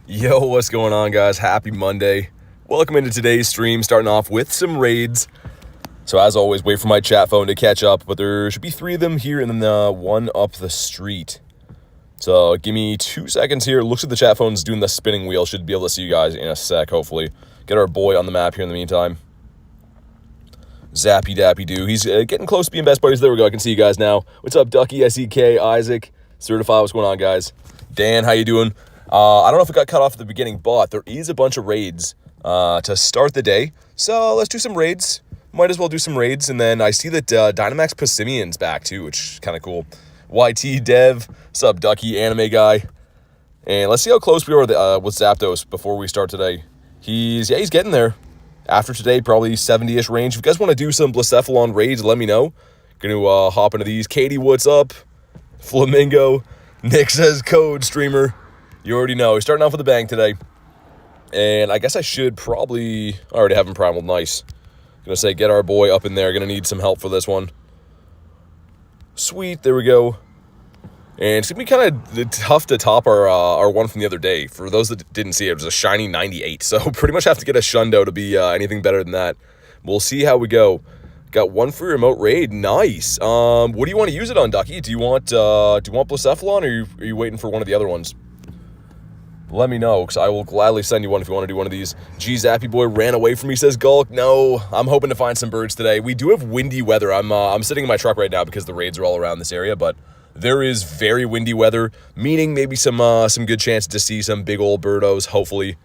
Yo, what's going on, guys? Happy Monday. Welcome into today's stream, starting off with some raids. So as always, wait for my chat phone to catch up, but there should be 3 of them here and then one up the street. So give me 2 seconds here. Looks like the chat phone's doing the spinning wheel. Should be able to see you guys in a sec, hopefully. Get our boy on the map here in the meantime. Zappy Dappy Doo. He's getting close to being best buddies. There we go. I can see you guys now. What's up, Ducky? I see K, Isaac, Certified. What's going on, guys? Dan, how you doing? I don't know if it got cut off at the beginning, but there is a bunch of raids to start the day. So let's do some raids. Might as well do some raids. And then I see that Dynamax Passimian's back too, which is kind of cool. YT Dev, what's up, Ducky, anime guy. And let's see how close we are with Zapdos before we start today. He's getting there. After today, probably 70-ish range. If you guys want to do some Blacephalon raids, let me know. Gonna hop into these. Katie, what's up? Flamingo. Nick says code, streamer. You already know. He's starting off with a bang today. And I guess I should probably... I already have him primaled. Nice. Gonna say get our boy up in there. Gonna need some help for this one. Sweet. There we go. And it's going to be kind of tough to top our one from the other day. For those that didn't see it, it was a shiny 98. So pretty much have to get a Shundo to be anything better than that. We'll see how we go. Got one free remote raid. Nice. What do you want to use it on, Ducky? Do you want Blacephalon, or are you waiting for one of the other ones? Let me know, because I will gladly send you one if you want to do one of these. G Zappy Boy ran away from me, says Gulk. No, I'm hoping to find some birds today. We do have windy weather. I'm sitting in my truck right now because the raids are all around this area, but... there is very windy weather, meaning maybe some good chance to see some big old birdos, hopefully.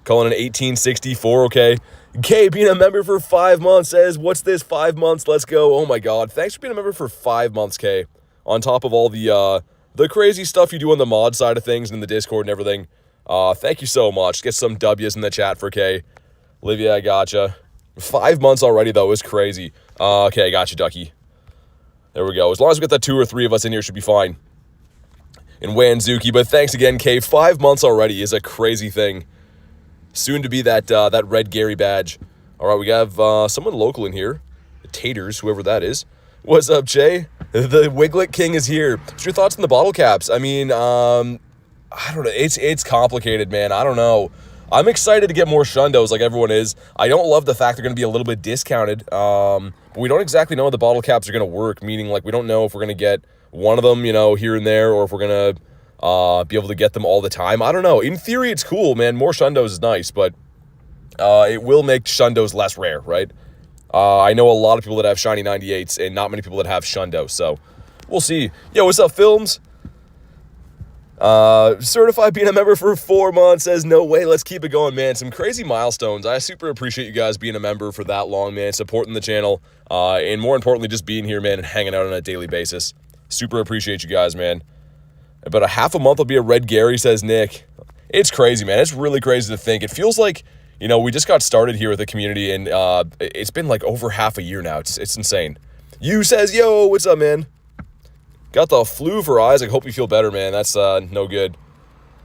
Calling an 1864, okay. K being a member for 5 months says, what's this, 5 months? Let's go. Oh my god. Thanks for being a member for 5 months, K. On top of all the crazy stuff you do on the mod side of things and in the Discord and everything. Thank you so much. Get some W's in the chat for K. Livia, I gotcha. 5 months already, though, is crazy. Okay, I got you, Ducky. There we go. As long as we get that 2 or 3 of us in here, should be fine. And Wanzuki, but thanks again, K. 5 months already is a crazy thing. Soon to be that red Gary badge. All right, we have someone local in here. The Taters, whoever that is. What's up, Jay? The Wiglet King is here. What's your thoughts on the bottle caps? I mean, I don't know. It's complicated, man. I don't know. I'm excited to get more Shundos like everyone is. I don't love the fact they're going to be a little bit discounted. But we don't exactly know how the bottle caps are going to work, meaning like we don't know if we're going to get one of them, here and there, or if we're going to be able to get them all the time. I don't know. In theory, it's cool, man. More Shundos is nice, but it will make Shundos less rare, right? I know a lot of people that have shiny 98s and not many people that have Shundos, so we'll see. Yo, what's up, Films? Certified being a member for 4 months says, no way, let's keep it going, man. Some crazy milestones. I super appreciate you guys being a member for that long, man, supporting the channel, and more importantly, just being here, man, and hanging out on a daily basis. Super appreciate you guys, man. About a half a month will be a red Gary, says Nick. It's crazy, man. It's really crazy to think. It feels like, we just got started here with the community, and it's been like over half a year now. It's insane. You says, yo, what's up, man? Got the flu for Isaac. Hope you feel better, man. That's no good.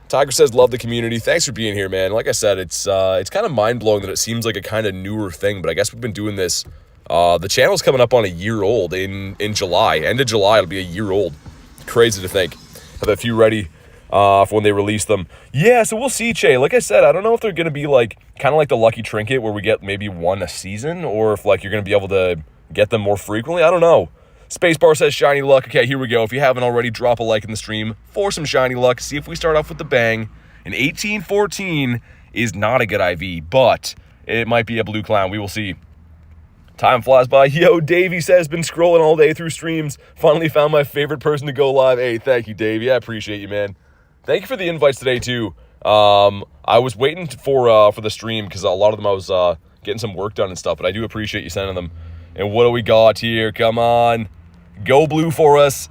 Tiger says, love the community. Thanks for being here, man. Like I said, it's kind of mind-blowing that it seems like a kind of newer thing, but I guess we've been doing this. The channel's coming up on a year old in July. End of July, it'll be a year old. Crazy to think. Have a few ready for when they release them. Yeah, so we'll see, Che. Like I said, I don't know if they're going to be like kind of like the Lucky Trinket where we get maybe one a season, or if like you're going to be able to get them more frequently. I don't know. Spacebar says shiny luck. Okay, here we go. If you haven't already, drop a like in the stream for some shiny luck. See if we start off with the bang. An 1814 is not a good IV, but it might be a blue clown. We will see. Time flies by. Yo, Davey says, been scrolling all day through streams. Finally found my favorite person to go live. Hey, thank you, Davey. I appreciate you, man. Thank you for the invites today, too. I was waiting for the stream because a lot of them I was getting some work done and stuff, but I do appreciate you sending them. And what do we got here? Come on. Go blue for us.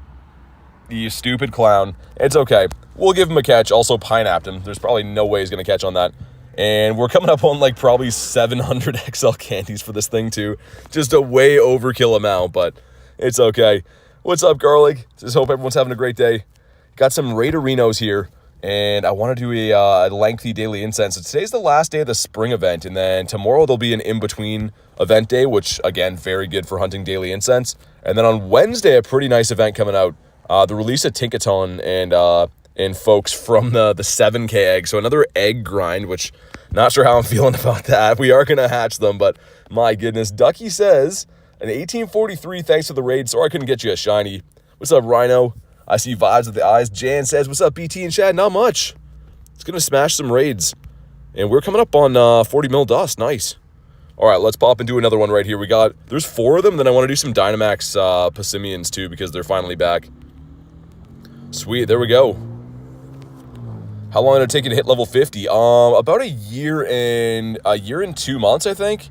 You stupid clown. It's okay. We'll give him a catch. Also, Pineapped him. There's probably no way he's going to catch on that. And we're coming up on like probably 700 XL candies for this thing too. Just a way overkill amount, but it's okay. What's up, Garlic? Just hope everyone's having a great day. Got some Raiderinos here, and I want to do a lengthy daily incense. So today's the last day of the spring event, and then tomorrow there'll be an in-between event day, which, again, very good for hunting daily incense. And then on Wednesday, a pretty nice event coming out. The release of Tinkaton and and folks from the 7K egg. So another egg grind, which not sure how I'm feeling about that. We are going to hatch them, but my goodness. Ducky says, an 1843, thanks for the raid. Sorry I couldn't get you a shiny. What's up, Rhino? I see vibes with the eyes. Jan says, what's up, BT and Chad? Not much. It's going to smash some raids. And we're coming up on 40 mil dust. Nice. All right, let's pop and do another one right here. There's 4 of them. Then I want to do some Dynamax Passimians too because they're finally back. Sweet, there we go. How long did it take you to hit level 50? About a year and 2 months, I think.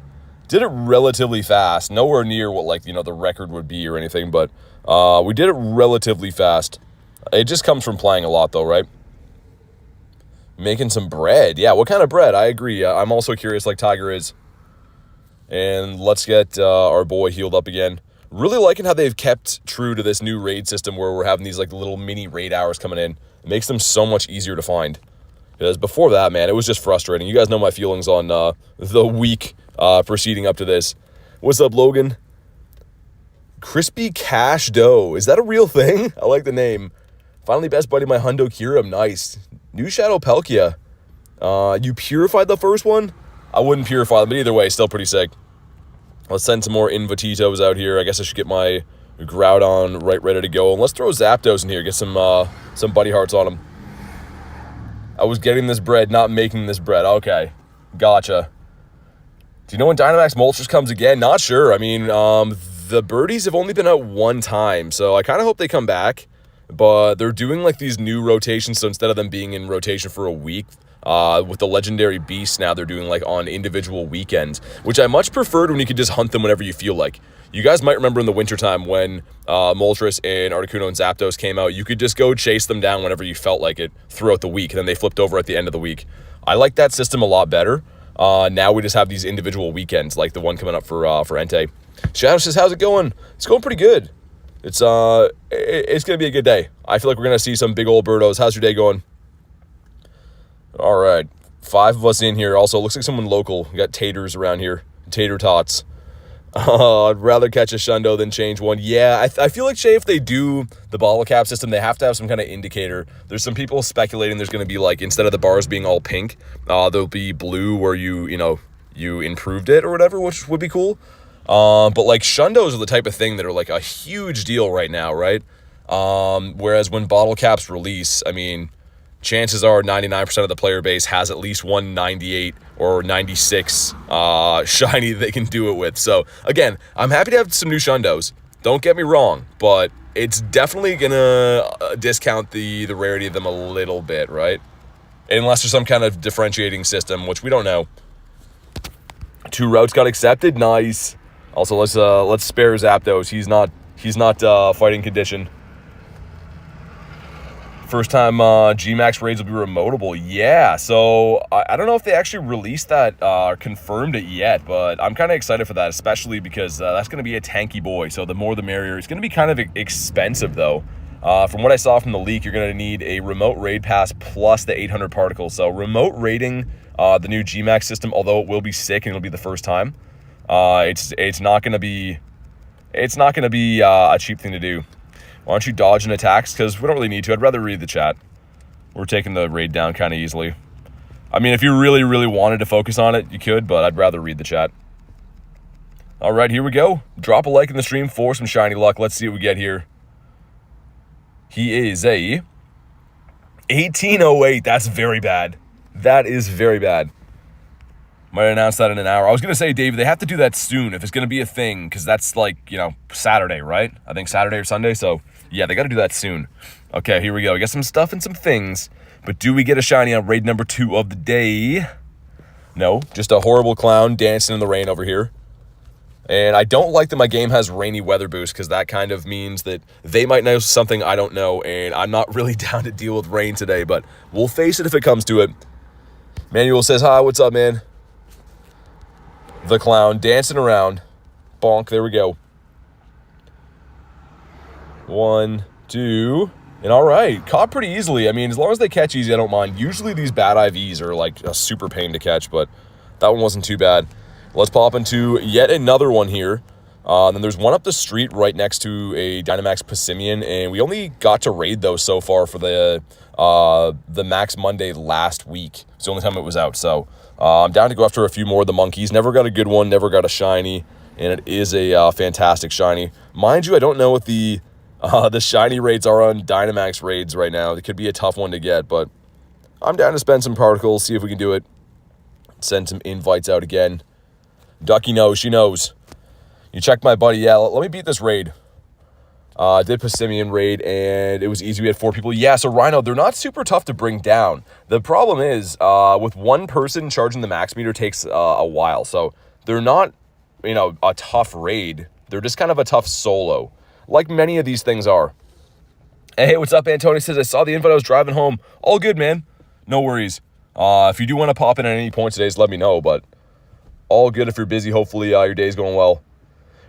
Did it relatively fast. Nowhere near what, like, the record would be or anything, but we did it relatively fast. It just comes from playing a lot, though, right? Making some bread. Yeah, what kind of bread? I agree. I'm also curious, like Tiger is. And let's get our boy healed up again. Really liking how they've kept true to this new raid system where we're having these like little mini raid hours coming in. It makes them so much easier to find. Because before that, man, it was just frustrating. You guys know my feelings on the week proceeding up to this. What's up, Logan? Crispy Cash Dough. Is that a real thing? I like the name. Finally, best buddy, my Hundo Kirim. Nice. New Shadow Palkia. You purified the first one? I wouldn't purify them, but either way, still pretty sick. Let's send some more Invititos out here. I guess I should get my Groudon ready to go. And let's throw Zapdos in here. Get some buddy hearts on him. I was getting this bread, not making this bread. Okay. Gotcha. Do you know when Dynamax Moltres comes again? Not sure. I mean, the birdies have only been out one time, so I kind of hope they come back. But they're doing like these new rotations, so instead of them being in rotation for a week, with the legendary beasts now they're doing like on individual weekends, which I much preferred when you could just hunt them whenever you feel like. You guys might remember in the wintertime when Moltres and Articuno and Zapdos came out, you could just go chase them down whenever you felt like it throughout the week, and then they flipped over at the end of the week. I like that system a lot better. Now we just have these individual weekends, like the one coming up for Entei. Shadow says, how's it going? It's going pretty good. It's gonna be a good day. I feel like we're gonna see some big old birdos. How's your day going? All right, 5 of us in here. Also, looks like someone local. We got taters around here. Tater tots. I'd rather catch a Shundo than change one. Yeah, I feel like, Shay, if they do the bottle cap system, they have to have some kind of indicator. There's some people speculating there's going to be, like, instead of the bars being all pink, there'll be blue where you improved it or whatever, which would be cool. But, like, Shundos are the type of thing that are, like, a huge deal right now, right? Whereas when bottle caps release, I mean, chances are 99% of the player base has at least one 98 or 96 shiny they can do it with. So, again, I'm happy to have some new Shundos. Don't get me wrong, but it's definitely going to discount the rarity of them a little bit, right? Unless there's some kind of differentiating system, which we don't know. 2 routes got accepted. Nice. Also, let's spare Zapdos. He's not fighting condition. First time G-Max raids will be remotable. Yeah, so I don't know if they actually released that or confirmed it yet, but I'm kind of excited for that, especially because that's going to be a tanky boy, so the more the merrier. It's going to be kind of expensive, though. From what I saw from the leak, you're going to need a remote raid pass plus the 800 particles. So remote raiding the new G-Max system, although it will be sick and it'll be the first time, it's not going to be a cheap thing to do. Why don't you dodge an attacks? Because we don't really need to. I'd rather read the chat. We're taking the raid down kind of easily. I mean, if you really, really wanted to focus on it, you could, but I'd rather read the chat. All right, here we go. Drop a like in the stream for some shiny luck. Let's see what we get here. He is a 1808. That's very bad. That is very bad. Might announce that in an hour. I was going to say, Dave, they have to do that soon if it's going to be a thing, because that's like, Saturday, right? I think Saturday or Sunday, so yeah, they got to do that soon. Okay, here we go. We got some stuff and some things, but do we get a shiny on raid number 2 of the day? No, just a horrible clown dancing in the rain over here. And I don't like that my game has rainy weather boost, because that kind of means that they might know something I don't know, and I'm not really down to deal with rain today, but we'll face it if it comes to it. Manuel says, hi, what's up, man? The clown dancing around. Bonk, there we go. 1, 2, and all right. Caught pretty easily. I mean, as long as they catch easy, I don't mind. Usually these bad IVs are like a super pain to catch, but that one wasn't too bad. Let's pop into yet another one here. Then there's one up the street right next to a Dynamax Passimian, and we only got to raid those so far for the Max Monday last week. It's the only time it was out, so I'm down to go after a few more of the monkeys. Never got a good one, never got a shiny, and it is a fantastic shiny. Mind you, I don't know what the shiny raids are on Dynamax raids right now. It could be a tough one to get, but I'm down to spend some particles, see if we can do it. Send some invites out again. Ducky knows, she knows. You checked my buddy. Yeah, let me beat this raid. Did Passimian raid, and it was easy. We had 4 people. Yeah, so Rhino, they're not super tough to bring down. The problem is, with one person charging the max meter takes a while. So they're not, a tough raid. They're just kind of a tough solo, like many of these things are. Hey, what's up, Antonio? Says, I saw the invite. I was driving home. All good, man. No worries. If you do want to pop in at any point today, just let me know. But all good if you're busy. Hopefully your day's going well.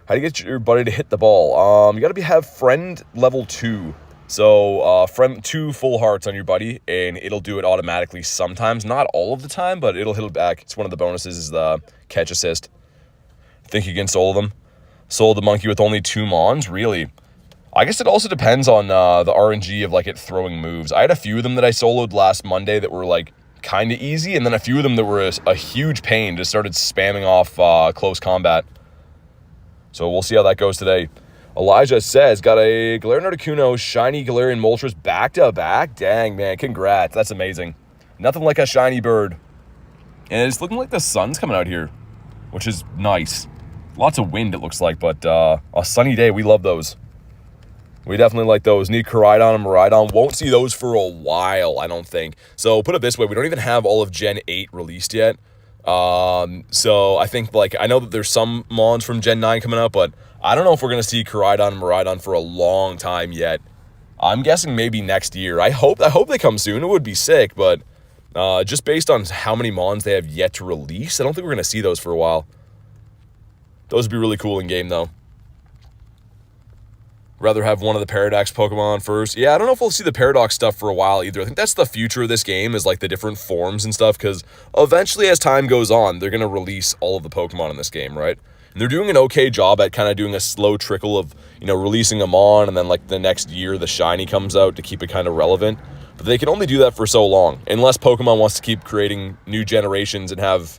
How do you get your buddy to hit the ball? You got to have friend level 2. So friend 2 full hearts on your buddy, and it'll do it automatically sometimes. Not all of the time, but it'll hit it back. It's one of the bonuses is the catch assist. I think you can solo them. Solo the monkey with only 2 mons? Really? I guess it also depends on the RNG of it throwing moves. I had a few of them that I soloed last Monday that were kind of easy, and then a few of them that were a huge pain. Just started spamming off close combat. So we'll see how that goes today. Elijah says, got a Galarian Articuno, shiny Galarian Moltres back-to-back. Dang, man, congrats. That's amazing. Nothing like a shiny bird. And it's looking like the sun's coming out here, which is nice. Lots of wind, it looks like, but a sunny day, we love those. We definitely like those. Need Koraidon and Miraidon. Won't see those for a while, I don't think. So put it this way, we don't even have all of Gen 8 released yet. So I think I know that there's some mons from Gen 9 coming out, but I don't know if we're going to see Koraidon and Miraidon for a long time yet. I'm guessing maybe next year. I hope they come soon. It would be sick, but just based on how many mons they have yet to release, I don't think we're going to see those for a while. Those would be really cool in game though. Rather have one of the Paradox Pokemon first. Yeah, I don't know if we'll see the Paradox stuff for a while either. I think that's the future of this game is the different forms and stuff, because eventually as time goes on, they're going to release all of the Pokemon in this game, right? And they're doing an okay job at kind of doing a slow trickle of, releasing them on, and then the next year the shiny comes out to keep it kind of relevant. But they can only do that for so long, unless Pokemon wants to keep creating new generations and have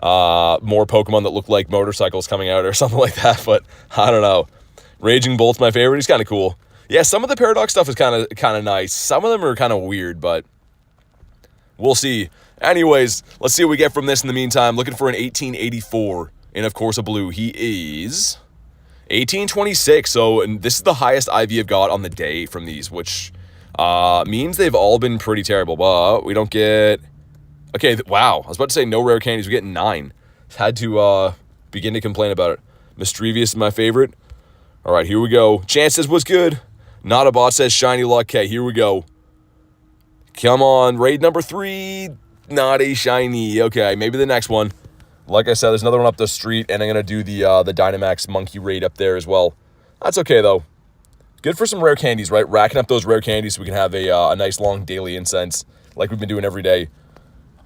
more Pokemon that look like motorcycles coming out or something like that. But I don't know. Raging Bolt's my favorite. He's kind of cool. Yeah, some of the Paradox stuff is kind of nice. Some of them are kind of weird, but we'll see. Anyways, let's see what we get from this in the meantime. Looking for an 1884, and of course a blue. He is 1826, so and this is the highest IV have got on the day from these, which means they've all been pretty terrible, but we don't get... Okay, wow. I was about to say no rare candies. We get 9. Had to begin to complain about it. Mischievous is my favorite. All right, here we go. Chance says, what's good? Not a bot says, shiny luck. Okay, here we go. Come on, raid number 3. Not a shiny. Okay, maybe the next one. Like I said, there's another one up the street, and I'm going to do the Dynamax monkey raid up there as well. That's okay, though. Good for some rare candies, right? Racking up those rare candies so we can have a nice long daily incense like we've been doing every day.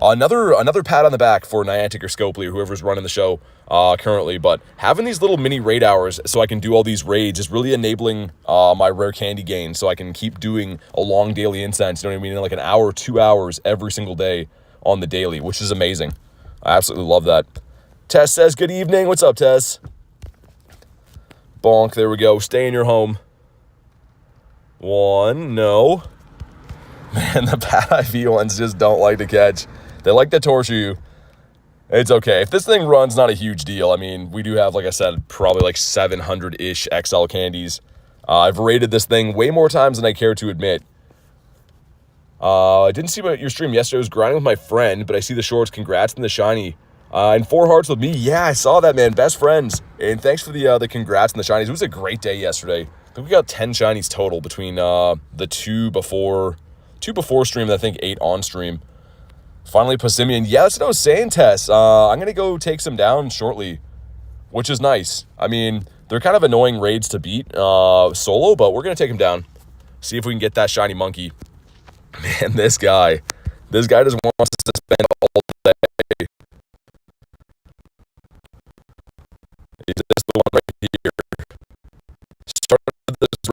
Another pat on the back for Niantic or Scopely or whoever's running the show currently, but having these little mini raid hours so I can do all these raids is really enabling my rare candy gain, so I can keep doing a long daily incense, you know what I mean, like an hour, 2 hours every single day on the daily, which is amazing. I absolutely love that. Tess says, good evening. What's up, Tess? Bonk, there we go. Stay in your home. 1, no. Man, the bad IV ones just don't like to catch. They like to torture you. It's okay. If this thing runs, not a huge deal. I mean, we do have, like I said, probably 700-ish XL candies. I've rated this thing way more times than I care to admit. I didn't see your stream yesterday. I was grinding with my friend, but I see the shorts. Congrats on the shiny. And 4 hearts with me. Yeah, I saw that, man. Best friends. And thanks for the congrats on the shinies. It was a great day yesterday. I think we got 10 shinies total between the 2 before stream and I think 8 on stream. Finally, Passimian. Yeah, that's what I was saying, Tess. I'm going to go take some down shortly, which is nice. I mean, they're kind of annoying raids to beat solo, but we're going to take them down. See if we can get that shiny monkey. Man, this guy just wants to spend all day. Is this the one right here?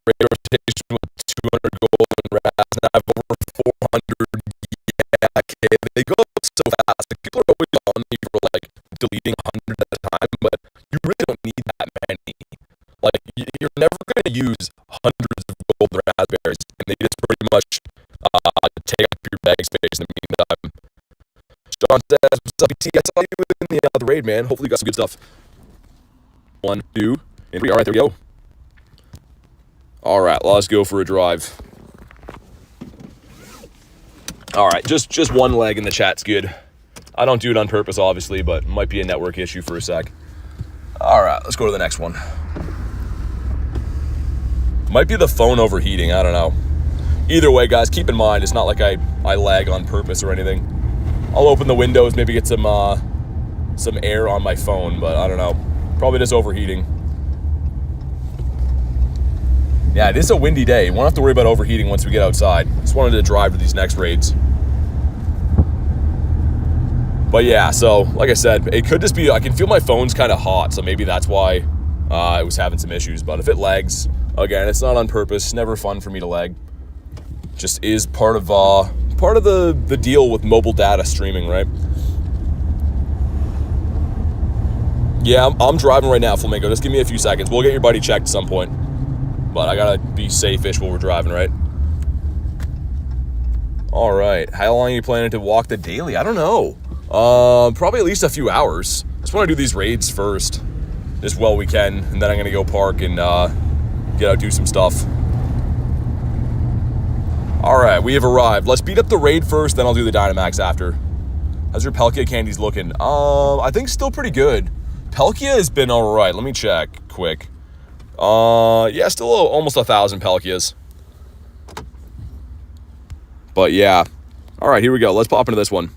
raid rotation with 200 gold and rats, and I have over 400. Yeah, okay, they go up so fast. Like, people are always on me for like deleting 100 at a time, but you really don't need that many. Like, you're never going to use hundreds of golden raspberries, and they just pretty much take up your bag space in the meantime. John says, what's up, BT? I saw you in the other raid, man. Hopefully you got some good stuff. 1, 2, and 3. All right, there we go. All right, let's go for a drive. All right, just one leg in the chat's good. I don't do it on purpose, obviously, but it might be a network issue for a sec. All right, let's go to the next one. Might be the phone overheating, I don't know. Either way, guys, keep in mind, it's not like I lag on purpose or anything. I'll open the windows, maybe get some air on my phone, but I don't know. Probably just overheating. Yeah, it is a windy day. Won't have to worry about overheating once we get outside. Just wanted to drive to these next raids. But yeah, so like I said, it could just be, I can feel my phone's kind of hot, so maybe that's why I was having some issues. But if it lags, again, it's not on purpose. Never fun for me to lag. Just is part of the deal with mobile data streaming, right? Yeah, I'm driving right now, Flamingo. Just give me a few seconds. We'll get your buddy checked at some point. But I gotta be safe-ish while we're driving, right? All right. How long are you planning to walk the daily? I don't know. Probably at least a few hours. Just want to do these raids first, just while we can, and then I'm gonna go park and get out, do some stuff. All right, we have arrived. Let's beat up the raid first, then I'll do the Dynamax after. How's your Palkia candies looking? I think still pretty good. Palkia has been all right. Let me check quick. Yeah, still almost 1,000 Palkias. But yeah. All right, here we go. Let's pop into this one.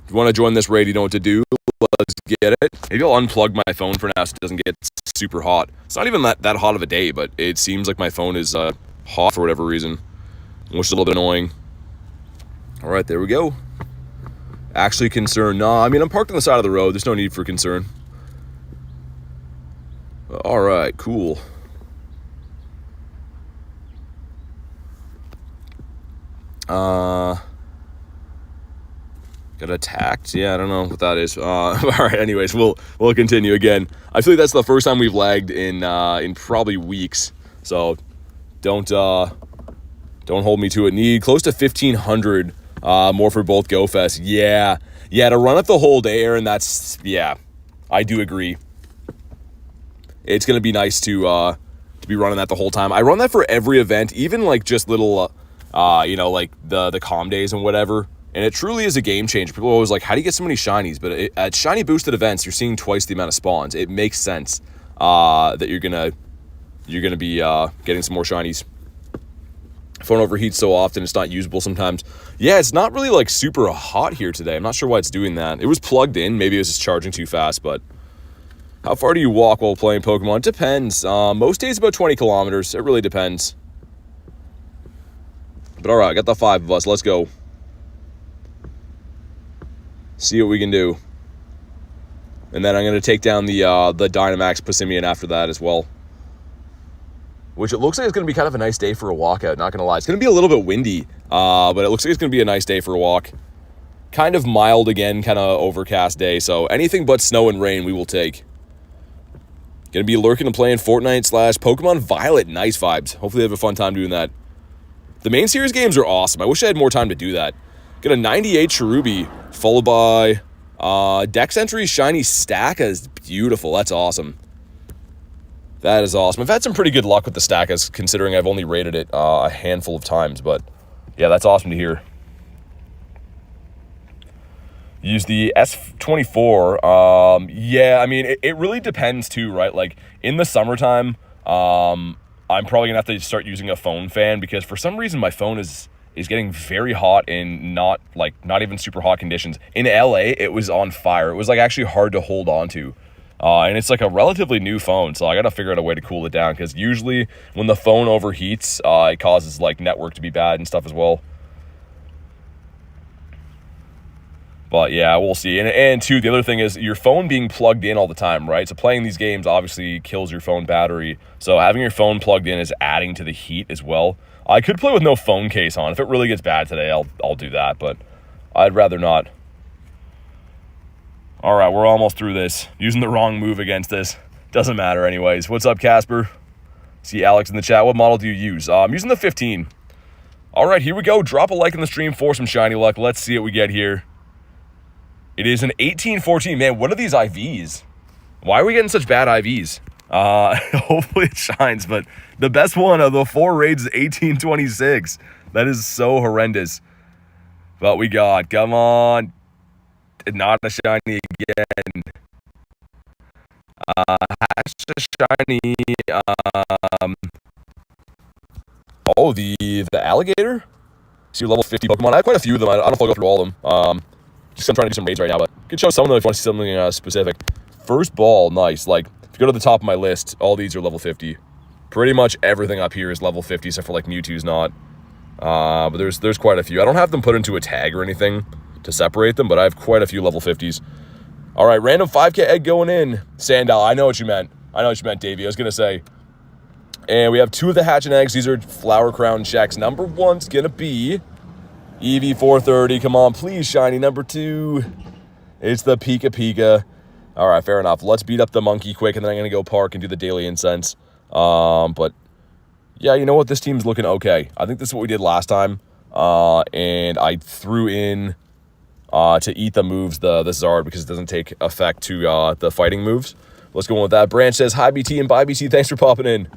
If you want to join this raid, you know what to do. Let's get it. Maybe I'll unplug my phone for now so it doesn't get super hot. It's not even that hot of a day, but it seems like my phone is hot for whatever reason, which is a little bit annoying. All right, there we go. Actually concerned. Nah, I mean, I'm parked on the side of the road. There's no need for concern. All right, cool. Got attacked? Yeah, I don't know what that is. All right, anyways, we'll continue again. I feel like that's the first time we've lagged in probably weeks. So don't hold me to it. Need close to 1,500 more for both Go Fest. Yeah, to run it the whole day, Aaron. That's, yeah, I do agree. It's gonna be nice to be running that the whole time. I run that for every event, even like just little, you know, like the calm days and whatever. And it truly is a game changer. People are always like, how do you get so many shinies? But at shiny boosted events, you're seeing twice the amount of spawns. It makes sense that you're gonna be getting some more shinies. Phone overheats so often it's not usable sometimes. Yeah, it's not really like super hot here today. I'm not sure why it's doing that. It was plugged in. Maybe it was just charging too fast. But how far do you walk while playing Pokemon? It depends. Most days about 20 kilometers. It really depends. But all right, I got the 5 of us. Let's go. See what we can do. And then I'm going to take down the Dynamax Passimian after that as well. Which it looks like it's going to be kind of a nice day for a walkout, not going to lie. It's going to be a little bit windy, but it looks like it's going to be a nice day for a walk. Kind of mild again, kind of overcast day. So anything but snow and rain we will take. Going to be lurking and playing Fortnite / Pokemon Violet. Nice vibes. Hopefully they have a fun time doing that. The main series games are awesome. I wish I had more time to do that. Got a 98 Cherubi, followed by Dex Entry Shiny Staka is beautiful. That's awesome. That is awesome. I've had some pretty good luck with the Stakas, considering I've only rated it a handful of times. But yeah, that's awesome to hear. Use the S24. Yeah, I mean, it really depends too, right? Like in the summertime, I'm probably gonna have to start using a phone fan because for some reason my phone is getting very hot in not even super hot conditions. In LA, it was on fire. It was like actually hard to hold on to. And it's like a relatively new phone, so I gotta figure out a way to cool it down because usually when the phone overheats, it causes like network to be bad and stuff as well. But yeah, we'll see. And two, the other thing is your phone being plugged in all the time, right? So playing these games obviously kills your phone battery. So having your phone plugged in is adding to the heat as well. I could play with no phone case on. If it really gets bad today, I'll do that, but I'd rather not. All right, we're almost through this. Using the wrong move against this. Doesn't matter anyways. What's up, Casper? See Alex in the chat. What model do you use? I'm using the 15. All right, here we go. Drop a like in the stream for some shiny luck. Let's see what we get here. It is an 1814. Man, what are these IVs? Why are we getting such bad IVs? Hopefully it shines, but the best one of the 4 raids is 1826. That is so horrendous. But we got, come on. Not a shiny again. Hatch a shiny. Oh, the alligator? See, level 50 Pokemon. I have quite a few of them. I don't know if I'll go through all of them. Just I'm trying to do some raids right now, but I could show some of them if you want to see something specific. First ball, nice. Like, if you go to the top of my list, all these are level 50. Pretty much everything up here is level 50, except for, like, Mewtwo's not. But there's quite a few. I don't have them put into a tag or anything to separate them, but I have quite a few level 50s. All right, random 5K egg going in. Sandal, I know what you meant. I know what you meant, Davey. I was going to say. And we have 2 of the hatching eggs. These are Flower Crown checks. Number 1's going to be EV430, come on, please, shiny. Number 2, it's the Pika Pika. All right, fair enough. Let's beat up the monkey quick, and then I'm going to go park and do the Daily Incense. But, yeah, you know what? This team's looking okay. I think this is what we did last time. And I threw in to eat the moves, the Zard, because it doesn't take effect to the fighting moves. Let's go on with that. Branch says, hi, BT, and bye, BT. Thanks for popping in.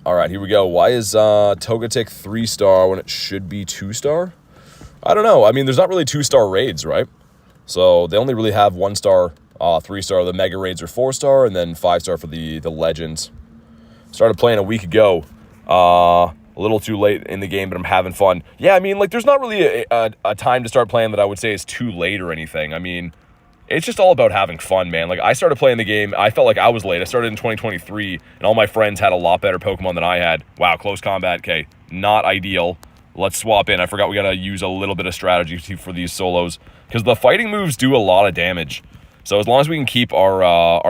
All right, here we go. Why is Togetic 3-star when it should be 2-star? I don't know. I mean, there's not really 2-star raids, right? So they only really have 1-star, 3-star. The Mega raids are 4-star, and then 5-star for the Legends. Started playing a week ago. A little too late in the game, but I'm having fun. Yeah, I mean, like, there's not really a time to start playing that I would say is too late or anything. I mean, it's just all about having fun, man. Like, I started playing the game. I felt like I was late. I started in 2023, and all my friends had a lot better Pokemon than I had. Wow, close combat. Okay, not ideal. Let's swap in. I forgot we got to use a little bit of strategy for these solos, because the fighting moves do a lot of damage. So as long as we can keep our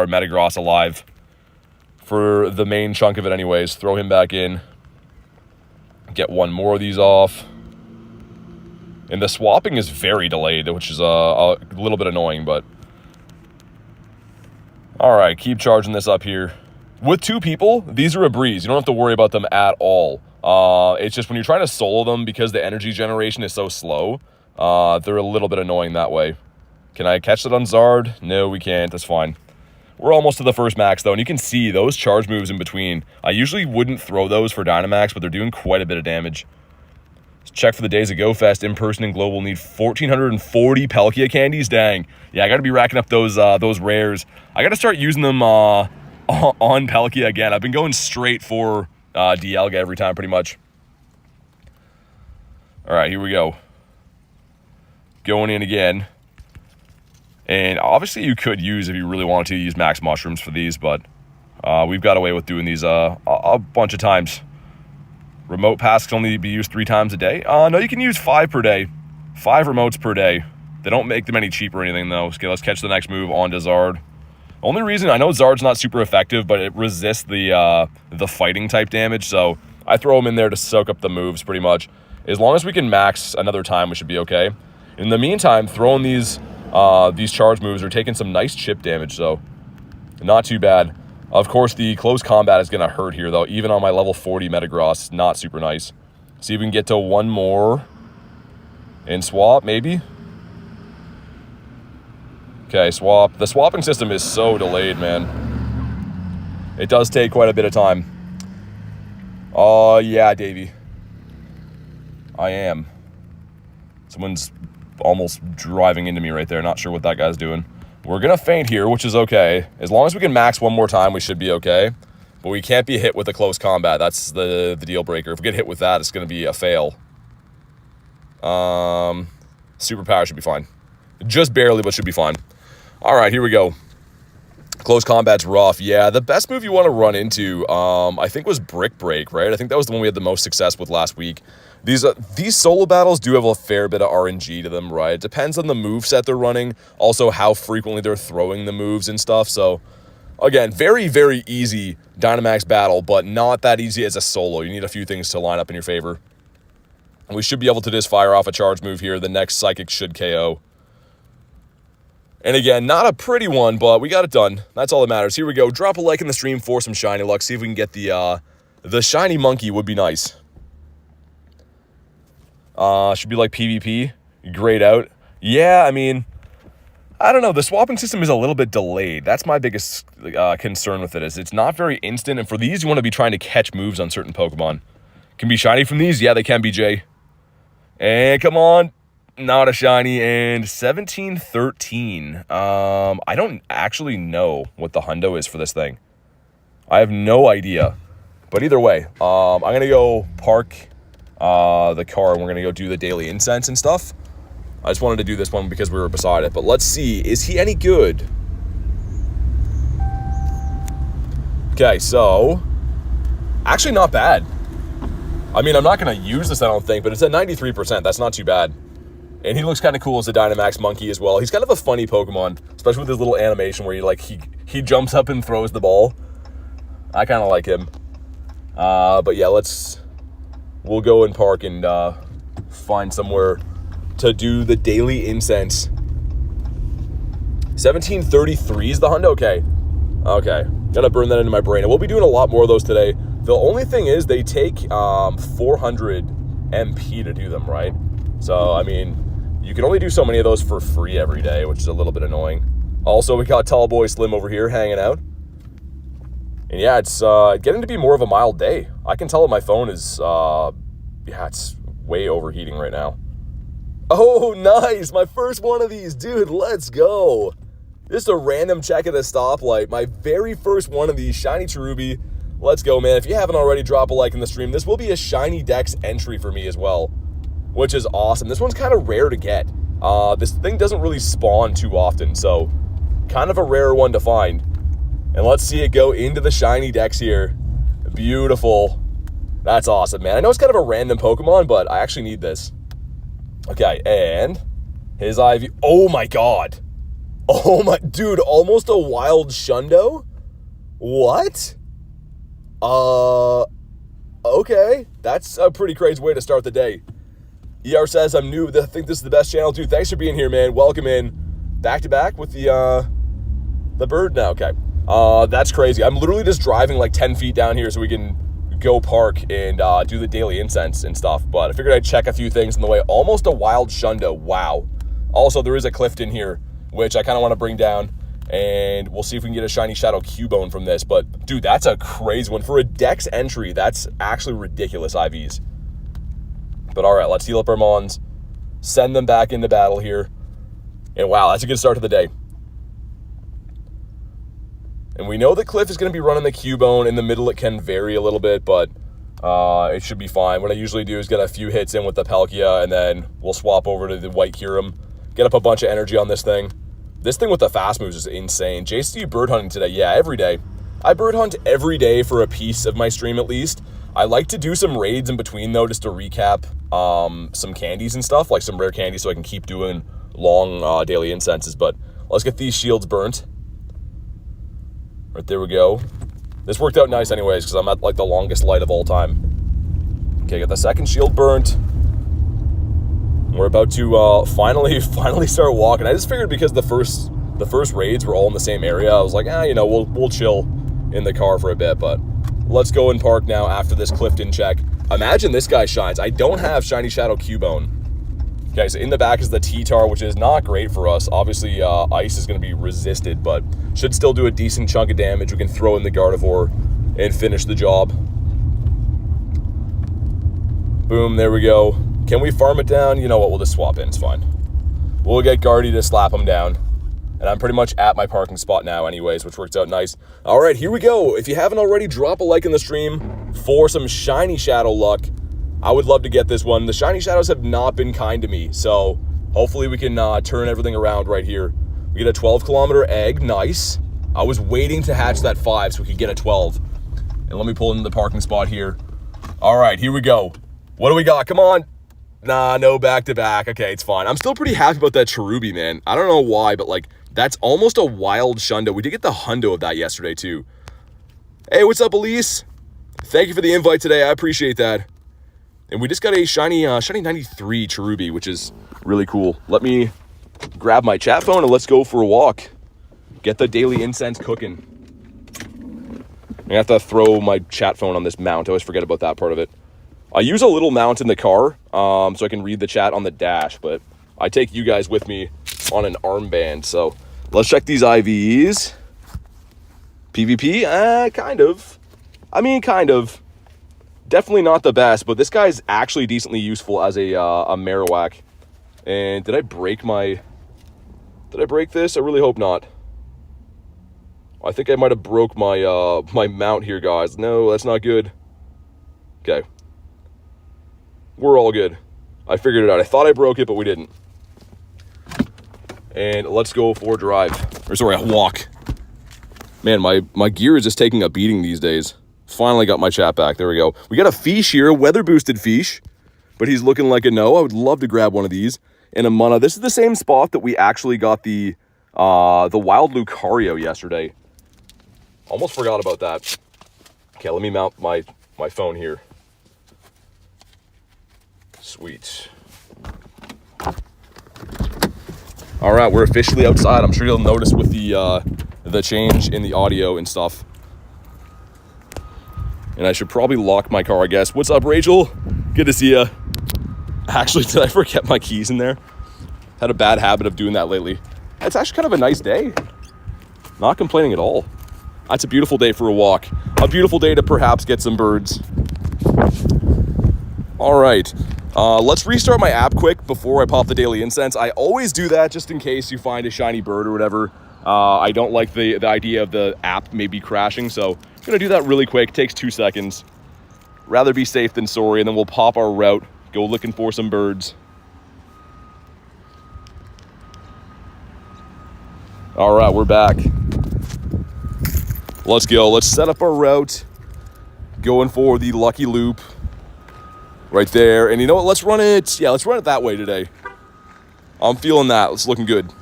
Metagross alive for the main chunk of it anyways, throw him back in. Get one more of these off. And the swapping is very delayed, which is a little bit annoying, but... All right, keep charging this up here. With 2 people, these are a breeze. You don't have to worry about them at all. It's just when you're trying to solo them, because the energy generation is so slow, they're a little bit annoying that way. Can I catch it on Zard? No, we can't. That's fine. We're almost to the first max, though, and you can see those charge moves in between. I usually wouldn't throw those for Dynamax, but they're doing quite a bit of damage. Let's check for the Days of Go Fest. In person and global need 1,440 Palkia candies. Dang. Yeah, I got to be racking up those rares. I got to start using them on Palkia again. I've been going straight for Dialga every time, pretty much. All right, here we go. Going in again. And obviously you could use, if you really wanted to, use max mushrooms for these, but we've got away with doing these a bunch of times. Remote pass can only be used 3 times a day. No, you can use 5 per day. 5 remotes per day. They don't make them any cheap or anything, though. Okay, let's catch the next move on to Zard. Only reason, I know Zard's not super effective, but it resists the fighting type damage, so I throw him in there to soak up the moves pretty much. As long as we can max another time, we should be okay. In the meantime, throwing these charge moves are taking some nice chip damage, so not too bad. Of course, the close combat is going to hurt here, though. Even on my level 40 Metagross, not super nice. See if we can get to one more and swap, maybe. Okay, swap. The swapping system is so delayed, man. It does take quite a bit of time. Oh, yeah, Davey. I am. Someone's almost driving into me right there. Not sure what that guy's doing. We're going to faint here, which is okay. As long as we can max one more time, we should be okay. But we can't be hit with a close combat. That's the deal breaker. If we get hit with that, it's going to be a fail. Superpower should be fine. Just barely, but should be fine. All right, here we go. Close combat's rough. Yeah, the best move you want to run into, I think, was Brick Break, right? I think that was the one we had the most success with last week. These solo battles do have a fair bit of RNG to them, right? It depends on the moveset they're running, also how frequently they're throwing the moves and stuff. So, again, very, very easy Dynamax battle, but not that easy as a solo. You need a few things to line up in your favor. And we should be able to just fire off a charge move here. The next Psychic should KO. And again, not a pretty one, but we got it done. That's all that matters. Here we go. Drop a like in the stream for some shiny luck. See if we can get the shiny monkey would be nice. Should be like PvP. Grayed out. Yeah, I mean, I don't know. The swapping system is a little bit delayed. That's my biggest concern with it, is it's not very instant. And for these, you want to be trying to catch moves on certain Pokemon. Can be shiny from these? Yeah, they can be, Jay. And come on. Not a shiny. And 1713. I don't actually know what the hundo is for this thing. I have no idea. But either way, I'm going to go park the car, and we're going to go do the daily incense and stuff. I just wanted to do this one because we were beside it. But let's see. Is he any good? Okay, so actually not bad. I mean, I'm not going to use this, I don't think, but it's at 93%. That's not too bad. And he looks kind of cool as a Dynamax monkey as well. He's kind of a funny Pokemon, especially with his little animation where he jumps up and throws the ball. I kind of like him. But yeah, we'll go and park and find somewhere to do the daily incense. 1733 is the hundo. Okay. Gotta burn that into my brain. And we'll be doing a lot more of those today. The only thing is they take 400 MP to do them, right? So, I mean, you can only do so many of those for free every day, which is a little bit annoying. Also, we got Tall Boy Slim over here hanging out. And yeah, it's getting to be more of a mild day. I can tell that my phone is, it's way overheating right now. Oh, nice. My first one of these. Dude, let's go. Just a random check at a stoplight. My very first one of these. Shiny Cherubi. Let's go, man. If you haven't already, drop a like in the stream. This will be a Shiny Dex entry for me as well, which is awesome. This one's kind of rare to get. This thing doesn't really spawn too often, so kind of a rare one to find. And let's see it go into the Shiny Dex here. Beautiful. That's awesome, man. I know it's kind of a random Pokemon, but I actually need this. Okay, and his IV. Oh my god. Oh my, dude, almost a wild Shundo? What? Okay. That's a pretty crazy way to start the day. ER says, I'm new. I think this is the best channel, too. Thanks for being here, man. Welcome in. Back to back with the bird now. Okay. That's crazy. I'm literally just driving like 10 feet down here so we can go park and do the daily incense and stuff. But I figured I'd check a few things on the way. Almost a wild Shundo. Wow. Also, there is a Clifton here, which I kind of want to bring down. And we'll see if we can get a Shiny Shadow Cubone from this. But, dude, that's a crazy one. For a Dex entry, that's actually ridiculous IVs. But, all right, let's heal up our Mons. Send them back into battle here. And, wow, that's a good start to the day. And we know that Cliff is going to be running the Cubone. In the middle, it can vary a little bit, but it should be fine. What I usually do is get a few hits in with the Palkia, and then we'll swap over to the White Kyurem. Get up a bunch of energy on this thing. This thing with the fast moves is insane. Jason, you bird hunting today? Yeah, every day. I bird hunt every day for a piece of my stream at least. I like to do some raids in between, though, just to recap some candies and stuff, like some rare candies so I can keep doing long daily incenses. But let's get these shields burnt. Right, there we go. This worked out nice anyways, because I'm at, like, the longest light of all time. Okay, got the second shield burnt. We're about to finally start walking. I just figured because the first raids were all in the same area, I was like, we'll chill in the car for a bit. But let's go and park now after this Clifton check. Imagine this guy shines. I don't have Shiny Shadow Cubone. Okay, so in the back is the T-Tar, which is not great for us. Obviously, Ice is going to be resisted, but should still do a decent chunk of damage. We can throw in the Gardevoir and finish the job. Boom, there we go. Can we farm it down? You know what, we'll just swap in, it's fine. We'll get Guardy to slap him down. And I'm pretty much at my parking spot now anyways, which works out nice. All right, here we go. If you haven't already, drop a like in the stream for some Shiny Shadow luck. I would love to get this one. The Shiny Shadows have not been kind to me, so hopefully we can turn everything around right here. We get a 12-kilometer egg, nice. I was waiting to hatch that 5 so we could get a 12. And let me pull into the parking spot here. All right, here we go. What do we got? Come on. Nah, no back-to-back. Okay, it's fine. I'm still pretty happy about that Cherubi, man. I don't know why, but, like, that's almost a wild Shundo. We did get the hundo of that yesterday, too. Hey, what's up, Elise? Thank you for the invite today. I appreciate that. And we just got a shiny 93 Cherubi, which is really cool. Let me grab my chat phone and let's go for a walk. Get the daily incense cooking. I have to throw my chat phone on this mount. I always forget about that part of it. I use a little mount in the car so I can read the chat on the dash, but I take you guys with me on an armband. So let's check these IVs. PvP? Kind of. I mean, kind of. Definitely not the best, but this guy's actually decently useful as a Marowak. And did I break this? I really hope not. I think I might have broke my my mount here, guys. No, that's not good. Okay. We're all good. I figured it out. I thought I broke it, but we didn't. And let's go for a drive. Or sorry, a walk. Man, my gear is just taking a beating these days. Finally got my chat back. There we go. We got a Fish here, weather-boosted Fish. But he's looking like a no. I would love to grab one of these. And a Mana. This is the same spot that we actually got the wild Lucario yesterday. Almost forgot about that. Okay, let me mount my phone here. Sweet. All right, we're officially outside. I'm sure you'll notice with the change in the audio and stuff. And I should probably lock my car, I guess. What's up, Rachel? Good to see you. Actually, did I forget my keys in there? Had a bad habit of doing that lately. It's actually kind of a nice day. Not complaining at all. That's a beautiful day for a walk. A beautiful day to perhaps get some birds. All right. Let's restart my app quick before I pop the daily incense. I always do that just in case you find a shiny bird or whatever. I don't like the idea of the app maybe crashing, so I'm going to do that really quick. Takes 2 seconds. Rather be safe than sorry, and then we'll pop our route, go looking for some birds. All right, we're back. Let's go. Let's set up our route. Going for the lucky loop. Right there. And you know what? Let's run it. Yeah, let's run it that way today. I'm feeling that. It's looking good.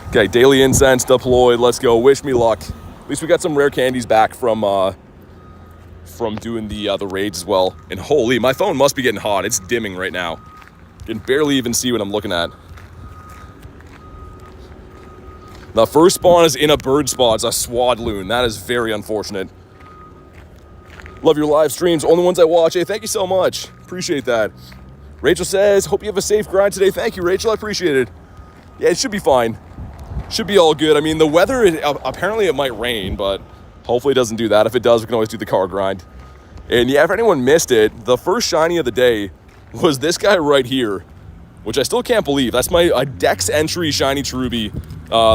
Okay, daily incense deployed. Let's go. Wish me luck. At least we got some rare candies back from doing the raids as well. And holy, my phone must be getting hot. It's dimming right now. You can barely even see what I'm looking at. The first spawn is in a bird spot. It's a Swadloon. That is very unfortunate. Love your live streams. Only ones I watch. Hey, thank you so much. Appreciate that. Rachel says, hope you have a safe grind today. Thank you, Rachel. I appreciate it. Yeah, it should be fine. Should be all good. I mean, the weather, apparently it might rain, but hopefully it doesn't do that. If it does, we can always do the car grind. And yeah, if anyone missed it, the first shiny of the day was this guy right here, which I still can't believe. That's my Dex entry shiny Cherubi.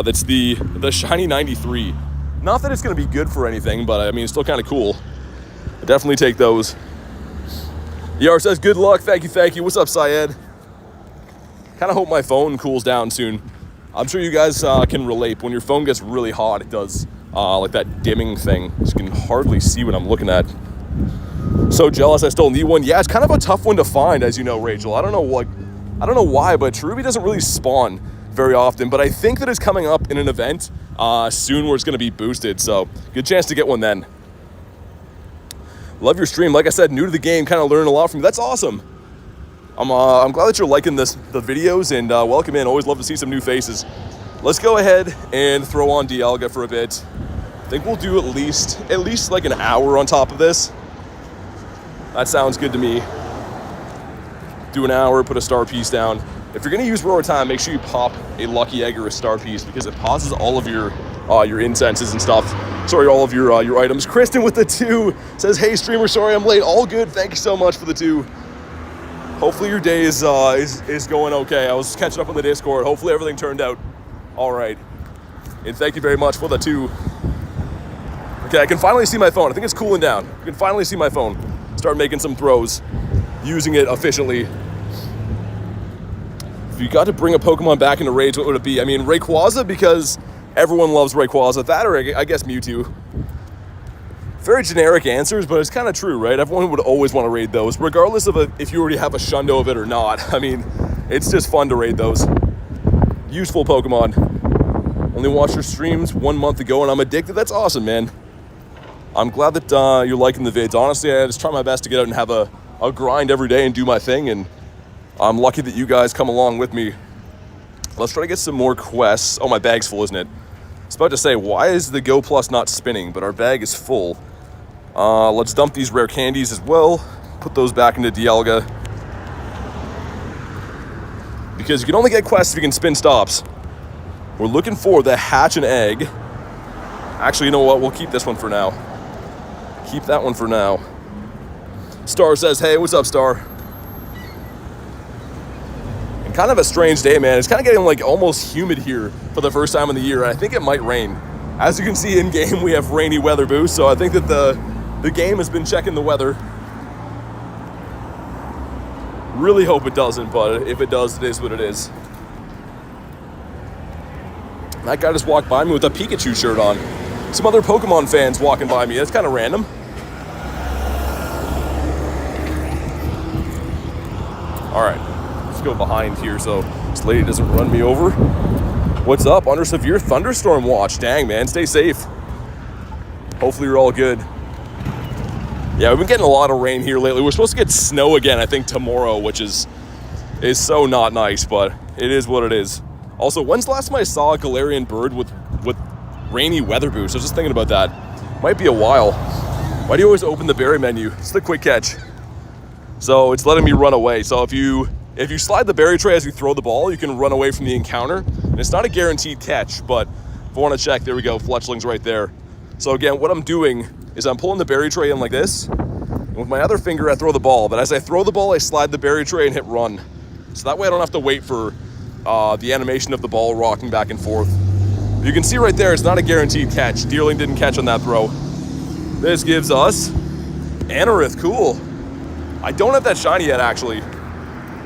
That's the shiny 93. Not that it's going to be good for anything, but I mean, it's still kind of cool. I definitely take those. Yar says, good luck. Thank you, thank you. What's up, Syed? Kind of hope my phone cools down soon. I'm sure you guys can relate. When your phone gets really hot, it does like that dimming thing. You can hardly see what I'm looking at. So jealous I still need one. Yeah, it's kind of a tough one to find, as you know, Rachel. I don't know why, but Cherubi doesn't really spawn very often. But I think that it's coming up in an event soon where it's going to be boosted. So good chance to get one then. Love your stream. Like I said, new to the game, kind of learning a lot from you. That's awesome. I'm glad that you're liking the videos, and welcome in. Always love to see some new faces. Let's go ahead and throw on Dialga for a bit. I think we'll do at least like an hour on top of this. That sounds good to me. Do an hour, put a star piece down. If you're gonna use Roar Time, make sure you pop a lucky egg or a star piece because it pauses all of your incenses and stuff. Sorry, all of your items. Kristen with the 2 says, hey streamer, sorry I'm late. All good, thank you so much for the 2. Hopefully your day is going okay. I was catching up on the Discord. Hopefully everything turned out all right. And thank you very much for the 2. Okay, I can finally see my phone. I think it's cooling down. I can finally see my phone. Start making some throws, using it efficiently. If you got to bring a Pokemon back into raids, what would it be? I mean, Rayquaza, because Everyone loves Rayquaza. That, or I guess Mewtwo. Very generic answers, but it's kind of true, right? Everyone would always want to raid those, regardless of if you already have a Shundo of it or not. I mean, it's just fun to raid those. Useful Pokemon. Only watched your streams 1 month ago, and I'm addicted. That's awesome, man. I'm glad that you're liking the vids. Honestly, I just try my best to get out and have a grind every day and do my thing, and I'm lucky that you guys come along with me. Let's try to get some more quests. Oh, my bag's full, isn't it? I was about to say, why is the Go Plus not spinning? But our bag is full. Let's dump these rare candies as well. Put those back into Dialga. Because you can only get quests if you can spin stops. We're looking for the hatch and egg. Actually, you know what? We'll keep this one for now. Keep that one for now. Star says, hey, what's up, Star? And kind of a strange day, man. It's kind of getting like almost humid here for the first time in the year. And I think it might rain. As you can see in game, we have rainy weather boost. So I think that the game has been checking the weather. Really hope it doesn't, but if it does, it is what it is. That guy just walked by me with a Pikachu shirt on. Some other Pokemon fans walking by me. That's kind of random. All right, let's go behind here so this lady doesn't run me over. What's up? Under severe thunderstorm watch. Dang, man, stay safe. Hopefully you're all good. Yeah, we've been getting a lot of rain here lately. We're supposed to get snow again, I think, tomorrow, which is so not nice, but it is what it is. Also, when's the last time I saw a Galarian bird with rainy weather boost? I was just thinking about that. Might be a while. Why do you always open the berry menu? It's the quick catch. So it's letting me run away. So if you slide the berry tray as you throw the ball, you can run away from the encounter. And it's not a guaranteed catch, but if I want to check, there we go, Fletchling's right there. So again, what I'm doing is I'm pulling the berry tray in like this, and with my other finger I throw the ball, but as I throw the ball I slide the berry tray and hit run. So that way I don't have to wait for the animation of the ball rocking back and forth. You can see right there it's not a guaranteed catch. Deerling didn't catch on that throw. This gives us Anorith. Cool. I don't have that shiny yet, actually.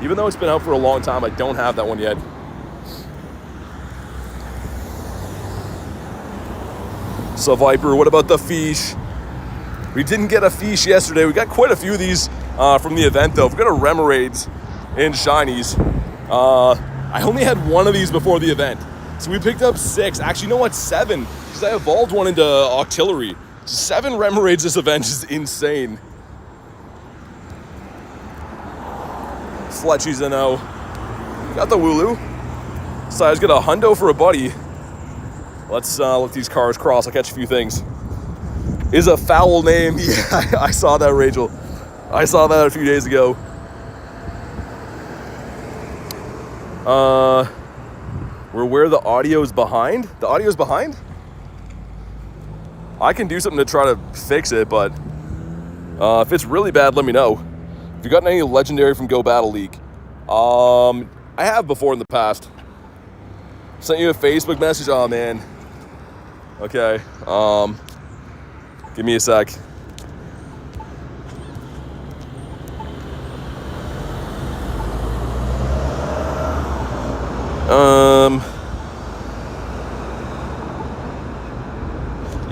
Even though it's been out for a long time, I don't have that one yet. So Viper, what about the fish? We didn't get a fish yesterday. We got quite a few of these from the event, though. We've got a Remoraid's in shinies. I only had one of these before the event. So we picked up 6. Actually, you know what? 7. Because I evolved one into Octillery. 7 Remoraids this event is insane. Fletchies in O. Got the Wooloo. So I just got a hundo for a buddy. Let's let these cars cross. I'll catch a few things. Is a foul name. Yeah, I saw that, Rachel. I saw that a few days ago. We're where the audio's behind? The audio's behind? I can do something to try to fix it, but if it's really bad, let me know. Have you gotten any legendary from Go Battle League? I have before in the past. Sent you a Facebook message? Oh, man. Okay. Give me a sec.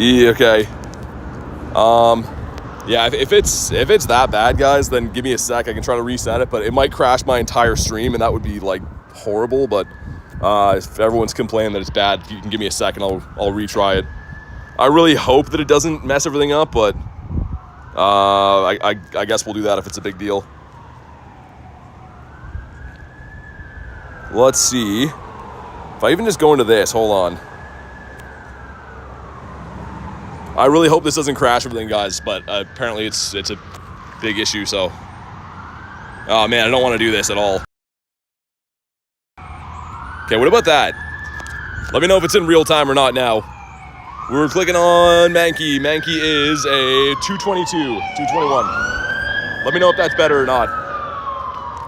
Yeah, okay. Yeah, if it's that bad, guys, then give me a sec. I can try to reset it, but it might crash my entire stream, and that would be like horrible. But if everyone's complaining that it's bad, you can give me a sec, and I'll retry it. I really hope that it doesn't mess everything up, but I guess we'll do that if it's a big deal. Let's see. If I even just go into this, hold on. I really hope this doesn't crash everything, guys, but apparently it's a big issue, so. Oh, man, I don't want to do this at all. Okay, what about that? Let me know if it's in real time or not now. We're clicking on Mankey. Mankey is a 222, 221. Let me know if that's better or not.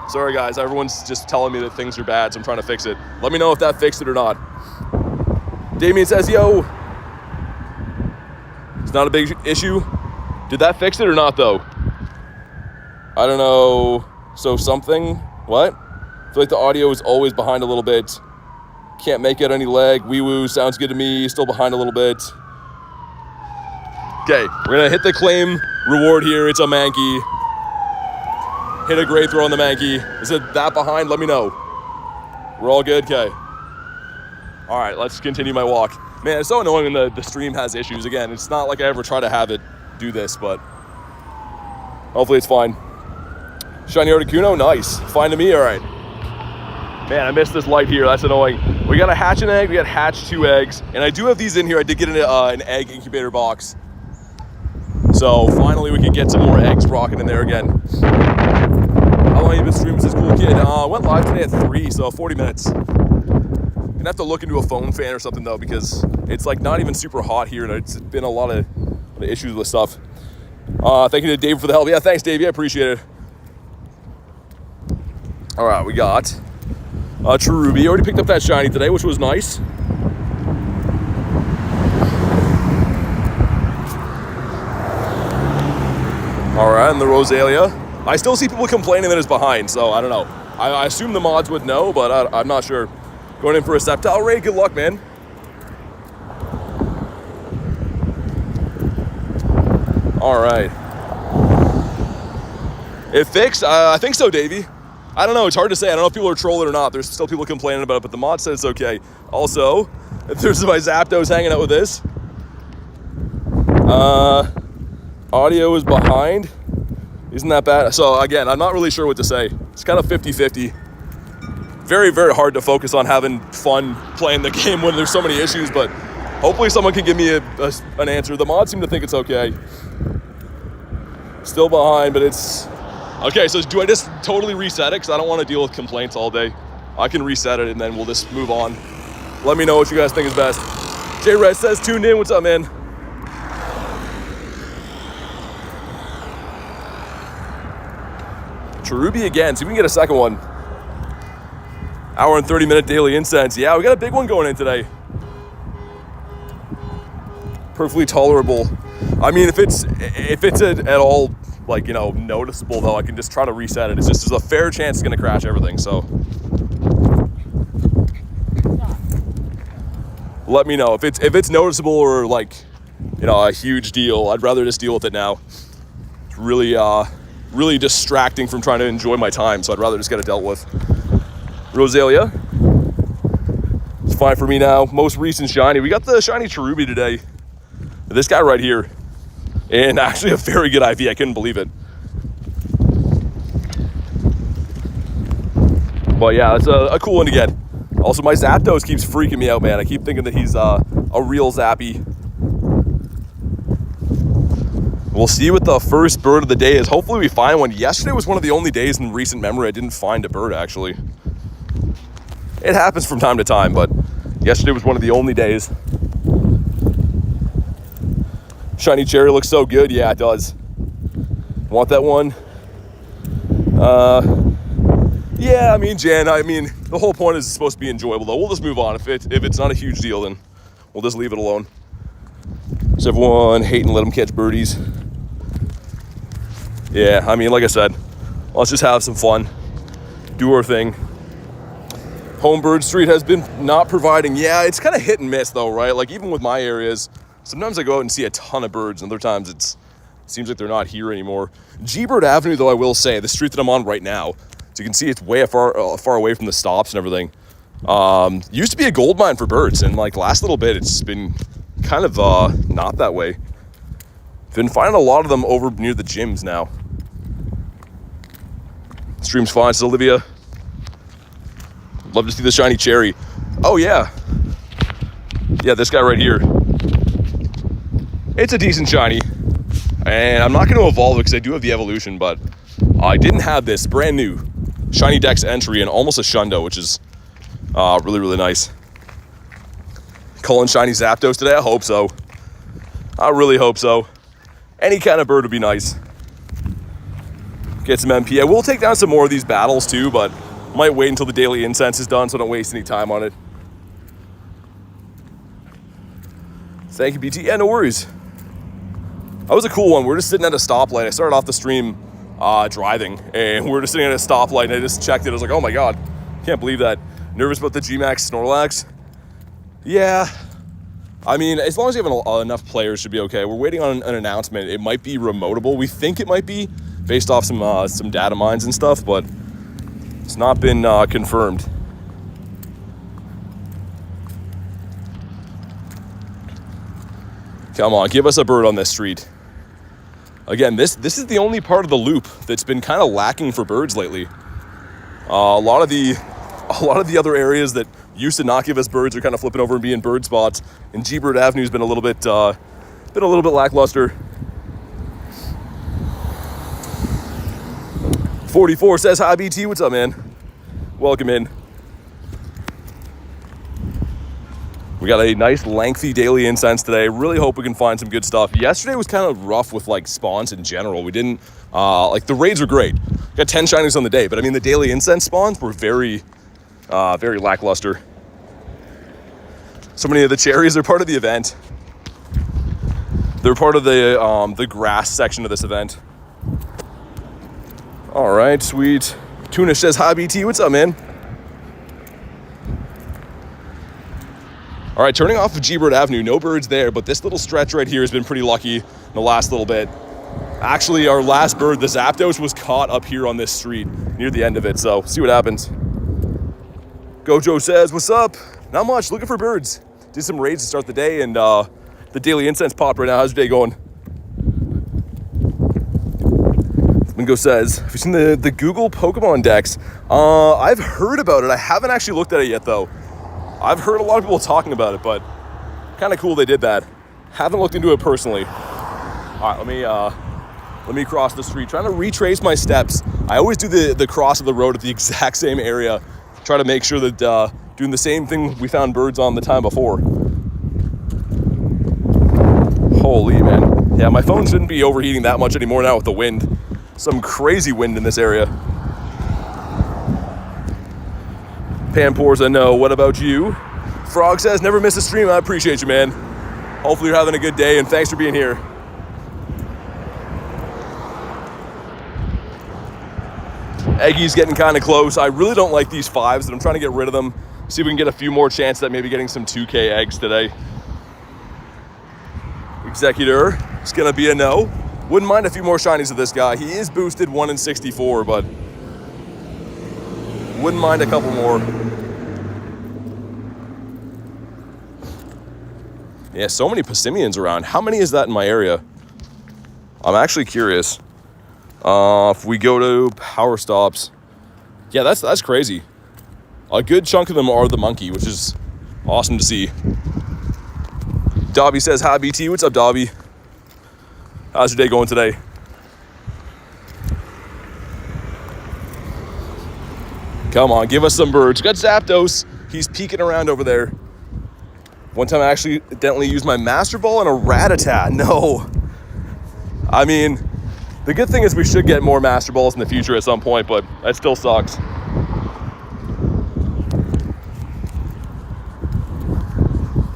Sorry, guys, everyone's just telling me that things are bad, so I'm trying to fix it. Let me know if that fixed it or not. Damien says, yo. It's not a big issue. Did that fix it or not, though? I don't know. So something, what? I feel like the audio is always behind a little bit. Can't make out any leg. Wee woo sounds good to me. Still behind a little bit. Okay, we're gonna hit the claim reward here. It's a Mankey. Hit a great throw on the Mankey. Is it that behind? Let me know. We're all good? Okay. All right, let's continue my walk. Man, it's so annoying when the stream has issues. Again, it's not like I ever try to have it do this, but hopefully it's fine. Shiny Articuno, nice. Fine to me, all right. Man, I missed this light here. That's annoying. We got a hatch and egg. We got hatch 2 eggs. And I do have these in here. I did get an egg incubator box. So finally we can get some more eggs rocking in there again. How long have you been streaming this cool kid? Went live today at 3, so 40 minutes. Gonna have to look into a phone fan or something though, because it's like not even super hot here and it's been a lot of issues with stuff. Thank you to Dave for the help. Yeah, thanks Dave. Yeah, appreciate it. All right, we got Cherubi. Already picked up that shiny today, which was nice. All right, and the Rosalia. I still see people complaining that it's behind, so I don't know. I assume the mods would know, but I'm not sure. Going in for a Sceptile Ray, good luck, man. All right. It fixed? I think so, Davey. I don't know, it's hard to say. I don't know if people are trolling or not. There's still people complaining about it, but the mod says it's okay. Also, there's my Zapdos hanging out with this. Audio is behind. Isn't that bad? So again, I'm not really sure what to say. It's kind of 50-50. Very, very hard to focus on having fun playing the game when there's so many issues, but hopefully someone can give me an answer. The mods seem to think it's okay. Still behind, but it's... Okay, so do I just totally reset it? Because I don't want to deal with complaints all day. I can reset it and then we'll just move on. Let me know what you guys think is best. J-Red says tuned in. What's up, man? Cherubi again. See if we can get a second one. Hour and 30-minute daily incense. Yeah, we got a big one going in today. Perfectly tolerable. I mean, if it's at all, like, you know, noticeable, though, I can just try to reset it. It's just there's a fair chance it's going to crash everything, so. Let me know. If it's noticeable or, like, you know, a huge deal, I'd rather just deal with it now. It's really, really distracting from trying to enjoy my time, so I'd rather just get it dealt with. Rosalia. It's fine for me now. Most recent shiny. We got the shiny Cherubi today. This guy right here. And actually a very good IV. I couldn't believe it. But yeah, it's a cool one to get. Also, my Zapdos keeps freaking me out, man. I keep thinking that he's a real Zappy. We'll see what the first bird of the day is. Hopefully we find one. Yesterday was one of the only days in recent memory I didn't find a bird, actually. It happens from time to time, but yesterday was one of the only days. Shiny cherry looks so good. Yeah, it does. Want that one? Yeah, I mean, Jan, the whole point is it's supposed to be enjoyable, though. We'll just move on. If it's not a huge deal, then we'll just leave it alone. So everyone hating, let them catch birdies. Yeah, I mean, like I said, let's just have some fun. Do our thing. Homebird Street has been not providing. Yeah, it's kind of hit and miss, though, right? Like, even with my areas, sometimes I go out and see a ton of birds, and other times it seems like they're not here anymore. G-Bird Avenue, though, I will say, the street that I'm on right now, so you can see it's way far away from the stops and everything. Used to be a gold mine for birds, and like last little bit, it's been kind of not that way. Been finding a lot of them over near the gyms now. Stream's fine, says Olivia. Love to see the shiny cherry. Oh yeah. Yeah, this guy right here. It's a decent shiny. And I'm not going to evolve it because I do have the evolution, but I didn't have this brand new shiny Dex entry and almost a Shundo, which is really, really nice. Culling shiny Zapdos today? I hope so. I really hope so. Any kind of bird would be nice. Get some MP. I will take down some more of these battles too, but might wait until the daily incense is done so I don't waste any time on it. Thank you, BT. Yeah, no worries. That was a cool one. We're just sitting at a stoplight. I started off the stream driving, and we're just sitting at a stoplight, and I just checked it. I was like, oh my god, can't believe that. Nervous about the Gmax Snorlax? Yeah. I mean, as long as you have enough players, should be okay. We're waiting on an announcement. It might be remotable. We think it might be based off some data mines and stuff, but it's not been confirmed. Come on, give us a bird on this street. Again, this is the only part of the loop that's been kind of lacking for birds lately. A lot of the other areas that used to not give us birds are kind of flipping over and being bird spots, and G-Bird Avenue's been a little bit lackluster. 44 says, hi BT, what's up, man? Welcome in. We got a nice lengthy daily incense today. Really hope we can find some good stuff. Yesterday was kind of rough with like spawns in general. We didn't, like the raids were great. Got 10 shinies on the day, but I mean the daily incense spawns were very lackluster. So many of the cherries are part of the event. They're part of the grass section of this event. All right, sweet. Tuna says, hi BT, what's up, man? All right, turning off of G-Bird Avenue, no birds there, but this little stretch right here has been pretty lucky in the last little bit. Actually, our last bird, the Zapdos, was caught up here on this street near the end of it, so see what happens. Gojo says, what's up? Not much, looking for birds. Did some raids to start the day, and the daily incense popped right now. How's your day going? Mingo says, have you seen the Google Pokemon decks? I've heard about it. I haven't actually looked at it yet, though. I've heard a lot of people talking about it, but kind of cool they did that. Haven't looked into it personally. All right, let me cross the street. Trying to retrace my steps. I always do the cross of the road at the exact same area. Try to make sure that doing the same thing we found birds on the time before. Holy man. Yeah, my phone shouldn't be overheating that much anymore now with the wind. Some crazy wind in this area. Pamporza, no. What about you? Frog says, never miss a stream. I appreciate you, man. Hopefully you're having a good day, and thanks for being here. Eggy's getting kind of close. I really don't like these 5s, and I'm trying to get rid of them. See if we can get a few more chances at maybe getting some 2K eggs today. Executor, it's going to be a no. Wouldn't mind a few more shinies of this guy. He is boosted 1 in 64, but wouldn't mind a couple more. Yeah, so many Passimians around. How many is that in my area? I'm actually curious. If we go to Power Stops, yeah, that's crazy. A good chunk of them are the monkey, which is awesome to see. Dobby says, hi BT, what's up, Dobby? How's your day going today? Come on, give us some birds. We got Zapdos. He's peeking around over there. One time I actually accidentally used my Master Ball and a Rattata. No. I mean, the good thing is we should get more Master Balls in the future at some point, but that still sucks.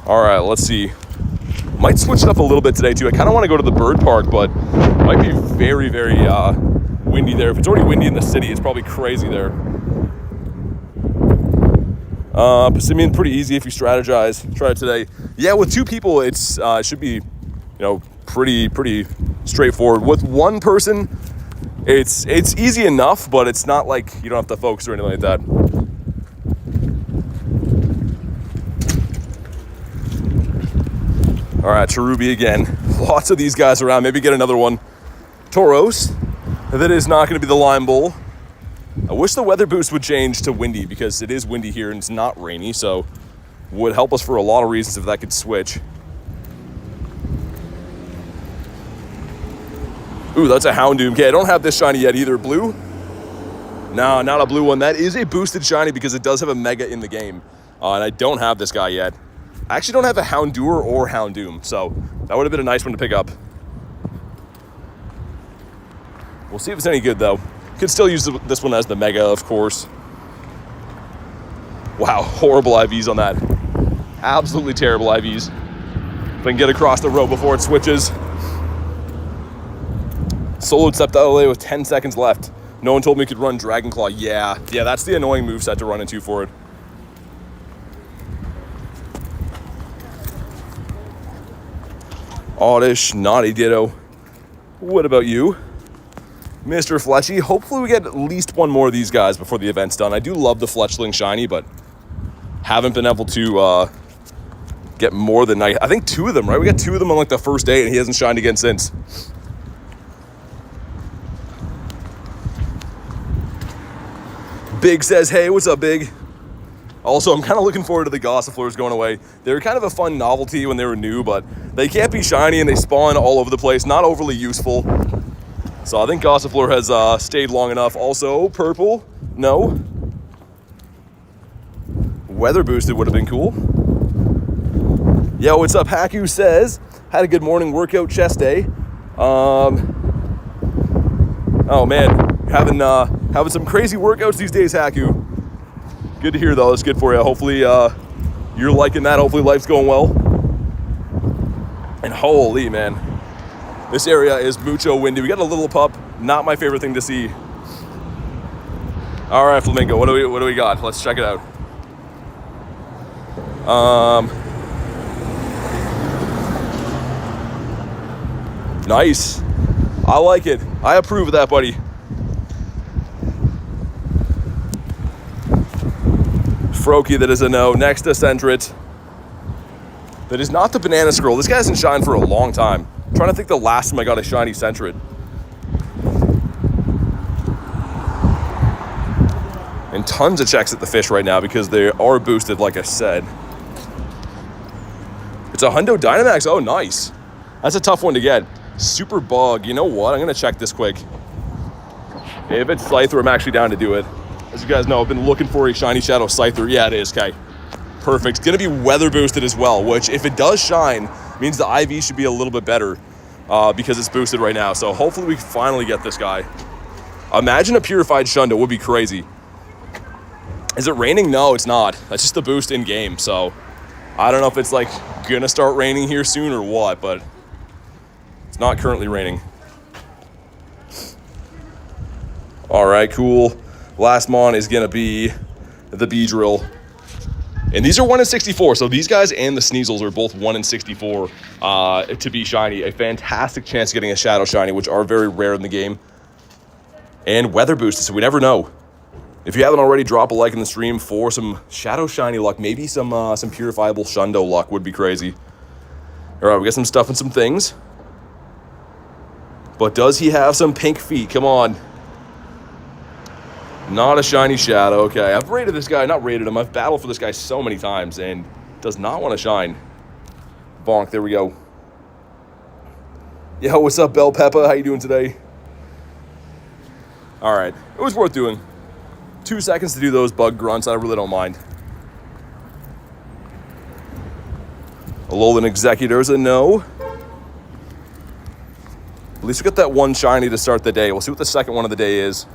All right, let's see. Might switch it up a little bit today too. I kind of want to go to the bird park, but it might be very, very windy there. If it's already windy in the city, it's probably crazy there. Passimian, pretty easy if you strategize. Try it today. Yeah, with 2 people, it should be, pretty straightforward. With 1 person, it's easy enough, but it's not like you don't have to focus or anything like that. All right, Cherubi again. Lots of these guys around. Maybe get another one. Tauros. That is not going to be the Lime Bull. I wish the weather boost would change to windy because it is windy here and it's not rainy, so would help us for a lot of reasons if that could switch. Ooh, that's a Houndoom. Okay, I don't have this shiny yet either. Blue? No, not a blue one. That is a boosted shiny because it does have a Mega in the game. And I don't have this guy yet. I actually don't have a Houndour or Houndoom, so that would have been a nice one to pick up. We'll see if it's any good, though. Could still use this one as the Mega, of course. Wow, horrible IVs on that. Absolutely terrible IVs. If I can get across the road before it switches. Soloed Sceptile with 10 seconds left. No one told me it could run Dragon Claw. Yeah, that's the annoying moveset to run into for it. Oddish, not a ditto. What about you, Mr. Fletchy? Hopefully we get at least one more of these guys before the event's done. I do love the Fletchling shiny, but haven't been able to get more than, I think 2 of them, right? We got 2 of them on like the first day, and he hasn't shined again since. Big says, hey, what's up, Big? Also, I'm kind of looking forward to the Gossifleurs going away. They were kind of a fun novelty when they were new, but they can't be shiny and they spawn all over the place. Not overly useful. So I think Gossifleur has stayed long enough. Also, purple, no. Weather boosted would have been cool. Yo, what's up? Haku says, had a good morning workout chest day. Oh man, having some crazy workouts these days, Haku. Good to hear though, it's good for you. Hopefully you're liking that. Hopefully life's going well. And holy man, this area is mucho windy. We got a little pup, not my favorite thing to see. All right, Flamingo, what do we got? Let's check it out. Nice. I like it. I approve of that, buddy. Froakie, that is a no. Next to Centret. That is not the Banana Scroll. This guy hasn't shined for a long time. I'm trying to think the last time I got a shiny Centret. And tons of checks at the fish right now because they are boosted, like I said. It's a Hundo Dynamax. Oh, nice. That's a tough one to get. Super Bug. You know what? I'm going to check this quick. If it's Scyther, I'm actually down to do it. As you guys know, I've been looking for a shiny Shadow Scyther. Yeah, it is. Okay. Perfect. It's going to be weather boosted as well, which if it does shine, means the IV should be a little bit better because it's boosted right now. So hopefully we finally get this guy. Imagine a purified Shundo would be crazy. Is it raining? No, it's not. That's just the boost in game. So I don't know if it's like going to start raining here soon or what, but it's not currently raining. All right, cool. Last mon is going to be the Beedrill. And these are 1 in 64. So these guys and the Sneasels are both 1 in 64 to be shiny. A fantastic chance of getting a Shadow Shiny, which are very rare in the game. And weather boosted, so we never know. If you haven't already, drop a like in the stream for some Shadow Shiny luck. Maybe some purifiable Shundo luck would be crazy. All right, we got some stuff and some things. But does he have some pink feet? Come on. Not a shiny Shadow. Okay, I've rated this guy. Not rated him. I've battled for this guy so many times and does not want to shine. Bonk. There we go. Yo, what's up, Bell Peppa? How you doing today? All right. It was worth doing. 2 seconds to do those bug grunts. I really don't mind. Alolan Executor's a no. At least we got that one shiny to start the day. We'll see what the second one of the day is.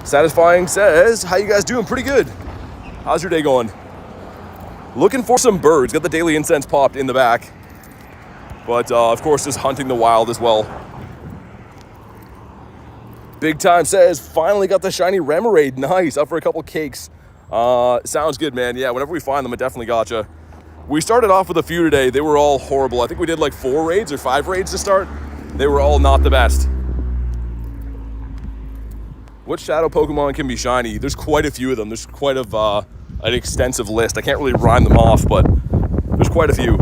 Satisfying says, how you guys doing? Pretty good. How's your day going? Looking for some birds. Got the Daily Incense popped in the back. But, of course, just hunting the wild as well. Big Time says, finally got the shiny Remoraid. Nice. Up for a couple cakes. Sounds good, man. Yeah, whenever we find them, I definitely gotcha. We started off with a few today. They were all horrible. I think we did like 4 raids or 5 raids to start. They were all not the best. What shadow Pokemon can be shiny? There's quite a few of them. There's quite an extensive list. I can't really rhyme them off, but there's quite a few.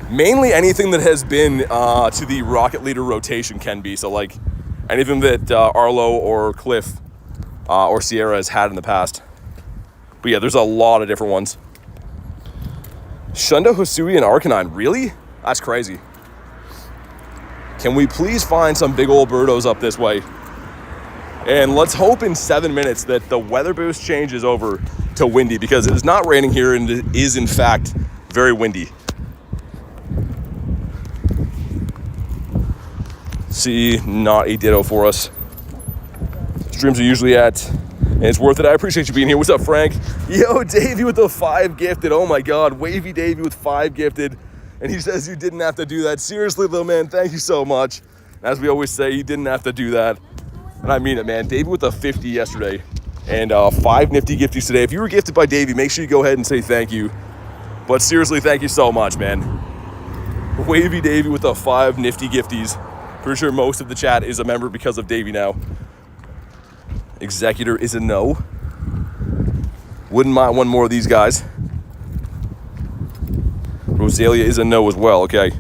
Mainly anything that has been to the Rocket Leader rotation can be. So like anything that Arlo or Cliff or Sierra has had in the past. But yeah, there's a lot of different ones. Shundo, Hisui, and Arcanine. Really? That's crazy. Can we please find some big old birdos up this way? And let's hope in 7 minutes that the weather boost changes over to windy, because it is not raining here and it is in fact very windy. See, not a ditto for us. Streams are usually at, and it's worth it. I appreciate you being here. What's up, Frank? Yo, Davey with the 5 gifted. Oh my God, Wavy Davey with 5 gifted. And he says you didn't have to do that. Seriously, little man, thank you so much. As we always say, you didn't have to do that. And I mean it, man. Davey with a 50 yesterday and 5 nifty gifties today. If you were gifted by Davey, make sure you go ahead and say thank you, But seriously, thank you so much, man. Wavy Davy with the 5 nifty gifties. Pretty sure most of the chat is a member because of Davy now. Executor is a no. Wouldn't mind one more of these guys. Rosalia is a no as well. Okay,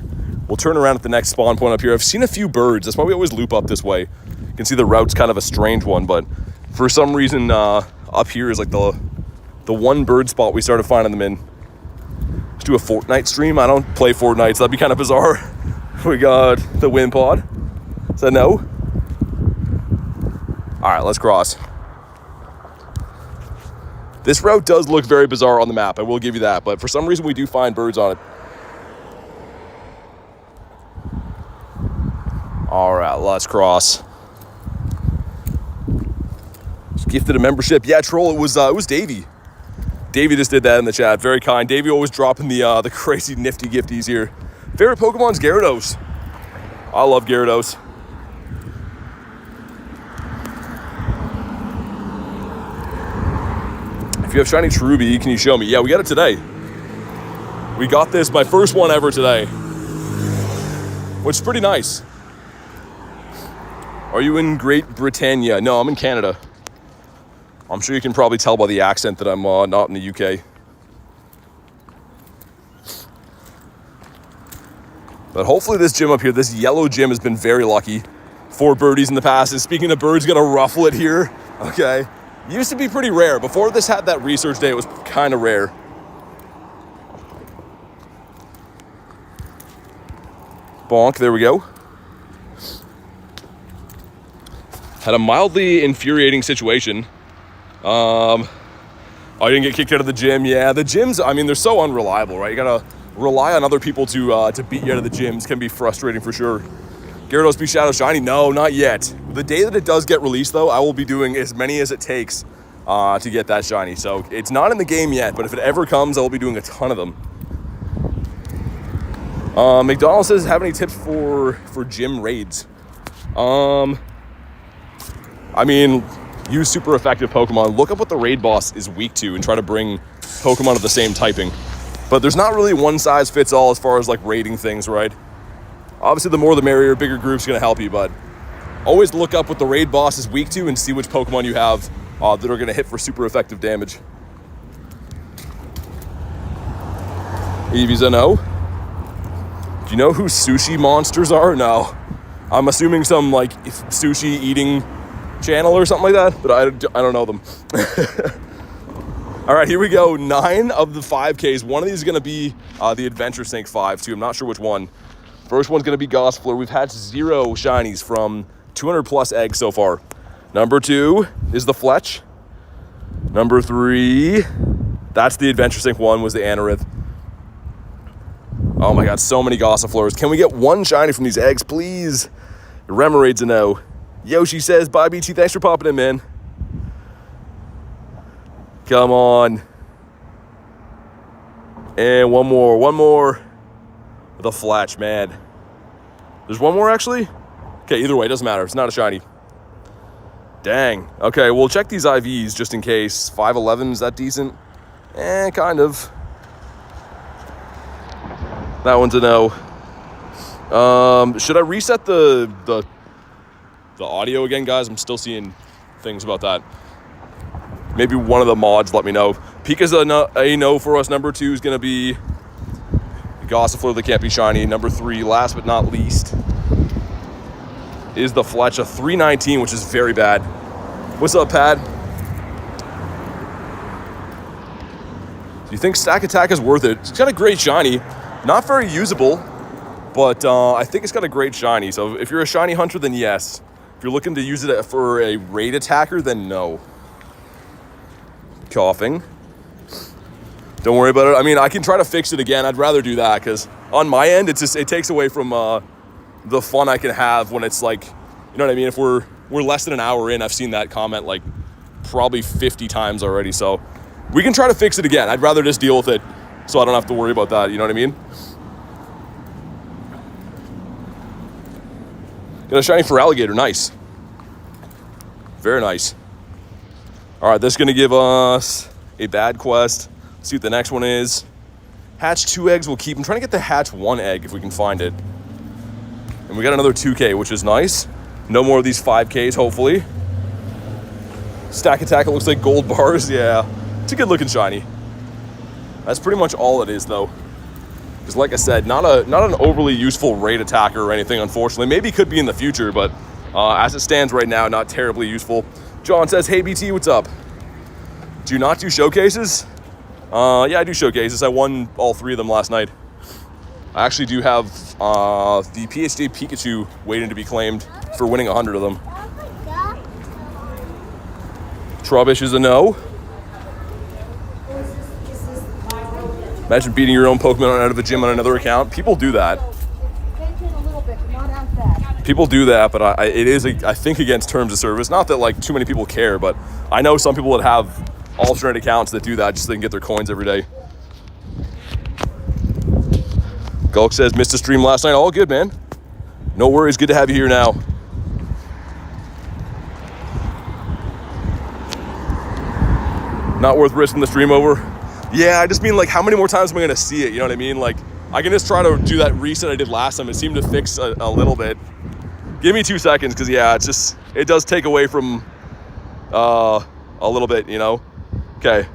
we'll turn around at the next spawn point up here. I've seen a few birds. That's why we always loop up this way. You can see the route's kind of a strange one, but for some reason up here is like the one bird spot we started finding them in. Let's do a Fortnite stream. I don't play Fortnite, so that'd be kind of bizarre. We got the wind pod. Is that no? All right, let's cross. This route does look very bizarre on the map, I will give you that, but for some reason we do find birds on it. All right, let's cross. Gifted a membership. Yeah, troll, it was Davey. Davey just did that in the chat. Very kind. Davey always dropping the crazy nifty gifties here. Favorite Pokemon's Gyarados. I love Gyarados. If you have shiny Cherubi, can you show me? Yeah, we got it today. We got this, my first one ever today, which is pretty nice. Are you in Great Britannia? No, I'm in Canada. I'm sure you can probably tell by the accent that I'm not in the UK. But hopefully this gym up here, this yellow gym, has been very lucky for birdies in the past. And speaking of birds, gonna ruffle it here. Okay. Used to be pretty rare. Before this had that research day, it was kind of rare. Bonk, there we go. Had a mildly infuriating situation. I didn't get kicked out of the gym. Yeah, the gyms, I mean, they're so unreliable, right? You gotta rely on other people to beat you out of the gyms. Can be frustrating for sure. Gyarados be Shadow Shiny? No, not yet. The day that it does get released, though, I will be doing as many as it takes to get that shiny. So it's not in the game yet, but if it ever comes, I will be doing a ton of them. McDonald says, have any tips for gym raids? I mean, use super effective Pokemon. Look up what the raid boss is weak to and try to bring Pokemon of the same typing. But there's not really one size fits all as far as like raiding things, right? Obviously, the more the merrier, bigger group's gonna help you, but always look up what the raid boss is weak to and see which Pokemon you have that are gonna hit for super effective damage. Eevee's a no. Do you know who sushi monsters are? No. I'm assuming some like sushi eating channel or something like that, but I don't know them. All right, here we go. 9 of the 5Ks. One of these is gonna be the Adventure Sync 5 too. I'm not sure which one. First one's gonna be Gossifleur. We've had 0 shinies from 200 plus eggs so far. Number 2 is the Fletch. Number 3, that's the Adventure Sync 1, was the Anorith. Oh my God, so many Gossifleurs. Can we get one shiny from these eggs, please? Remoraide's a no. Yoshi says, bye BT, thanks for popping in, man. Come on. And one more. The Fletch, man. There's one more, actually? Okay, either way, it doesn't matter. It's not a shiny. Dang. Okay, we'll check these IVs just in case. 511, is that decent? Kind of. That one's a no. Should I reset the audio again, guys? I'm still seeing things about that. Maybe one of the mods let me know. Pika's a no for us. Number 2 is going to be Gossifleur that can't be shiny. Number 3, last but not least, is the Fletch, a 319, which is very bad. What's up, Pat? Do you think Stakataka is worth it? It's got a great shiny. Not very usable, but I think it's got a great shiny. So if you're a shiny hunter, then yes. If you're looking to use it for a raid attacker, then no. Coughing. Don't worry about it. I mean, I can try to fix it again. I'd rather do that because on my end, it takes away from the fun I can have when it's like, you know what I mean? If we're less than an hour in, I've seen that comment like probably 50 times already. So we can try to fix it again. I'd rather just deal with it so I don't have to worry about that. You know what I mean? Got a shiny for Alligator. Nice. Very nice. All right, this is going to give us a bad quest. Let's see what the next one is. Hatch 2 eggs, we'll keep. I'm trying to get the hatch 1 egg if we can find it. And we got another 2K, which is nice. No more of these 5Ks, hopefully. Stakataka looks like gold bars. Yeah, it's a good looking shiny. That's pretty much all it is, though. Because like I said, not an overly useful raid attacker or anything, unfortunately. Maybe could be in the future, but as it stands right now, not terribly useful. John says, hey BT, what's up? Do you not do showcases? Yeah, I do showcases. I won all 3 of them last night. I actually do have the PhD Pikachu waiting to be claimed for winning 100 of them. Trubbish is a no. Imagine beating your own Pokemon out of a gym on another account. People do that. People do that, but it is, I think, against terms of service. Not that like too many people care, but I know some people that have alternate accounts that do that just so they can get their coins every day. Gulk says, missed a stream last night. All good, man. No worries. Good to have you here now. Not worth risking the stream over. Yeah, I just mean, like, how many more times am I going to see it? You know what I mean? Like, I can just try to do that reset I did last time. It seemed to fix a little bit. Give me 2 seconds, because, yeah, it's just, it does take away from a little bit, you know? Okay.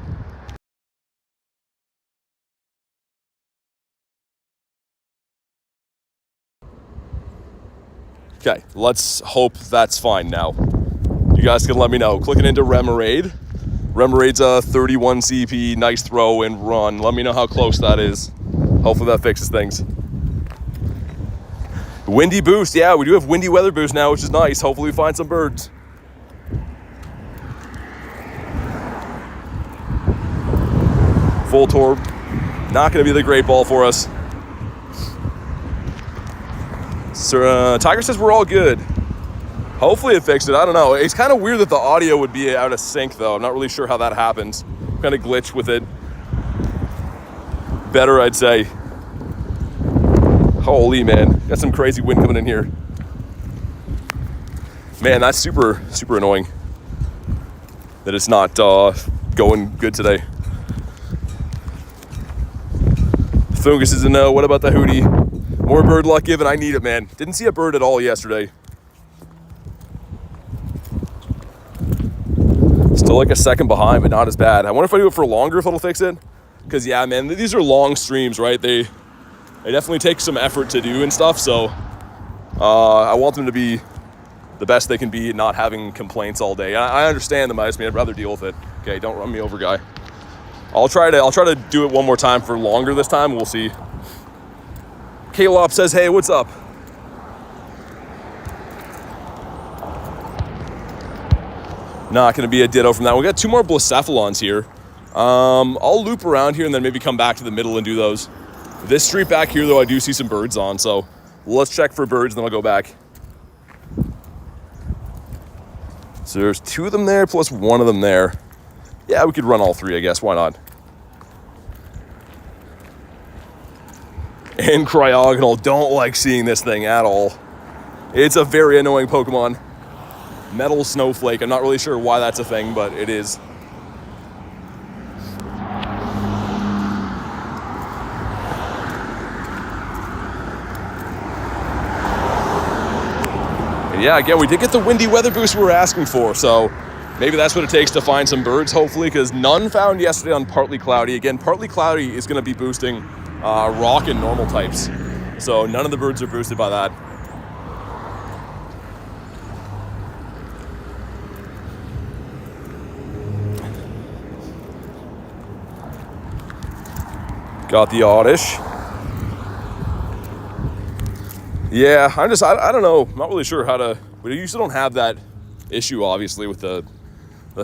Okay, let's hope that's fine now. You guys can let me know. Clicking into Remoraid. Remoraid's a 31 CP, nice throw and run. Let me know how close that is. Hopefully that fixes things. Windy boost, yeah, we do have windy weather boost now, which is nice. Hopefully we find some birds. Full Torb, not gonna be the great ball for us. So, Tiger says we're all good. Hopefully it fixed it. I don't know. It's kind of weird that the audio would be out of sync, though. I'm not really sure how that happens. Kind of glitch with it. Better, I'd say. Holy, man. Got some crazy wind coming in here. Man, that's super, super annoying that it's not going good today. Fungus is a no. What about the Hootie? More bird luck given. I need it, man. Didn't see a bird at all yesterday. Still like a second behind, but not as bad. I wonder if I do it for longer, if it'll fix it. Because, yeah, man, these are long streams, right? They definitely take some effort to do and stuff. So I want them to be the best they can be, not having complaints all day. I understand them. I just mean I'd rather deal with it. Okay, don't run me over, guy. I'll try to do it one more time for longer this time. We'll see. Kalop says, hey, what's up? Not going to be a ditto from that. We got 2 more Blacephalons here. I'll loop around here and then maybe come back to the middle and do those. This street back here, though, I do see some birds on. So let's check for birds and then I'll go back. So there's 2 of them there plus 1 of them there. Yeah, we could run all 3, I guess. Why not? And Cryogonal, don't like seeing this thing at all. It's a very annoying Pokemon. Metal Snowflake, I'm not really sure why that's a thing, but it is. And yeah, again, we did get the windy weather boost we were asking for, so maybe that's what it takes to find some birds, hopefully, because none found yesterday on Partly Cloudy. Again, Partly Cloudy is going to be boosting rock and normal types. So none of the birds are boosted by that. Got the Oddish. Yeah, I don't know. I'm not really sure how to, we usually don't have that issue, obviously, with the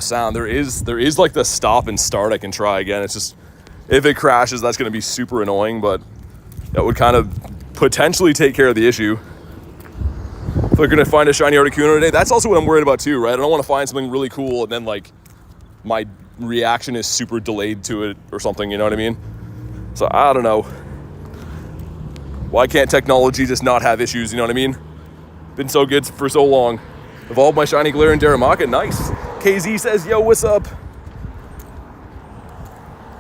sound. There is like the stop and start I can try again. It's just, if it crashes, that's going to be super annoying, but that would kind of potentially take care of the issue. If we're going to find a shiny Articuno today, that's also what I'm worried about too, right? I don't want to find something really cool and then like my reaction is super delayed to it or something, you know what I mean? So I don't know. Why can't technology just not have issues, you know what I mean? Been so good for so long. Evolved my shiny Galarian Birds. Nice. KZ says, yo, what's up?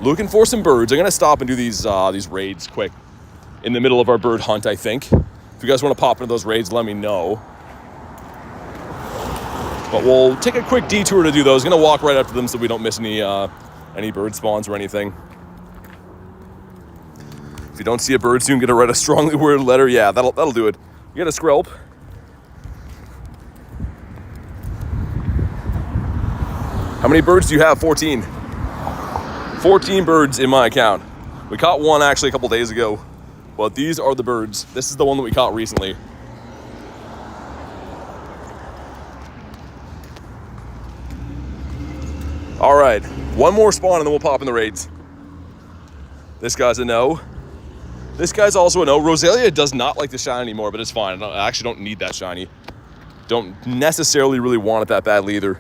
Looking for some birds. I'm going to stop and do these raids quick in the middle of our bird hunt, I think. If you guys want to pop into those raids, let me know. But we'll take a quick detour to do those. Going to walk right up to them so we don't miss any bird spawns or anything. If you don't see a bird soon, gonna write a strongly worded letter. Yeah, that'll do it. You got a Skrelp. How many birds do you have? 14. 14 birds in my account. We caught one actually a couple days ago, but these are the birds. This is the one that we caught recently. All right, one more spawn and then we'll pop in the raids. This guy's a no. This guy's also a no. Roselia does not like the shine anymore, but it's fine. I actually don't need that shiny. Don't necessarily really want it that badly either.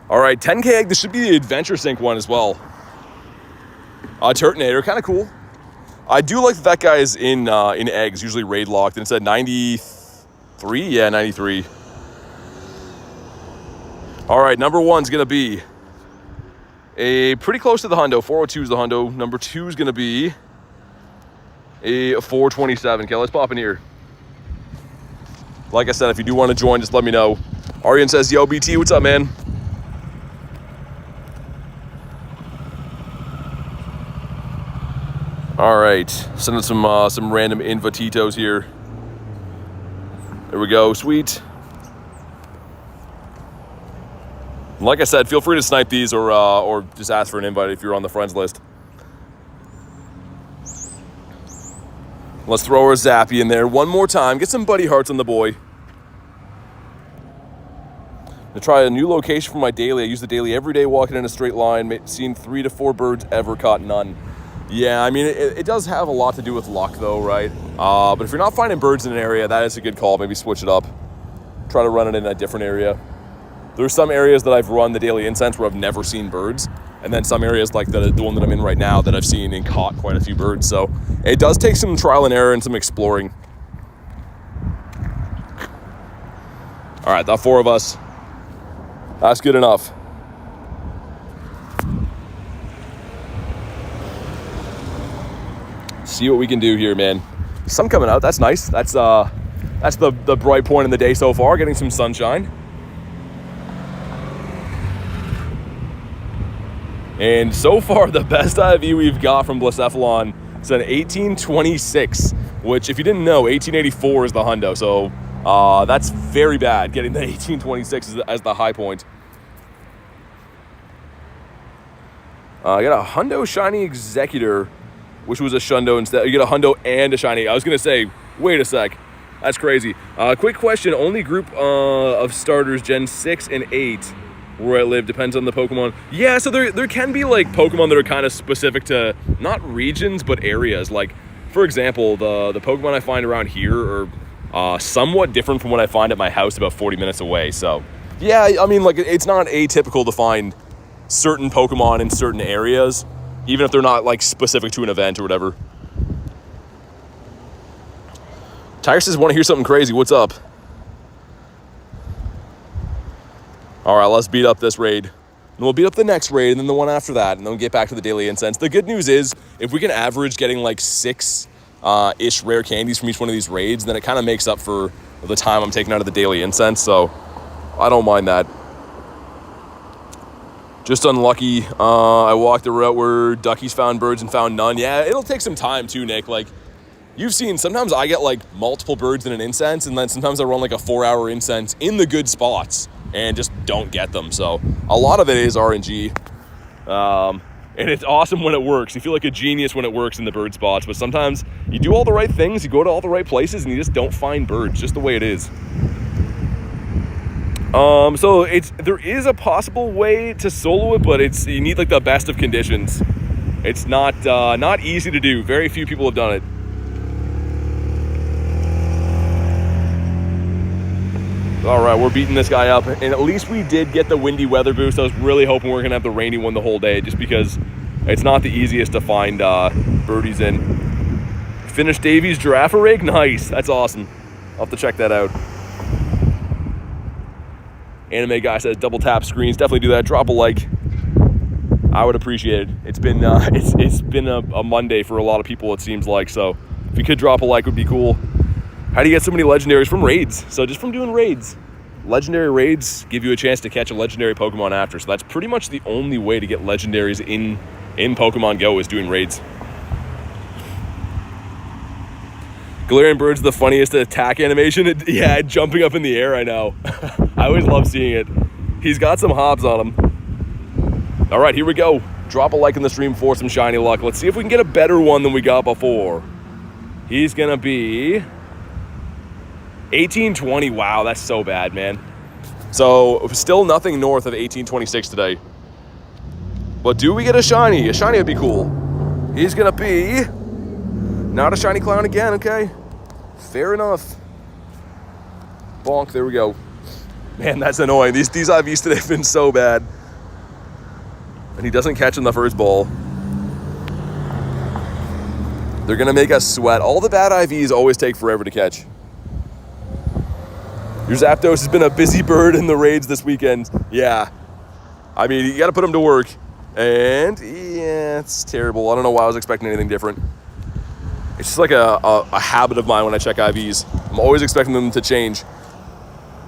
All right, 10K egg. This should be the Adventure Sync one as well. Turtonator, kind of cool. I do like that guy is in eggs, usually raid locked, and it said 93. Yeah, 93. All right, number one's gonna be a pretty close to the hundo. 402 is the hundo. Number two is gonna be a 427. Okay, let's pop in here. Like I said, if you do want to join, just let me know. Arian says, yo, BT, what's up, man? All right, sending some random invititos here. There we go, sweet. Like I said, feel free to snipe these or just ask for an invite if you're on the friends list. Let's throw our Zappy in there one more time. Get some buddy hearts on the boy. To try a new location for my daily. I use the daily every day walking in a straight line. Seen 3 to 4 birds, ever caught none. Yeah, I mean, it does have a lot to do with luck though, right? But if you're not finding birds in an area, that is a good call. Maybe switch it up. Try to run it in a different area. There's some areas that I've run the Daily Incense where I've never seen birds. And then some areas like the one that I'm in right now that I've seen and caught quite a few birds. So it does take some trial and error and some exploring. All right, that 4 of us. That's good enough. See what we can do here, man. Sun coming out, that's nice. That's the bright point in the day so far, getting some sunshine. And so far, the best IV we've got from Blacephalon is an 1826, which, if you didn't know, 1884 is the hundo. So that's very bad, getting the 1826 as the high point. I got a hundo shiny executor, which was a shundo instead. You get a hundo and a shiny. I was going to say, wait a sec. That's crazy. Quick question. Only group of starters Gen 6 and 8 where I live depends on the Pokemon. Yeah, so there can be like Pokemon that are kind of specific to not regions but areas. Like, for example, the Pokemon I find around here are somewhat different from what I find at my house about 40 minutes away. So yeah, I mean, like, it's not atypical to find certain Pokemon in certain areas, even if they're not like specific to an event or whatever. Tiger says, want to hear something crazy? What's up? All right, let's beat up this raid. And we'll beat up the next raid and then the one after that, and then we'll get back to the Daily Incense. The good news is, if we can average getting like 6-ish rare candies from each one of these raids, then it kind of makes up for the time I'm taking out of the Daily Incense, so I don't mind that. Just unlucky. I walked the route where duckies found birds and found none. Yeah, it'll take some time too, Nick. Like, you've seen, sometimes I get like multiple birds in an incense, and then sometimes I run like a 4-hour incense in the good spots and just don't get them. So a lot of it is RNG. And it's awesome when it works. You feel like a genius when it works in the bird spots, but sometimes you do all the right things, you go to all the right places, and you just don't find birds, just the way it is. So there is a possible way to solo it, but you need like the best of conditions. It's not easy to do. Very few people have done it. All right, we're beating this guy up, and at least we did get the windy weather boost. I was really hoping we were gonna have the rainy one the whole day, just because it's not the easiest to find birdies in. Finished Davies Giraffe rig? Nice, that's awesome. I'll have to check that out. Anime guy says double tap screens. Definitely do that. Drop a like. I would appreciate it. It's been it's been a Monday for a lot of people, it seems like. So if you could drop a like, would be cool. How do you get so many legendaries? From raids. So just from doing raids. Legendary raids give you a chance to catch a legendary Pokemon after. So that's pretty much the only way to get legendaries in Pokemon Go is doing raids. Galarian Birds, the funniest attack animation. Yeah, jumping up in the air, I know. I always love seeing it. He's got some hops on him. All right, here we go. Drop a like in the stream for some shiny luck. Let's see if we can get a better one than we got before. He's gonna be 1820. Wow, that's so bad, man. So still nothing north of 1826 today. But do we get a shiny? A shiny would be cool. He's gonna be not a shiny clown again, okay? Fair enough. Bonk, there we go. Man, that's annoying. These IVs today have been so bad. And he doesn't catch in the first ball. They're gonna make us sweat. All the bad IVs always take forever to catch. Your Zapdos has been a busy bird in the raids this weekend. Yeah. I mean, you gotta put him to work. And yeah, it's terrible. I don't know why I was expecting anything different. It's just like a habit of mine when I check IVs. I'm always expecting them to change.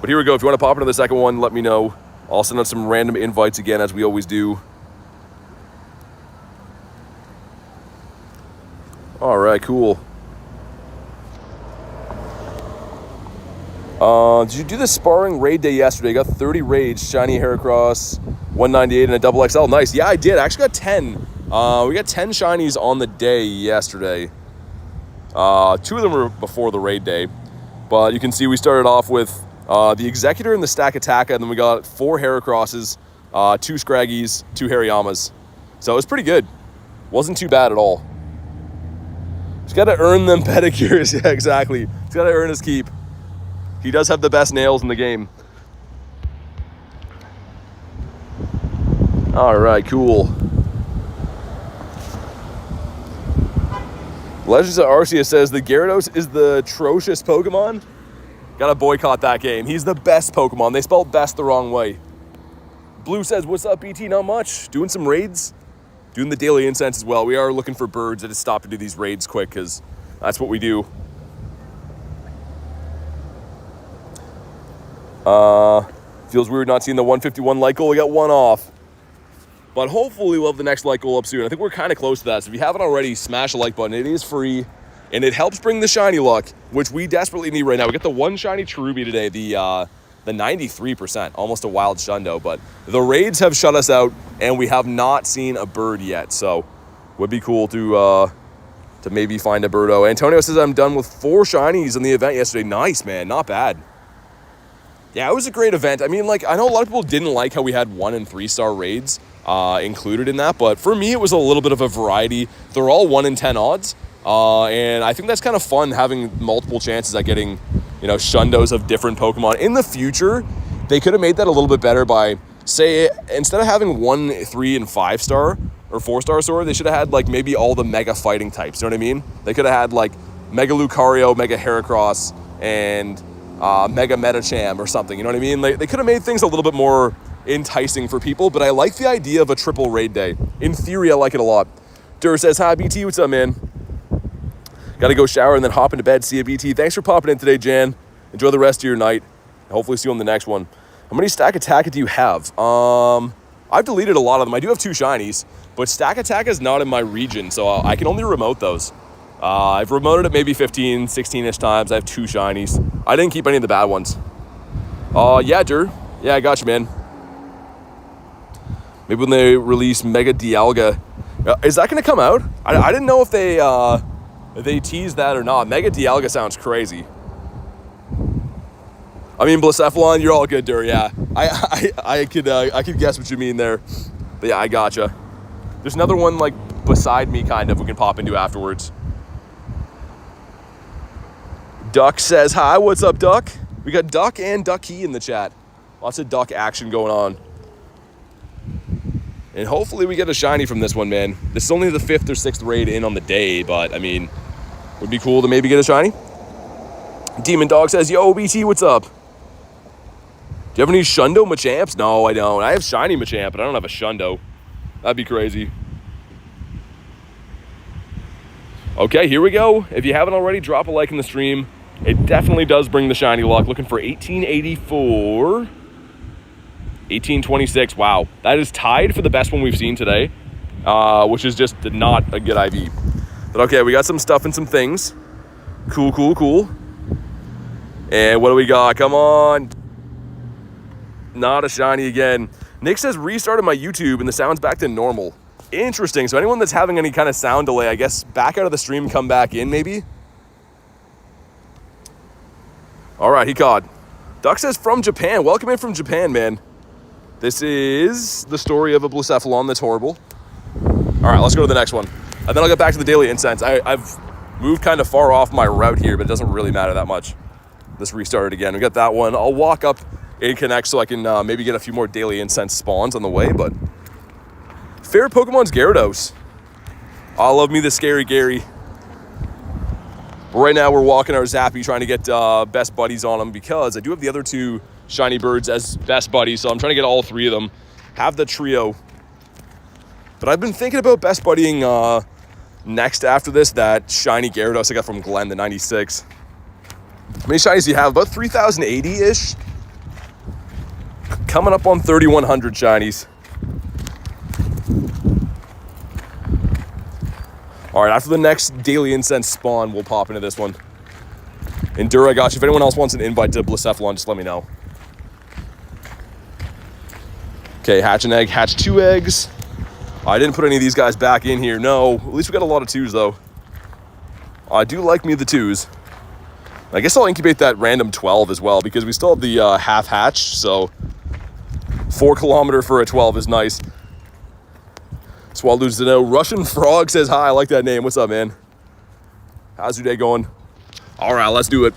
But here we go. If you want to pop into the second one, let me know. I'll send out some random invites again, as we always do. All right, cool. Did you do the sparring raid day yesterday? You got 30 raids, shiny Heracross, 198, and a double XL. Nice. Yeah, I did. I actually got 10. We got 10 shinies on the day yesterday. 2 of them were before the raid day. But you can see we started off with the Executor and the Stakataka, and then we got 4 Heracrosses, 2 Scraggies, 2 Harayamas. So it was pretty good. Wasn't too bad at all. Just got to earn them pedicures. Yeah, exactly. He's got to earn his keep. He does have the best nails in the game. All right, cool. Legends of Arceus says the Gyarados is the atrocious Pokemon. Gotta boycott that game. He's the best Pokemon. They spelled best the wrong way. Blue says, what's up, BT? Not much. Doing some raids. Doing the Daily Incense as well. We are looking for birds that just stop to do these raids quick, because that's what we do. Feels weird not seeing the 151 like goal. We got 1 off. But hopefully we'll have the next like goal up soon. I think we're kind of close to that. So if you haven't already, smash the like button. It is free, and it helps bring the shiny luck, which we desperately need right now. We got the 1 shiny Cherubi today, the 93%, almost a wild Shundo. But the raids have shut us out, and we have not seen a bird yet. So would be cool to maybe find a birdo. Antonio says I'm done with 4 shinies in the event yesterday. Nice, man. Not bad. Yeah, it was a great event. I mean, like, I know a lot of people didn't like how we had 1 and 3 star raids included in that, but for me, it was a little bit of a variety. They're all 1 in 10 odds, and I think that's kind of fun, having multiple chances at getting, you know, Shundos of different Pokemon. In the future, they could have made that a little bit better by, say, instead of having 1, 3, and 5 star or 4 star sword, they should have had, like, maybe all the Mega fighting types. You know what I mean? They could have had, like, Mega Lucario, Mega Heracross, and Mega Metacham or something, you know what I mean? They could have made things a little bit more enticing for people, but I like the idea of a triple raid day. In theory, I like it a lot. Dur says, hi, BT, what's up, man? Gotta go shower and then hop into bed. See you, BT. Thanks for popping in today, Jan. Enjoy the rest of your night. Hopefully see you on the next one. How many Stakataka do you have? I've deleted a lot of them. I do have 2 shinies, but Stakataka is not in my region, so I can only remote those. I've remoted it maybe 15, 16-ish times. I have 2 shinies. I didn't keep any of the bad ones. Yeah, Dur. Yeah, I got you, man. Maybe when they release Mega Dialga. Is that going to come out? I didn't know if they teased that or not. Mega Dialga sounds crazy. I mean, Blacephalon, you're all good, Dur. Yeah, I could guess what you mean there. But yeah, I gotcha. There's another one like beside me, kind of, we can pop into afterwards. Duck says hi. What's up, Duck? We got Duck and Ducky in the chat. Lots of Duck action going on. And hopefully we get a shiny from this one, man. This is only the 5th or 6th raid in on the day, but I mean, would be cool to maybe get a shiny. Demon Dog says, yo, BT, what's up? Do you have any Shundo Machamps? No, I don't. I have shiny Machamp, but I don't have a Shundo. That'd be crazy. Okay, here we go. If you haven't already, drop a like in the stream. It definitely does bring the shiny luck. Looking for 1884. 1826. Wow. That is tied for the best one we've seen today, which is just not a good IV. But okay, we got some stuff and some things. Cool, cool, cool. And what do we got? Come on. Not a shiny again. Nick says restarted my YouTube and the sound's back to normal. Interesting. So anyone that's having any kind of sound delay, I guess back out of the stream, come back in maybe. All right, he caught. Duck says from Japan. Welcome in from Japan, man. This is the story of a Blacephalon that's horrible. All right, let's go to the next one. And then I'll get back to the Daily Incense. I've moved kind of far off my route here, but it doesn't really matter that much. Let's restart it again. We got that one. I'll walk up and connect so I can maybe get a few more Daily Incense spawns on the way, but favorite Pokemon's Gyarados. I love me the scary Gary. Right now we're walking our Zappy trying to get best buddies on him because I do have the other two shiny birds as best buddies, so I'm trying to get all three of them. Have the trio. But I've been thinking about best buddying next after this, that shiny Gyarados I got from Glenn, the 96. How many shinies do you have? About 3,080-ish? Coming up on 3,100 shinies. All right, after the next Daily Incense spawn, we'll pop into this one. Endure, I got you. If anyone else wants an invite to Blacephalon, just let me know. Okay, hatch an egg. Hatch 2 eggs. I didn't put any of these guys back in here. No, at least we got a lot of 2s, though. I do like me the 2s. I guess I'll incubate that random 12 as well because we still have the half hatch, so 4 kilometer for a 12 is nice. Swallows to know. Russian Frog says hi. I like that name. What's up, man? How's your day going? All right, let's do it.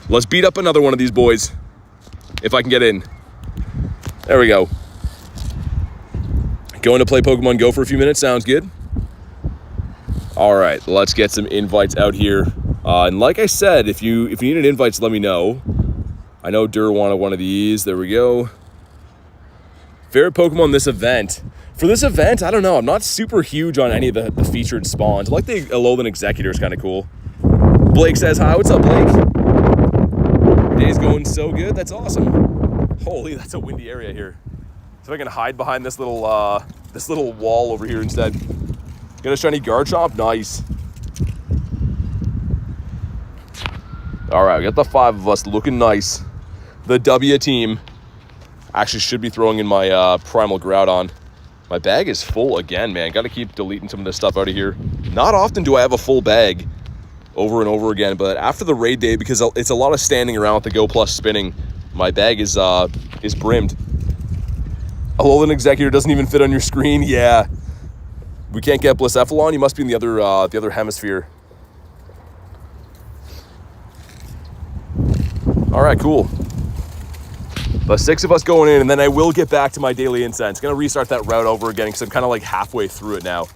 Let's beat up another one of these boys. If I can get in. There we go. Going to play Pokemon Go for a few minutes. Sounds good. All right, let's get some invites out here. And like I said, if you need an invite, let me know. I know Dur wanted one of these. There we go. Favorite Pokemon this event. For this event, I don't know. I'm not super huge on any of the featured spawns. I like the Alolan Executor is kind of cool. Blake says hi. What's up, Blake? Day's going so good. That's awesome. Holy, that's a windy area here. So I can hide behind this little wall over here instead. Got a shiny Garchomp. Nice. All right, we got the 5 of us looking nice. The W team. Actually should be throwing in my Primal Groudon. My bag is full again, man. Got to keep deleting some of this stuff out of here. Not often do I have a full bag over and over again, but after the raid day, because it's a lot of standing around with the Go Plus spinning, my bag is brimmed. Alolan Executor doesn't even fit on your screen. Yeah. We can't get Blacephalon. You must be in the other hemisphere. All right, cool. The 6 of us going in, and then I will get back to my Daily Incense. Gonna restart that route over again because I'm kind of like halfway through it now.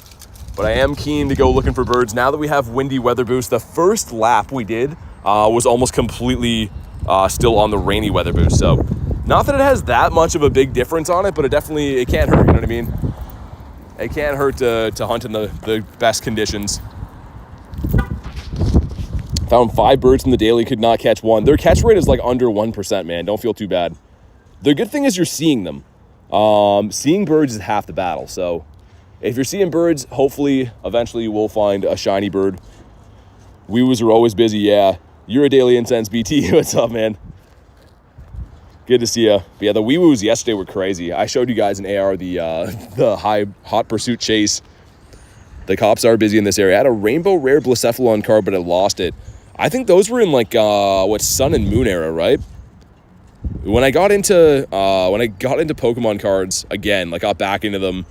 But I am keen to go looking for birds now that we have windy weather boost. The first lap we did was almost completely still on the rainy weather boost. So not that it has that much of a big difference on it, but it can't hurt, you know what I mean? It can't hurt to hunt in the best conditions. Found 5 birds in the daily, could not catch one. Their catch rate is like under 1%, man. Don't feel too bad. The good thing is you're seeing them. Seeing birds is half the battle. So if you're seeing birds, hopefully, eventually you will find a shiny bird. Weewoos are always busy, yeah. You're a Daily Incense BT. What's up, man? Good to see you. But yeah, the Weewoos yesterday were crazy. I showed you guys in AR the hot pursuit chase. The cops are busy in this area. I had a rainbow rare Blacephalon card, but I lost it. I think those were in like Sun and Moon era, right? When I got into Pokemon cards again, like got back into them,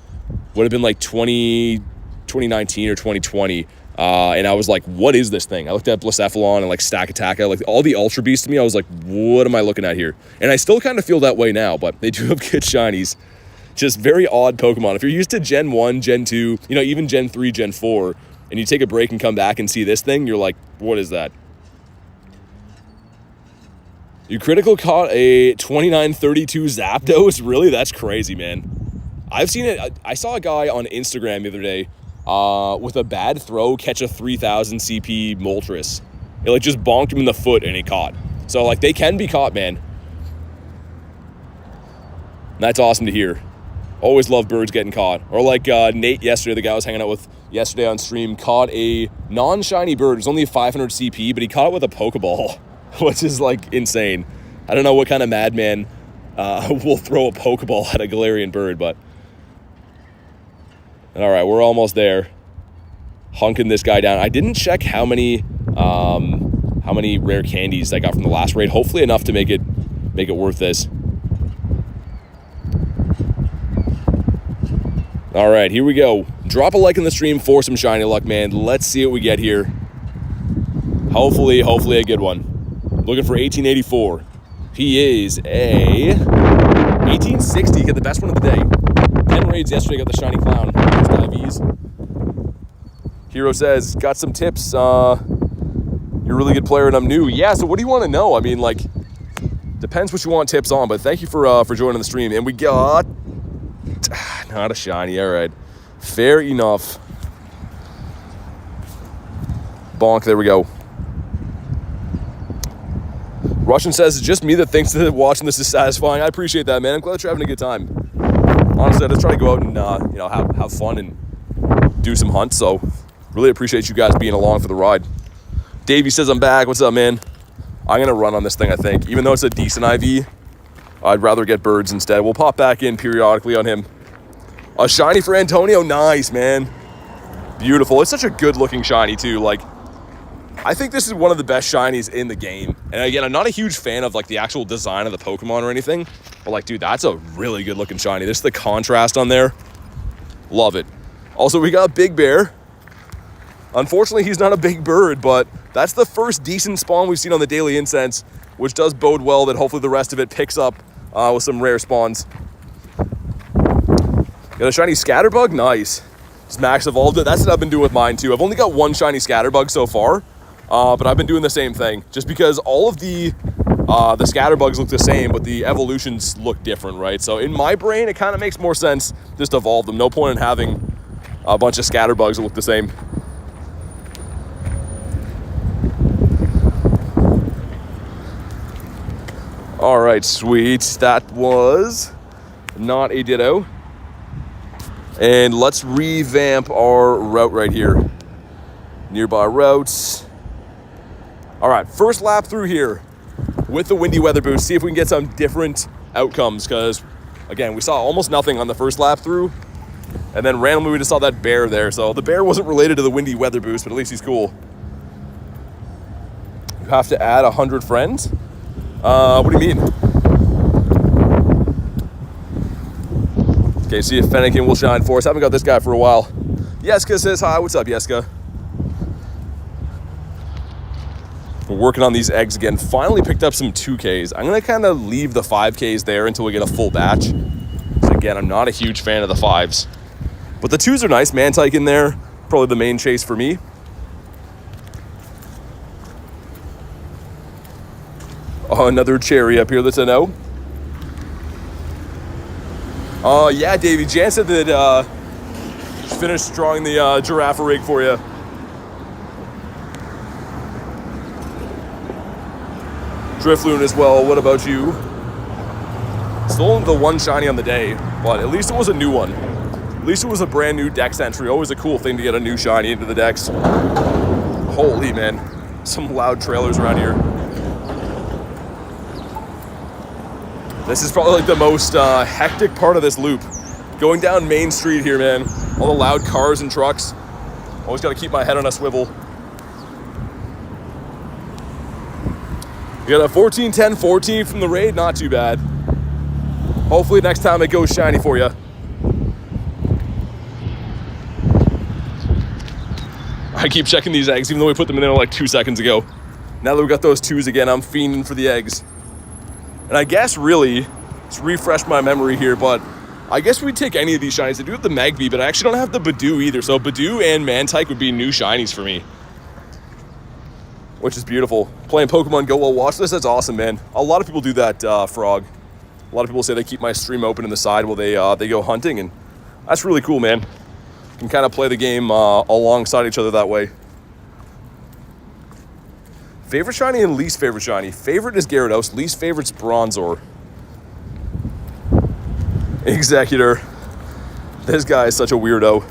would have been like 2019 or 2020. And I was like, what is this thing? I looked at Blacephalon and like Stakataka, like all the Ultra Beasts to me. I was like, what am I looking at here? And I still kind of feel that way now, but they do have good shinies. Just very odd Pokemon. If you're used to Gen 1, Gen 2, even Gen 3, Gen 4, and you take a break and come back and see this thing, you're like, what is that? You critical caught a 2932 Zapdos? Really? That's crazy, man. I've seen it. I saw a guy on Instagram the other day with a bad throw catch a 3000 CP Moltres. It like just bonked him in the foot and he caught. So like they can be caught, man. That's awesome to hear. Always love birds getting caught. Or like Nate yesterday, the guy I was hanging out with yesterday on stream, caught a non-shiny bird. It was only 500 CP, but he caught it with a Pokeball, which is like insane. I don't know what kind of madman will throw a Pokeball at a Galarian bird, but all right, we're almost there. Hunking this guy down. I didn't check how many rare candies I got from the last raid. Hopefully enough to make it worth this. All right, here we go. Drop a like in the stream for some shiny luck, man. Let's see what we get here. Hopefully a good one. Looking for 1884. He is a 1860. Get the best one of the day. 10 raids yesterday, got the shiny clown. First IVs. Hero says, got some tips. You're a really good player and I'm new. Yeah, so what do you want to know? I mean, like, depends what you want tips on, but thank you for joining the stream. And we got... not a shiny, all right. Fair enough. Bonk, there we go. Russian says, it's just me that thinks that watching this is satisfying. I appreciate that, man. I'm glad you're having a good time. Honestly, I just try to go out and, have fun and do some hunts, so really appreciate you guys being along for the ride. Davey says, I'm back. What's up, man? I'm going to run on this thing, I think. Even though it's a decent IV, I'd rather get birds instead. We'll pop back in periodically on him. A shiny for Antonio. Nice, man. Beautiful. It's such a good-looking shiny, too. Like, I think this is one of the best shinies in the game. And again, I'm not a huge fan of, like, the actual design of the Pokemon or anything. But, like, dude, that's a really good-looking shiny. This is the contrast on there. Love it. Also, we got Big Bear. Unfortunately, he's not a big bird, but that's the first decent spawn we've seen on the Daily Incense, which does bode well that hopefully the rest of it picks up with some rare spawns. Got a shiny Scatterbug? Nice. Just max evolved it. That's what I've been doing with mine too. I've only got one shiny Scatterbug so far, but I've been doing the same thing. Just because all of the Scatterbugs look the same, but the evolutions look different, right? So in my brain, it kind of makes more sense just to evolve them. No point in having a bunch of Scatterbugs that look the same. All right, sweet. That was not a Ditto. And let's revamp our route right here. Nearby routes. All right, first lap through here with the windy weather boost. See if we can get some different outcomes because, again, we saw almost nothing on the first lap through. And then randomly we just saw that bear there. So the bear wasn't related to the windy weather boost, but at least he's cool. You have to add 100 friends? What do you mean? Okay, see if Fennekin will shine for us. Haven't got this guy for a while. Yeska says hi. What's up, Yeska? We're working on these eggs again. Finally picked up some 2Ks. I'm going to kind of leave the 5Ks there until we get a full batch. So again, I'm not a huge fan of the 5s. But the 2s are nice. Mantike in there. Probably the main chase for me. Oh, another cherry up here that's a no. Oh, yeah, Davey. Jan said that finished drawing the giraffe rig for you. Drifloon as well. What about you? Still only the one shiny on the day, but at least it was a new one. At least it was a brand new dex entry. Always a cool thing to get a new shiny into the decks. Holy, man. Some loud trailers around here. This is probably like the most hectic part of this loop. Going down Main Street here, man. All the loud cars and trucks. Always got to keep my head on a swivel. We got a 14, 10, 14 from the raid. Not too bad. Hopefully next time it goes shiny for you. I keep checking these eggs, even though we put them in there like 2 seconds ago. Now that we got those 2s again, I'm fiending for the eggs. And I guess really, let's refresh my memory here, but I guess we'd take any of these shinies. I do have the Magby, but I actually don't have the Badoo either. So Badoo and Mantike would be new shinies for me, which is beautiful. Playing Pokemon GO while watching this, that's awesome, man. A lot of people do that, Frog. A lot of people say they keep my stream open in the side while they go hunting, and That's really cool, man. You can kind of play the game alongside each other that way. Favorite shiny and least favorite shiny. Favorite is Gyarados. Least favorite's Bronzor. Executor. This guy is such a weirdo.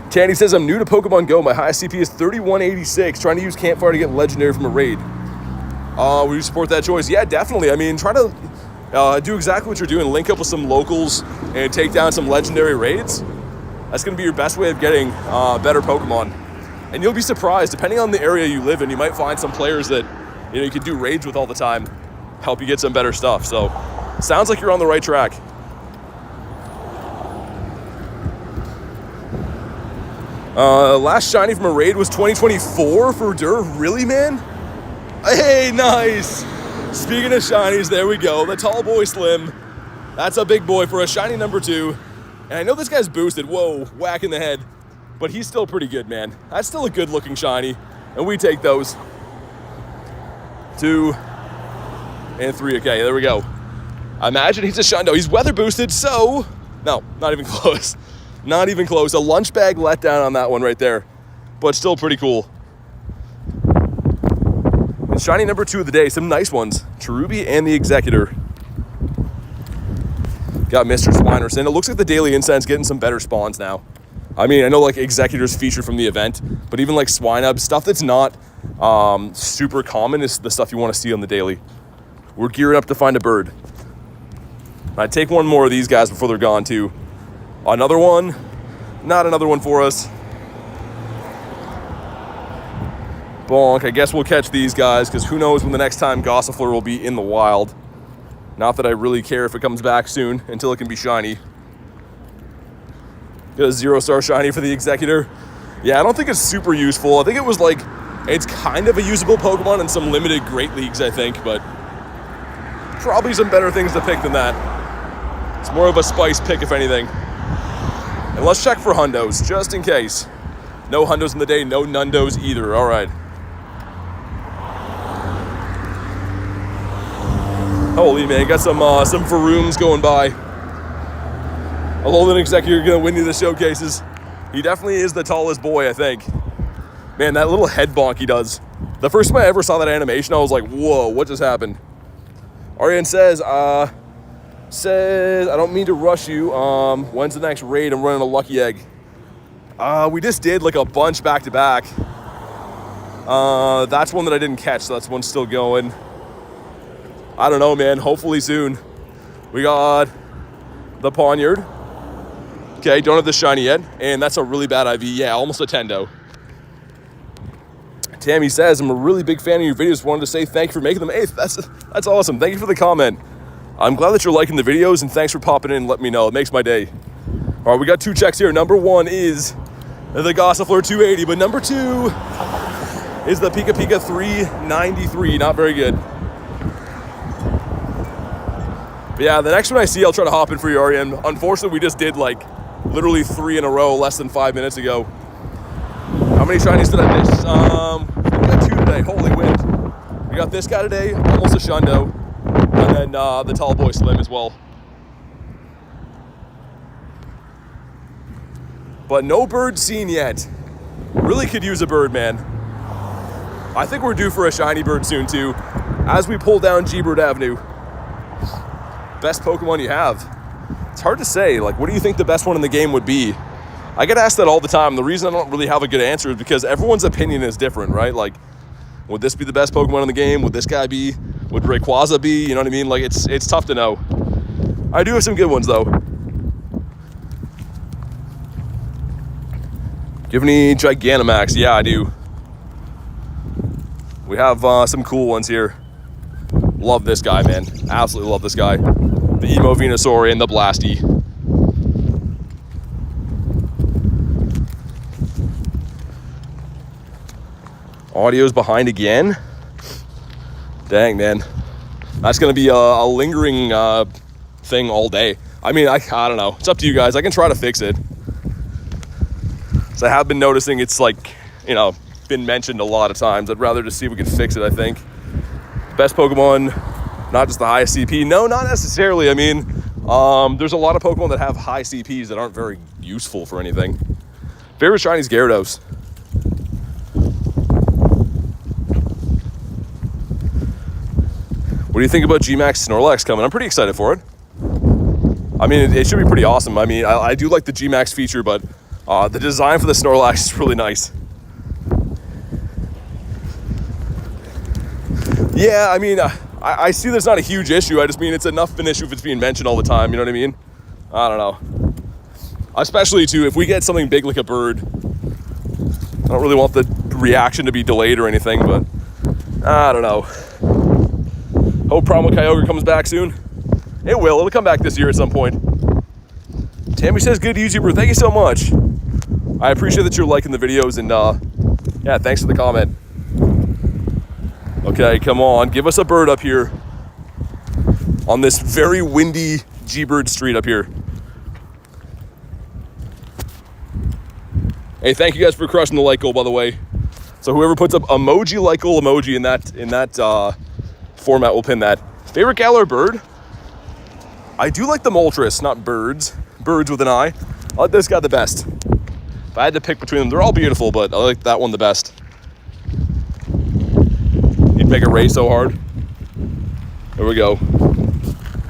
Tandy says, I'm new to Pokemon GO. My highest CP is 3186. Trying to use Campfire to get Legendary from a raid. Would you support that choice? Yeah, definitely. I mean, try to do exactly what you're doing. Link up with some locals and take down some Legendary raids. That's going to be your best way of getting better Pokemon. And you'll be surprised, depending on the area you live in, you might find some players that you can do raids with all the time, help you get some better stuff. So, sounds like you're on the right track. Last shiny from a raid was 2024 for Dur. Really, man? Hey, nice. Speaking of shinies, there we go. The tall boy Slim. That's a big boy for a shiny number 2. And I know this guy's boosted. Whoa, whack in the head. But he's still pretty good, man. That's still a good looking shiny. And we take those. 2 and 3. Okay, there we go. I imagine he's a Shundo. He's weather boosted, so... No, not even close. Not even close. A lunch bag letdown on that one right there. But still pretty cool. And shiny number 2 of the day. Some nice ones. Cherubi and the Executor. Got Mr. Swinerson. It looks like the Daily Incense getting some better spawns now. I mean, I know like Executor's featured from the event, but even like Swinub, stuff that's not super common is the stuff you want to see on the daily. We're gearing up to find a bird. I'd take one more of these guys before they're gone too. Another one, not another one for us. Bonk, I guess we'll catch these guys because who knows when the next time Gossifleur will be in the wild. Not that I really care if it comes back soon until it can be shiny. Get a 0-star shiny for the Executor. Yeah, I don't think it's super useful. I think it was like, it's kind of a usable Pokemon in some limited Great Leagues, I think, but probably some better things to pick than that. It's more of a spice pick, if anything. And let's check for Hundos, just in case. No Hundos in the day, no Nundos either. All right. Holy man, got some Varooms going by. Although the Executor gonna win you the showcases. He definitely is the tallest boy, I think. Man, that little head bonk he does. The first time I ever saw that animation, I was like, whoa, what just happened? Ariane says, I don't mean to rush you. When's the next raid? I'm running a lucky egg. We just did like a bunch back to back. That's one that I didn't catch, so that's one still going. I don't know, man. Hopefully soon. We got the Poniard. Okay, don't have the shiny yet. And that's a really bad IV. Yeah, almost a Tendo. Tammy says, I'm a really big fan of your videos. Wanted to say thank you for making them. Hey, that's awesome. Thank you for the comment. I'm glad that you're liking the videos, and thanks for popping in and letting me know. It makes my day. All right, we got 2 checks here. Number 1 is the Gossifleur 280, but number 2 is the Pika Pika 393. Not very good. But yeah, the next one I see, I'll try to hop in for you, Ariane. Unfortunately, we just did like literally 3 in a row less than 5 minutes ago. How many shinies did I miss? We got 2 today. Holy wind. We got this guy today, almost a Shundo, and then the tall boy Slim as well. But no bird seen yet. Really could use a bird, man. I think we're due for a shiny bird soon too, as we pull down G-Bird Avenue. Best Pokemon you have? It's hard to say. Like, what do you think the best one in the game would be? I get asked that all the time. The reason I don't really have a good answer is because everyone's opinion is different, right? Like, would this be the best Pokemon in the game? Would this guy be? Would Rayquaza be? You know what I mean? Like, it's tough to know. I do have some good ones, though. Do you have any Gigantamax? Yeah, I do. We have some cool ones here. Love this guy, man. Absolutely love this guy. The Emo Venusaur and the Blasty. Audio's behind again. Dang, man. That's going to be a lingering thing all day. I mean, I don't know. It's up to you guys. I can try to fix it. So I have been noticing it's like, you know, been mentioned a lot of times. I'd rather just see if we can fix it, I think. Best Pokemon, not just the highest CP. No, not necessarily. I mean, There's a lot of Pokemon that have high CPs that aren't very useful for anything. Favorite shiny is Gyarados. What do you think about G-Max Snorlax coming? I'm pretty excited for it. I mean, it should be pretty awesome. I mean, I do like the G-Max feature, but the design for the Snorlax is really nice. Yeah, I mean, I see there's not a huge issue. I just mean it's enough of an issue if it's being mentioned all the time. You know what I mean? I don't know. Especially, too, if we get something big like a bird. I don't really want the reaction to be delayed or anything, but I don't know. Hope Primal Kyogre comes back soon. It will. It'll come back this year at some point. Tammy says, good YouTuber. Thank you so much. I appreciate that you're liking the videos, and yeah, thanks for the comment. Okay, come on. Give us a bird up here on this very windy G-Bird street up here. Hey, thank you guys for crushing the like goal, by the way. So whoever puts up emoji like goal emoji in that format will pin that. Favorite Galarian bird? I do like the Moltres, not birds. Birds with an I. I like this guy the best. If I had to pick between them, they're all beautiful, but I like that one the best. You'd make a race so hard. There we go.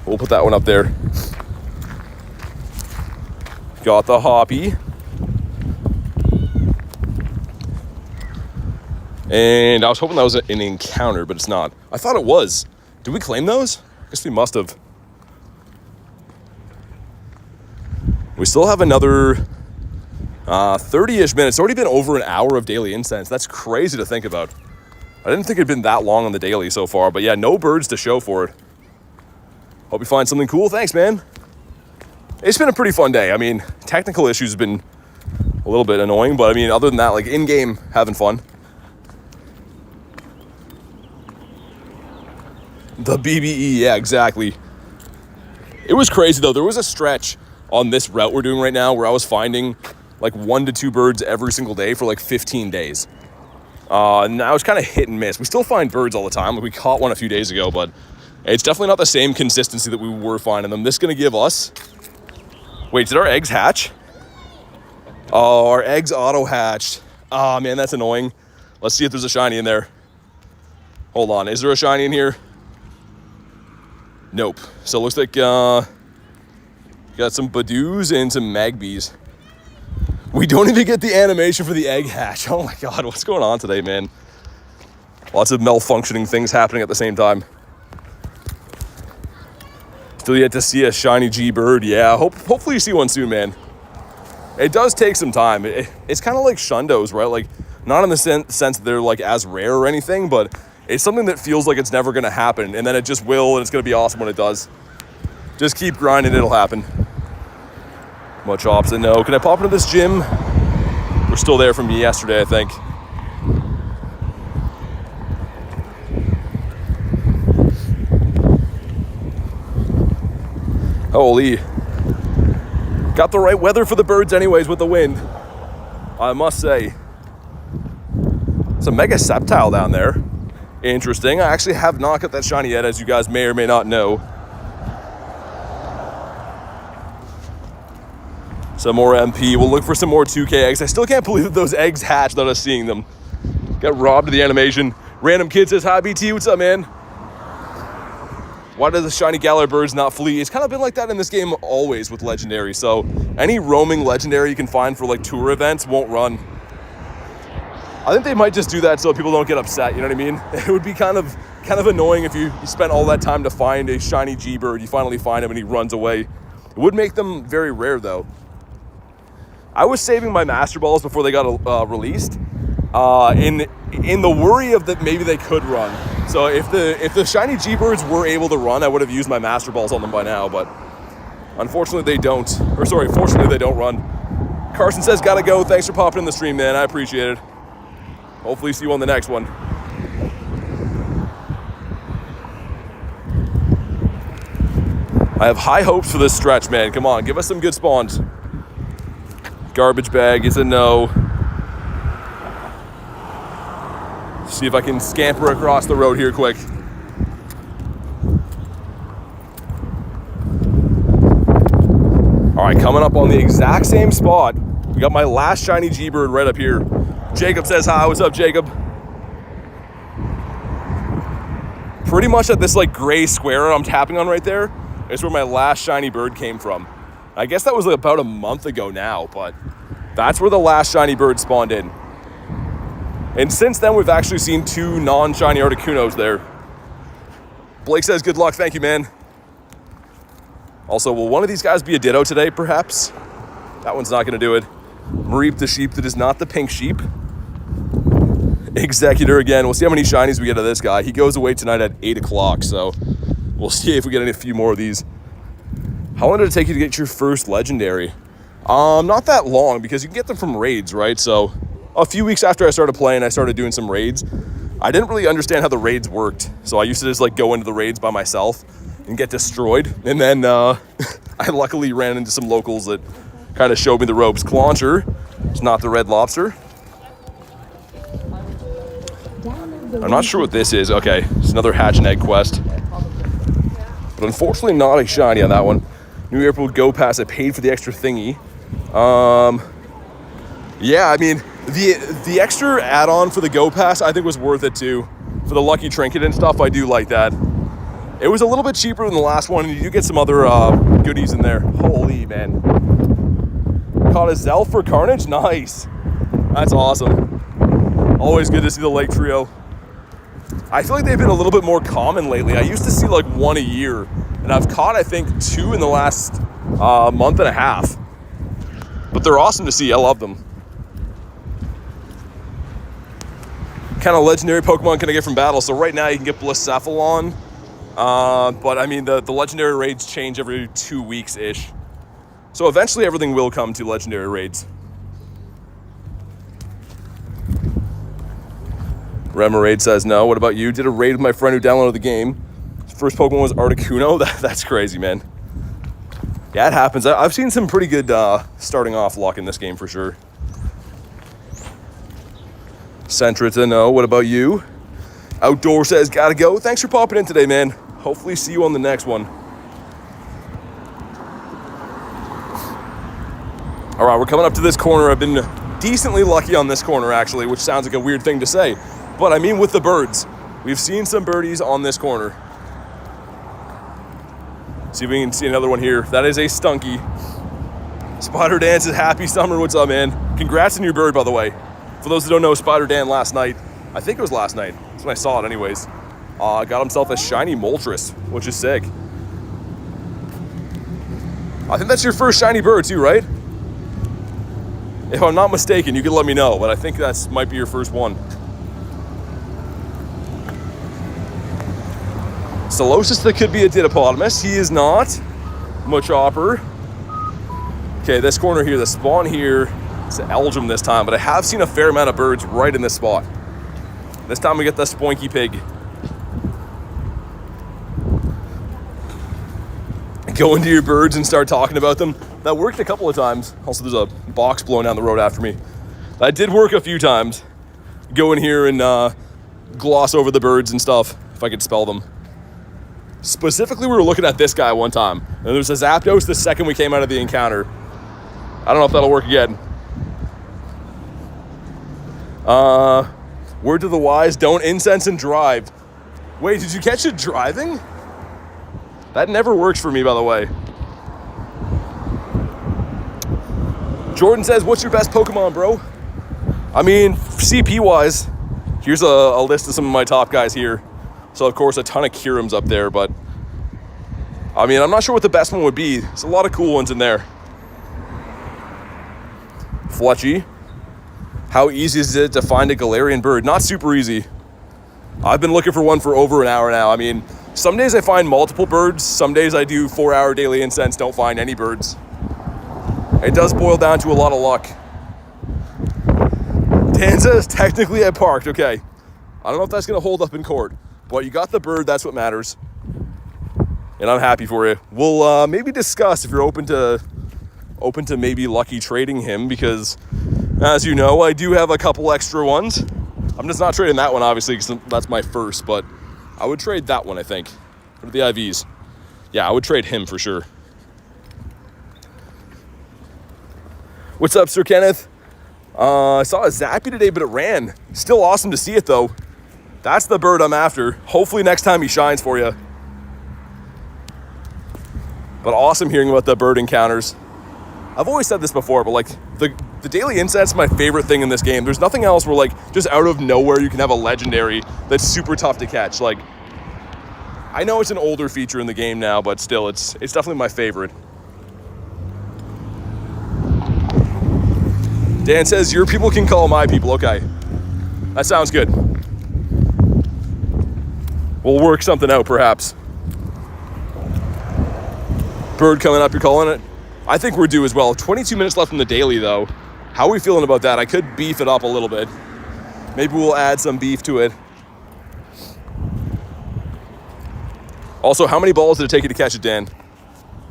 We'll put that one up there. Got the Hoppy. And I was hoping that was an encounter, but it's not. I thought it was. Did we claim those? I guess we must have. We still have another 30-ish minutes. It's already been over an hour of daily incense. That's crazy to think about. I didn't think it'd been that long on the daily so far, but yeah, no birds to show for it. Hope you find something cool. Thanks, man. It's been a pretty fun day. I mean, technical issues have been a little bit annoying, but I mean, other than that, like in-game, having fun. The BBE, yeah, exactly. It was crazy, though. There was a stretch on this route we're doing right now where I was finding like 1 to 2 birds every single day for like 15 days. And now it's kind of hit and miss. We still find birds all the time. Like we caught one a few days ago, but it's definitely not the same consistency that we were finding them. This is going to give us... Wait, did our eggs hatch? Oh, our eggs auto-hatched. Oh, man, that's annoying. Let's see if there's a shiny in there. Hold on. Is there a shiny in here? Nope. So it looks like got some Badoos and some Magpies. We don't even get the animation for the egg hatch. Oh my god, what's going on today, man? Lots of malfunctioning things happening at the same time. Still yet to see a shiny G-Bird. Yeah, hopefully you see one soon, man. It does take some time. It's kind of like Shundos, right? Like, not in the sense that they're like as rare or anything, but it's something that feels like it's never going to happen, and then it just will, and it's going to be awesome when it does. Just keep grinding, it'll happen. Much opposite, no. Can I pop into this gym? We're still there from yesterday, I think. Holy. Got the right weather for the birds anyways with the wind, I must say. It's a Mega Sceptile down there. Interesting. I actually have not got that shiny yet, as you guys may or may not know. Some more MP. We'll look for some more 2K eggs. I still can't believe that those eggs hatched without us seeing them. Got robbed of the animation. Random kid says, hi, BT. What's up, man? Why does the shiny Galarian Birds not flee? It's kind of been like that in this game always with Legendary. So any roaming Legendary you can find for like tour events won't run. I think they might just do that so people don't get upset, you know what I mean? It would be kind of annoying if you spent all that time to find a shiny G-Bird, you finally find him and he runs away. It would make them very rare though. I was saving my Master Balls before they got released, in the worry of that maybe they could run. So if the shiny G-Birds were able to run, I would have used my Master Balls on them by now, but unfortunately they don't. Or sorry, fortunately they don't run. Carson says, gotta go. Thanks for popping in the stream, man. I appreciate it. Hopefully see you on the next one. I have high hopes for this stretch, man. Come on, give us some good spawns. Garbage bag is a no. See if I can scamper across the road here quick. right, coming up on the exact same spot. We got my last shiny G-Bird right up here. Jacob says hi. What's up, Jacob? Pretty much at this like gray square I'm tapping on right there is where my last shiny bird came from. I guess that was like about a month ago now, but that's where the last shiny bird spawned in. And since then, we've actually seen 2 non-shiny Articunos there. Blake says, good luck. Thank you, man. Also, will one of these guys be a Ditto today, perhaps? That one's not going to do it. Mareep the sheep that is not the pink sheep. Executor again. We'll see how many shinies we get of this guy. He goes away tonight at 8 o'clock, so we'll see if we get a few more of these. How long did it take you to get your first legendary? Not that long, because you can get them from raids, right? So a few weeks after I started playing, I started doing some raids. I didn't really understand how the raids worked, so I used to just like go into the raids by myself and get destroyed. And then I luckily ran into some locals that kind of showed me the ropes. Clauncher, it's not the red lobster. I'm not sure what this is. Okay, it's another hatch and egg quest. But unfortunately not a shiny on that one. New Airport Go Pass, I paid for the extra thingy. Yeah, I mean, the extra add-on for the Go Pass I think was worth it too. For the lucky trinket and stuff, I do like that. It was a little bit cheaper than the last one, and you do get some other goodies in there. Holy, man. Caught a Zell for Carnage? Nice. That's awesome. Always good to see the Lake Trio. I feel like they've been a little bit more common lately. I used to see like 1 a year, and I've caught, I think, 2 in the last month and a half. But they're awesome to see. I love them. Kind of legendary Pokemon can I get from battle? So right now you can get Blacephalon. But I mean, the legendary raids change every 2 weeks-ish. So eventually everything will come to legendary raids. Remoraid says no. What about you? Did a raid with my friend who downloaded the game. His first Pokemon was Articuno. That's crazy, man. Yeah, it happens. I've seen some pretty good starting off luck in this game for sure. Centrita, no. What about you? Outdoor says, gotta go. Thanks for popping in today, man. Hopefully see you on the next one. All right, we're coming up to this corner. I've been decently lucky on this corner, actually, which sounds like a weird thing to say. But I mean with the birds. We've seen some birdies on this corner. See if we can see another one here. That is a Stunky. Spider Dan says, happy summer. What's up, man? Congrats on your bird, by the way. For those who don't know, Spider Dan last night, I think it was last night. That's when I saw it anyways. Got himself a shiny Moltres, which is sick. I think that's your first shiny bird too, right? If I'm not mistaken, you can let me know, but I think that might be your first one. Solosis, that could be a Didapodimus. He is not. Machopper. Okay, this corner here, the spawn here, it's an Elgin this time, but I have seen a fair amount of birds right in this spot. This time we get the Spoinky Pig. Go into your birds and start talking about them. That worked a couple of times. Also, there's a box blowing down the road after me. That did work a few times. Go in here and gloss over the birds and stuff, if I could spell them. Specifically, we were looking at this guy one time. And there was a Zapdos the second we came out of the encounter. I don't know if that'll work again. Word to the wise, don't incense and drive. Wait, did you catch it driving? That never works for me, by the way. Jordan says, what's your best Pokemon, bro? I mean, CP-wise, here's a list of some of my top guys here. So, of course, a ton of Kyurems up there, but I mean, I'm not sure what the best one would be. There's a lot of cool ones in there. Fletchy. How easy is it to find a Galarian bird? Not super easy. I've been looking for one for over an hour now. I mean, some days I find multiple birds. Some days I do 4-hour daily incense, don't find any birds. It does boil down to a lot of luck. Dan says, technically I parked. Okay. I don't know if that's going to hold up in court, but you got the bird. That's what matters. And I'm happy for you. We'll maybe discuss if you're open to maybe lucky trading him, because as you know, I do have a couple extra ones. I'm just not trading that one, obviously, because that's my first, but I would trade that one, I think, for the IVs. Yeah, I would trade him for sure. What's up, Sir Kenneth? I saw a Zappy today, but it ran. Still awesome to see it, though. That's the bird I'm after. Hopefully next time he shines for you. But awesome hearing about the bird encounters. I've always said this before, but like the Daily Incense is my favorite thing in this game. There's nothing else where like just out of nowhere you can have a legendary that's super tough to catch. Like, I know it's an older feature in the game now, but still it's definitely my favorite. Dan says your people can call my people. Okay, that sounds good. We'll work something out perhaps. Bird coming up, you're calling it? I think we're due as well. 22 minutes left in the daily, though. How are we feeling about that? I could beef it up a little bit. Maybe we'll add some beef to it. Also, how many balls did it take you to catch it, Dan?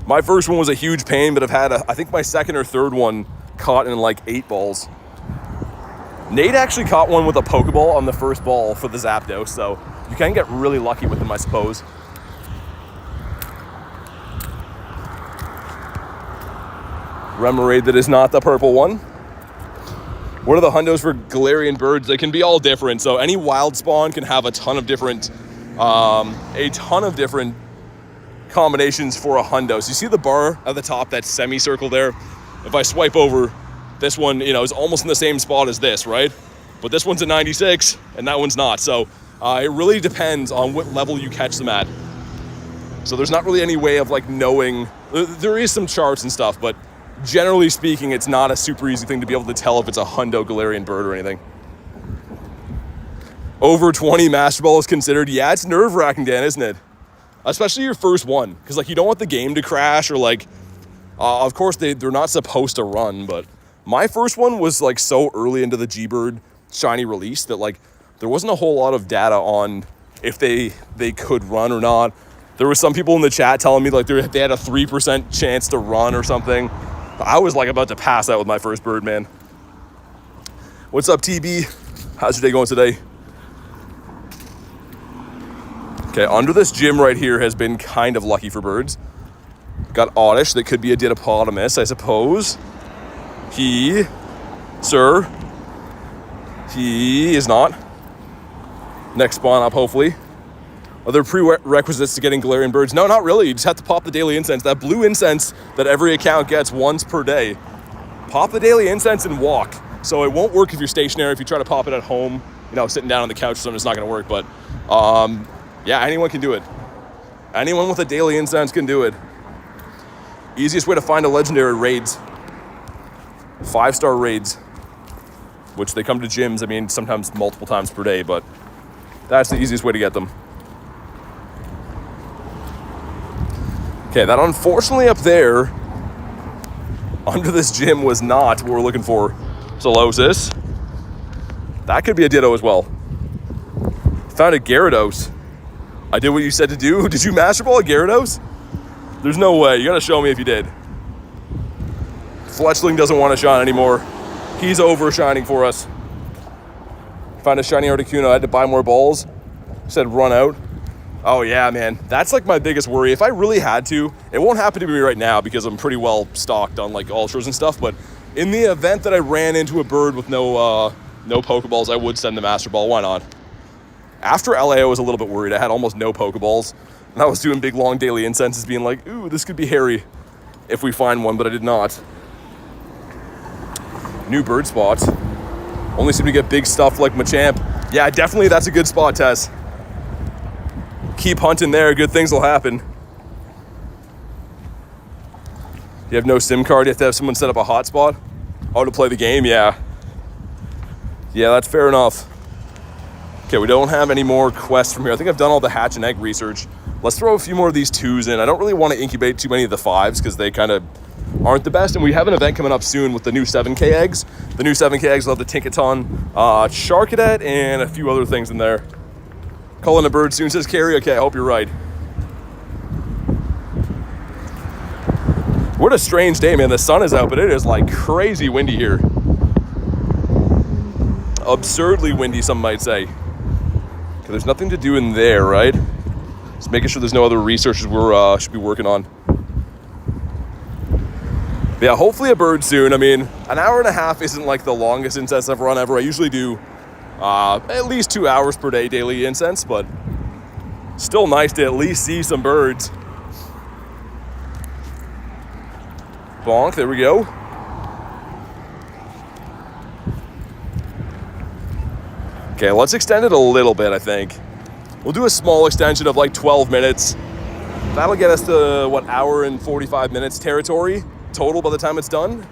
My first one was a huge pain, but I've had, I think my second or third one caught in like 8 balls. Nate actually caught one with a Pokeball on the first ball for the Zapdos, so you can get really lucky with them, I suppose. Remoraid that is not the purple one. What are the hundos for Galarian Birds? They can be all different. So any wild spawn can have a ton of different combinations for a hundo. So you see the bar at the top, that semicircle there? If I swipe over, this one, you know, is almost in the same spot as this, right? But this one's at 96 and that one's not. So it really depends on what level you catch them at. So there's not really any way of like knowing. There is some charts and stuff, but generally speaking, it's not a super easy thing to be able to tell if it's a hundo Galarian bird or anything. Over 20 Master Ball is considered. Yeah, it's nerve-wracking, Dan, isn't it? Especially your first one. Because, like, you don't want the game to crash or, like, of course, they're not supposed to run, but my first one was, like, so early into the G-Bird shiny release that, like, there wasn't a whole lot of data on if they could run or not. There was some people in the chat telling me, like, they had a 3% chance to run or something. I was like about to pass out with my first bird, man. What's up, TB? How's your day going today? Okay, under this gym right here has been kind of lucky for birds. Got Oddish, that could be a Didapodimus, I suppose. He is not. Next spawn up, hopefully. Are there prerequisites to getting Galarian Birds? No, not really. You just have to pop the Daily Incense. That blue incense that every account gets once per day. Pop the Daily Incense and walk. So it won't work if you're stationary. If you try to pop it at home, you know, sitting down on the couch or something, it's not going to work. But, yeah, anyone can do it. Anyone with a Daily Incense can do it. Easiest way to find a legendary raids. 5-star raids. Which they come to gyms, I mean, sometimes multiple times per day, but that's the easiest way to get them. Okay, that unfortunately up there, under this gym, was not what we're looking for. Solosis. That could be a Ditto as well. Found a Gyarados. I did what you said to do. Did you Master Ball a Gyarados? There's no way. You gotta show me if you did. Fletchling doesn't want to shine anymore. He's over shining for us. Found a shiny Articuno. I had to buy more balls. Said run out. Oh yeah, man. That's like my biggest worry. If I really had to, it won't happen to me right now because I'm pretty well stocked on like ultras and stuff, but in the event that I ran into a bird with no Pokeballs, I would send the Master Ball. Why not? After LA, I was a little bit worried. I had almost no Pokeballs, and I was doing big, long Daily Incenses being like, ooh, this could be hairy if we find one, but I did not. New bird spots. Only seem to get big stuff like Machamp. Yeah, definitely that's a good spot, Tess. Keep hunting there, good things will happen. You have no SIM card, you have to have someone set up a hotspot? Oh, to play the game, yeah. Yeah, that's fair enough. Okay, we don't have any more quests from here. I think I've done all the hatch and egg research. Let's throw a few more of these 2s in. I don't really want to incubate too many of the 5s because they kind of aren't the best. And we have an event coming up soon with the new 7K eggs. The new 7K eggs will have the Tinkaton, Charcadet, and a few other things in there. Calling a bird soon, says Carrie. Okay, I hope you're right. What a strange day, man. The sun is out, but it is like crazy windy here. Absurdly windy, some might say. Okay, there's nothing to do in there, right? Just making sure there's no other researches we're should be working on. But yeah, hopefully a bird soon. I mean, an hour and a half isn't like the longest incense I've run ever. I usually do at least 2 hours per day daily incense, but still nice to at least see some birds. Bonk, there we go. Okay, let's extend it a little bit, I think. We'll do a small extension of like 12 minutes. That'll get us to, what, hour and 45 minutes territory total by the time it's done.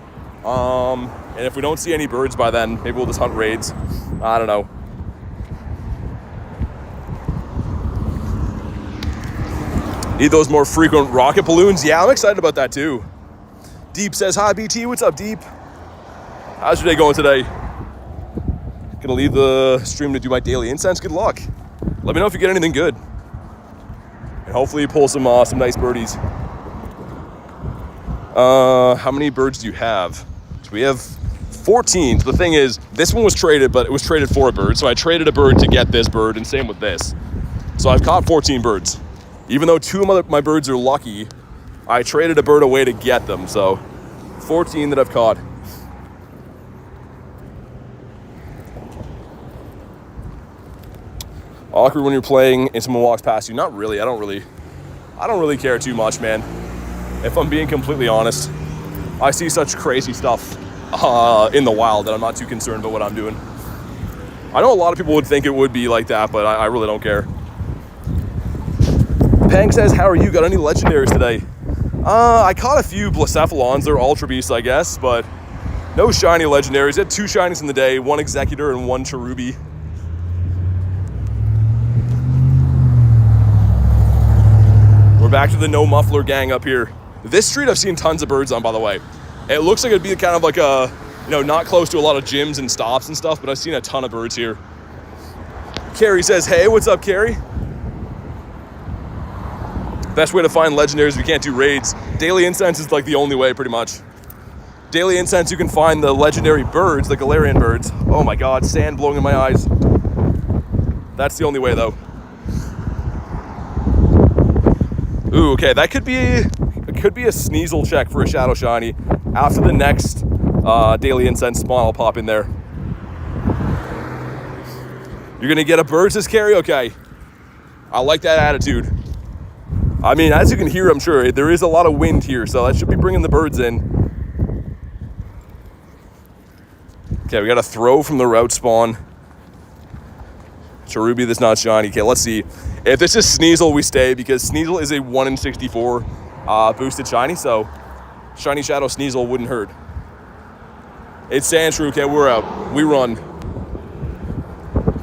And if we don't see any birds by then, maybe we'll just hunt raids. I don't know. Need those more frequent rocket balloons. Yeah, I'm excited about that too. Deep says, hi BT, what's up Deep? How's your day going today? Gonna leave the stream to do my daily incense. Good luck. Let me know if you get anything good. And hopefully you pull some nice birdies. How many birds do you have? So we have 14. So the thing is, this one was traded, but it was traded for a bird. So I traded a bird to get this bird, and same with this. So I've caught 14 birds. Even though 2 of my birds are lucky, I traded a bird away to get them. So 14 that I've caught. Awkward when you're playing and someone walks past you. Not really. I don't really care too much, man. If I'm being completely honest, I see such crazy stuff in the wild that I'm not too concerned about what I'm doing. I know a lot of people would think it would be like that, but I really don't care. Pang says, how are you? Got any legendaries today? I caught a few Blacephalons. They're ultra beasts, I guess, but no shiny legendaries. I had 2 shinies in the day, 1 Executor and 1 Cherubi. We're back to the no muffler gang up here. This street I've seen tons of birds on, by the way. It looks like it'd be kind of like a, not close to a lot of gyms and stops and stuff, but I've seen a ton of birds here. Carrie says, hey, what's up, Carrie? Best way to find legendaries if you can't do raids. Daily incense is like the only way, pretty much. Daily incense, you can find the legendary birds, the Galarian Birds. Oh my God, sand blowing in my eyes. That's the only way, though. Ooh, okay, that could be a Sneasel check for a Shadow Shiny. After the next Daily Incense spawn, I'll pop in there. You're gonna get a bird, says Carrie? Okay. I like that attitude. I mean, as you can hear, I'm sure, there is a lot of wind here, so that should be bringing the birds in. Okay, we got a throw from the route spawn. Cherubi that's not shiny. Okay, let's see. If this is Sneasel, we stay, because Sneasel is a 1 in 64 boosted shiny, so shiny Shadow Sneasel wouldn't hurt. It's Sandshrew. Okay, we're out. We run.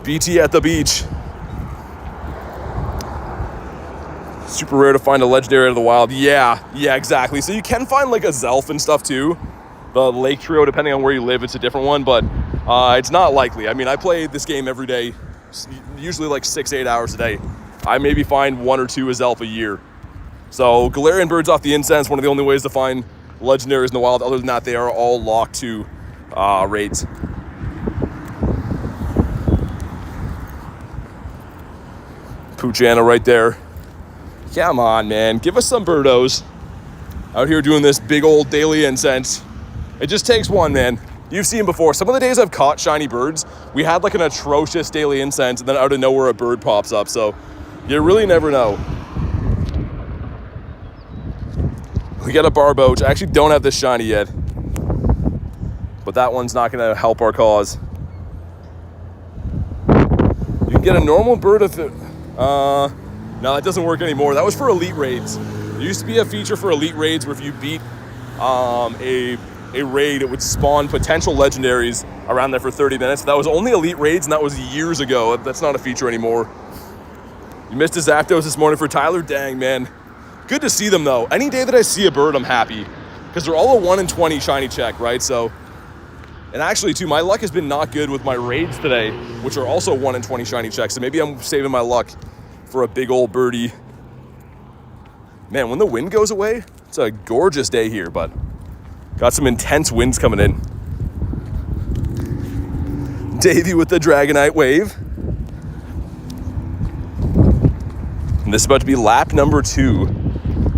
BT at the beach. Super rare to find a legendary out of the wild. Yeah, exactly. So you can find like a Zelf and stuff too. The Lake Trio, depending on where you live, it's a different one, but it's not likely. I mean, I play this game every day, usually like 6-8 hours a day. I maybe find 1 or 2 as Zelf a year. So Galarian Birds off the Incense, one of the only ways to find legendaries in the wild. Other than that, they are all locked to raids. Poochanna right there. Come on, man. Give us some birdos. Out here doing this big old daily incense. It just takes one, man. You've seen before. Some of the days I've caught shiny birds, we had like an atrocious daily incense, and then out of nowhere a bird pops up. So you really never know. We got a Barboach. I actually don't have this shiny yet, but that one's not going to help our cause. You can get a normal bird if it... No, that doesn't work anymore. That was for elite raids. There used to be a feature for elite raids where if you beat a raid, it would spawn potential legendaries around there for 30 minutes. That was only elite raids, and that was years ago. That's not a feature anymore. You missed a Zapdos this morning for Tyler? Dang, man. Good to see them, though. Any day that I see a bird, I'm happy, because they're all a 1 in 20 shiny check, right? So, and actually, too, my luck has been not good with my raids today, which are also 1 in 20 shiny checks. So maybe I'm saving my luck for a big old birdie. Man, when the wind goes away, it's a gorgeous day here, but got some intense winds coming in. Davey with the Dragonite wave. And this is about to be lap number 2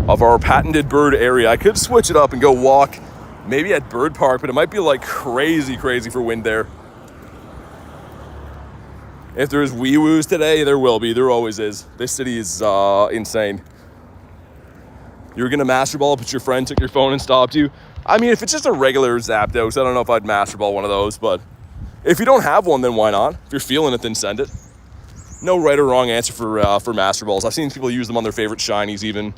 of our patented bird area. I could switch it up and go walk Maybe at Bird Park, but it might be like crazy for wind there. If there's wee-woos today, there will be. There always is. This city is insane. You were going to Master Ball, but your friend took your phone and stopped you. I mean, if it's just a regular Zapdos, I don't know if I'd Master Ball one of those, but if you don't have one, then why not? If you're feeling it, then send it. No right or wrong answer for Master Balls. I've seen people use them on their favorite shinies even,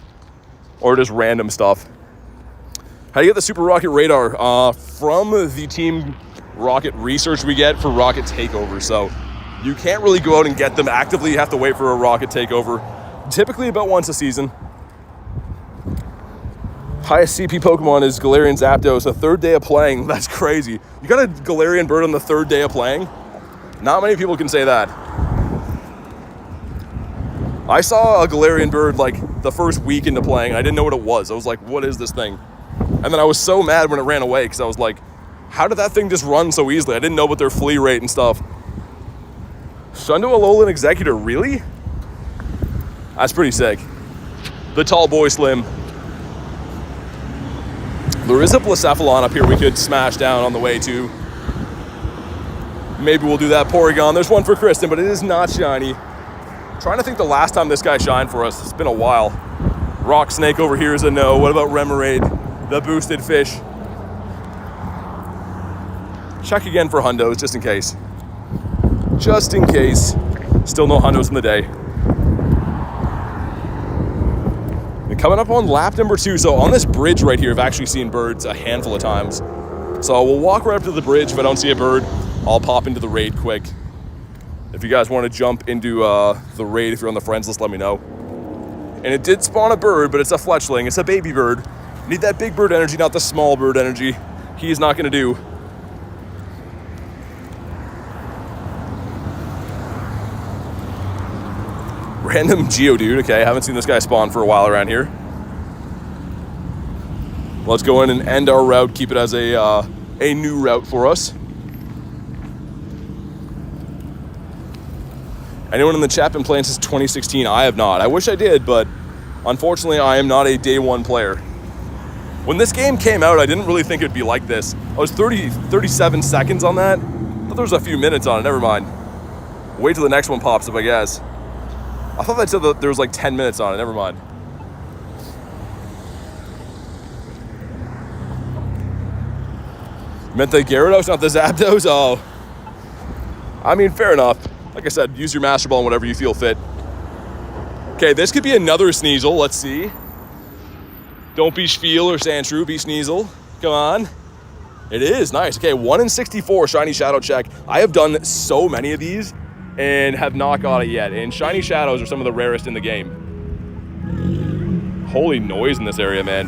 or just random stuff. How do you get the Super Rocket Radar? From the Team Rocket research we get for Rocket Takeover. So you can't really go out and get them actively. You have to wait for a Rocket Takeover. Typically about once a season. Highest CP Pokemon is Galarian Zapdos. The third day of playing. That's crazy. You got a Galarian Bird on the third day of playing? Not many people can say that. I saw a Galarian Bird like the first week into playing. I didn't know what it was. I was like, what is this thing? And then I was so mad when it ran away because I was like, how did that thing just run so easily? I didn't know about their flea rate and stuff. Shundo Alolan Executor, really? That's pretty sick. The tall boy slim. There is a Blacephalon up here we could smash down on the way to. Maybe we'll do that Porygon. There's one for Kristen, but it is not shiny. Trying to think the last time this guy shined for us. It's been a while. Rock Snake over here is a no. What about Remoraid? The boosted fish. Check again for hundos, just in case. Just in case. Still no hundos in the day. And coming up on lap number 2. So on this bridge right here, I've actually seen birds a handful of times. So we'll walk right up to the bridge. If I don't see a bird, I'll pop into the raid quick. If you guys want to jump into the raid, if you're on the friends list, let me know. And it did spawn a bird, but it's a fletchling. It's a baby bird. Need that big bird energy, not the small bird energy. He's not going to do. Random Geodude. Okay, I haven't seen this guy spawn for a while around here. Let's go in and end our route. Keep it as a new route for us. Anyone in the chat been playing since 2016? I have not. I wish I did, but unfortunately, I am not a day one player. When this game came out, I didn't really think it'd be like this. I was 37 seconds on that. I thought there was a few minutes on it. Never mind. Wait till the next one pops up, I guess. I thought that said that there was like 10 minutes on it. Never mind. Meant the Gyarados, not the Zapdos? Oh. I mean, fair enough. Like I said, use your Master Ball and whatever you feel fit. Okay, this could be another Sneasel. Let's see. Don't be Spiel or Sandshrew, be Sneasel. Come on. It is nice. Okay, 1 in 64 Shiny Shadow check. I have done so many of these and have not got it yet. And Shiny Shadows are some of the rarest in the game. Holy noise in this area, man.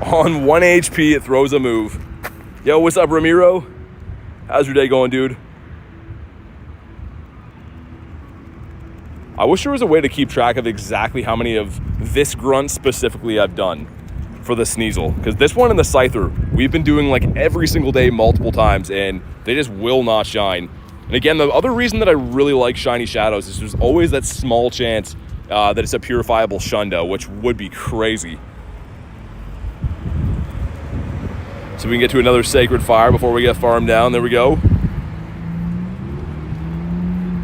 On 1 HP, it throws a move. Yo, what's up, Ramiro? How's your day going, dude? I wish there was a way to keep track of exactly how many of this grunt specifically I've done for the Sneasel. Because this one and the Scyther, we've been doing like every single day multiple times, and they just will not shine. And again, the other reason that I really like Shiny Shadows is there's always that small chance that it's a purifiable Shundo, which would be crazy. So we can get to another Sacred Fire before we get farmed down. There we go.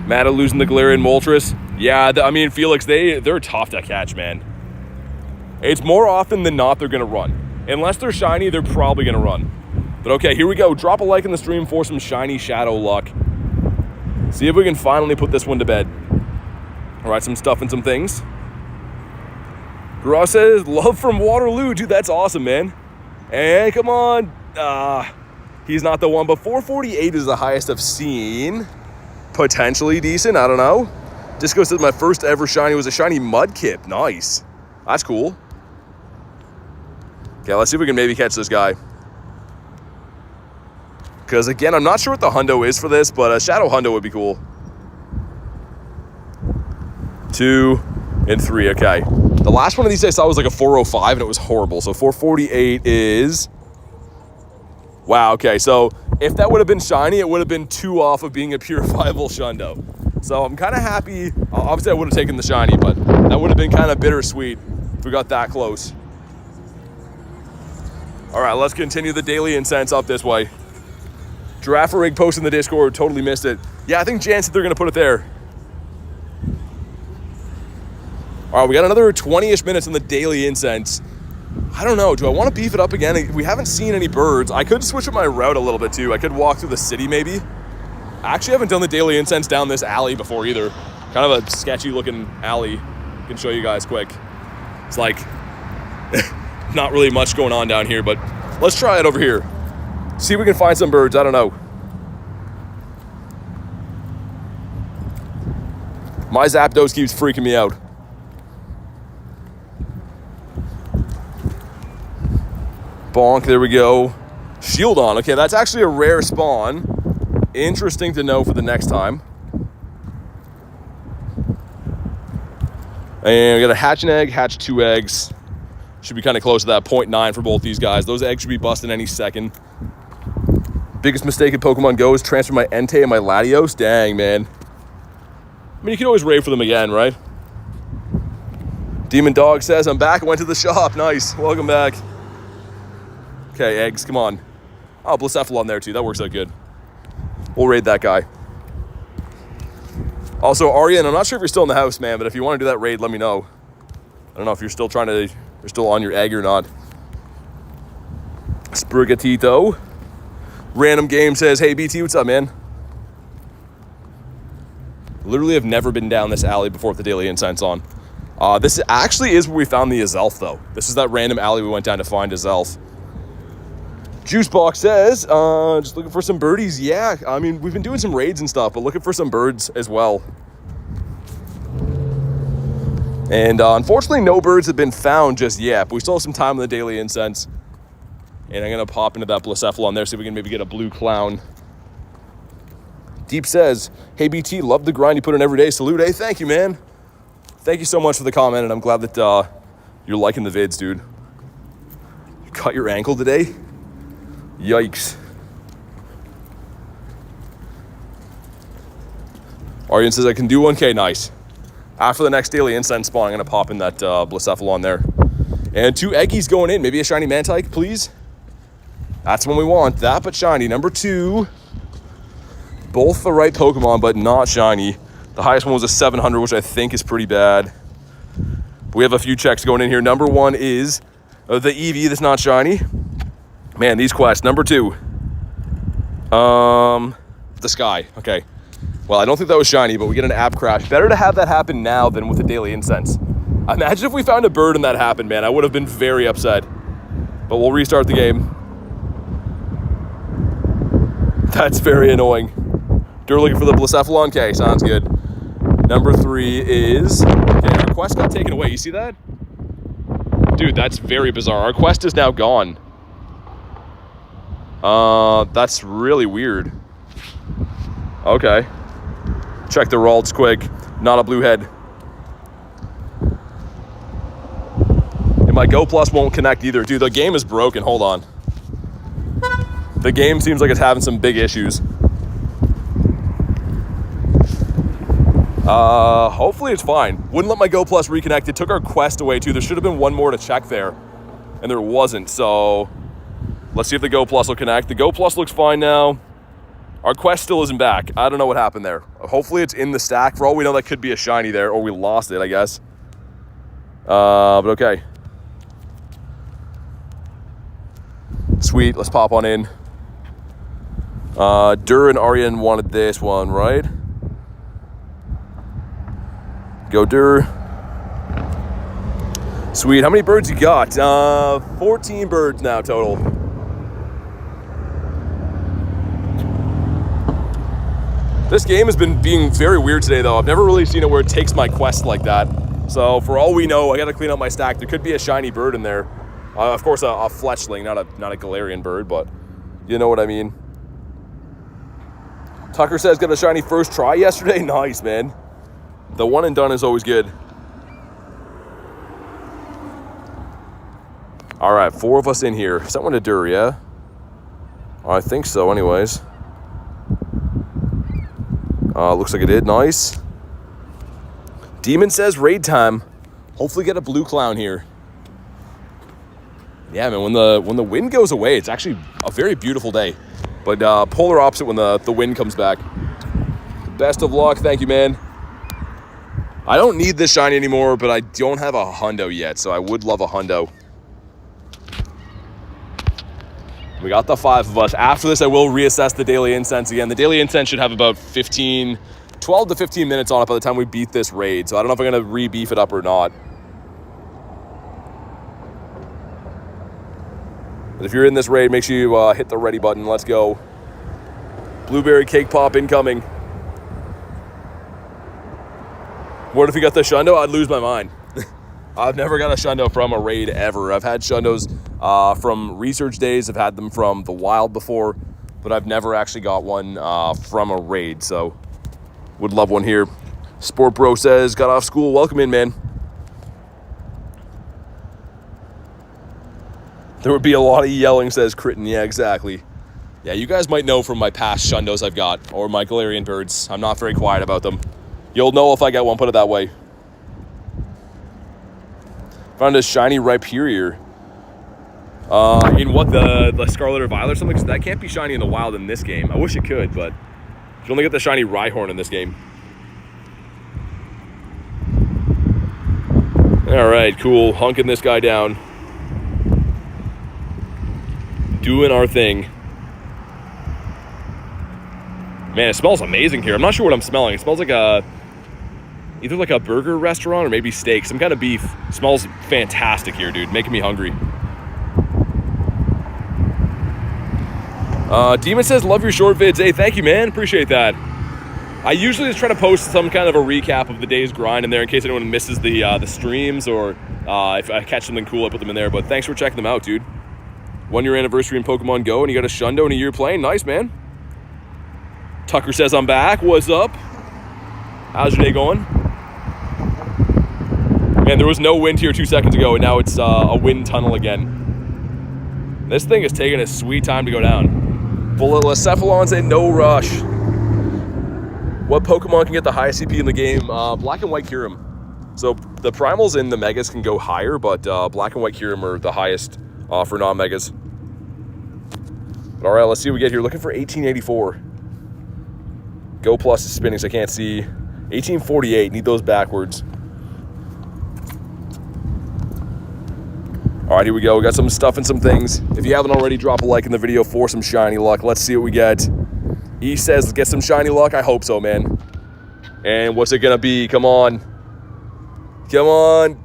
Mad at losing the Galarian Moltres. Yeah, I mean, Felix, they're tough to catch, man. It's more often than not they're going to run. Unless they're shiny, they're probably going to run. But okay, here we go. Drop a like in the stream for some Shiny Shadow luck. See if we can finally put this one to bed. All right, some stuff and some things. Gross says, love from Waterloo. Dude, that's awesome, man. And come on. He's not the one, but 448 is the highest I've seen. Potentially decent, I don't know. Disco says my first ever shiny was a shiny Mudkip. Nice. That's cool. Okay, let's see if we can maybe catch this guy. Because again, I'm not sure what the hundo is for this, but a Shadow Hundo would be cool. 2 and 3, okay. The last one of these I saw was like a 405 and it was horrible. So 448 is... Wow, okay, so if that would have been shiny, it would have been 2 off of being a purifiable Shundo. So I'm kind of happy. Obviously, I would have taken the shiny, but that would have been kind of bittersweet if we got that close. All right, let's continue the Daily Incense up this way. Giraffe Rig post in the Discord, totally missed it. Yeah, I think Jan said they're gonna put it there. All right, we got another 20-ish minutes in the Daily Incense. I don't know, do I want to beef it up again? We haven't seen any birds. I could switch up my route a little bit too. I could walk through the city maybe. I actually haven't done the Daily Incense down this alley before either. Kind of a sketchy looking alley. I can show you guys quick. It's like not really much going on down here, but let's try it over here. See if we can find some birds, I don't know. My Zapdos keeps freaking me out. Bonk, there we go. Shield on, okay, that's actually a rare spawn. Interesting to know for the next time. And we got a hatch an egg, hatch 2 eggs. Should be kind of close to that 0.9 for both these guys. Those eggs should be busting any second. Biggest mistake in Pokemon GO is transfer my Entei and my Latios. Dang, man. I mean, you can always rave for them again, right? Demon Dog says, I'm back. I went to the shop. Nice. Welcome back. Okay, eggs, come on. Oh, Blacephalon there too. That works out good. We'll raid that guy. Also, Aryan, I'm not sure if you're still in the house, man, but if you want to do that raid, let me know. I don't know if you're still you're still on your egg or not. Sprigatito. Random Game says, hey, BT, what's up, man? Literally have never been down this alley before with the Daily Incense on. This actually is where we found the Azelf, though. This is that random alley we went down to find Azelf. Juicebox says, just looking for some birdies. Yeah, I mean, we've been doing some raids and stuff, but looking for some birds as well. And unfortunately, no birds have been found just yet, but we still have some time on the Daily Incense. And I'm going to pop into that Blacephalon there, see if we can maybe get a blue clown. Deep says, hey, BT, love the grind you put in every day. Salute. Hey, thank you, man. Thank you so much for the comment, and I'm glad that you're liking the vids, dude. You cut your ankle today? Yikes. Aryan says, I can do 1K. Nice. After the next Daily Incense spawn, I'm going to pop in that Blacephalon there. And 2 Eggies going in. Maybe a shiny Mantike, please. That's what we want. That, but shiny. Number 2. Both the right Pokemon, but not shiny. The highest one was a 700, which I think is pretty bad. We have a few checks going in here. Number 1 is the Eevee that's not shiny. Man, these quests. Number 2. The Sky. Okay. Well, I don't think that was shiny, but we get an app crash. Better to have that happen now than with the Daily Incense. Imagine if we found a bird and that happened, man. I would have been very upset. But we'll restart the game. That's very annoying. You're looking for the Blacephalon? Okay, sounds good. Number 3 is... Okay, our quest got taken away. You see that? Dude, that's very bizarre. Our quest is now gone. That's really weird. Okay. Check the results quick. Not a blue head. And my Go Plus won't connect either. Dude, the game is broken. Hold on. The game seems like it's having some big issues. Hopefully it's fine. Wouldn't let my Go Plus reconnect. It took our quest away too. There should have been one more to check there, and there wasn't. So let's see if the Go Plus will connect. The Go Plus looks fine now. Our quest still isn't back. I don't know what happened there. Hopefully it's in the stack. For all we know, that could be a shiny there, or we lost it, I guess. But okay. Sweet, let's pop on in. Dur and Aryan wanted this one, right? Go Dur. Sweet, how many birds you got? 14 birds now total. This game has been being very weird today, though. I've never really seen it where it takes my quest like that. So for all we know, I gotta clean up my stack. There could be a shiny bird in there. Of course, a fletchling, not a Galarian bird, but you know what I mean. Tucker says, got a shiny first try yesterday. Nice, man. The one and done is always good. All right, 4 of us in here. Someone to Dur, yeah? I think so, anyways. Looks like it did. Nice. Demon says raid time. Hopefully get a blue clown here. Yeah, man, when the wind goes away, it's actually a very beautiful day. But polar opposite when the wind comes back. Best of luck. Thank you, man. I don't need this shiny anymore, but I don't have a hundo yet, so I would love a hundo. We got the 5 of us. After this, I will reassess the Daily Incense again. The Daily Incense should have about 12 to 15 minutes on it by the time we beat this raid, so I don't know if I'm going to re-beef it up or not. But if you're in this raid, make sure you hit the ready button. Let's go. Blueberry cake pop incoming. What if we got the shundo? I'd lose my mind. I've never got a shundo from a raid ever. I've had shundos from research days. I've had them from the wild before, but I've never actually got one from a raid. So would love one here. Sport Bro says, got off school. Welcome in, man. There would be a lot of yelling, says Critten. Yeah, exactly. Yeah, you guys might know from my past shundos I've got, or my Galarian Birds. I'm not very quiet about them. You'll know if I get one, put it that way. Found a shiny Rhyperior. In what, the Scarlet or Violet or something? Because that can't be shiny in the wild in this game. I wish it could, but you can only get the shiny Rhyhorn in this game. All right, cool. Hunking this guy down. Doing our thing. Man, it smells amazing here. I'm not sure what I'm smelling. It smells like either like a burger restaurant or maybe steak. Some kind of beef. It smells fantastic here, dude. Making me hungry. Demon says, love your short vids. Hey, thank you, man. Appreciate that. I usually just try to post some kind of a recap of the day's grind in there in case anyone misses the streams, or if I catch something cool, I put them in there. But thanks for checking them out, dude. 1 year anniversary in Pokemon GO, and you got a shundo in a year playing. Nice, man. Tucker says, I'm back. What's up? How's your day going? Man, there was no wind here 2 seconds ago, and now it's a wind tunnel again. This thing is taking a sweet time to go down. Blacephalon said, no rush. What Pokemon can get the highest CP in the game? Black and White Kyurem. So the primals and the megas can go higher, but Black and White Kyurem are the highest for non-megas. But all right, let's see what we get here. Looking for 1884. Go Plus is spinning, so I can't see. 1848, need those backwards. All right, here we go. We got some stuff and some things. If you haven't already, drop a like in the video for some shiny luck. Let's see what we get. He says, let's get some shiny luck. I hope so, man. And what's it gonna be? Come on. Come on.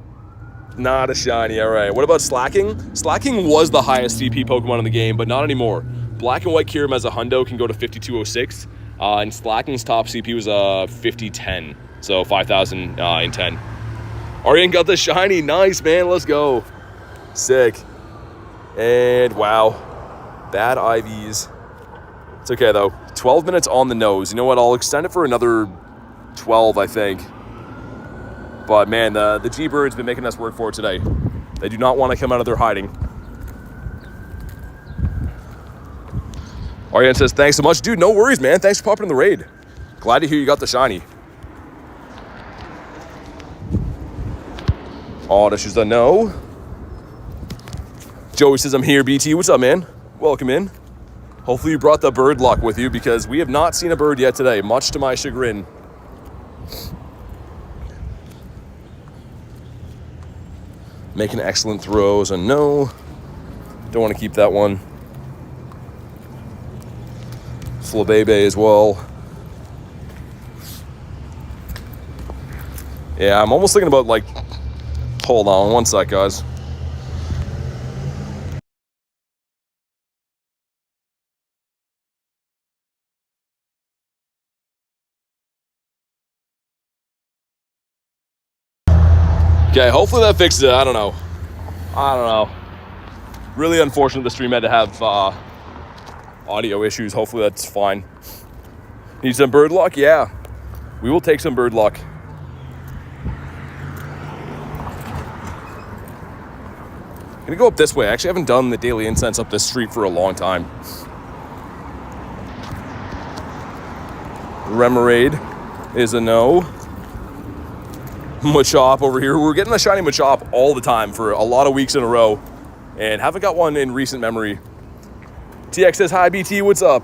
Not a shiny. All right. What about Slacking? Slacking was the highest CP Pokemon in the game, but not anymore. Black and White Kyurem as a hundo can go to 5206. And Slacking's top CP was 5010, so 5010. Arian got the shiny. Nice, man. Let's go. Sick. And wow, bad IVs. It's okay though. 12 minutes on the nose. You know what? I'll extend it for another 12, I think. But man, the G-Bird's been making us work for it today. They do not want to come out of their hiding. Ariane says, thanks so much. Dude, no worries, man. Thanks for popping in the raid. Glad to hear you got the shiny. Oddish is a no. Joey says, I'm here, BT. What's up, man? Welcome in. Hopefully you brought the bird luck with you, because we have not seen a bird yet today, much to my chagrin. Making excellent throws, a no. Don't want to keep that one. Flabebe as well. Yeah, I'm almost thinking about, like, hold on one sec, guys. Okay, hopefully that fixes it. I don't know. Really unfortunate the stream had to have audio issues. Hopefully that's fine. Need some bird luck? Yeah. We will take some bird luck. Gonna go up this way. I actually haven't done the Daily Incense up this street for a long time. Remoraid is a no. Machop over here. We're getting a shiny Machop all the time for a lot of weeks in a row. and haven't got one in recent memory. TX says, hi, BT, what's up?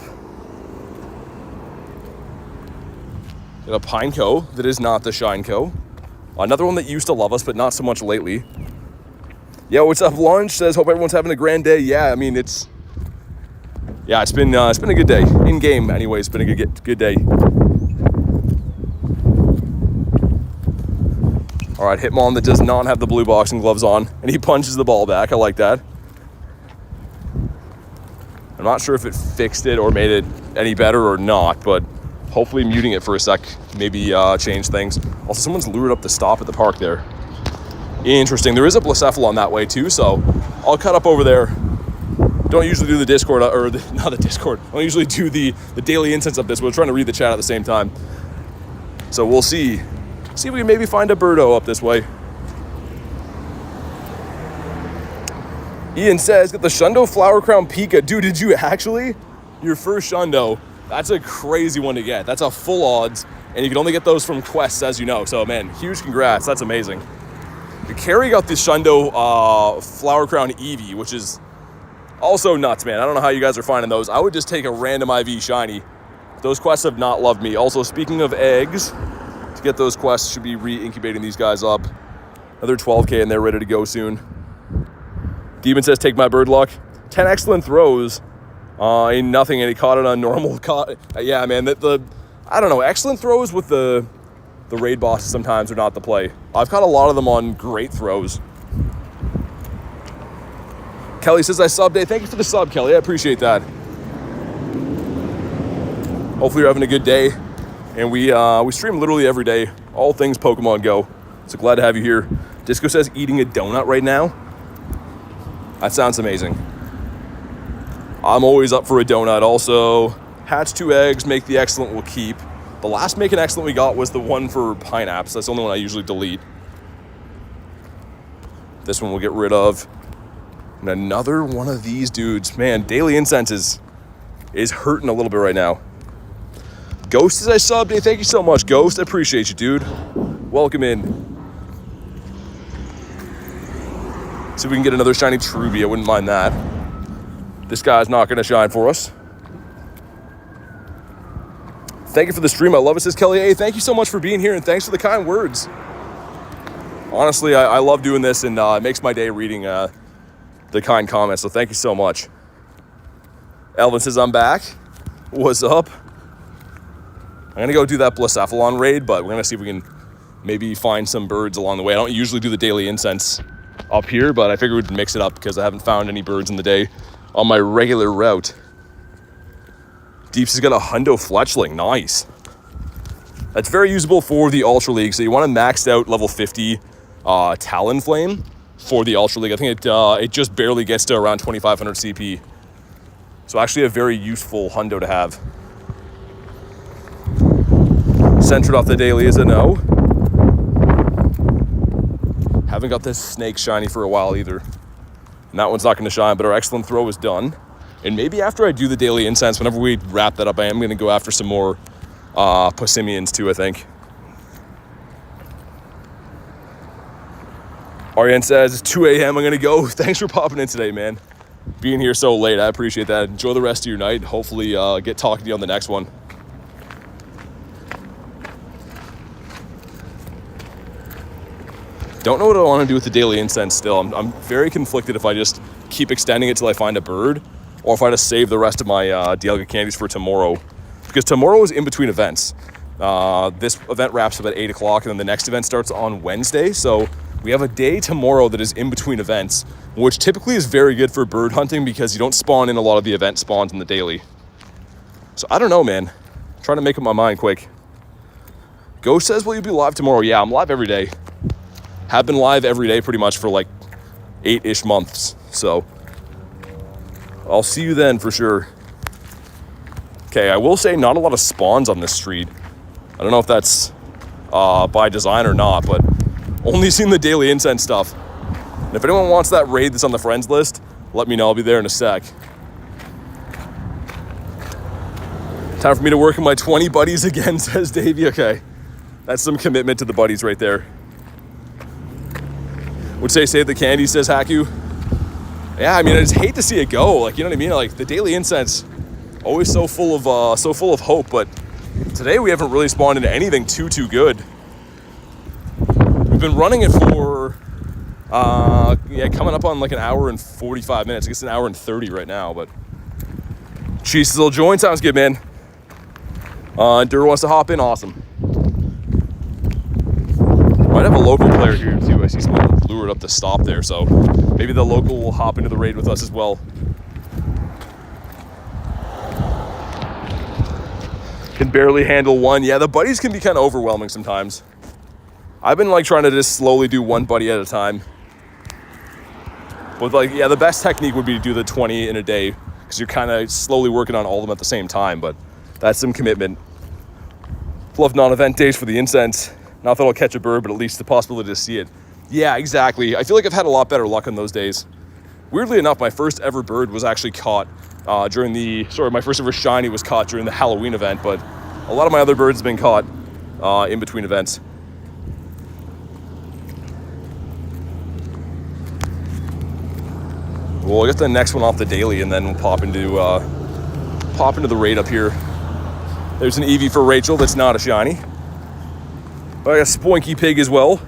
Got a Pineco that is not the Shineco. Another one that used to love us, but not so much lately. Yeah, what's up? Lunch says, hope everyone's having a grand day. Yeah, I mean, it's been a good day. In game, anyway, it's been a good day. All right, Hitmon that does not have the blue boxing gloves on, and he punches the ball back. I like that. I'm not sure if it fixed it or made it any better or not, but hopefully muting it for a sec maybe change things. Also, someone's lured up the stop at the park there. Interesting. There is a Blacephalon that way too, so I'll cut up over there. Don't usually do the Discord, not the Discord. I don't usually do the daily incense up this. We're trying to read the chat at the same time. So we'll see. See if we can maybe find a birdo up this way. Ian says, got the Shundo Flower Crown Pika. Dude, did you actually? Your first Shundo. That's a crazy one to get. That's a full odds, and you can only get those from quests, as you know. So, man, huge congrats. That's amazing. Carrie got the Shundo Flower Crown Eevee, which is also nuts, man. I don't know how you guys are finding those. I would just take a random IV shiny. Those quests have not loved me. Also, speaking of eggs, to get those quests, should be re-incubating these guys up. Another 12K, and they're ready to go soon. Demon says, take my bird luck. 10 excellent throws. Ain't nothing, and he caught it on normal. Yeah, man, I don't know, excellent throws with the raid bosses sometimes are not the play. I've caught a lot of them on great throws. Kelly says, I subbed. Hey, thank you for the sub, Kelly. I appreciate that. Hopefully you're having a good day. And we stream literally every day, all things Pokemon Go. So glad to have you here. Disco says, eating a donut right now. That sounds amazing. I'm always up for a donut. Also, hatch 2 eggs, make the excellent we'll keep. The last make an excellent we got was the one for Pineapps. That's the only one I usually delete. This one we'll get rid of. And another one of these dudes. Man, Daily Incense is hurting a little bit right now. Ghost says I subbed. Hey, thank you so much, Ghost. I appreciate you, dude. Welcome in. See if we can get another shiny Truby. I wouldn't mind that. This guy's not going to shine for us. Thank you for the stream. I love it, says Kelly. Hey, thank you so much for being here, and thanks for the kind words. Honestly, I love doing this, and it makes my day reading the kind comments, so thank you so much. Elvin says, I'm back. What's up? I'm going to go do that Blacephalon raid, but we're going to see if we can maybe find some birds along the way. I don't usually do the Daily Incense up here, but I figured we'd mix it up because I haven't found any birds in the day on my regular route. Deeps has got a Hundo Fletchling. Nice. That's very usable for the Ultra League. So you want a maxed out level 50 Talonflame for the Ultra League. I think it just barely gets to around 2500 CP. So actually a very useful Hundo to have. Centered off the daily is a no. Haven't got this snake shiny for a while either. And that one's not going to shine, but our excellent throw is done. And maybe after I do the Daily Incense, whenever we wrap that up, I am going to go after some more Passimians too, I think. Ariane says, it's 2 a.m. I'm going to go. Thanks for popping in today, man. Being here so late, I appreciate that. Enjoy the rest of your night. Hopefully get talking to you on the next one. Don't know what I want to do with the Daily Incense still. I'm very conflicted if I just keep extending it till I find a bird, or if I just save the rest of my Dialga candies for tomorrow. Because tomorrow is in between events. This event wraps up at 8 o'clock, and then the next event starts on Wednesday. So we have a day tomorrow that is in between events, which typically is very good for bird hunting because you don't spawn in a lot of the event spawns in the daily. So I don't know, man. I'm trying to make up my mind quick. Ghost says, will you be live tomorrow? Yeah, I'm live every day. Have been live every day pretty much for like 8-ish months. So I'll see you then for sure. Okay, I will say not a lot of spawns on this street. I don't know if that's by design or not, but only seen the Daily Incense stuff. And if anyone wants that raid that's on the friends list, let me know. I'll be there in a sec. Time for me to work with my 20 buddies again, says Davey. Okay, that's some commitment to the buddies right there. Would say save the candy, says Haku. Yeah, I mean, I just hate to see it go. Like, you know what I mean? Like, the Daily Incense, always so full of hope, but today we haven't really spawned into anything too good. We've been running it for, coming up on like an hour and 45 minutes. I guess an hour and 30 right now, but Cheese will join. Sounds good, man. Dur wants to hop in. Awesome. Might have a local player here too. I see someone lured up to stop there, so maybe the local will hop into the raid with us as well. Can barely handle one. Yeah, the buddies can be kind of overwhelming sometimes. I've been like trying to just slowly do one buddy at a time. But like, yeah, the best technique would be to do the 20 in a day, because you're kind of slowly working on all of them at the same time, but that's some commitment. Love non-event days for the incense. Not that I'll catch a bird, but at least the possibility to see it. Yeah, exactly. I feel like I've had a lot better luck on those days. Weirdly enough, my first ever bird was actually caught my first ever shiny was caught during the Halloween event, but a lot of my other birds have been caught in between events. We'll get the next one off the daily, and then we'll pop into the raid up here. There's an Eevee for Rachel that's not a shiny. I got a Spoinky Pig as well.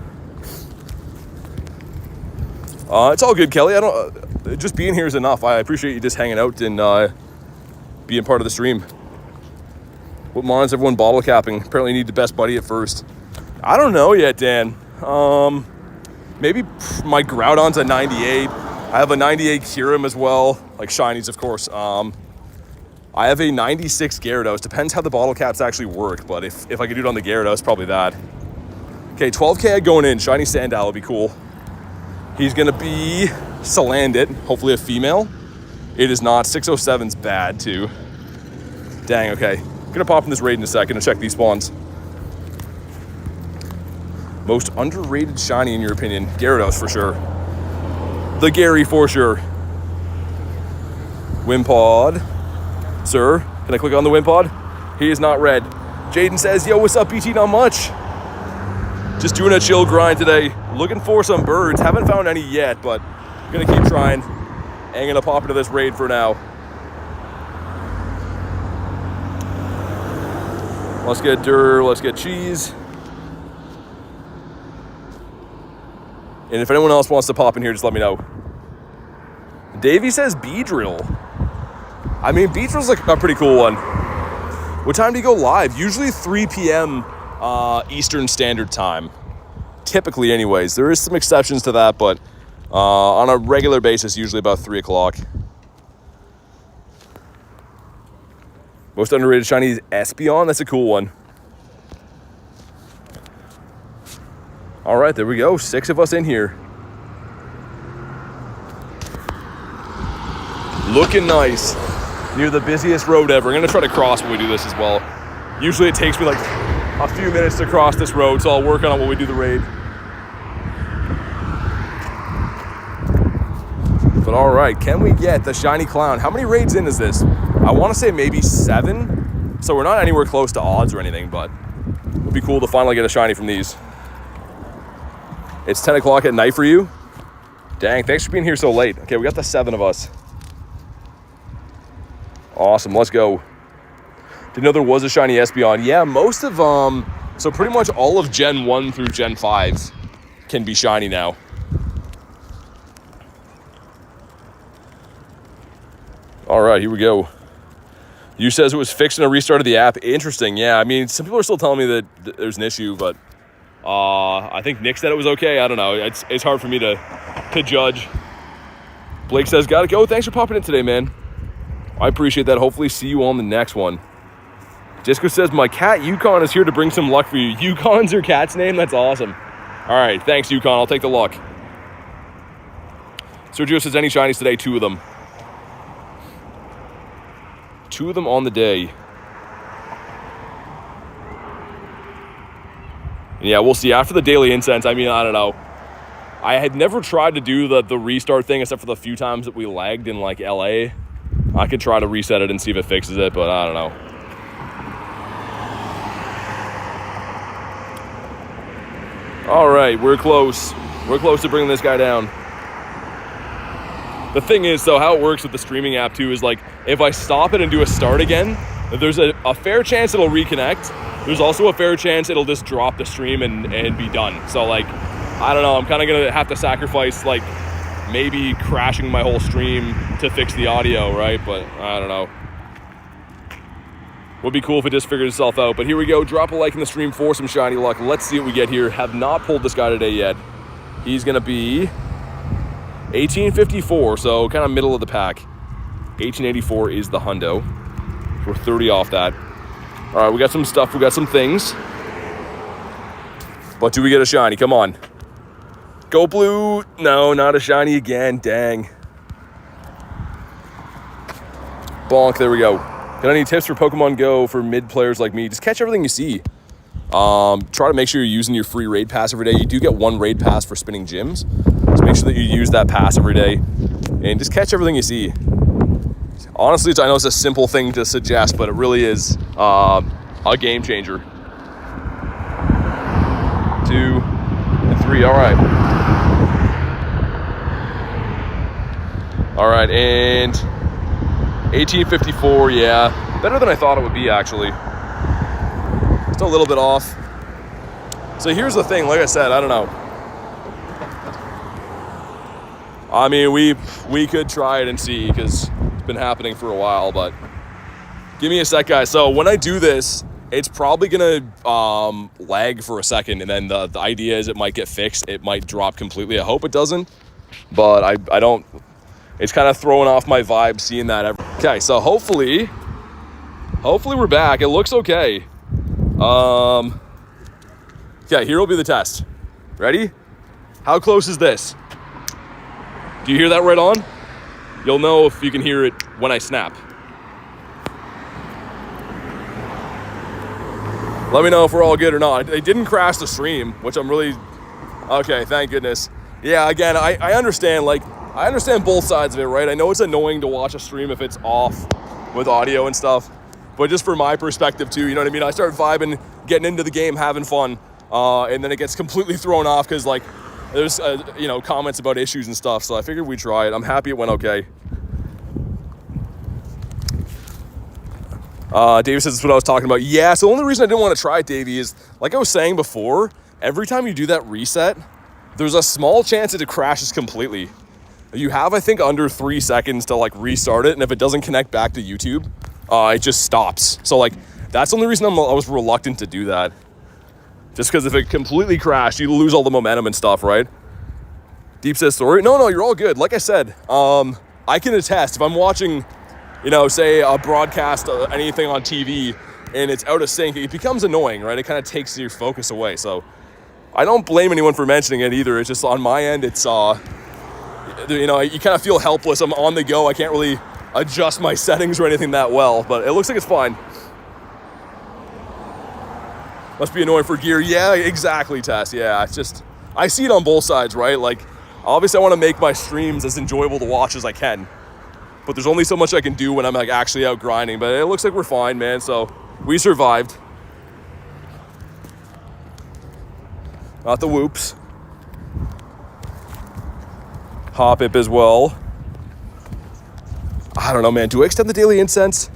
It's all good, Kelly. Just being here is enough. I appreciate you just hanging out and being part of the stream. What mon is everyone bottle capping? Apparently you need the best buddy at first. I don't know yet, Dan. Maybe my Groudon's a 98. I have a 98 Kyurem as well, like shinies, of course. I have a 96 Gyarados. Depends how the bottle caps actually work, but if I could do it on the Gyarados, probably that. Okay, 12K going in. Shiny Sandile would be cool. He's going to be Salandit, hopefully a female. It is not. 607's bad, too. Dang, okay. I'm going to pop in this raid in a second and check these spawns. Most underrated shiny, in your opinion? Gyarados, for sure. The Gary, for sure. Wimpod. Sir, can I click on the Wimpod? He is not red. Jaden says, yo, what's up, BT? Not much. Just doing a chill grind today. Looking for some birds. Haven't found any yet, but I'm going to keep trying. And going to pop into this raid for now. Let's get Dur. Let's get Cheese. And if anyone else wants to pop in here, just let me know. Davey says Beedrill. I mean, Beedrill's like a pretty cool one. What time do you go live? Usually 3 p.m. Eastern Standard Time. Typically, anyways. There is some exceptions to that, but on a regular basis, usually about 3 o'clock. Most underrated shiny is Espeon. That's a cool one. All right, there we go. 6 of us in here. Looking nice. Near the busiest road ever. I'm going to try to cross when we do this as well. Usually it takes me like a few minutes to cross this road, so I'll work on it when we do the raid. But all right, can we get the shiny clown? How many raids in is this? I want to say maybe 7. So we're not anywhere close to odds or anything, but it would be cool to finally get a shiny from these. It's 10 o'clock at night for you? Dang, thanks for being here so late. Okay, we got the 7 of us. Awesome, let's go. Didn't know there was a shiny Espeon. Yeah, most of so pretty much all of Gen 1 through Gen 5 can be shiny now. All right, here we go. You says it was fixed and a restart of the app. Interesting, yeah. I mean, some people are still telling me that there's an issue, but I think Nick said it was okay. I don't know. It's hard for me to judge. Blake says, gotta go. Thanks for popping in today, man. I appreciate that. Hopefully see you on the next one. Disco says, my cat Yukon is here to bring some luck for you. Yukon's your cat's name? That's awesome. All right, thanks, Yukon. I'll take the luck. Sergio says, any shinies today? 2 of them. 2 of them on the day. Yeah, we'll see. After the Daily Incense, I mean, I don't know. I had never tried to do the restart thing except for the few times that we lagged in, like, LA. I could try to reset it and see if it fixes it, but I don't know. All right, we're close. We're close to bringing this guy down. The thing is, though, how it works with the streaming app, too, is, like, if I stop it and do a start again, there's a fair chance it'll reconnect. There's also a fair chance it'll just drop the stream and be done. So, like, I don't know. I'm kind of going to have to sacrifice, like, maybe crashing my whole stream to fix the audio, right? But I don't know. Would be cool if it just figured itself out. But here we go. Drop a like in the stream for some shiny luck. Let's see what we get here. Have not pulled this guy today yet. He's going to be 1854, so kind of middle of the pack. 1884 is the hundo. We're 30 off that. All right, we got some stuff. We got some things. But do we get a shiny? Come on. Go blue. No, not a shiny again. Dang. Bonk. There we go. Got any tips for Pokemon Go for mid players like me? Just catch everything you see. Try to make sure you're using your free raid pass every day. You do get one raid pass for spinning gyms. So make sure that you use that pass every day. And just catch everything you see. Honestly, I know it's a simple thing to suggest, but it really is a game changer. 2 and 3. All right. All right, and 1854, yeah. Better than I thought it would be, actually. Just a little bit off. So here's the thing, like I said, I don't know. I mean, we could try it and see, because it's been happening for a while, but give me a sec, guys. So when I do this, it's probably gonna lag for a second, and then the idea is it might get fixed. It might drop completely. I hope it doesn't, but I don't. It's kind of throwing off my vibe seeing that. Okay, so hopefully we're back. It looks okay. Okay, here will be the test. Ready? How close is this? Do you hear that right on? You'll know if you can hear it when I snap. Let me know if we're all good or not. It didn't crash the stream, which I'm really... Okay, thank goodness. Yeah, again, I understand, like, I understand both sides of it, right? I know it's annoying to watch a stream if it's off with audio and stuff, but just for my perspective too, you know what I mean? I start vibing, getting into the game, having fun, and then it gets completely thrown off because, like, there's, you know, comments about issues and stuff, so I figured we'd try it. I'm happy it went okay. Davey says that's what I was talking about. Yeah, so the only reason I didn't want to try it, Davey, is, like I was saying before, every time you do that reset, there's a small chance that it crashes completely. You have, I think, under 3 seconds to, like, restart it, and if it doesn't connect back to YouTube, it just stops. So, like, that's the only reason I was reluctant to do that. Just because if it completely crashed, you lose all the momentum and stuff, right? Deep says, sorry. No, you're all good. Like I said, I can attest, if I'm watching, you know, say a broadcast, anything on TV, and it's out of sync, it becomes annoying, right? It kind of takes your focus away. So I don't blame anyone for mentioning it either. It's just on my end, it's... you know, you kind of feel helpless. I'm on the go. I can't really adjust my settings or anything that well, but it looks like it's fine. Must be annoying for gear. Yeah, exactly, Tess. Yeah, it's just, I see it on both sides, right? Like, obviously I want to make my streams as enjoyable to watch as I can, but there's only so much I can do when I'm, like, actually out grinding, but it looks like we're fine, man. So we survived. Not the whoops. Hop-Ip as well. I don't know, man. Do I extend the Daily Incense?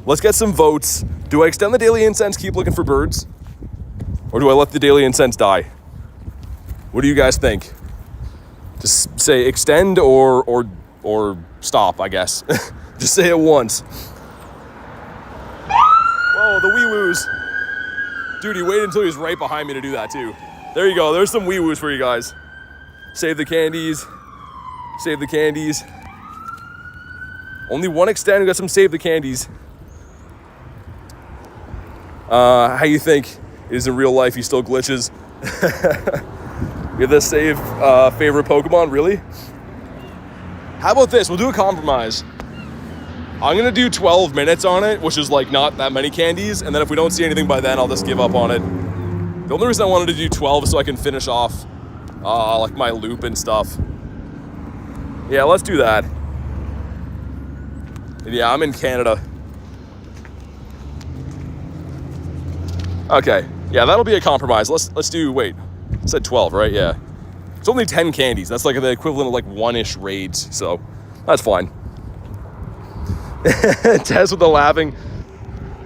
Let's get some votes. Do I extend the Daily Incense, keep looking for birds? Or do I let the Daily Incense die? What do you guys think? Just say extend or stop, I guess. Just say it once. Whoa, the wee-woos. Dude, he waited until he was right behind me to do that, too. There you go. There's some wee-woos for you guys. Save the candies. Save the candies. Only one extend. We got some save the candies. How you think it is in real life? He still glitches. We have this save favorite Pokemon. Really? How about this? We'll do a compromise. I'm gonna do 12 minutes on it, which is, like, not that many candies, and then if we don't see anything by then, I'll just give up on it. The only reason I wanted to do 12 is so I can finish off like my loop and stuff. Yeah, let's do that. And yeah, I'm in Canada. Okay, yeah, that'll be a compromise. Let's do, wait, I said 12, right? Yeah. It's only 10 candies. That's like the equivalent of, like, 1-ish raids. So That's fine. Tess with the laughing.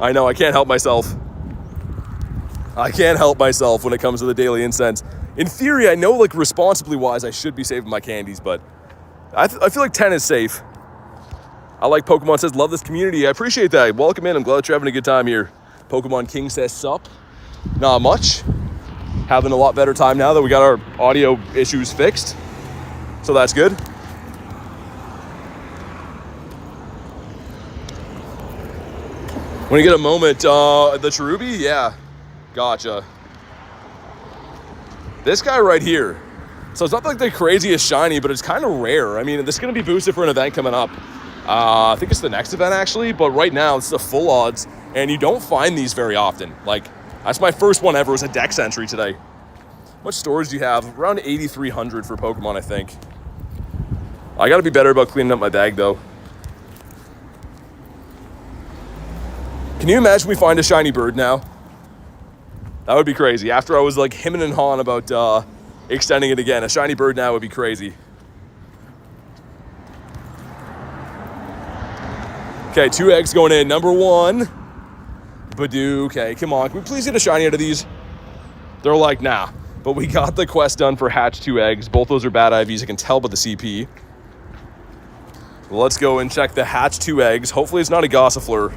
I know, I can't help myself. I can't help myself when it comes to the Daily Incense. In theory, I know, like, responsibly wise, I should be saving my candies, but I feel like 10 is safe. I like Pokemon says, love this community. I appreciate that. Welcome in. I'm glad you're having a good time here. Pokemon King says, sup. Not much. Having a lot better time now that we got our audio issues fixed. So that's good. When you get a moment, the Cherubi, yeah. Gotcha. This guy right here. So it's not like the craziest shiny, but it's kind of rare. I mean, this is going to be boosted for an event coming up. I think it's the next event, actually. But right now, it's the full odds. And you don't find these very often. Like, that's my first one ever. It was a Dex entry today. What storage do you have? Around 8,300 for Pokemon, I think. I got to be better about cleaning up my bag, though. Can you imagine we find a shiny bird now? That would be crazy. After I was like hemming and hawing about extending it again, a shiny bird now would be crazy. Okay, 2 eggs going in. Number 1. Badoo. Okay, come on. Can we please get a shiny out of these? They're like, nah. But we got the quest done for hatch 2 eggs. Both those are bad IVs. I can tell by the CP. Let's go and check the hatch 2 eggs. Hopefully it's not a Gossifleur.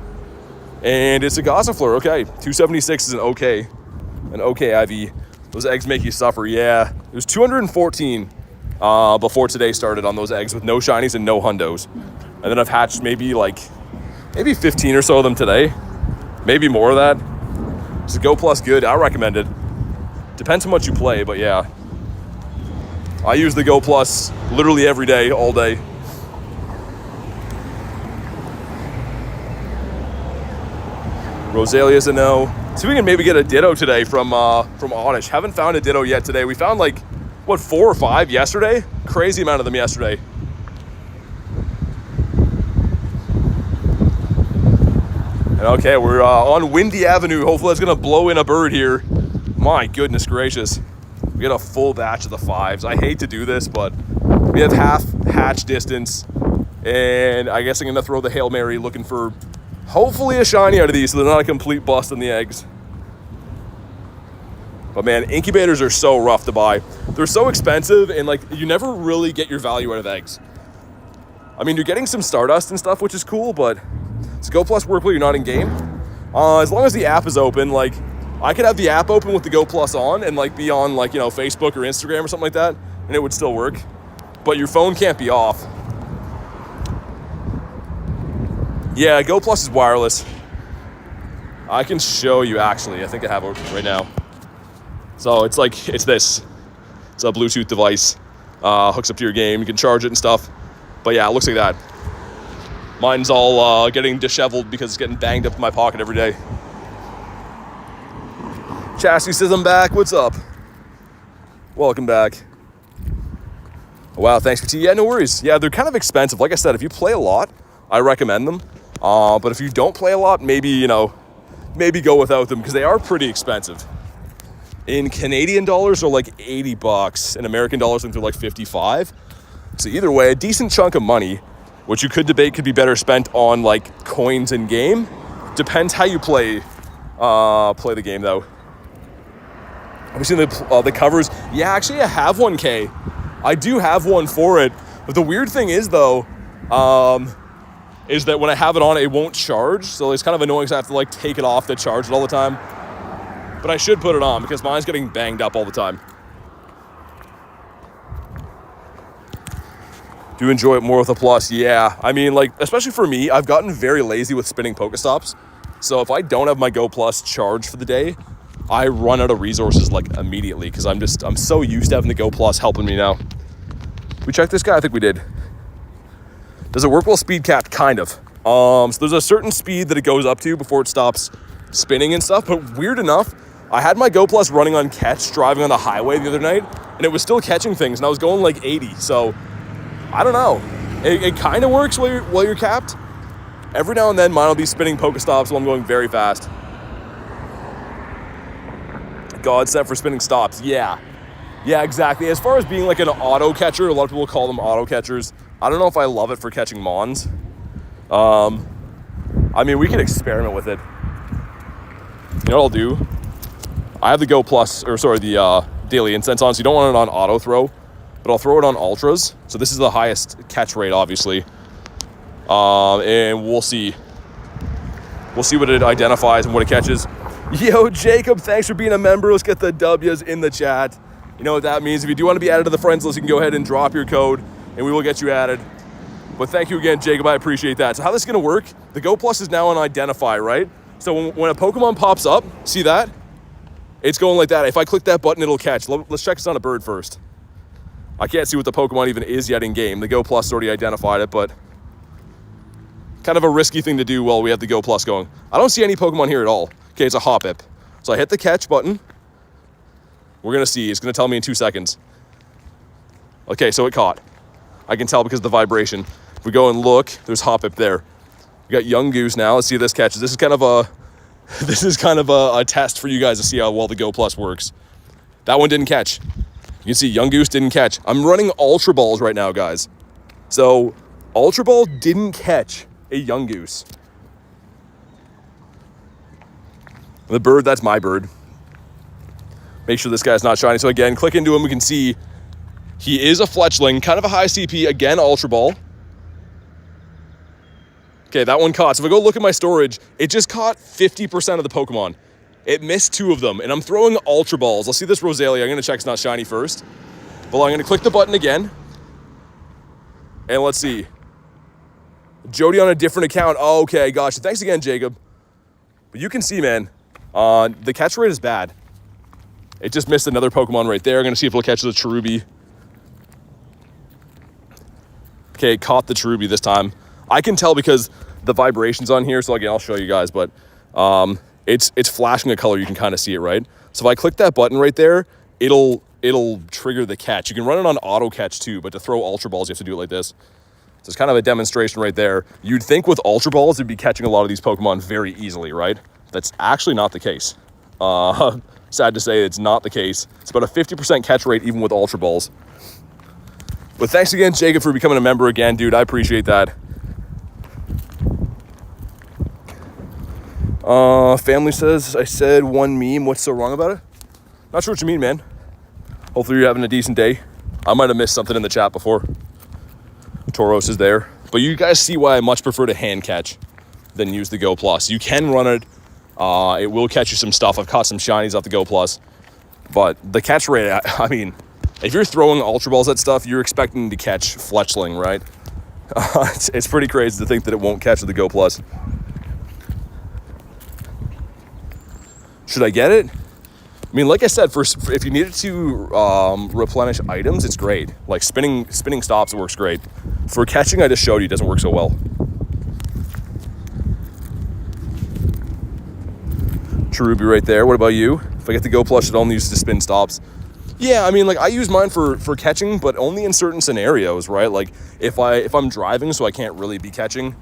And it's a Gossifleur. Okay, 276 is an okay IV. Those eggs make you suffer. Yeah, it was 214 before today started on those eggs with no shinies and no hundos. And then I've hatched maybe 15 or so of them today. Maybe more of that. It's a Go Plus good. I recommend it. Depends how much you play, but yeah. I use the Go Plus literally every day, all day. Rosalia's a no. See if we can maybe get a Ditto today from Oddish. Haven't found a Ditto yet today. We found 4 or 5 yesterday? Crazy amount of them yesterday. And okay, we're on Windy Avenue. Hopefully that's gonna blow in a bird here. My goodness gracious. We got a full batch of the 5s. I hate to do this, but we have half hatch distance. And I guess I'm gonna throw the Hail Mary looking for hopefully a shiny out of these so they're not a complete bust on the eggs. But man, incubators are so rough to buy. They're so expensive and you never really get your value out of eggs. I mean, you're getting some Stardust and stuff, which is cool, but it's Go Plus work while you're not in game. As long as the app is open, I could have the app open with the Go Plus on and be on Facebook or Instagram or something like that, and it would still work. But your phone can't be off. Yeah, Go Plus is wireless. I can show you actually. I think I have it right now. So it's this. It's a Bluetooth device. Hooks up to your game. You can charge it and stuff. But yeah, it looks like that. Mine's all getting disheveled because it's getting banged up in my pocket every day. Chassis says I'm back. What's up? Welcome back. Wow, thanks for tea. Yeah, no worries. Yeah, they're kind of expensive. Like I said, if you play a lot, I recommend them. But if you don't play a lot, maybe go without them because they are pretty expensive. In Canadian dollars, they're $80. In American dollars, I think they're $55. So either way, a decent chunk of money, which you could debate could be better spent on coins in game. Depends how you play the game though. Have you seen the covers? Yeah, actually I have one, K. I do have one for it. But the weird thing is though, is that when I have it on, it won't charge. So it's kind of annoying because I have to take it off to charge it all the time. But I should put it on because mine's getting banged up all the time. Do you enjoy it more with a Plus? Yeah. I mean, especially for me, I've gotten very lazy with spinning Pokestops. So if I don't have my Go Plus charged for the day, I run out of resources immediately because I'm so used to having the Go Plus helping me now. We checked this guy? I think we did. Does it work while speed capped? Kind of. So there's a certain speed that it goes up to before it stops spinning and stuff. But weird enough, I had my Go Plus running on catch driving on the highway the other night, and it was still catching things, and I was going 80. So I don't know. It kind of works while you're capped. Every now and then, mine will be spinning Pokestops while I'm going very fast. God sent for spinning stops. Yeah, exactly. As far as being an auto catcher, a lot of people call them auto catchers. I don't know if I love it for catching Mons. I mean, we can experiment with it. You know what I'll do? I have the Go Plus, or sorry, the Daily Incense on, so you don't want it on auto throw, but I'll throw it on ultras. So this is the highest catch rate, obviously. And we'll see. We'll see what it identifies and what it catches. Yo, Jacob, thanks for being a member. Let's get the W's in the chat. You know what that means. If you do want to be added to the friends list, you can go ahead and drop your code, and we will get you added. But thank you again, Jacob. I appreciate that. So how this is going to work, the Go Plus is now on Identify, right? So when a Pokemon pops up, see that? It's going like that. If I click that button, it'll catch. Let's check it's on a bird first. I can't see what the Pokemon even is yet in game. The Go Plus already identified it, but kind of a risky thing to do while we have the Go Plus going. I don't see any Pokemon here at all. Okay, it's a Hoppip. So I hit the catch button. We're going to see. It's going to tell me in 2 seconds. Okay, so it caught. I can tell because of the vibration. If we go and look, there's Hoppip there. We got Young Goose now. Let's see if this catches. This is kind of a test for you guys to see how well the Go Plus works. That one didn't catch. You can see Young Goose didn't catch. I'm running Ultra Balls right now, guys. So Ultra Ball didn't catch a Young Goose. The bird, that's my bird. Make sure this guy's not shiny. So again, click into him. We can see he is a fletchling, kind of a high CP. Again, Ultra Ball. Okay, that one caught. So if I go look at my storage, it just caught 50% of the Pokemon. It missed 2 of them, and I'm throwing Ultra Balls. Let's see this Rosalia. I'm going to check it's not shiny first. But I'm going to click the button again. And let's see. Jody on a different account. Oh, okay, gotcha. Thanks again, Jacob. But you can see, man, the catch rate is bad. It just missed another Pokemon right there. I'm going to see if it'll catch the Cherubi. Okay, it caught the Cherubi this time. I can tell because the vibration's on here. So again, I'll show you guys, but it's flashing a color. You can kind of see it, right? So if I click that button right there, it'll trigger the catch. You can run it on auto catch too, but to throw Ultra Balls, you have to do it like this. So it's kind of a demonstration right there. You'd think with Ultra Balls, it'd be catching a lot of these Pokemon very easily, right? That's actually not the case. Sad to say, it's not the case. It's about a 50% catch rate even with Ultra Balls. But thanks again, Jacob, for becoming a member again, dude. I appreciate that. Family says, I said one meme. What's so wrong about it? Not sure what you mean, man. Hopefully you're having a decent day. I might have missed something in the chat before. Tauros is there. But you guys see why I much prefer to hand catch than use the Go Plus. You can run it. It will catch you some stuff. I've caught some shinies off the Go Plus. But the catch rate, I mean, if you're throwing Ultra Balls at stuff, you're expecting to catch Fletchling, right? It's pretty crazy to think that it won't catch the Go Plus. Should I get it? I mean, like I said, for if you needed to replenish items, it's great. Like spinning stops, it works great. For catching, I just showed you, it doesn't work so well. Cherubi right there. What about you? If I get the Go Plus, it only uses to spin stops. Yeah, I mean, like I use mine for catching, but only in certain scenarios, right? Like if I'm driving, so I can't really be catching,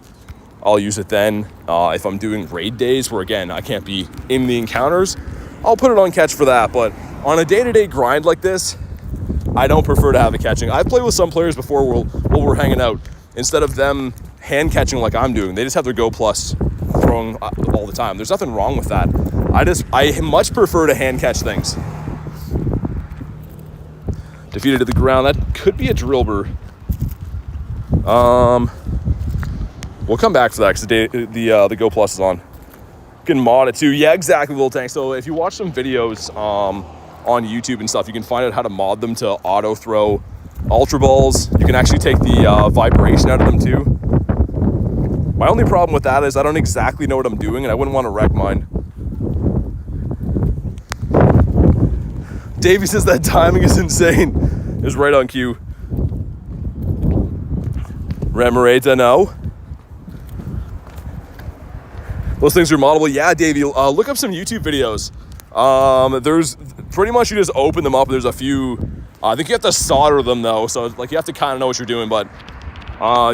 I'll use it then. If I'm doing raid days where, again, I can't be in the encounters, I'll put it on catch for that. But on a day-to-day grind like this, I don't prefer to have it catching. I've played with some players before while we're hanging out. Instead of them hand catching like I'm doing, they just have their Go Plus throwing all the time. There's nothing wrong with that. I much prefer to hand catch things. Defeated to the ground. That could be a Drillbur. We'll come back to that because the Go Plus is on. You can mod it too. Yeah, exactly, Little Tank. So if you watch some videos on YouTube and stuff, you can find out how to mod them to auto throw Ultra Balls. You can actually take the vibration out of them too. My only problem with that is I don't exactly know what I'm doing, and I wouldn't want to wreck mine. Davey says that timing is insane. It's right on cue. Remoraid's, no. Those things are moddable. Yeah, Davey, look up some YouTube videos. There's pretty much, you just open them up. There's a few, I think you have to solder them though. So like you have to kind of know what you're doing, but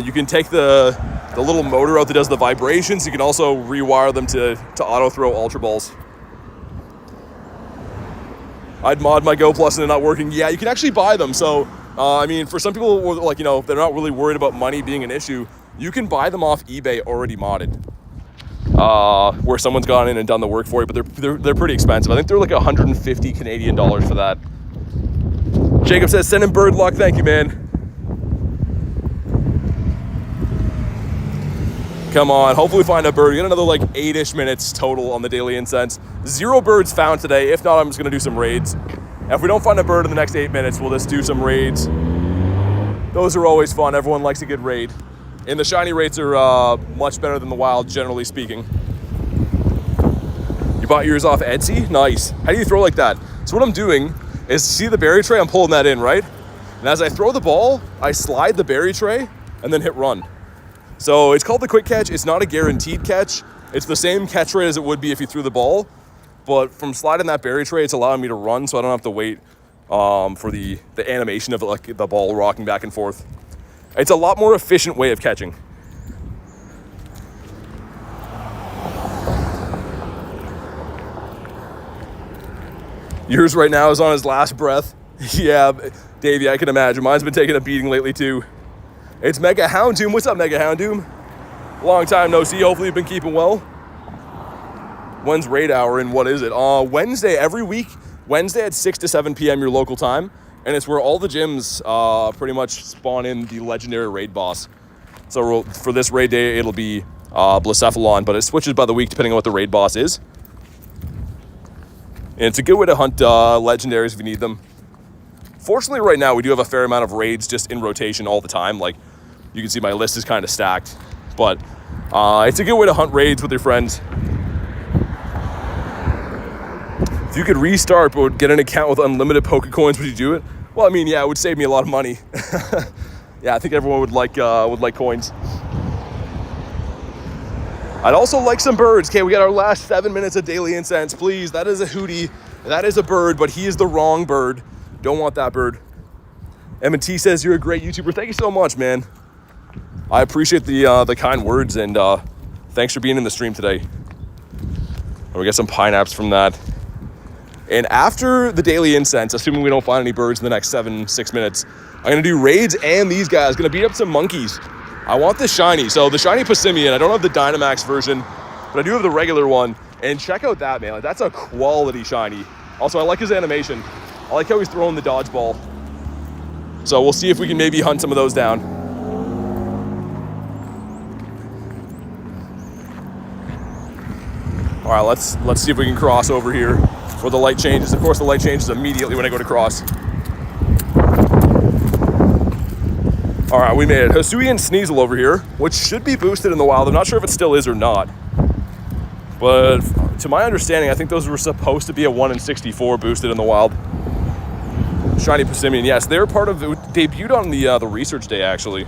you can take the little motor out that does the vibrations. You can also rewire them to auto throw Ultra Balls. I'd mod my Go Plus and they're not working. Yeah, you can actually buy them. So I mean, for some people, like, you know, they're not really worried about money being an issue, you can buy them off eBay already modded. Where someone's gone in and done the work for you, but they're pretty expensive. I think they're like 150 Canadian dollars for that. Jacob says, send him bird luck. Thank you, man. Come on, hopefully we find a bird. We got another like 8-ish minutes total on the Daily Incense. 0 birds found today. If not, I'm just gonna do some raids. And if we don't find a bird in the next 8 minutes, we'll just do some raids. Those are always fun. Everyone likes a good raid. And the shiny rates are much better than the wild, generally speaking. You bought yours off Etsy? Nice. How do you throw like that? So what I'm doing is, see the berry tray? I'm pulling that in, right? And as I throw the ball, I slide the berry tray and then hit run. So it's called the quick catch. It's not a guaranteed catch. It's the same catch rate as it would be if you threw the ball. But from sliding that berry tray, it's allowing me to run, so I don't have to wait for the animation of like the ball rocking back and forth. It's a lot more efficient way of catching. Yours right now is on his last breath. Yeah, Davey, I can imagine. Mine's been taking a beating lately too. It's Mega Houndoom. What's up, Mega Houndoom? Long time no see. Hopefully you've been keeping well. When's raid hour and what is it? Wednesday, every week. Wednesday at 6 to 7 p.m. your local time. And it's where all the gyms pretty much spawn in the legendary raid boss. So for this raid day, it'll be Blacephalon, but it switches by the week depending on what the raid boss is. And it's a good way to hunt legendaries if you need them. Fortunately, right now, we do have a fair amount of raids just in rotation all the time. Like, you can see my list is kind of stacked. But it's a good way to hunt raids with your friends. If you could restart but would get an account with unlimited Pokecoins, would you do it? Well, I mean, yeah, it would save me a lot of money. Yeah, I think everyone would like coins. I'd also like some birds. Okay, we got our last 7 minutes of Daily Incense. Please, that is a hootie. That is a bird, but he is the wrong bird. Don't want that bird. M&T says you're a great YouTuber. Thank you so much, man. I appreciate the kind words, and thanks for being in the stream today. And we get some pineapples from that. And after the Daily Incense, assuming we don't find any birds in the next 6 minutes, I'm gonna do raids and these guys. Gonna beat up some monkeys. I want the shiny. So the shiny Passimian, I don't have the Dynamax version, but I do have the regular one. And check out that, man. Like, that's a quality shiny. Also, I like his animation. I like how he's throwing the dodgeball. So we'll see if we can maybe hunt some of those down. All right, let's see if we can cross over here before the light changes. Of course, the light changes immediately when I go to cross. All right, we made it. Hisuian Sneasel over here, which should be boosted in the wild. I'm not sure if it still is or not. But to my understanding, I think those were supposed to be a 1 in 64 boosted in the wild. Shiny Passimian, yes, they're part of, it debuted on the research day, actually.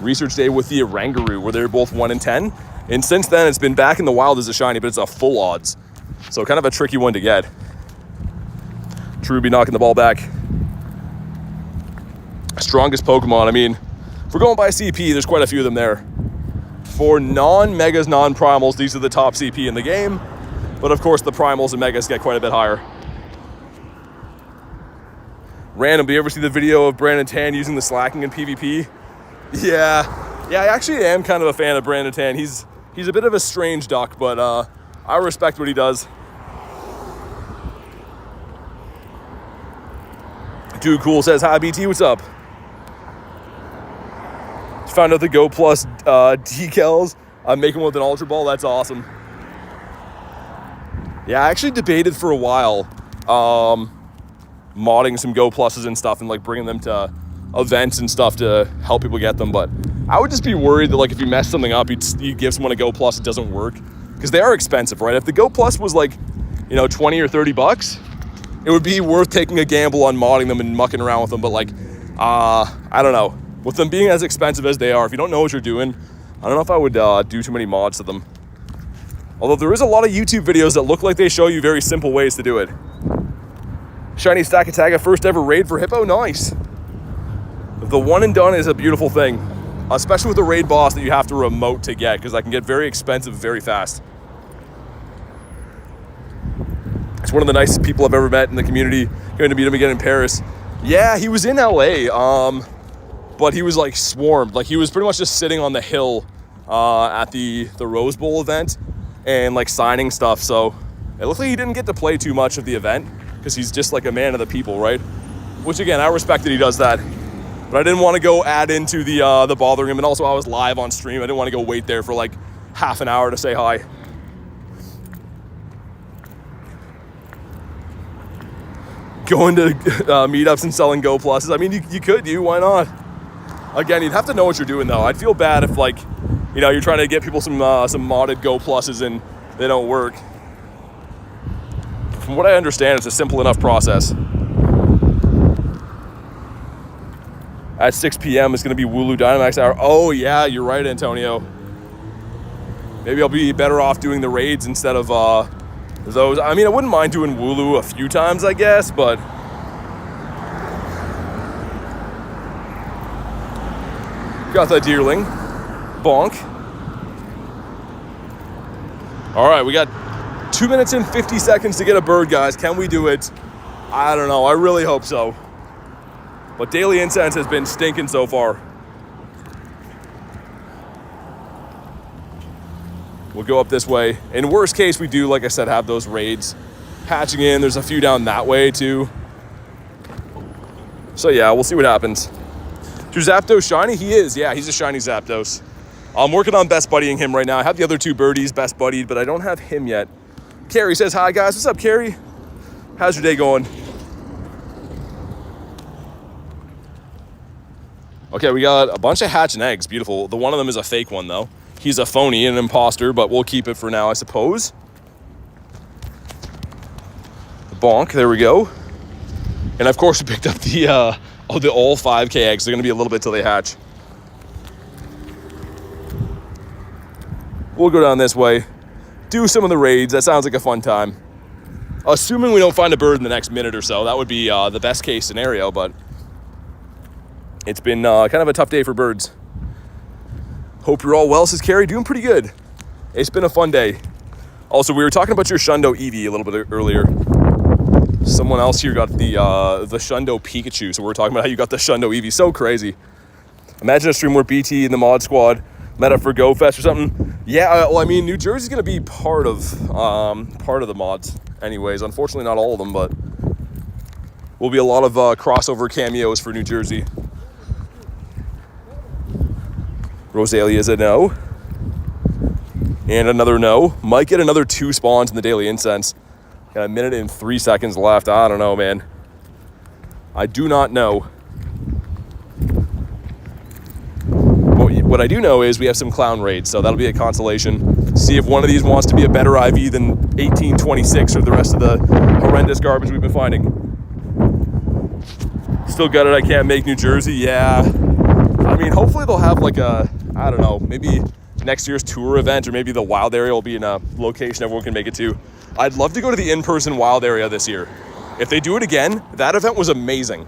Research day with the Oranguru, where they're both 1 in 10. And since then, it's been back in the wild as a shiny, but it's a full odds. So kind of a tricky one to get. Truby knocking the ball back. Strongest Pokemon, I mean, if we're going by CP, there's quite a few of them there. For non-Megas, non-Primals, these are the top CP in the game. But of course, the Primals and Megas get quite a bit higher. Random, do you ever see the video of Brandon Tan using the slacking in PvP? Yeah, I actually am kind of a fan of Brandon Tan. He's a bit of a strange duck, but I respect what he does. Dude Cool says, hi BT, what's up? Found out the Go Plus decals. I'm making one with an Ultra Ball, that's awesome. Yeah, I actually debated for a while modding some Go Pluses and stuff and like bringing them to events and stuff to help people get them, but I would just be worried that like if you mess something up, you give someone a Go Plus, it doesn't work, because they are expensive, right? If the Go Plus was like, you know, 20 or 30 bucks, it would be worth taking a gamble on modding them and mucking around with them, but like, I don't know. With them being as expensive as they are, if you don't know what you're doing, I don't know if I would do too many mods to them. Although there is a lot of YouTube videos that look like they show you very simple ways to do it. Shiny Stakataka, first ever raid for Hippo, nice. The one and done is a beautiful thing, especially with the raid boss that you have to remote to get, because that can get very expensive very fast. It's one of the nicest people I've ever met in the community. Going to meet him again in Paris. Yeah, he was in LA, but he was like swarmed. Like he was pretty much just sitting on the hill at the Rose Bowl event and like signing stuff. So it looked like he didn't get to play too much of the event because he's just like a man of the people, right? Which again, I respect that he does that. But I didn't want to go add into the bothering him. And also I was live on stream. I didn't want to go wait there for like half an hour to say hi. Going to meetups and selling Go Pluses. I mean, you could do, why not? Again, you'd have to know what you're doing though. I'd feel bad if like, you know, you're trying to get people some modded Go Pluses and they don't work. From what I understand, it's a simple enough process. At 6 p.m. it's going to be Wooloo Dynamax hour. Oh yeah, you're right, Antonio. Maybe I'll be better off doing the raids instead of those. I mean, I wouldn't mind doing Wooloo a few times, I guess, but got that Deerling. Bonk. All right, we got 2 minutes and 50 seconds to get a bird, guys. Can we do it? I don't know. I really hope so. But Daily Incense has been stinking so far. We'll go up this way. In worst case, we do, like I said, have those raids hatching in. There's a few down that way, too. So, yeah, we'll see what happens. Is Zapdos shiny? He is. Yeah, he's a shiny Zapdos. I'm working on best buddying him right now. I have the other two birdies best buddied, but I don't have him yet. Carrie says, hi, guys. What's up, Carrie? How's your day going? Okay, we got a bunch of hatch and eggs. Beautiful. The one of them is a fake one, though. He's a phony and an imposter, but we'll keep it for now, I suppose. Bonk. There we go. And, of course, we picked up the all 5K eggs. They're going to be a little bit till they hatch. We'll go down this way. Do some of the raids. That sounds like a fun time. Assuming we don't find a bird in the next minute or so. That would be the best case scenario, but it's been kind of a tough day for birds. Hope you're all well, says Carrie. Doing pretty good. It's been a fun day. Also, we were talking about your Shundo Eevee a little bit earlier. Someone else here got the Shundo Pikachu, so we were talking about how you got the Shundo Eevee. So crazy. Imagine a stream where BT and the mod squad met up for Go Fest or something. Yeah, well, I mean, New Jersey's going to be part of the mods anyways. Unfortunately, not all of them, but will be a lot of crossover cameos for New Jersey. Rosalia's a no. And another no. Might get another 2 spawns in the Daily Incense. Got a minute and 3 seconds left. I don't know, man. I do not know. What I do know is we have some clown raids, so that'll be a consolation. See if one of these wants to be a better IV than 1826 or the rest of the horrendous garbage we've been finding. Still got it, I can't make New Jersey. Yeah. I mean, hopefully they'll have like a, I don't know, maybe next year's tour event, or maybe the wild area will be in a location everyone can make it to. I'd love to go to the in-person wild area this year. If they do it again, that event was amazing.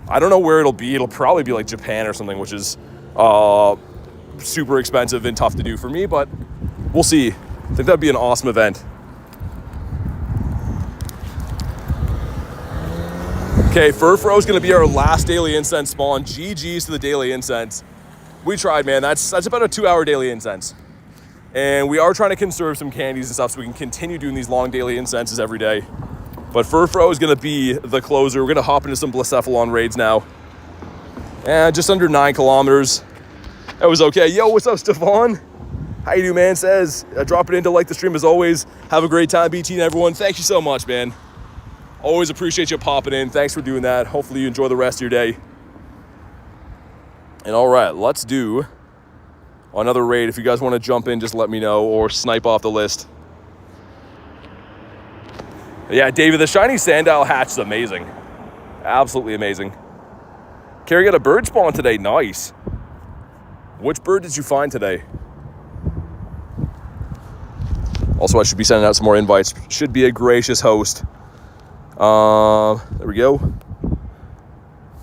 I don't know where it'll be. It'll probably be like Japan or something, which is super expensive and tough to do for me, but we'll see. I think that'd be an awesome event. Okay, Furfro's gonna be our last Daily Incense spawn. GG's to the Daily Incense. We tried, man. That's about a 2-hour Daily Incense. And we are trying to conserve some candies and stuff so we can continue doing these long Daily Incenses every day. But Furfro is gonna be the closer. We're gonna hop into some Blacephalon raids now. And just under 9 kilometers. That was okay. Yo, what's up, Stefan? How you doing, man? Says, drop it in to like the stream as always. Have a great time, BT and everyone. Thank you so much, man. Always appreciate you popping in. Thanks for doing that. Hopefully you enjoy the rest of your day. And all right, let's do another raid. If you guys want to jump in, just let me know or snipe off the list. Yeah, David, the shiny Sandile hatch is amazing. Absolutely amazing. Carrie got a bird spawn today. Nice. Which bird did you find today? Also, I should be sending out some more invites. Should be a gracious host. There we go.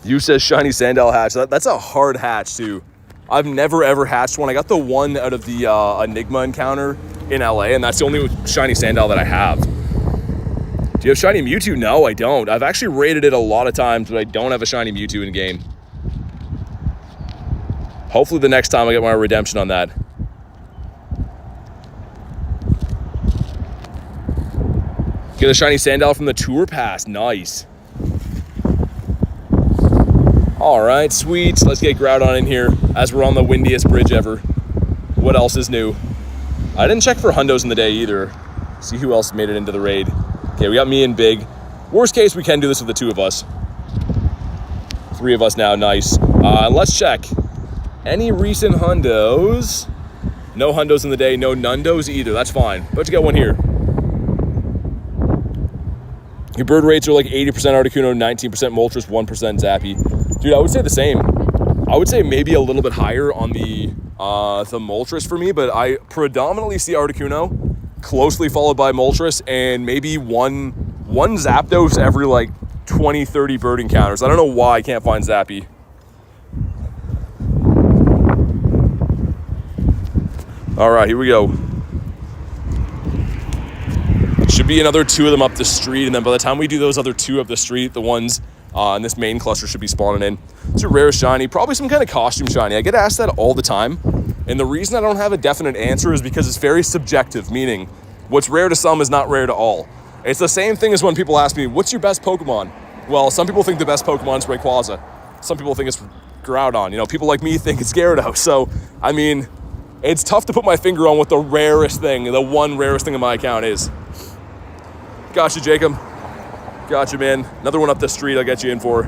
You says shiny Sandile hatch. That's a hard hatch too. I've never ever hatched one. I got the one out of the Enigma encounter in LA, and that's the only shiny Sandile that I have. Do you have shiny Mewtwo? No, I don't. I've actually rated it a lot of times, but I don't have a shiny Mewtwo in game. Hopefully the next time I get my redemption on that. Get a shiny Sandile from the Tour Pass. Nice. All right, sweet. Let's get Groudon in here as we're on the windiest bridge ever. What else is new? I didn't check for hundos in the day either. See who else made it into the raid. Okay, we got me and Big. Worst case, we can do this with the 2 of us. 3 of us now, nice. Let's check. Any recent hundos? No hundos in the day, no nundos either. That's fine. Let's get one here. Your bird rates are like 80% Articuno, 19% Moltres, 1% Zappy. Dude, I would say the same. I would say maybe a little bit higher on the Moltres for me, but I predominantly see Articuno, closely followed by Moltres, and maybe one Zapdos every like 20, 30 bird encounters. I don't know why I can't find Zappy. All right, here we go. Should be another 2 of them up the street, and then by the time we do those other 2 up the street, the ones in this main cluster should be spawning in. It's a rare shiny, probably some kind of costume shiny. I get asked that all the time, and the reason I don't have a definite answer is because it's very subjective, meaning what's rare to some is not rare to all. It's the same thing as when people ask me, what's your best Pokemon? Well, some people think the best Pokemon is Rayquaza. Some people think it's Groudon. You know, people like me think it's Gyarados. So, I mean, it's tough to put my finger on what the rarest thing, the one rarest thing in my account is. Gotcha, Jacob. Gotcha, man. Another one up the street I'll get you in for.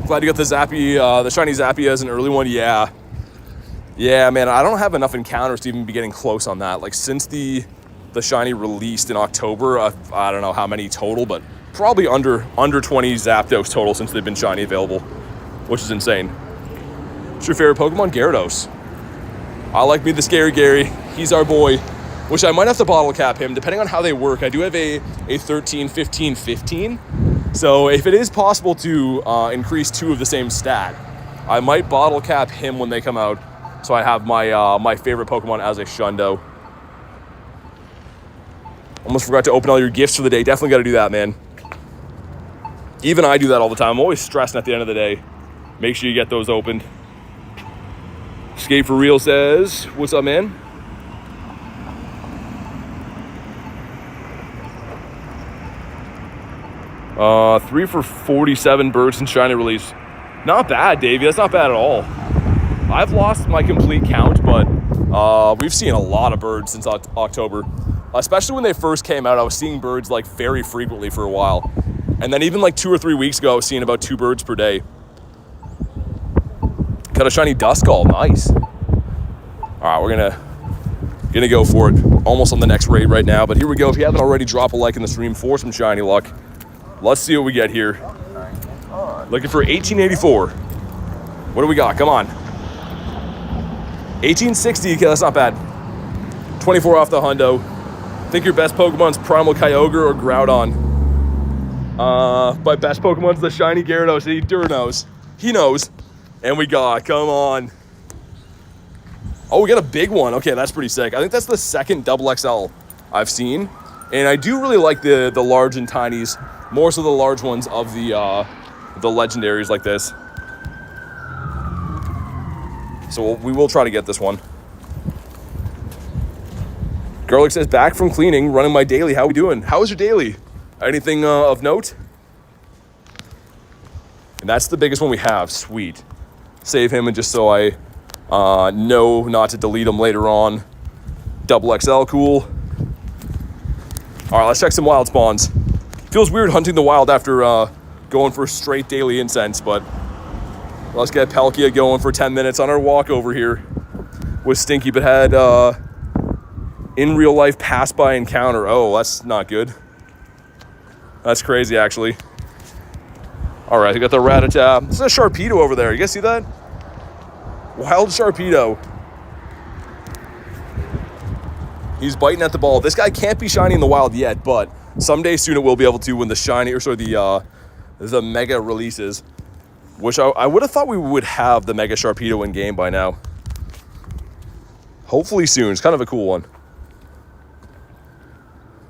Glad you got the Zappy, the shiny Zappy as an early one. Yeah. Yeah, man, I don't have enough encounters to even be getting close on that. Like, since the shiny released in October, I don't know how many total, but probably under 20 Zapdos total since they've been shiny available, which is insane. What's your favorite Pokemon? Gyarados. I like me the Scary Gary. He's our boy. Which I might have to bottle cap him, depending on how they work. I do have a 13, 15, 15. So if it is possible to increase 2 of the same stat, I might bottle cap him when they come out. So I have my my favorite Pokemon as a Shundo. Almost forgot to open all your gifts for the day. Definitely got to do that, man. Even I do that all the time. I'm always stressing at the end of the day. Make sure you get those opened. Skate for Real says, what's up, man? Uh, 3 for 47 birds and shiny release. Not bad, Davey. That's not bad at all. I've lost my complete count, but we've seen a lot of birds since October. Especially when they first came out, I was seeing birds like very frequently for a while. And then even like 2 or 3 weeks ago, I was seeing about 2 birds per day. Got a shiny Duskull. Nice. All right, we're gonna go for it. Almost on the next raid right now, but here we go. If you haven't already, drop a like in the stream for some shiny luck. Let's see what we get here. Looking for 1884. What do we got? Come on. 1860. Okay, that's not bad. 24 off the hundo. Think your best Pokemon's Primal Kyogre or Groudon? My best Pokemon's the shiny Gyarados. He knows. He knows. And we got, come on. Oh, we got a big one. Okay, that's pretty sick. I think that's the second double XL I've seen. And I do really like the large and tinies. More so the large ones of the legendaries like this. So we will try to get this one. Garlic says, back from cleaning, running my daily. How we doing? How was your daily? Anything of note? And that's the biggest one we have. Sweet. Save him, and just so I know not to delete him later on. Double XL, cool. All right, let's check some wild spawns. Feels weird hunting the wild after going for straight daily incense, but let's get Palkia going for 10 minutes on our walk over here with Stinky, but had in real life pass by encounter. Oh, that's not good. That's crazy, actually. All right, we got the Rattata. This is a Sharpedo over there. You guys see that? Wild Sharpedo. He's biting at the ball. This guy can't be shiny in the wild yet, but someday soon it will be able to when the shiny, or sorry, the mega releases, which I would have thought we would have the mega Sharpedo in game by now. Hopefully soon. It's kind of a cool one.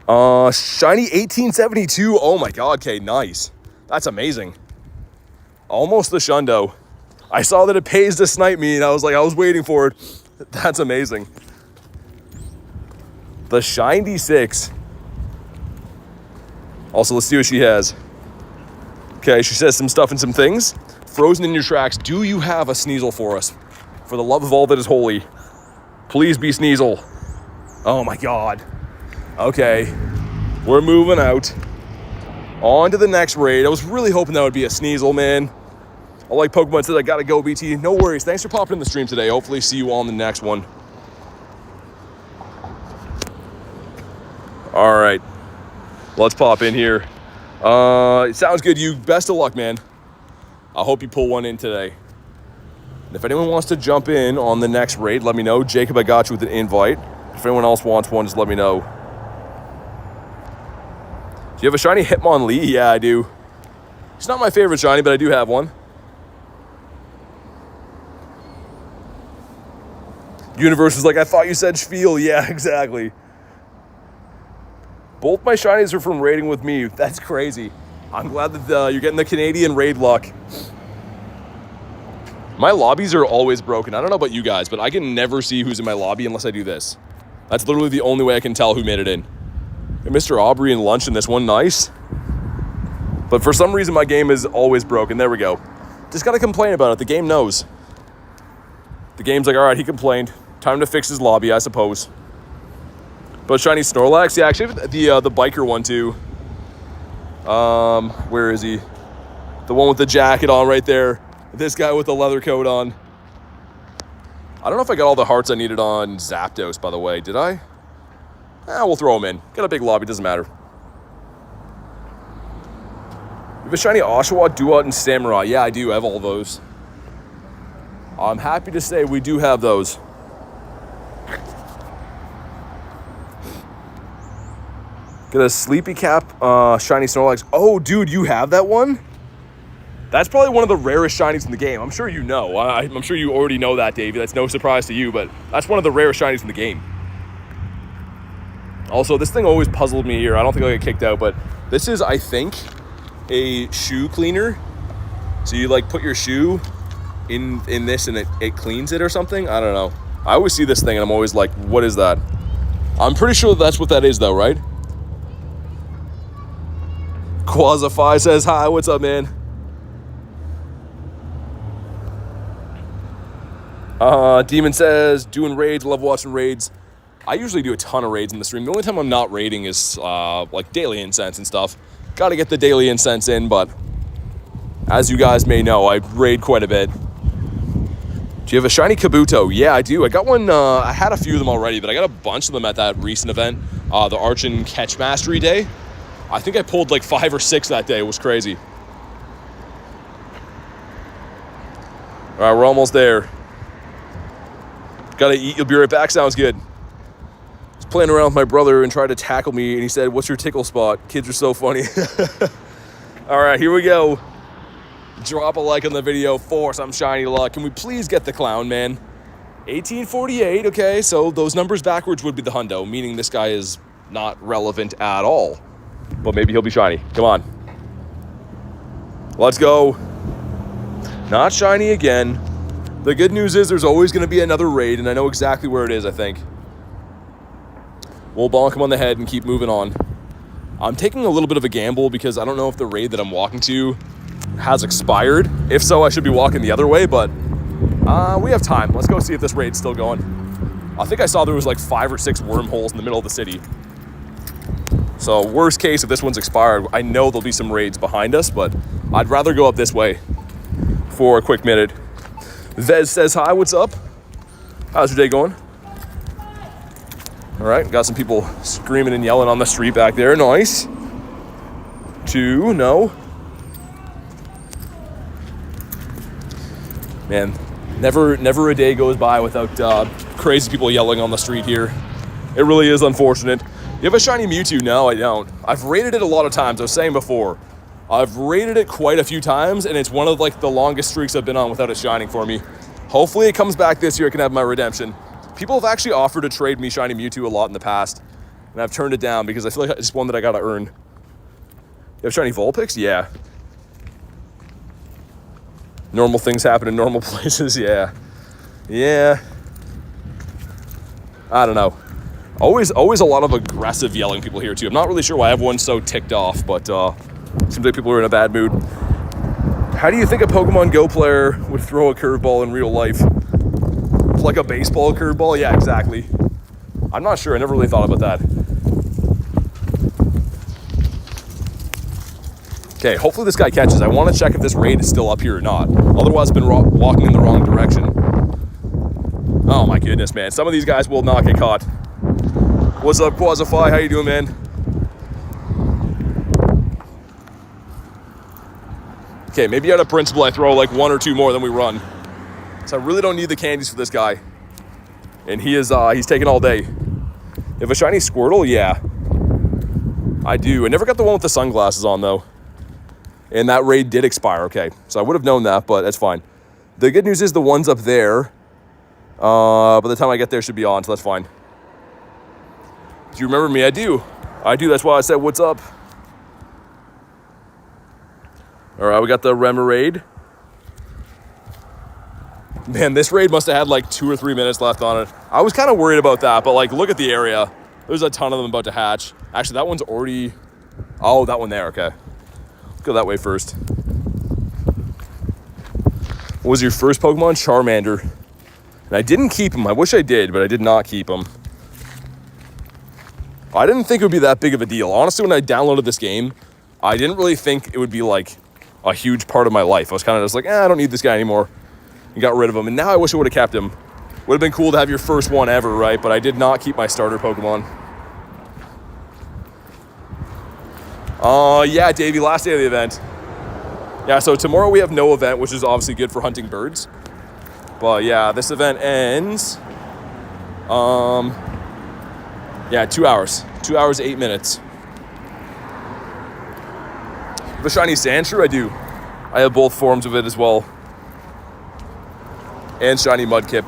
Shiny 1872. Oh my god, okay, nice. That's amazing. Almost the Shundo. I saw that it pays to snipe me, and I was waiting for it. That's amazing. The Shiny 6. Also, let's see what she has. Okay, she says some stuff and some things. Frozen in your tracks. Do you have a Sneasel for us? For the love of all that is holy. Please be Sneasel. Oh my god. Okay. We're moving out. On to the next raid. I was really hoping that would be a Sneasel, man. I like Pokemon said I gotta go, BT. No worries. Thanks for popping in the stream today. Hopefully see you all in the next one. All right. Let's pop in here. It sounds good. You best of luck, man. I hope you pull one in today. And if anyone wants to jump in on the next raid, let me know. Jacob, I got you with an invite. If anyone else wants one, just let me know. Do you have a shiny Hitmonlee? Yeah, I do. It's not my favorite shiny, but I do have one. Universe is like, I thought you said Spiel. Yeah, exactly. Both my shinies are from raiding with me. That's crazy. I'm glad that you're getting the Canadian raid luck. My lobbies are always broken. I don't know about you guys, but I can never see who's in my lobby unless I do this. That's literally the only way I can tell who made it in. And Mr. Aubrey and lunch in this one, nice. But for some reason, my game is always broken. There we go. Just gotta complain about it. The game knows. The game's like, all right, he complained. Time to fix his lobby, I suppose. But shiny Snorlax, yeah, actually the biker one too. Where is he? The one with the jacket on right there. This guy with the leather coat on. I don't know if I got all the hearts I needed on Zapdos, by the way. Did I? We'll throw him in. Got a big lobby, doesn't matter. You have a shiny Oshawott, Duat, and Samurai. Yeah, I do have all those. I'm happy to say we do have those. Got a Sleepy Cap, shiny Snorlax. Oh, dude, you have that one? That's probably one of the rarest shinies in the game. I'm sure you know. I'm sure you already know that, Davey. That's no surprise to you, but that's one of the rarest shinies in the game. Also, this thing always puzzled me here. I don't think I'll get kicked out, but this is, I think, a shoe cleaner. So you, like, put your shoe in this and it cleans it or something? I don't know. I always see this thing and I'm always like, what is that? I'm pretty sure that's what that is, though, right? Quasify says, hi, what's up, man? Demon says, doing raids, love watching raids. I usually do a ton of raids in the stream. The only time I'm not raiding is like Daily Incense and stuff. Got to get the Daily Incense in, but as you guys may know, I raid quite a bit. Do you have a shiny Kabuto? Yeah, I do. I got one. I had a few of them already, but I got a bunch of them at that recent event, the Archon Catch Mastery Day. I think I pulled like 5 or 6 that day. It was crazy. All right, we're almost there. Gotta eat, you'll be right back. Sounds good. I was playing around with my brother and tried to tackle me, and he said, what's your tickle spot? Kids are so funny. All right, here we go. Drop a like on the video for some shiny luck. Can we please get the clown, man? 1848, okay, so those numbers backwards would be the hundo, meaning this guy is not relevant at all. But maybe he'll be shiny. Come on. Let's go. Not shiny again. The good news is there's always going to be another raid, and I know exactly where it is, I think. We'll bonk him on the head and keep moving on. I'm taking a little bit of a gamble because I don't know if the raid that I'm walking to has expired. If so, I should be walking the other way, but we have time. Let's go see if this raid's still going. I think I saw there was like 5 or 6 wormholes in the middle of the city. So worst case, if this one's expired, I know there'll be some raids behind us, but I'd rather go up this way for a quick minute. Vez says, hi, what's up? How's your day going? All right, got some people screaming and yelling on the street back there. Nice. 2, no. Man, never a day goes by without crazy people yelling on the street here. It really is unfortunate. You have a shiny Mewtwo? No, I don't. I've raided it a lot of times. I was saying before. I've raided it quite a few times, and it's one of like the longest streaks I've been on without it shining for me. Hopefully it comes back this year. I can have my redemption. People have actually offered to trade me shiny Mewtwo a lot in the past. And I've turned it down because I feel like it's one that I gotta earn. You have shiny Vulpix? Yeah. Normal things happen in normal places, yeah. Yeah. I don't know. Always a lot of aggressive yelling people here too. I'm not really sure why everyone's so ticked off, but seems like people are in a bad mood. How do you think a Pokemon Go player would throw a curveball in real life? Like a baseball curveball? Yeah, exactly. I'm not sure. I never really thought about that. Okay, hopefully this guy catches. I want to check if this raid is still up here or not. Otherwise, I've been walking in the wrong direction. Oh my goodness, man. Some of these guys will not get caught. What's up, Quasify? How you doing, man? Okay, maybe out of principle I throw like 1 or 2 more than we run. So I really don't need the candies for this guy. And he's taking all day. If a shiny Squirtle, yeah. I do. I never got the one with the sunglasses on, though. And that raid did expire, okay. So I would have known that, but that's fine. The good news is the ones up there, by the time I get there, should be on, so that's fine. Do you remember me? I do. That's why I said, what's up? All right, we got the Remoraid. Man, this raid must have had like 2 or 3 minutes left on it. I was kind of worried about that, but like, look at the area. There's a ton of them about to hatch. Actually, that one's already... Oh, that one there, okay. Let's go that way first. What was your first Pokemon? Charmander. And I didn't keep him. I wish I did, but I did not keep him. I didn't think it would be that big of a deal. Honestly, when I downloaded this game, I didn't really think it would be like a huge part of my life. I was kind of just like, I don't need this guy anymore. And got rid of him. And now I wish I would have kept him. Would have been cool to have your first one ever, right? But I did not keep my starter Pokemon. Yeah, Davey, last day of the event. Yeah, so tomorrow we have no event, which is obviously good for hunting birds. But yeah, this event ends... Yeah, 2 hours. 2 hours, 8 minutes. The shiny Sandshrew, I do. I have both forms of it as well. And shiny Mudkip.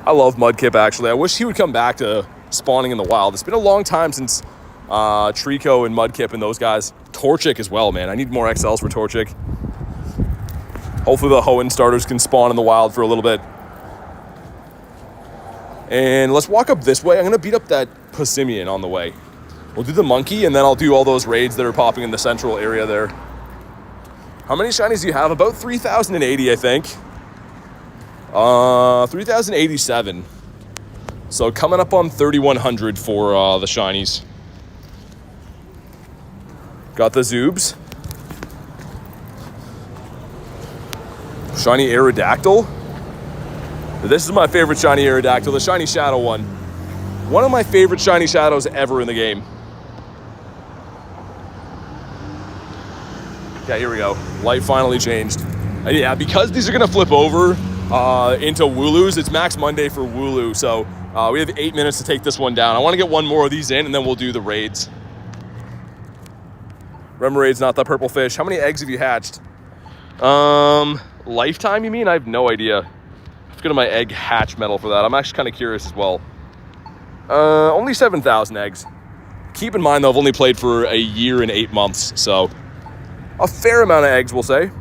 I love Mudkip, actually. I wish he would come back to spawning in the wild. It's been a long time since Trico and Mudkip and those guys. Torchic as well, man. I need more XLs for Torchic. Hopefully the Hoenn starters can spawn in the wild for a little bit. And let's walk up this way. I'm going to beat up that Passimian on the way. We'll do the monkey, and then I'll do all those raids that are popping in the central area there. How many shinies do you have? About 3,080, I think. 3,087. So coming up on 3,100 for the shinies. Got the Zoobs. Shiny Aerodactyl. This is my favorite shiny Aerodactyl, the shiny shadow one. One of my favorite shiny shadows ever in the game. Okay, here we go. Light finally changed. And yeah, because these are gonna flip over into Wooloos, it's Max Monday for Wooloo, so we have 8 minutes to take this one down. I wanna get one more of these in, and then we'll do the raids. Remoraid's not the purple fish. How many eggs have you hatched? Lifetime, you mean? I have no idea. Let's go to my egg hatch medal for that. I'm actually kind of curious as well. Only 7,000 eggs. Keep in mind, though, I've only played for a year and 8 months, so a fair amount of eggs, we'll say.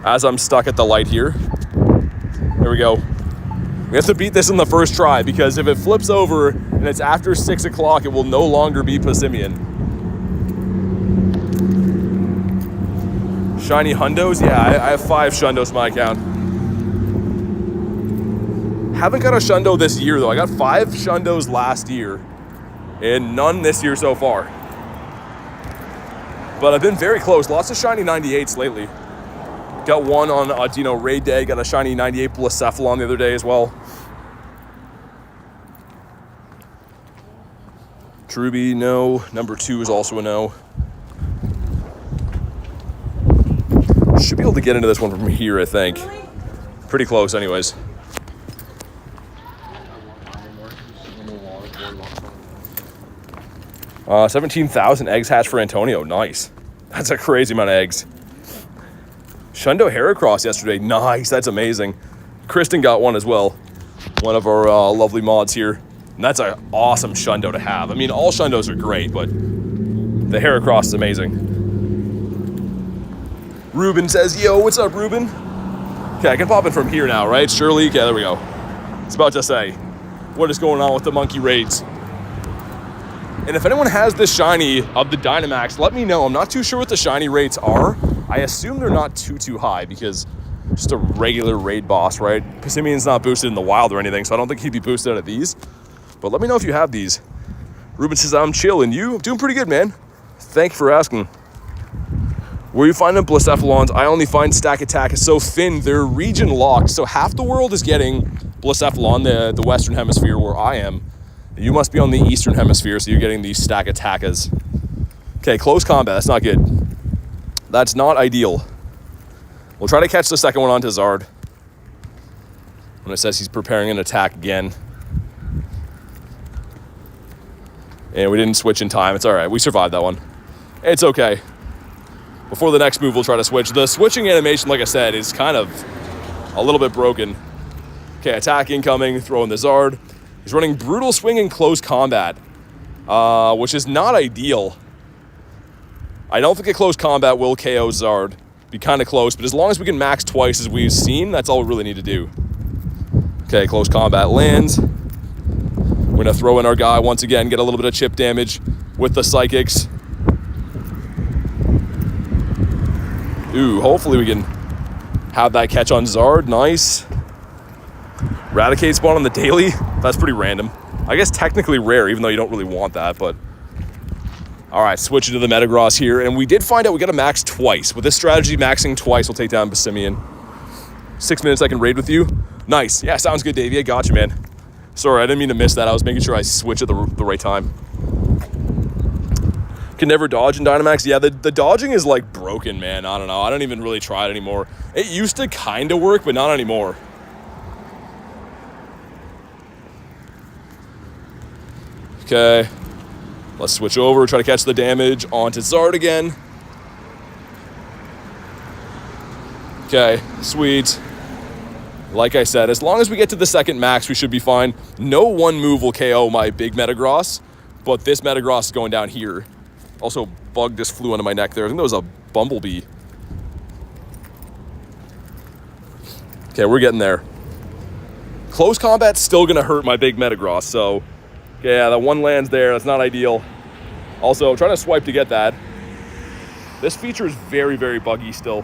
As I'm stuck at the light here. There we go. We have to beat this in the first try, because if it flips over and it's after 6 o'clock, it will no longer be Passimian. Shiny Hundos? Yeah, I have 5 Shundos in my account. Haven't got a Shundo this year, though. I got 5 Shundos last year, and none this year so far. But I've been very close. Lots of shiny 98s lately. Got one on raid day. Got a shiny 98 Blacephalon the other day as well. Truby, no. Number 2 is also a no. Should be able to get into this one from here, I think. Pretty close anyways. Uh, 17,000 eggs hatched for Antonio. Nice. That's a crazy amount of eggs. Shundo Heracross yesterday. Nice. That's amazing. Kristen got one as well. One of our lovely mods here. And that's an awesome Shundo to have. I mean, all Shundos are great, but the Heracross is amazing. Ruben says, yo, what's up, Ruben? Okay, I can pop in from here now, right? Surely? Okay, there we go. It's about to say, what is going on with the monkey raids? And if anyone has this shiny of the Dynamax, let me know. I'm not too sure what the shiny rates are. I assume they're not too high because just a regular raid boss, right? Pisimian's not boosted in the wild or anything, so I don't think he'd be boosted out of these. But let me know if you have these. Ruben says, I'm chill, and you? I'm doing pretty good, man. Thank you for asking. Where you finding Blacephalons? I only find Stakataka. So Finn, they're region locked. So half the world is getting Blacephalon, the Western Hemisphere where I am. You must be on the Eastern Hemisphere, so you're getting these Stakatakas. Okay, close combat. That's not good. That's not ideal. We'll try to catch the second one onto Zard. When it says he's preparing an attack again. And we didn't switch in time. It's all right. We survived that one. It's okay. Before the next move, we'll try to switch. The switching animation, like I said, is kind of a little bit broken. Okay, attack incoming, throwing the Zard. He's running Brutal Swing in close combat, which is not ideal. I don't think a close combat will KO Zard. Be kind of close, but as long as we can max twice as we've seen, that's all we really need to do. Okay, close combat lands. We're going to throw in our guy once again, get a little bit of chip damage with the Psychics. Ooh, hopefully we can have that catch on Zard. Nice. Raticate spawn on the daily. That's pretty random. I guess technically rare, even though you don't really want that, but... All right, switching to the Metagross here, and we did find out we got to max twice. With this strategy, maxing twice will take down Pisimian. 6 minutes I can raid with you. Nice. Yeah, sounds good, Davey. I got you, man. Sorry, I didn't mean to miss that. I was making sure I switch at the right time. Can never dodge in Dynamax. Yeah, the dodging is like broken, man. I don't know. I don't even really try it anymore. It used to kind of work, but not anymore. Okay. Let's switch over, try to catch the damage onto Zard again. Okay, sweet. Like I said, as long as we get to the second max, we should be fine. No one move will KO my big Metagross, but this Metagross is going down here. Also, bug just flew onto my neck there. I think that was a bumblebee. Okay, we're getting there. Close combat's still gonna hurt my big Metagross, so... Yeah, that one lands there. That's not ideal. Also, trying to swipe to get that. This feature is very, very buggy still.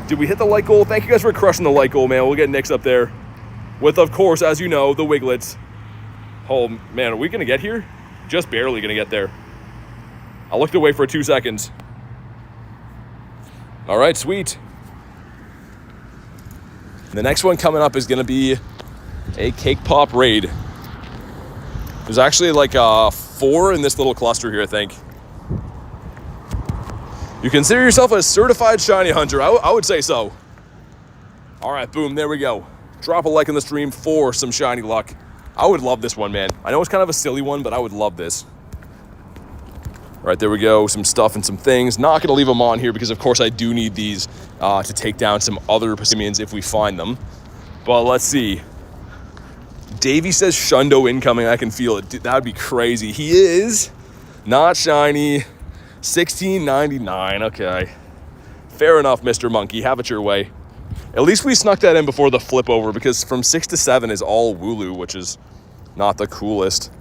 Did we hit the like goal? Thank you guys for crushing the like goal, man. We'll get Nyx up there. With, of course, as you know, the Wiglets. Oh, man, are we going to get here? Just barely going to get there. I looked away for 2 seconds. All right, sweet. The next one coming up is going to be a Cake Pop raid. There's actually like 4 in this little cluster here, I think. You consider yourself a certified shiny hunter? I would say so. All right, boom, there we go. Drop a like in the stream for some shiny luck. I would love this one, man. I know it's kind of a silly one, but I would love this. All right, there we go. Some stuff and some things. Not going to leave them on here because, of course, I do need these to take down some other Pisimians if we find them. But let's see. Davey says Shundo incoming. I can feel it. That would be crazy. He is not shiny. 1699. Okay. Fair enough, Mr. Monkey. Have it your way. At least we snuck that in before the flip over because from 6 to 7 is all Wooloo, which is not the coolest.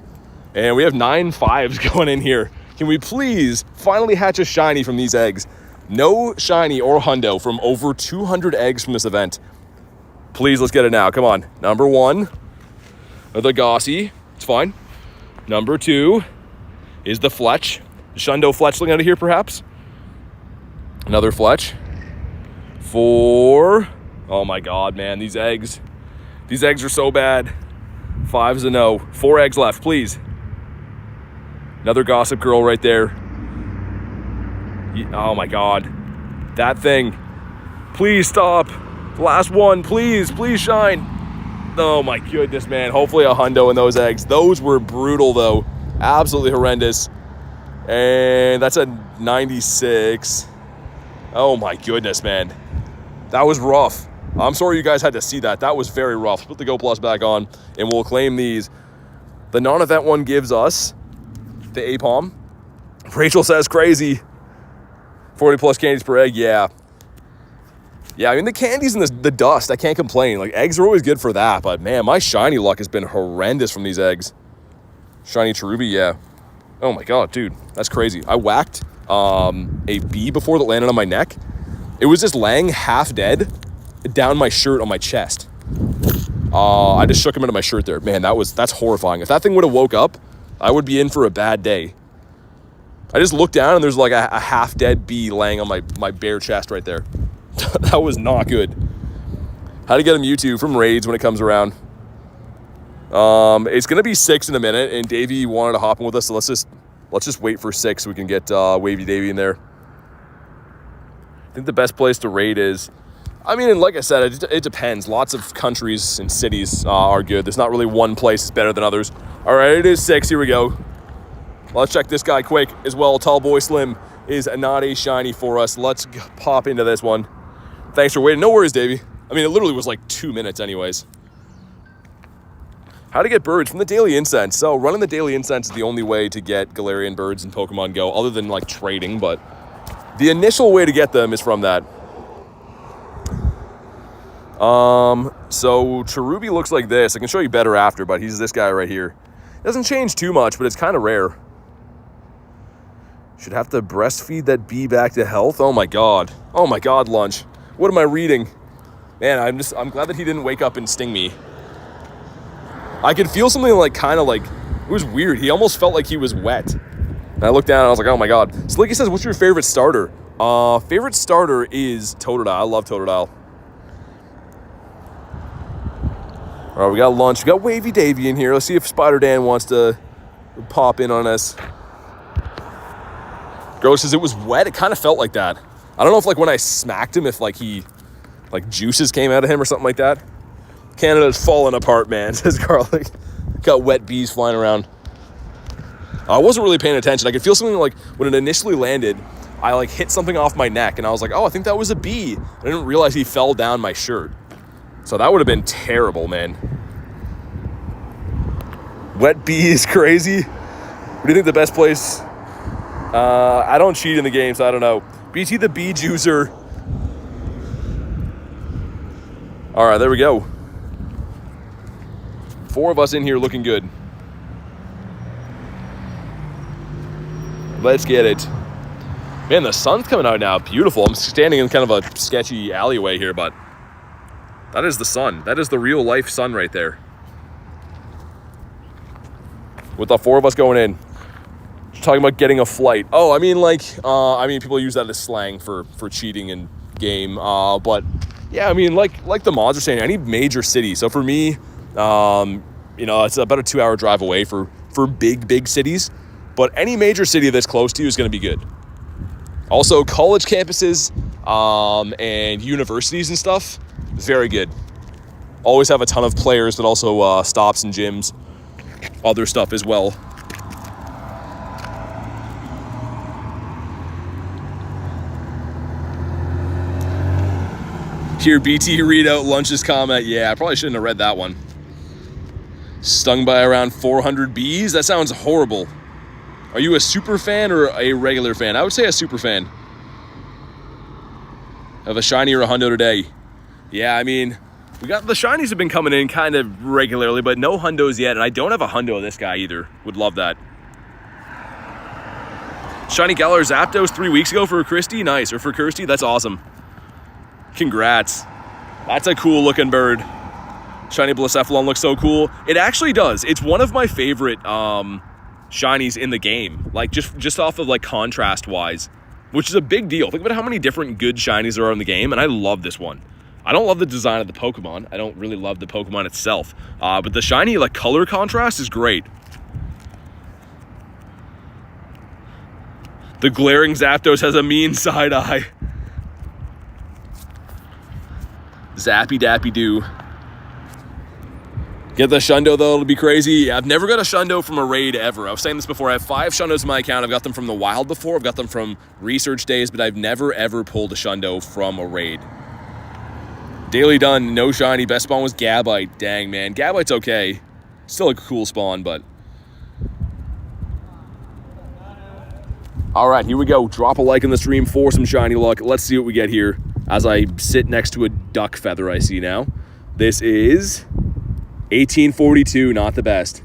And we have 9 5s going in here. Can we please finally hatch a shiny from these eggs? No shiny or hundo from over 200 eggs from this event. Please, let's get it now. Come on. Number 1. The Gossy, it's fine. Number 2 is the Fletch. The Shundo Fletchling out of here, perhaps. Another Fletch. 4. Oh my God, man, these eggs. These eggs are so bad. 5's a no. 4 eggs left, please. Another Gossip Girl right there. Oh my God. That thing. Please stop. Last one, please, please shine. Oh my goodness, man. Hopefully a hundo in those eggs. Those were brutal, though. Absolutely horrendous. And that's a 96. Oh my goodness, man. That was rough. I'm sorry you guys had to see that. That was very rough. Put the Go Plus back on, and we'll claim these. The non-event one gives us the Apom. Rachel says crazy. 40 plus candies per egg, yeah. Yeah, I mean, the candies and the dust, I can't complain. Like, eggs are always good for that, but man, my shiny luck has been horrendous from these eggs. Shiny Cherubi, yeah. Oh my God, dude, that's crazy. I whacked a bee before that landed on my neck. It was just laying half dead down my shirt on my chest. I just shook him into my shirt there. Man, that's horrifying. If that thing would have woke up, I would be in for a bad day. I just looked down and there's like a half dead bee laying on my bare chest right there. That was not good. How to get a Mewtwo from raids when it comes around. It's gonna be 6 in a minute, and Davey wanted to hop in with us, so let's just wait for 6 so we can get Wavy Davey in there. I think the best place to raid is, I mean, like I said, it depends. Lots of countries and cities are good. There's not really one place that's better than others. All right, it is 6. Here we go. Let's check this guy quick as well. Tall Boy Slim is not a shiny for us. Let's pop into this one. Thanks for waiting. No worries, Davey. I mean, it literally was like 2 minutes anyways. How to get birds from the Daily Incense. So running the Daily Incense is the only way to get Galarian Birds in Pokemon Go, other than like trading, but the initial way to get them is from that. So Cherubi looks like this. I can show you better after, but he's this guy right here. Doesn't change too much, but it's kind of rare. Should have to breastfeed that bee back to health. Oh my God, Lunch. What am I reading? Man, I'm glad that he didn't wake up and sting me. I could feel something like it was weird. He almost felt like he was wet. And I looked down and I was like, oh my God. Slicky says, what's your favorite starter? Favorite starter is Totodile. I love Totodile. All right, we got Lunch. We got Wavy Davey in here. Let's see if Spider Dan wants to pop in on us. Girl says it was wet. It kind of felt like that. I don't know if like when I smacked him, if like juices came out of him or something like that. Canada's falling apart, man, says Garlic. Got wet bees flying around. I wasn't really paying attention. I could feel something like when it initially landed, I like hit something off my neck and I was like, oh, I think that was a bee. I didn't realize he fell down my shirt. So that would have been terrible, man. Wet bee is crazy. What do you think the best place? I don't cheat in the game, so I don't know. BT the bee juicer. All right, there we go. 4 of us in here looking good. Let's get it. Man, the sun's coming out now. Beautiful. I'm standing in kind of a sketchy alleyway here, but that is the sun. That is the real life sun right there. With the 4 of us going in. Talking about getting a flight. Oh, I mean, people use that as slang for cheating in game. But yeah, I mean, like the mods are saying, any major city. So for me, it's about a 2-hour drive away for big cities. But any major city that's close to you is going to be good. Also, college campuses and universities and stuff, very good. Always have a ton of players, but also stops and gyms, other stuff as well. Here, BT read out Lunch's comment. Yeah, I probably shouldn't have read that one. Stung by around 400 bees? That sounds horrible. Are you a super fan or a regular fan? I would say a super fan. Of a shiny or a hundo today. Yeah, I mean, the shinies have been coming in kind of regularly, but no hundos yet, and I don't have a hundo of this guy either. Would love that. Shiny Galar Zapdos 3 weeks ago for Christy? Nice. Or for Kirsty? That's awesome. Congrats. That's a cool looking bird. Shiny Blacephalon looks so cool. It actually does. It's one of my favorite shinies in the game. Like just off of like contrast wise, which is a big deal. Think about how many different good shinies there are in the game, and I love this one. I don't love the design of the Pokemon. I don't really love the Pokemon itself. But the shiny like color contrast is great. The glaring Zapdos has a mean side eye. Zappy dappy doo. Get the Shundo though, it'll be crazy. I've never got a Shundo from a raid ever. I was saying this before, I have 5 Shundos in my account. I've got them from the wild before, I've got them from research days, but I've never ever pulled a Shundo from a raid. Daily done, no shiny. Best spawn was Gabite. Dang, man. Gabite's okay. Still a cool spawn, but... All right, here we go. Drop a like in the stream for some shiny luck. Let's see what we get here as I sit next to a duck feather I see now. This is 1842, not the best.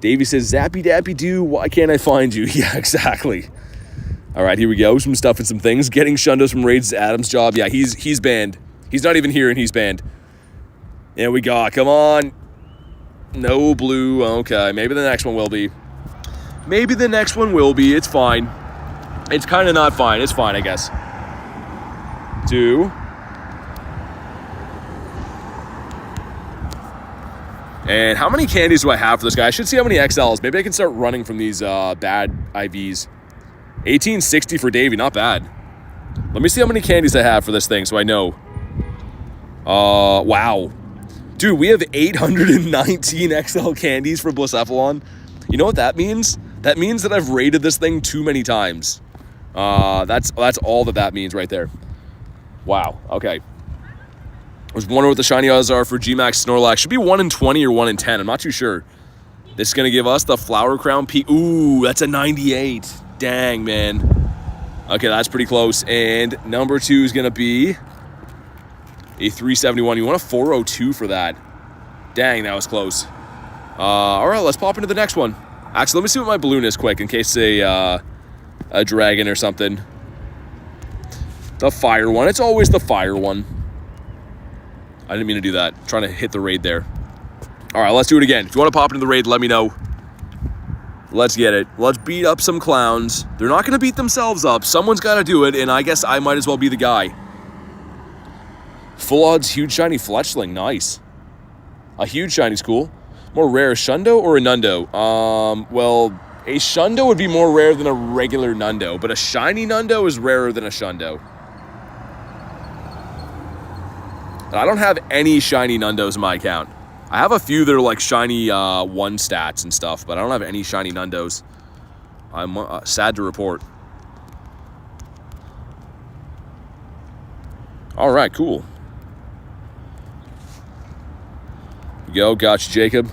Davey says, Zappy Dappy Doo, why can't I find you? Yeah, exactly. All right, here we go. Some stuff and some things. Getting shundos from raids is Adam's job. Yeah, he's banned. He's not even here and he's banned. And we got, come on. No blue. Okay, maybe the next one will be. Maybe the next one will be. It's fine. It's kind of not fine. It's fine, I guess. 2. And how many candies do I have for this guy? I should see how many XLs. Maybe I can start running from these bad IVs. 1860 for Davey. Not bad. Let me see how many candies I have for this thing so I know. Wow. Dude, we have 819 XL candies for Blacephalon. You know what that means? That means that I've raided this thing too many times. That's all that means right there. Wow. Okay. I was wondering what the shiny odds are for Gmax Snorlax. Should be 1 in 20 or 1 in 10. I'm not too sure. This is going to give us the Flower Crown P. Ooh, that's a 98. Dang, man. Okay, that's pretty close. And number 2 is going to be a 371. You want a 402 for that. Dang, that was close. All right, let's pop into the next one. Actually, let me see what my balloon is quick in case a dragon or something. The fire one. It's always the fire one. I didn't mean to do that. I'm trying to hit the raid there. All right, let's do it again. If you want to pop into the raid, let me know. Let's get it. Let's beat up some clowns. They're not going to beat themselves up. Someone's got to do it, and I guess I might as well be the guy. Full odds, huge shiny Fletchling. Nice. A huge shiny's cool. More rare, a Shundo or a Nundo? Well, a Shundo would be more rare than a regular Nundo, but a shiny Nundo is rarer than a Shundo. And I don't have any shiny Nundos in my account. I have a few that are like shiny 1 stats and stuff, but I don't have any shiny Nundos. I'm sad to report. All right, cool. Go, gotcha, Jacob.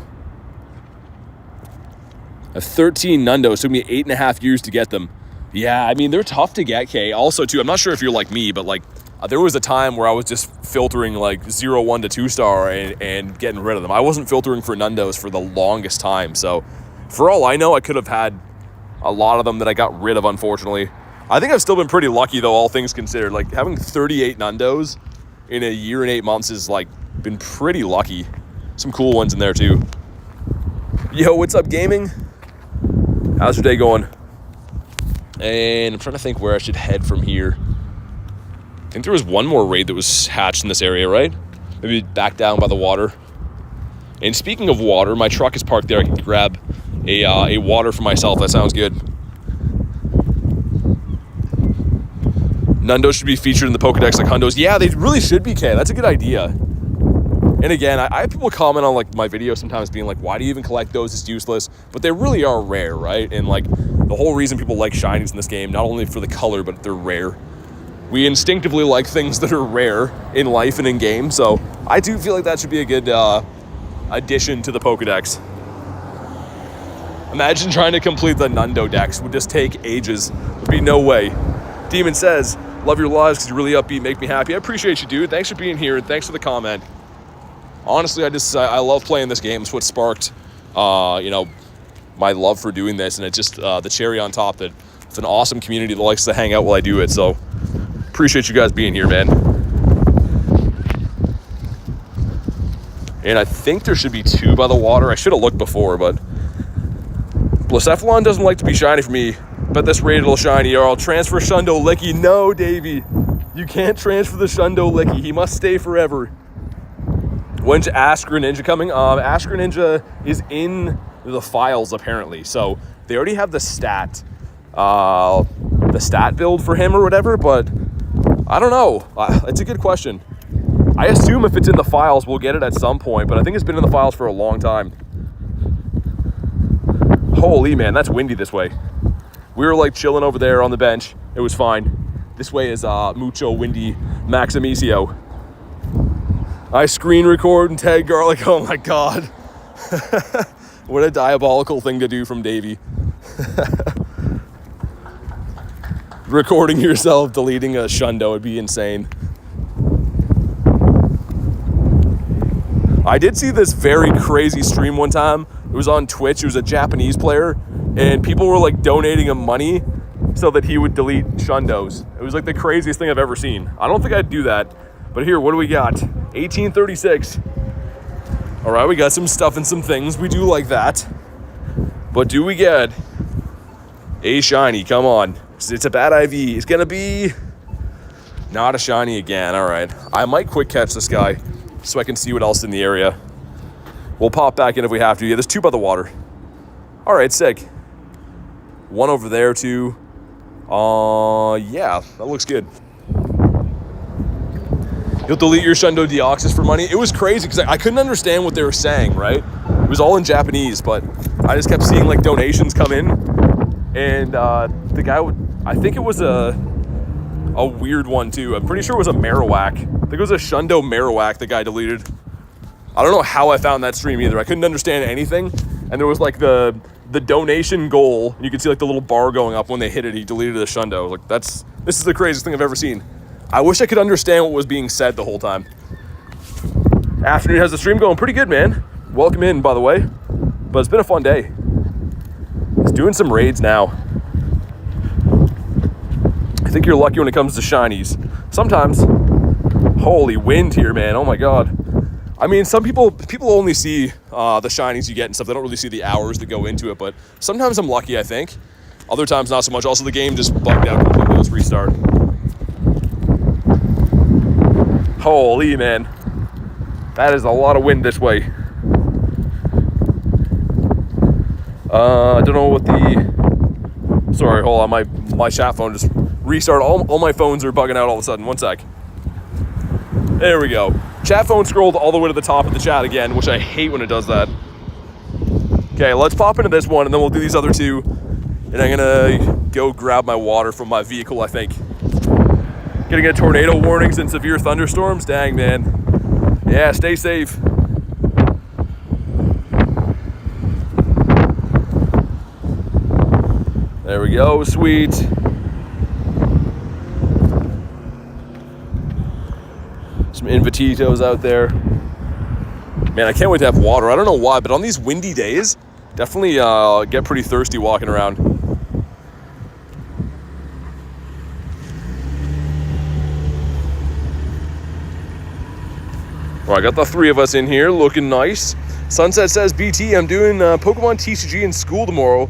I have 13 Nundos. Took me 8.5 years to get them. Yeah, I mean, they're tough to get, Kay. Also, too, I'm not sure if you're like me, but like, there was a time where I was just filtering like 0, 1 to 2 star and getting rid of them. I wasn't filtering for Nundos for the longest time. So for all I know, I could have had a lot of them that I got rid of, unfortunately. I think I've still been pretty lucky, though, all things considered. Like, having 38 Nundos in a year and 8 months is, like, been pretty lucky. Some cool ones in there, too. Yo, what's up, gaming? How's your day going? And I'm trying to think where I should head from here. I think there was one more raid that was hatched in this area, right? Maybe back down by the water. And speaking of water, my truck is parked there. I can grab a water for myself. That sounds good. Nundos should be featured in the Pokedex like Hundos. Yeah, they really should be, Kay. That's a good idea. And again, I have people comment on like my videos sometimes being like, why do you even collect those? It's useless. But they really are rare, right? And like the whole reason people like shinies in this game, not only for the color, but they're rare. We instinctively like things that are rare in life and in game. So I do feel like that should be a good addition to the Pokedex. Imagine trying to complete the Nundo Dex. Would just take ages. Would be no way. Demon says, love your lives because you're really upbeat, make me happy. I appreciate you, dude. Thanks for being here and thanks for the comment. Honestly, I love playing this game. It's what sparked, my love for doing this, and it's just the cherry on top that it's an awesome community that likes to hang out while I do it. So appreciate you guys being here, man. And I think there should be 2 by the water. I should have looked before, but Blacephalon doesn't like to be shiny for me. But this raid will shiny, or I'll transfer Shundo Licky. No, Davey, you can't transfer the Shundo Licky. He must stay forever. When's Ask Greninja coming? Ask Greninja is in the files apparently, so they already have the stat build for him or whatever. But I don't know. It's a good question. I assume if it's in the files, we'll get it at some point. But I think it's been in the files for a long time. Holy man, that's windy this way. We were like chilling over there on the bench. It was fine. This way is mucho windy Maximicio. I screen record and tag Garlic. Oh my God. What a diabolical thing to do from Davey. Recording yourself deleting a Shundo would be insane. I did see this very crazy stream one time. It was on Twitch. It was a Japanese player, and people were like donating him money so that he would delete Shundos. It was like the craziest thing I've ever seen. I don't think I'd do that, but here, what do we got? 1836. All right, we got some stuff and some things. We do like that. But do we get a shiny? Come on. It's a bad IV. It's going to be not a shiny again. All right. I might quick catch this guy so I can see what else is in the area. We'll pop back in if we have to. Yeah, there's 2 by the water. All right, sick. 1 over there, too. Yeah, that looks good. You'll delete your Shundo Deoxys for money. It was crazy because I couldn't understand what they were saying, right? It was all in Japanese, but I just kept seeing like donations come in. And the guy I think it was a weird one too. I'm pretty sure it was a Marowak. I think it was a Shundo Marowak the guy deleted. I don't know how I found that stream either. I couldn't understand anything. And there was like the donation goal. And you could see like the little bar going up when they hit it. He deleted the Shundo. I was like, this is the craziest thing I've ever seen. I wish I could understand what was being said the whole time. Afternoon has the stream going pretty good, man. Welcome in, by the way. But it's been a fun day. It's doing some raids now. I think you're lucky when it comes to shinies. Sometimes. Holy wind here, man. Oh my God. I mean, some people only see the shinies you get and stuff. They don't really see the hours that go into it. But sometimes I'm lucky, I think. Other times not so much. Also, the game just bugged out completely. Let's restart. Holy man, that is a lot of wind this way. I don't know what the... Sorry, hold on, my chat phone just restarted. All my phones are bugging out all of a sudden. One sec. There we go. Chat phone scrolled all the way to the top of the chat again, which I hate when it does that. Okay, let's pop into this one, and then we'll do these other 2. And I'm gonna go grab my water from my vehicle, I think. Getting a tornado warnings and severe thunderstorms? Dang, man. Yeah, stay safe. There we go, sweet. Some Invititos out there. Man, I can't wait to have water. I don't know why, but on these windy days, definitely get pretty thirsty walking around. All right, got the 3 of us in here, looking nice. Sunset says, BT, I'm doing Pokemon TCG in school tomorrow.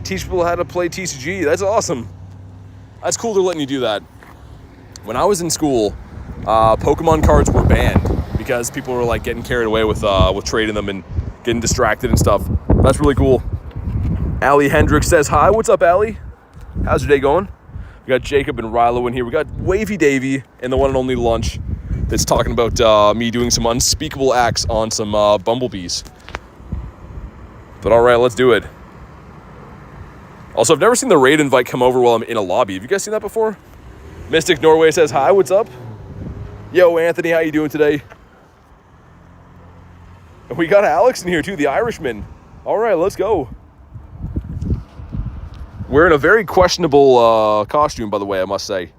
Teach people how to play TCG. That's awesome. That's cool they're letting you do that. When I was in school, Pokemon cards were banned because people were like getting carried away with trading them and getting distracted and stuff. That's really cool. Allie Hendricks says hi. What's up, Allie? How's your day going? We got Jacob and Rilo in here. We got Wavy Davy and the one and only Lunch that's talking about me doing some unspeakable acts on some bumblebees. But all right, let's do it. Also, I've never seen the raid invite come over while I'm in a lobby. Have you guys seen that before? Mystic Norway says hi. What's up? Yo, Anthony, how you doing today? And we got Alex in here too, the Irishman. All right, let's go. Wearing a very questionable costume, by the way, I must say.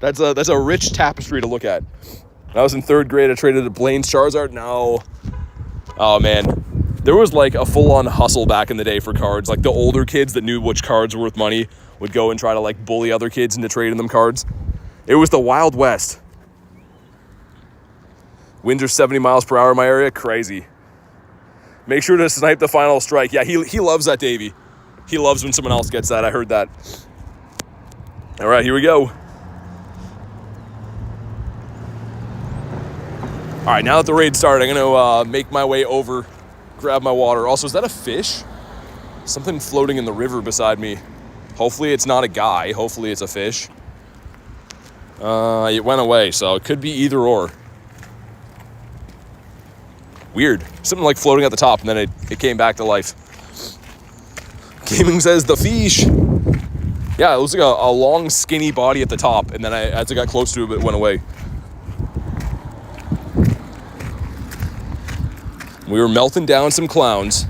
That's a rich tapestry to look at. When I was in 3rd grade, I traded a Blaine's Charizard. No. Oh, man. There was like a full-on hustle back in the day for cards. Like the older kids that knew which cards were worth money would go and try to like bully other kids into trading them cards. It was the Wild West. Winds are 70 miles per hour in my area. Crazy. Make sure to snipe the final strike. Yeah, he loves that, Davey. He loves when someone else gets that. I heard that. All right, here we go. All right, now that the raid started, I'm going to make my way over, grab my water. Also, is that a fish? Something floating in the river beside me. Hopefully it's not a guy. Hopefully it's a fish. It went away, so it could be either or. Weird. Something like floating at the top, and then it came back to life. Gaming says the fish. Yeah, it looks like a long, skinny body at the top, and then as I got close to it went away. We were melting down some clowns.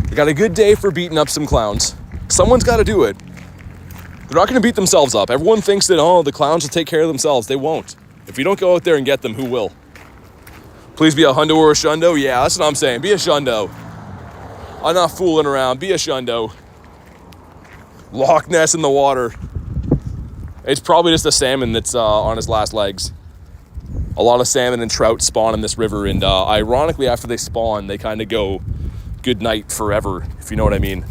We got a good day for beating up some clowns. Someone's got to do it. They're not going to beat themselves up. Everyone thinks that, oh, the clowns will take care of themselves. They won't. If you don't go out there and get them, who will? Please be a hundo or a shundo. Yeah, that's what I'm saying. Be a shundo. I'm not fooling around. Be a shundo. Loch Ness in the water. It's probably just a salmon that's on his last legs. A lot of salmon and trout spawn in this river, and ironically, after they spawn, they kind of go good night forever, if you know what I mean.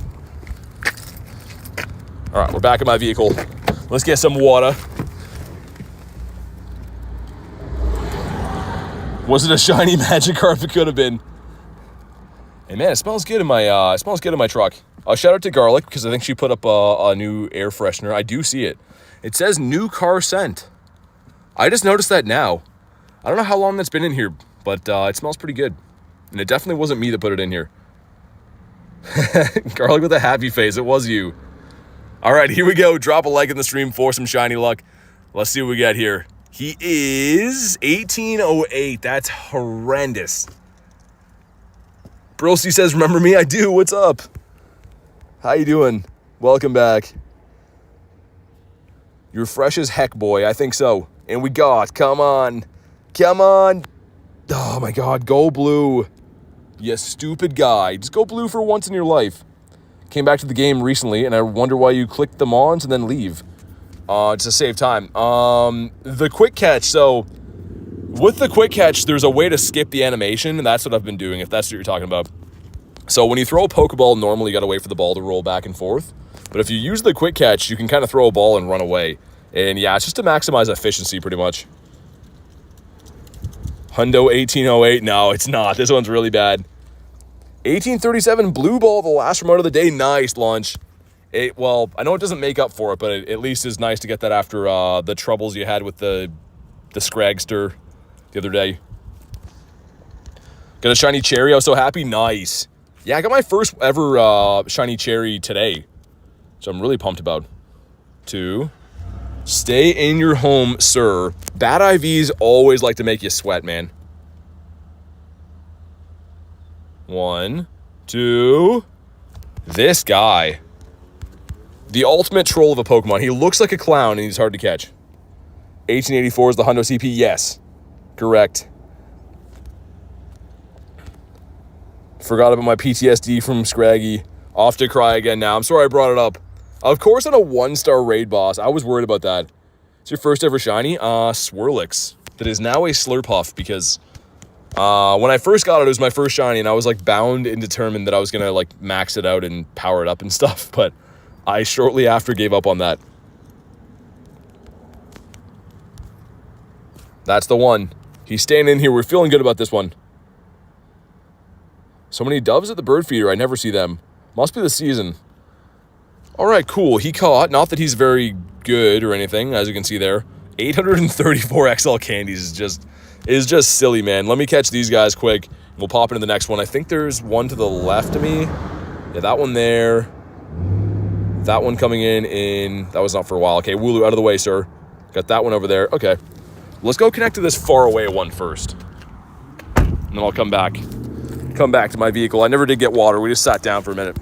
All right, we're back in my vehicle. Let's get some water. Was it a shiny Magikarp? It could have been. Hey man, it smells good in my truck. Shout out to Garlic, because I think she put up a new air freshener. I do see it. It says new car scent. I just noticed that now. I don't know how long that's been in here, but it smells pretty good. And it definitely wasn't me that put it in here. Garlic with a happy face. It was you. All right, here we go. Drop a like in the stream for some shiny luck. Let's see what we got here. He is 1808. That's horrendous. Brosty says, remember me? I do. What's up? How you doing? Welcome back. You're fresh as heck, boy. I think so. And we got, come on. Come on. Oh, my God. Go blue. You stupid guy. Just go blue for once in your life. Came back to the game recently, and I wonder why you click them on and then leave. To save time. The quick catch. So, with the quick catch, there's a way to skip the animation, and that's what I've been doing, if that's what you're talking about. So, when you throw a Pokeball, normally you got to wait for the ball to roll back and forth. But if you use the quick catch, you can kind of throw a ball and run away. And yeah, it's just to maximize efficiency, pretty much. Hundo 1808. No, it's not. This one's really bad. 1837 blue ball, the last remote of the day. Nice launch. Well, I know it doesn't make up for it, but it at least is nice to get that after the troubles you had with the Scragster the other day. Got a shiny cherry. I was so happy. Nice. Yeah, I got my first ever shiny cherry today, so I'm really pumped about. 2. Stay in your home, sir. Bad IVs always like to make you sweat, man. 1, 2. This guy. The ultimate troll of a Pokemon. He looks like a clown and he's hard to catch. 1884 is the Hundo CP. Yes. Correct. Forgot about my PTSD from Scraggy. Off to cry again now. I'm sorry I brought it up. Of course, on a 1-star raid boss. I was worried about that. It's your first ever shiny? Swirlix. That is now a Slurpuff, because when I first got it, it was my first shiny, and I was like bound and determined that I was going to like max it out and power it up and stuff, but I shortly after gave up on that. That's the one. He's staying in here. We're feeling good about this one. So many doves at the bird feeder. I never see them. Must be the season. All right, cool. He caught. Not that he's very good or anything, as you can see there. 834 XL candies is just silly, man. Let me catch these guys quick. We'll pop into the next one. I think there's one to the left of me. Yeah, that one there. That one coming in. That was not for a while. Okay, Wooloo, out of the way, sir. Got that one over there. Okay. Let's go connect to this far away one first. And then I'll come back. Come back to my vehicle. I never did get water. We just sat down for a minute.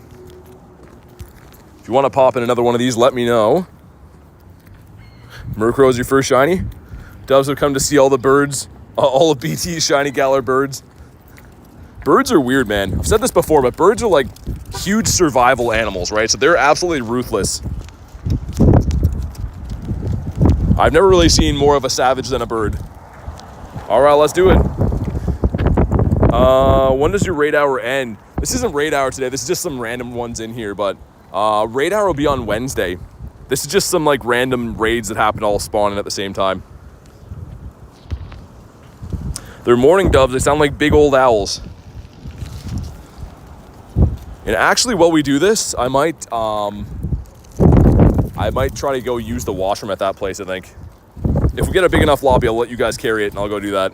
If you want to pop in another one of these, let me know. Murkrow's your first shiny. Doves have come to see all the birds. All of BT's shiny Galar birds. Birds are weird, man. I've said this before, but birds are like huge survival animals, right? So they're absolutely ruthless. I've never really seen more of a savage than a bird. All right, let's do it. When does your raid hour end? This isn't raid hour today. This is just some random ones in here, but raid hour will be on Wednesday. This is just some like random raids that happen all spawning at the same time. They're morning doves. They sound like big old owls. And actually, while we do this, I might try to go use the washroom at that place, I think. If we get a big enough lobby, I'll let you guys carry it, and I'll go do that.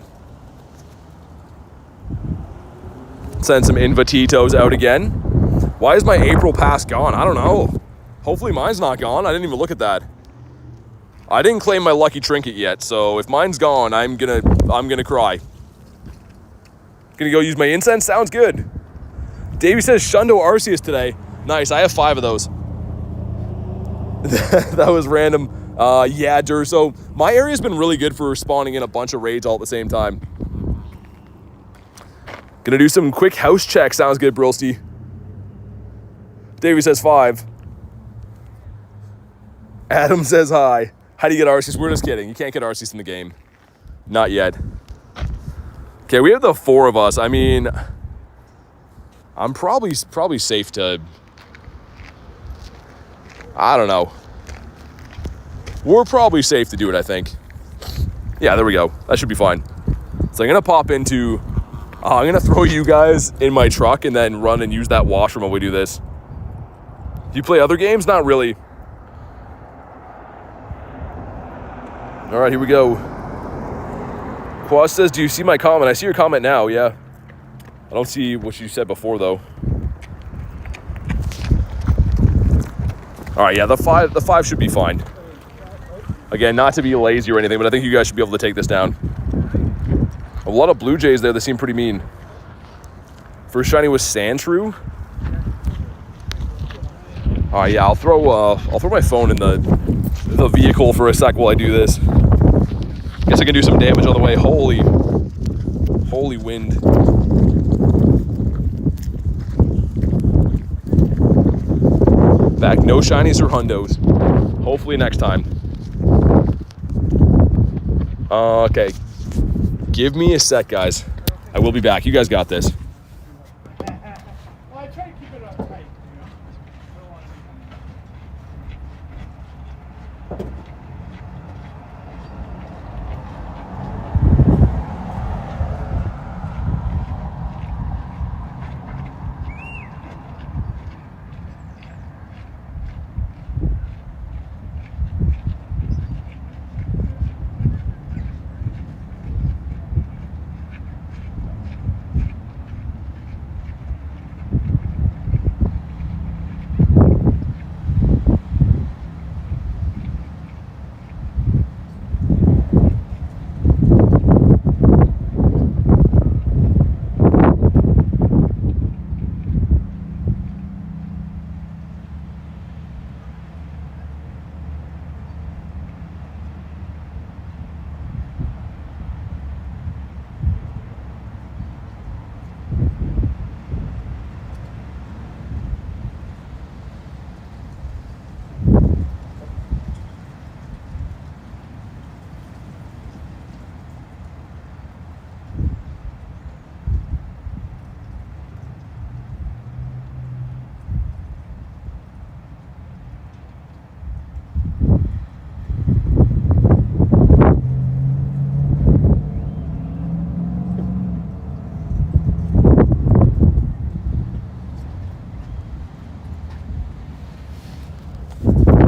Send some Invititos out again. Why is my April pass gone? I don't know. Hopefully mine's not gone. I didn't even look at that. I didn't claim my lucky trinket yet, so if mine's gone, I'm gonna cry. Gonna go use my incense. Sounds good. Davey says Shundo Arceus today. Nice. I have 5 of those. That was random. Yeah, Durso. My area's been really good for spawning in a bunch of raids all at the same time. Gonna do some quick house check. Sounds good, Brilsty. Davey says 5. Adam says hi. How do you get Arceus? We're just kidding. You can't get Arceus in the game. Not yet. Okay, we have the 4 of us. I mean, I'm probably safe to... I don't know. We're probably safe to do it, I think. Yeah, there we go. That should be fine. So I'm going to pop into... I'm going to throw you guys in my truck and then run and use that washroom while we do this. Do you play other games? Not really. All right, here we go. Quaz says, do you see my comment? I see your comment now, yeah. I don't see what you said before, though. All right, yeah, the five should be fine. Again, not to be lazy or anything, but I think you guys should be able to take this down. A lot of Blue Jays there. They seem pretty mean. First shiny was Sandshrew. All right, yeah, I'll throw my phone in the vehicle for a sec while I do this. Guess I can do some damage on the way. Holy wind. Back, no shinies or hundos. Hopefully next time. Okay. Give me a sec, guys. I will be back. You guys got this.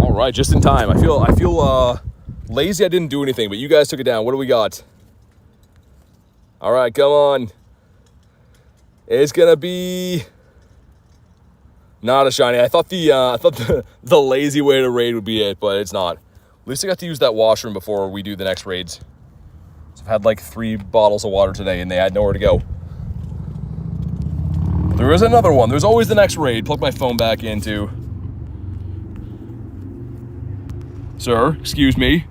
All right, just in time. I feel lazy. I didn't do anything, but you guys took it down. What do we got? All right, come on. It's gonna be not a shiny. I thought the lazy way to raid would be it, but it's not. At least I got to use that washroom before we do the next raids. So I've had like 3 bottles of water today, and they had nowhere to go. There is another one. There's always the next raid. Plug my phone back into. Sir, excuse me.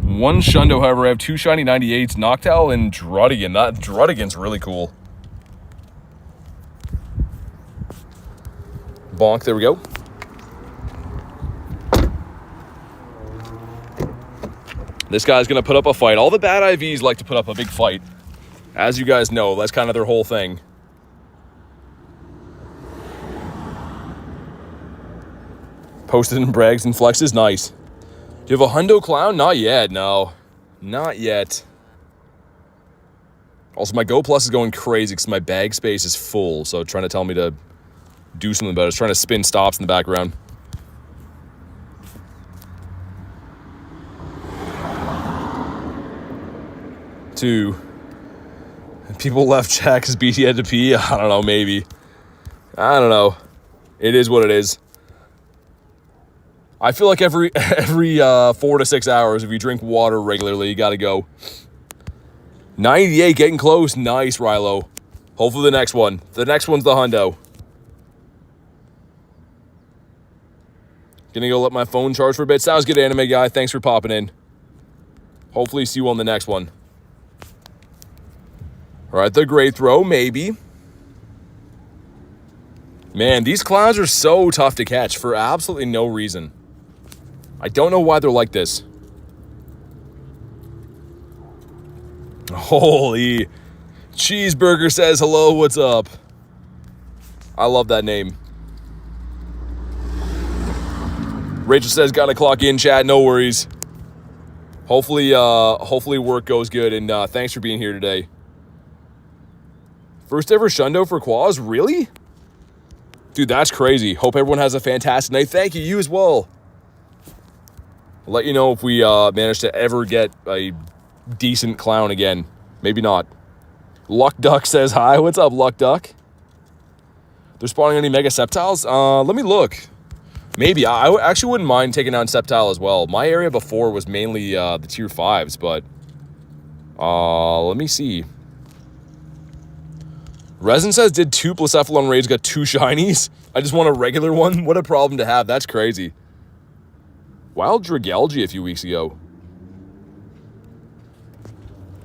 1 Shundo, however, I have 2 shiny 98s, Noctowl and Druddigan. That Druddigan's really cool. Bonk, there we go. This guy's gonna put up a fight. All the bad IVs like to put up a big fight. As you guys know, that's kind of their whole thing. Posted in brags and flexes, nice. Do you have a Hundo Clown? Not yet, no. Not yet. Also, my Go Plus is going crazy because my bag space is full, so trying to tell me to do something about it. It's trying to spin stops in the background. Two. People left chat because BT had to pee. I don't know, maybe. I don't know. It is what it is. I feel like every 4 to 6 hours, if you drink water regularly, you gotta go. 98, getting close. Nice, Rilo. Hopefully the next one. The next one's the hundo. Gonna go let my phone charge for a bit. Sounds good, anime guy. Thanks for popping in. Hopefully see you on the next one. All right, the great throw, maybe. Man, these clowns are so tough to catch for absolutely no reason. I don't know why they're like this. Holy. Cheeseburger says hello, what's up? I love that name. Rachel says, gotta clock in, chat, no worries. Hopefully work goes good, and thanks for being here today. First ever Shundo for Quaz, really? Dude, that's crazy. Hope everyone has a fantastic night. Thank you, you as well. I'll let you know if we manage to ever get a decent clown again. Maybe not. Luck Duck says hi. What's up, Luck Duck? They're spawning any Mega Sceptiles? Let me look. Maybe. I actually wouldn't mind taking down Sceptile as well. My area before was mainly the tier 5s, but let me see. Resin says, did 2 Blacephalon raids, got 2 shinies? I just want a regular one? What a problem to have. That's crazy. Wild Dragalge a few weeks ago.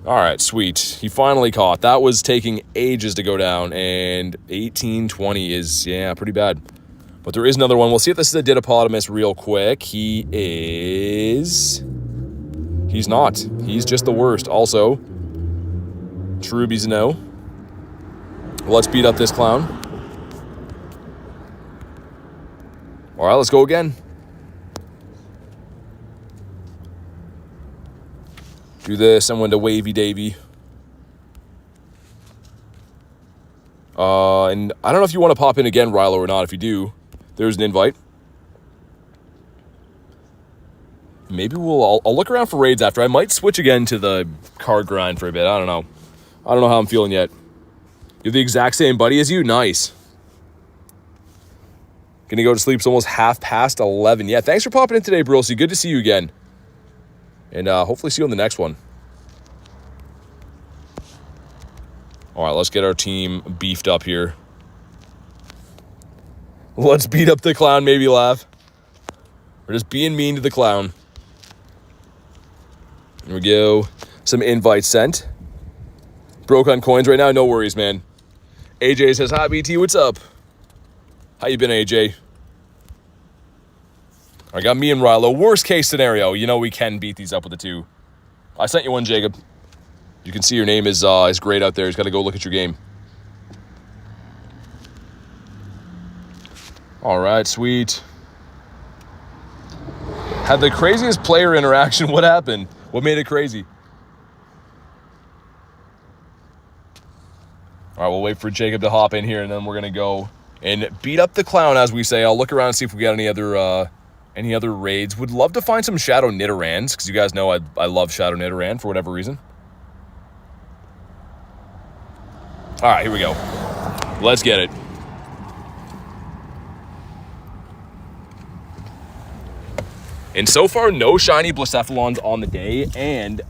All right, sweet. He finally caught. That was taking ages to go down, and 1820 is, yeah, pretty bad. But there is another one. We'll see if this is a Didopotamus real quick. He is... He's not. He's just the worst. Also, Cherubi's a no. Let's beat up this clown. All right, let's go again. Do this. I'm going to Wavy Davy. And I don't know if you want to pop in again, Rilo, or not. If you do, there's an invite. Maybe I'll look around for raids after. I might switch again to the card grind for a bit. I don't know. I don't know how I'm feeling yet. You're the exact same buddy as you? Nice. Gonna go to sleep. It's almost 11:30. Yeah, thanks for popping in today, Brosy. Good to see you again. And hopefully see you on the next one. All right, let's get our team beefed up here. Let's beat up the clown, maybe laugh. We're just being mean to the clown. Here we go. Some invites sent. Broke on coins right now. No worries, man. AJ says, hi, BT. What's up? How you been, AJ? I got me and Rilo. Worst case scenario. You know we can beat these up with the 2. I sent you one, Jacob. You can see your name is great out there. He's got to go look at your game. All right, sweet. Had the craziest player interaction. What happened? What made it crazy? All right, we'll wait for Jacob to hop in here, and then we're going to go and beat up the clown, as we say. I'll look around and see if we got any other raids. Would love to find some Shadow Nidorans, because you guys know I love Shadow Nidoran for whatever reason. All right, here we go. Let's get it. And so far, no shiny Blacephalons on the day, and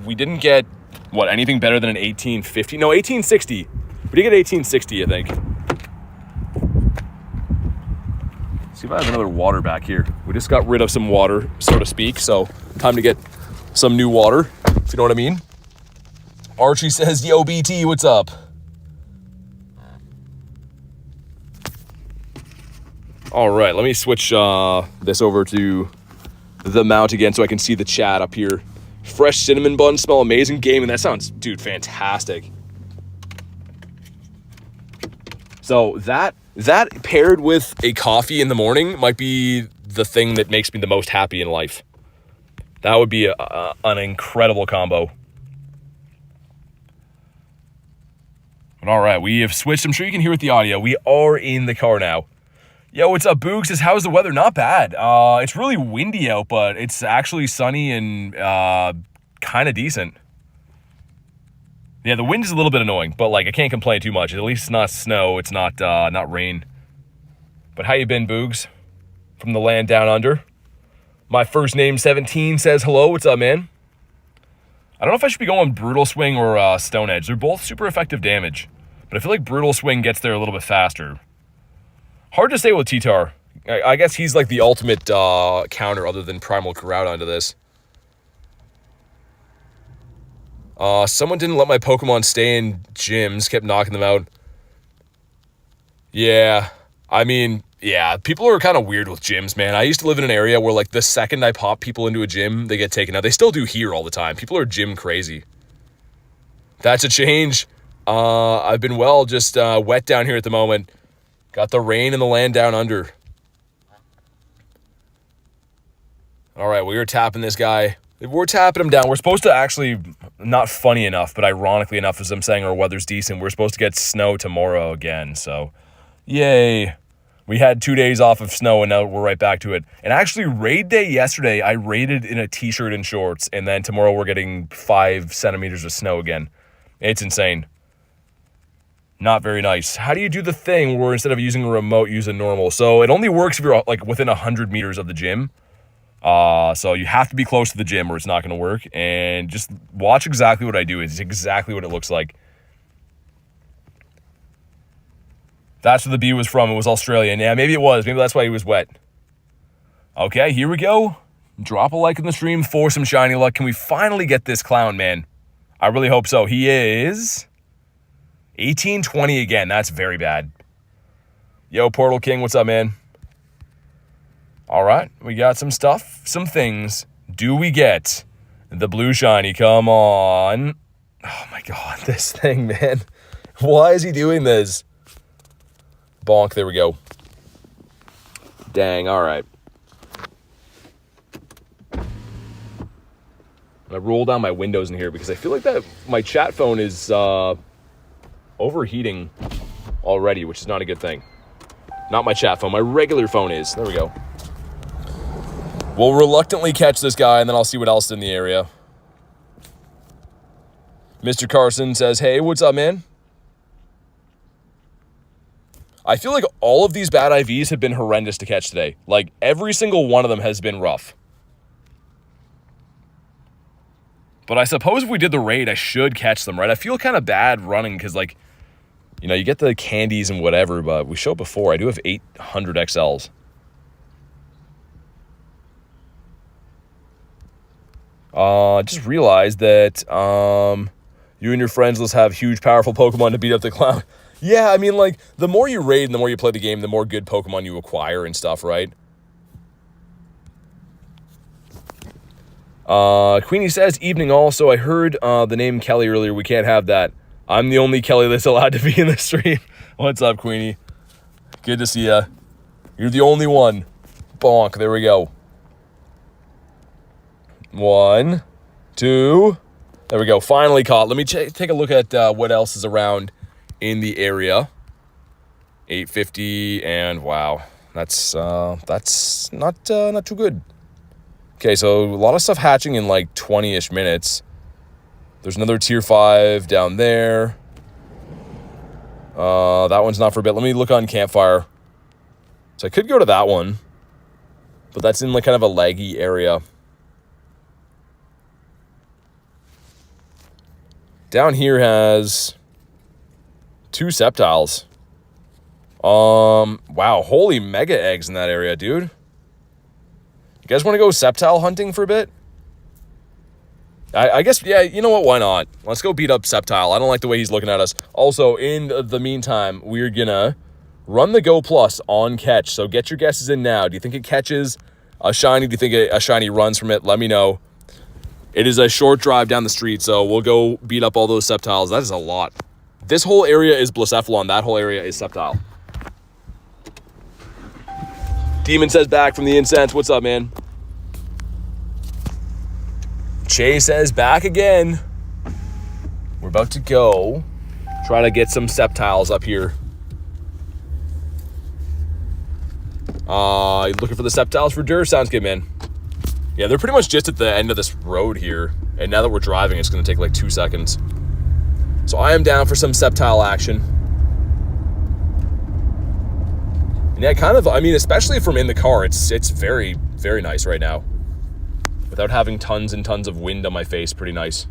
we didn't get, what, anything better than an 1850? No, 1860. We did get 1860, I think. See if I have another water back here. We just got rid of some water, so to speak, so time to get some new water, if you know what I mean. Archie says, yo, BT, what's up? All right, let me switch this over to the mount again so I can see the chat up here. Fresh cinnamon buns smell amazing. Gaming, that sounds, dude, fantastic. So that paired with a coffee in the morning might be the thing that makes me the most happy in life. That would be an incredible combo. But all right, we have switched. I'm sure you can hear with the audio. We are in the car now. Yo, what's up, Boog? Says, how's the weather? Not bad. It's really windy out, but it's actually sunny and kind of decent. Yeah, the wind is a little bit annoying, but like I can't complain too much. At least it's not snow. It's not rain. But how you been, Boogs? From the land down under. My first name 17 says hello. What's up, man? I don't know if I should be going Brutal Swing or Stone Edge. They're both super effective damage. But I feel like Brutal Swing gets there a little bit faster. Hard to say with T-Tar. I guess he's like the ultimate counter other than Primal Groudon to this. Someone didn't let my Pokemon stay in gyms, kept knocking them out. Yeah, I mean, yeah, people are kind of weird with gyms, man. I used to live in an area where, like, the second I pop people into a gym, they get taken out. They still do here all the time. People are gym crazy. That's a change. I've been just wet down here at the moment. Got the rain and the land down under. All right, we are tapping this guy. We're tapping him down. We're supposed to actually, not funny enough, but ironically enough, as I'm saying, our weather's decent. We're supposed to get snow tomorrow again, so yay. We had 2 days off of snow, and now we're right back to it. And actually, raid day yesterday, I raided in a t-shirt and shorts, and then tomorrow we're getting 5 centimeters of snow again. It's insane. Not very nice. How do you do the thing where instead of using a remote, use a normal? So it only works if you're like within 100 meters of the gym. So you have to be close to the gym or it's not going to work. And just watch exactly what I do. It's exactly what it looks like. That's where the bee was from. It was Australian. Yeah, maybe it was. Maybe that's why he was wet. Okay, here we go. Drop a like in the stream for some shiny luck. Can we finally get this clown, man? I really hope so. He is 1820 again. That's very bad. Yo, Portal King, what's up, man? All right, we got some stuff, some things. Do we get the blue shiny? Come on. Oh, my God, this thing, man. Why is he doing this? Bonk, there we go. Dang, all right. I roll down my windows in here because I feel like that my chat phone is overheating already, which is not a good thing. Not my chat phone, my regular phone is. There we go. We'll reluctantly catch this guy, and then I'll see what else is in the area. Mr. Carson says, hey, what's up, man? I feel like all of these bad IVs have been horrendous to catch today. Like, every single one of them has been rough. But I suppose if we did the raid, I should catch them, right? I feel kind of bad running because, like, you know, you get the candies and whatever, but we showed before. I do have 800 XLs. Just realized that you and your friends let's have huge, powerful Pokemon to beat up the clown. Yeah, I mean, like, the more you raid and the more you play the game, the more good Pokemon you acquire and stuff, right? Queenie says, evening all. So I heard the name Kelly earlier. We can't have that. I'm the only Kelly that's allowed to be in the stream. What's up, Queenie? Good to see ya. You're the only one. Bonk. There we go. 1, 2. There we go. Finally caught. Let me take a look at what else is around in the area. 850, and wow, that's not too good. Okay, so a lot of stuff hatching in like 20-ish minutes. There's another tier 5 down there. That one's not for a bit. Let me look on Campfire. So I could go to that one, but that's in like kind of a laggy area. Down here has 2 Sceptiles. Wow, holy mega eggs in that area, dude. You guys want to go Sceptile hunting for a bit? I guess, yeah, you know what, why not? Let's go beat up Sceptile. I don't like the way he's looking at us. Also, in the meantime, we're gonna run the Go Plus on catch. So get your guesses in now. Do you think it catches a shiny? Do you think a shiny runs from it? Let me know. It is a short drive down the street, so we'll go beat up all those Sceptiles. That is a lot. This whole area is Blacephalon. That whole area is Sceptile. Demon says back from the incense. What's up, man? Che says back again. We're about to go try to get some Sceptiles up here. Looking for the Sceptiles for Dur? Sounds good, man. Yeah, they're pretty much just at the end of this road here. And now that we're driving, it's going to take like 2 seconds. So I am down for some Sceptile action. And yeah, kind of, I mean, especially from in the car, it's very, very nice right now. Without having tons and tons of wind on my face, pretty nice.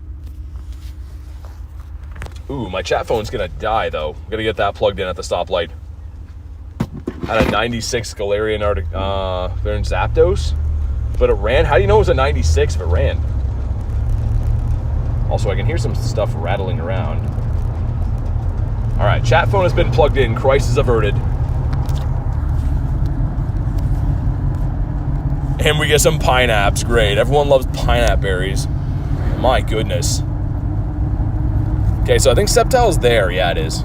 Ooh, my chat phone's gonna die, though. I'm gonna get that plugged in at the stoplight. At a 96 Galarian Zapdos. But it ran? How do you know it was a 96 if it ran? Also, I can hear some stuff rattling around. Alright, chat phone has been plugged in. Crisis averted. And we get some pineapples. Great. Everyone loves pineapple berries. My goodness. Okay, so I think Sceptile's there. Yeah, it is.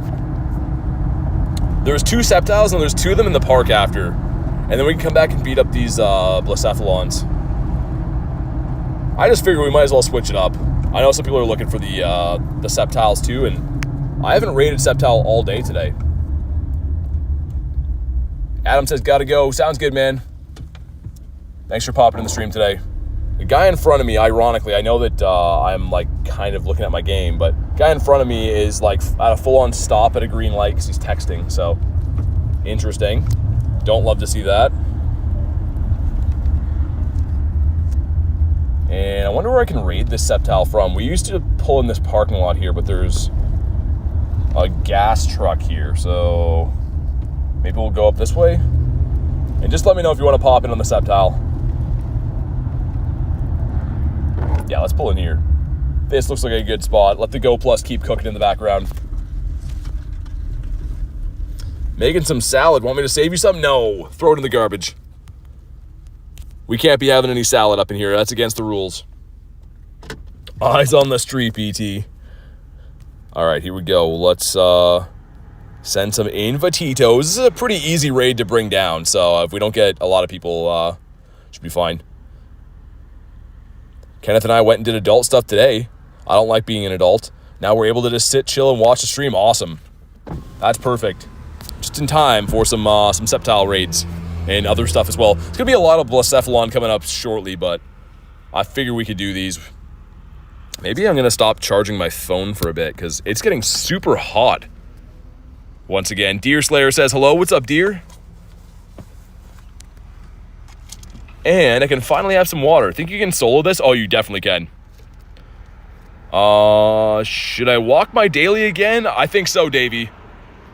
There's 2 Sceptiles, and there's 2 of them in the park after. And then we can come back and beat up these Blacephalons. I just figure we might as well switch it up. I know some people are looking for the Sceptiles too, and I haven't raided Sceptile all day today. Adam says, gotta go. Sounds good, man. Thanks for popping in the stream today. The guy in front of me, ironically, I know that I'm like kind of looking at my game, but the guy in front of me is like at a full-on stop at a green light because he's texting, so interesting. Don't love to see that. And I wonder where I can raid this Sceptile from. We used to pull in this parking lot here, but there's a gas truck here, so maybe we'll go up this way. And just let me know if you want to pop in on the Sceptile. Yeah, let's pull in here. This looks like a good spot. Let the Go Plus keep cooking in the background. Making some salad. Want me to save you some? No. Throw it in the garbage. We can't be having any salad up in here. That's against the rules. Eyes on the street, PT. All right, here we go. Let's send some invititos. This is a pretty easy raid to bring down, so if we don't get a lot of people, should be fine. Kenneth and I went and did adult stuff today. I don't like being an adult. Now we're able to just sit, chill, and watch the stream. Awesome. That's perfect. Just in time for some Sceptile raids and other stuff as well. It's going to be a lot of Blacephalon coming up shortly, but I figure we could do these. Maybe I'm going to stop charging my phone for a bit because it's getting super hot. Once again, Deer Slayer says, hello, what's up, Deer? And I can finally have some water. Think you can solo this? Oh, you definitely can. Should I walk my daily again? I think so, Davey.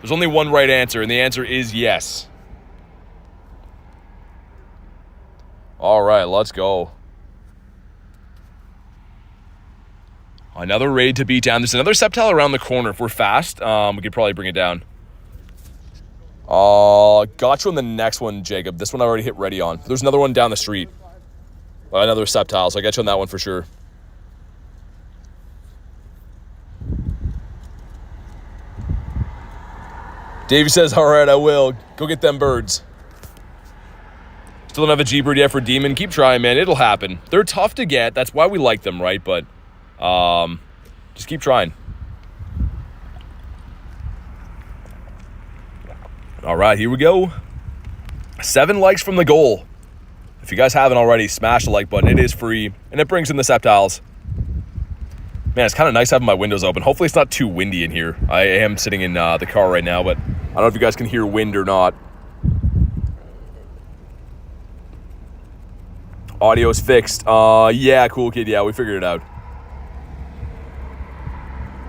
There's only one right answer, and the answer is yes. All right, let's go. Another raid to beat down. There's another Sceptile around the corner. If we're fast, we could probably bring it down. Got you on the next one, Jacob. This one I already hit ready on. There's another one down the street. Another Sceptile, so I got you on that one for sure. Davey says, all right, I will. Go get them birds. Still don't have a G-Bird yet for Demon. Keep trying, man. It'll happen. They're tough to get. That's why we like them, right? But just keep trying. All right, here we go. 7 likes from the goal. If you guys haven't already, smash the like button. It is free, and it brings in the Sceptiles. Man, it's kind of nice having my windows open. Hopefully it's not too windy in here. I am sitting in the car right now, but I don't know if you guys can hear wind or not. Audio's fixed. Yeah, cool kid. Yeah, we figured it out.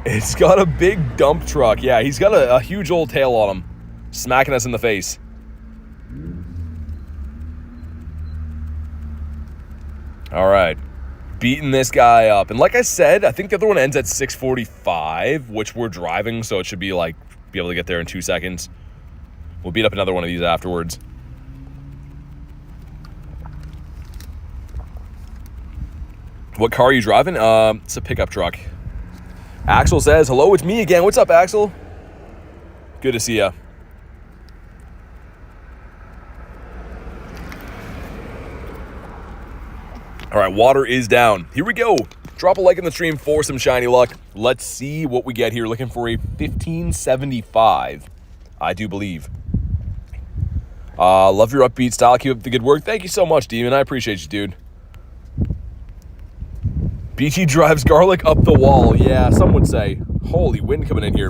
It's got a big dump truck. Yeah, he's got a huge old tail on him, smacking us in the face. All right. Beating this guy up. And like I said, I think the other one ends at 6:45, which we're driving, so it should be like be able to get there in 2 seconds. We'll beat up another one of these afterwards. What car are you driving? It's a pickup truck. Axel says, hello, it's me again. What's up, Axel? Good to see ya. All right, water is down. Here we go. Drop a like in the stream for some shiny luck. Let's see what we get here. Looking for a 1575, I do believe. Love your upbeat style. Keep up the good work. Thank you so much, Demon. I appreciate you, dude. BT drives garlic up the wall. Yeah, some would say. Holy wind coming in here.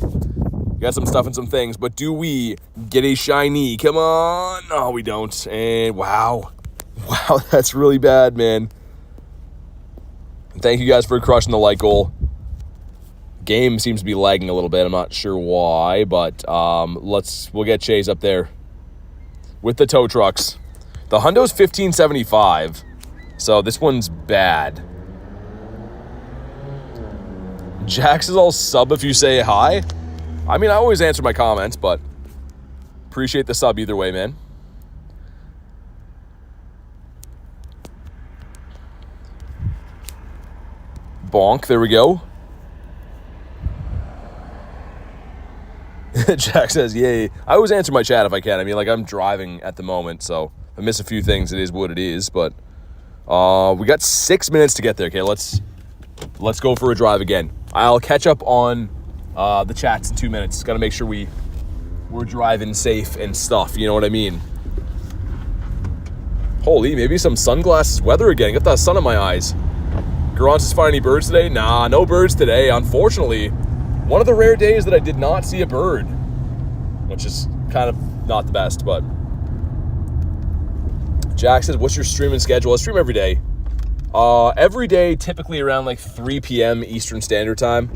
Got some stuff and some things, but do we get a shiny? Come on. No, we don't. And wow. Wow, that's really bad, man. Thank you guys for crushing the like goal. game seems to be lagging a little bit. I'm not sure why, but we'll get Chase up there with the tow trucks. The Hundo's 1575, so this one's bad. Jax is all sub if you say hi. I mean, I always answer my comments, but appreciate the sub either way, man. Bonk, there we go. Jack says, yay. I always answer my chat if I can. I mean, like, I'm driving at the moment, so if I miss a few things, it is what it is. But we got 6 minutes to get there. Okay, let's go for a drive again. I'll catch up on the chats in 2 minutes. Got to make sure we're driving safe and stuff. You know what I mean? Holy, maybe some sunglasses weather again. Got that sun in my eyes. Grindz is finding any birds today? Nah, no birds today, unfortunately. One of the rare days that I did not see a bird, which is kind of not the best, but Jack says, what's your streaming schedule? I stream every day. Every day, typically around like 3 p.m. Eastern Standard Time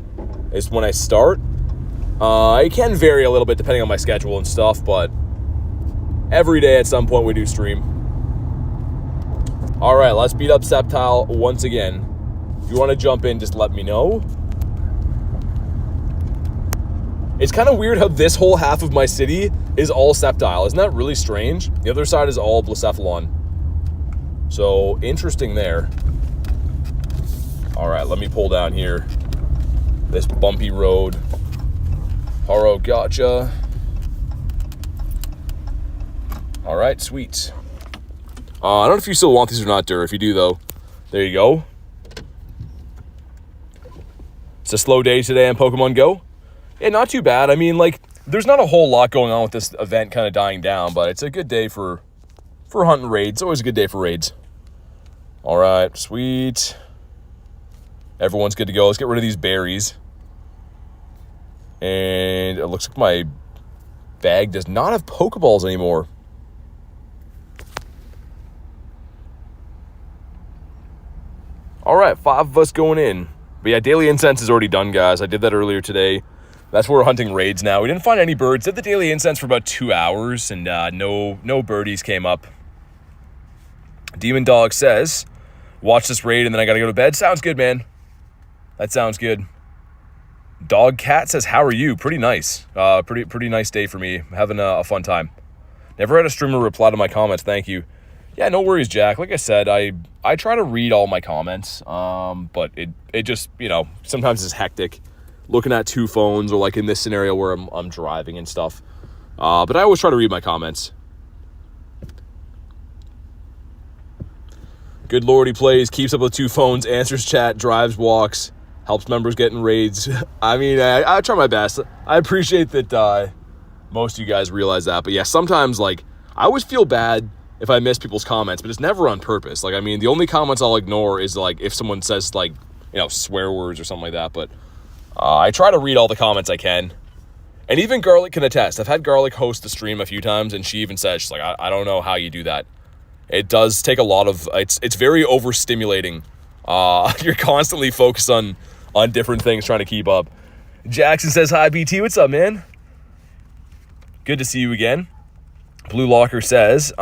is when I start. It can vary a little bit depending on my schedule and stuff, but every day at some point we do stream. All right, let's beat up Sceptile once again. If you want to jump in, just let me know. It's kind of weird how this whole half of my city is all Sceptile. Isn't that really strange? The other side is all Blacephalon. So, interesting there. All right, let me pull down here. This bumpy road. Haro, gotcha. All right, sweet. I don't know if you still want these or not, Dur. If you do, though, there you go. It's a slow day today on Pokemon GO. Yeah, not too bad. I mean, like, there's not a whole lot going on with this event kind of dying down, but it's a good day for hunting raids. It's always a good day for raids. All right, sweet. Everyone's good to go. Let's get rid of these berries. And it looks like my bag does not have Pokeballs anymore. All right, 5 of us going in. But yeah, Daily Incense is already done, guys. I did that earlier today. That's where we're hunting raids now. We didn't find any birds. Did the Daily Incense for about 2 hours, and no birdies came up. Demon Dog says, watch this raid, and then I got to go to bed. Sounds good, man. That sounds good. Dog Cat says, how are you? Pretty nice. Pretty nice day for me. Having a fun time. Never had a streamer reply to my comments. Thank you. Yeah, no worries, Jack. Like I said, I try to read all my comments, but it just, you know, sometimes it's hectic looking at 2 phones, or like in this scenario where I'm driving and stuff. But I always try to read my comments. Good Lord, he plays, keeps up with 2 phones, answers chat, drives, walks, helps members get in raids. I mean, I try my best. I appreciate that most of you guys realize that. But yeah, sometimes, like, I always feel bad if I miss people's comments, but it's never on purpose. Like, I mean, the only comments I'll ignore is, like, if someone says, like, you know, swear words or something like that. But I try to read all the comments I can. And even Garlic can attest. I've had Garlic host the stream a few times, and she even said, she's like, I don't know how you do that. It does take a lot of, it's very overstimulating. You're constantly focused on different things, trying to keep up. Jackson says, hi, BT. What's up, man? Good to see you again. Blue Locker says, if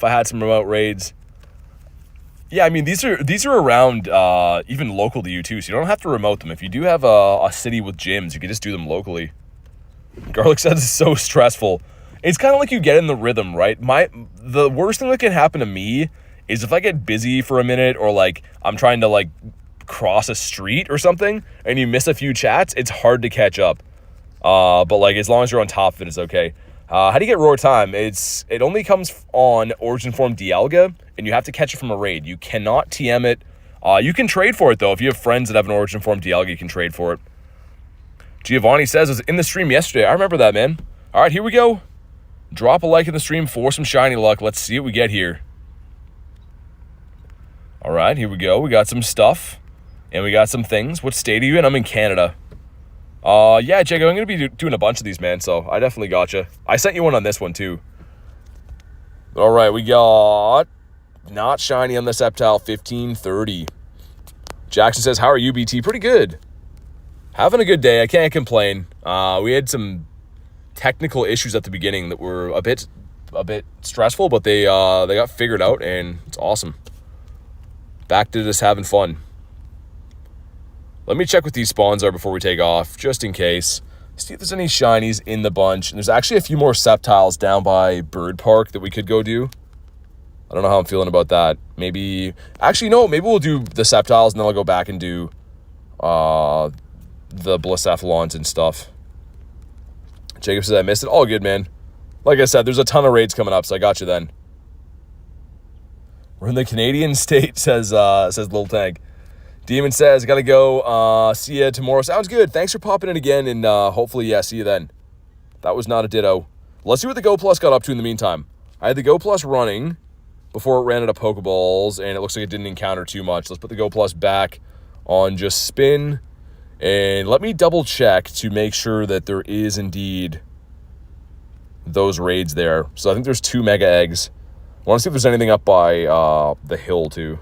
I had some remote raids. Yeah, I mean, these are around even local to you, too, so you don't have to remote them. If you do have a city with gyms, you can just do them locally. Garlic says it's so stressful. It's kind of like you get in the rhythm, right? The worst thing that can happen to me is if I get busy for a minute, or, like, I'm trying to, like, cross a street or something, and you miss a few chats, it's hard to catch up. But, like, as long as you're on top of it, it's okay. How do you get Roar Time? It only comes on Origin Form Dialga, and you have to catch it from a raid. You cannot TM it. You can trade for it, though. If you have friends that have an Origin Form Dialga, you can trade for it. Giovanni says, I was in the stream yesterday. I remember that, man. All right, here we go. Drop a like in the stream for some shiny luck. Let's see what we get here. All right, here we go. We got some stuff, and we got some things. What state are you in? I'm in Canada. Yeah, Jacob, I'm going to be doing a bunch of these, man, so I definitely got you. I sent you one on this one, too. All right, we got not shiny on the Sceptile, 1530. Jackson says, how are you, BT? Pretty good. Having a good day. I can't complain. We had some technical issues at the beginning that were a bit stressful, but they got figured out, and it's awesome. Back to just having fun. Let me check what these spawns are before we take off, just in case. See if there's any shinies in the bunch. And there's actually a few more Sceptiles down by Bird Park that we could go do. I don't know how I'm feeling about that. Maybe... Actually, no. Maybe we'll do the Sceptiles, and then I'll go back and do the Blacephalons and stuff. Jacob says I missed it. All good, man. Like I said, there's a ton of raids coming up, so I got you then. We're in the Canadian state, says Lil Tank. Demon says, gotta go. See ya tomorrow. Sounds good. Thanks for popping in again, and hopefully, yeah, see you then. That was not a ditto. Let's see what the Go Plus got up to in the meantime. I had the Go Plus running before it ran out of Pokeballs, and it looks like it didn't encounter too much. Let's put the Go Plus back on just spin, and let me double check to make sure that there is indeed those raids there. So I think there's 2 Mega Eggs. I want to see if there's anything up by the hill, too.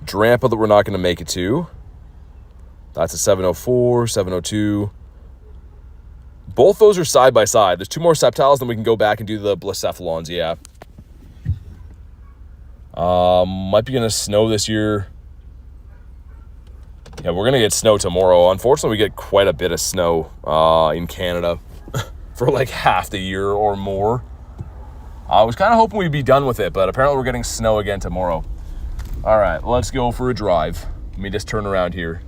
Drampa that we're not going to make it to. That's a 704, 702. Both those are side by side. There's 2 more Sceptiles, then we can go back and do the Blacephalons, yeah. Might be going to snow this year. Yeah, we're going to get snow tomorrow. Unfortunately, we get quite a bit of snow in Canada for like half the year or more. I was kind of hoping we'd be done with it, but apparently we're getting snow again tomorrow. All right, let's go for a drive. Let me just turn around here.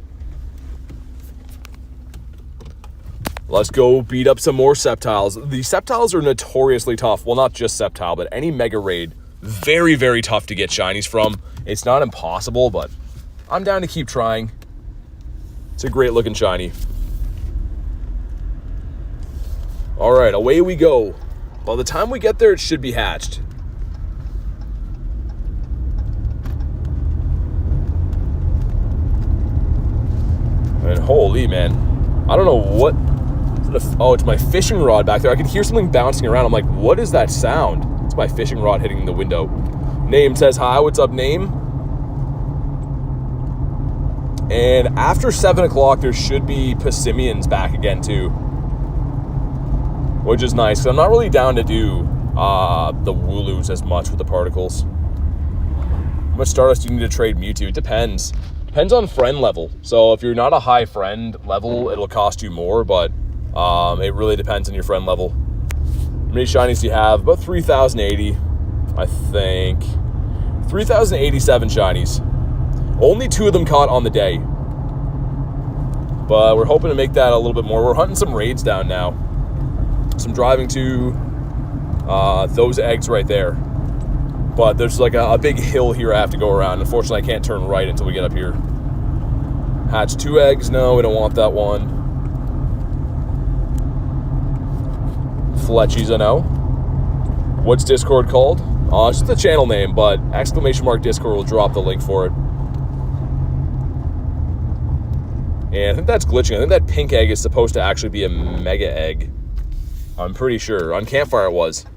Let's go beat up some more Sceptiles. The Sceptiles are notoriously tough. Well, not just Sceptile, but any Mega Raid. Very, very tough to get shinies from. It's not impossible, but I'm down to keep trying. It's a great looking shiny. All right, away we go. By the time we get there, it should be hatched. And holy man, I don't know what. Oh, it's my fishing rod back there. I can hear something bouncing around. I'm like, what is that sound? It's my fishing rod hitting the window. Name says hi. What's up, Name? And after 7 o'clock, there should be Passimians back again too, which is nice. 'Cause I'm not really down to do the Wooloos as much with the particles. How much Stardust do you need to trade Mewtwo? It depends. Depends on friend level. So if you're not a high friend level, it'll cost you more, but it really depends on your friend level. How many shinies do you have? About 3,080, I think. 3,087 shinies. Only 2 of them caught on the day. But we're hoping to make that a little bit more. We're hunting some raids down now. So I'm driving to those eggs right there. But there's like a big hill here I have to go around. Unfortunately, I can't turn right until we get up here. Hatch 2 eggs. No, we don't want that one. Fletchies, I know. What's Discord called? It's just the channel name, but !Discord will drop the link for it. And I think that's glitching. I think that pink egg is supposed to actually be a Mega Egg. I'm pretty sure. On Campfire it was.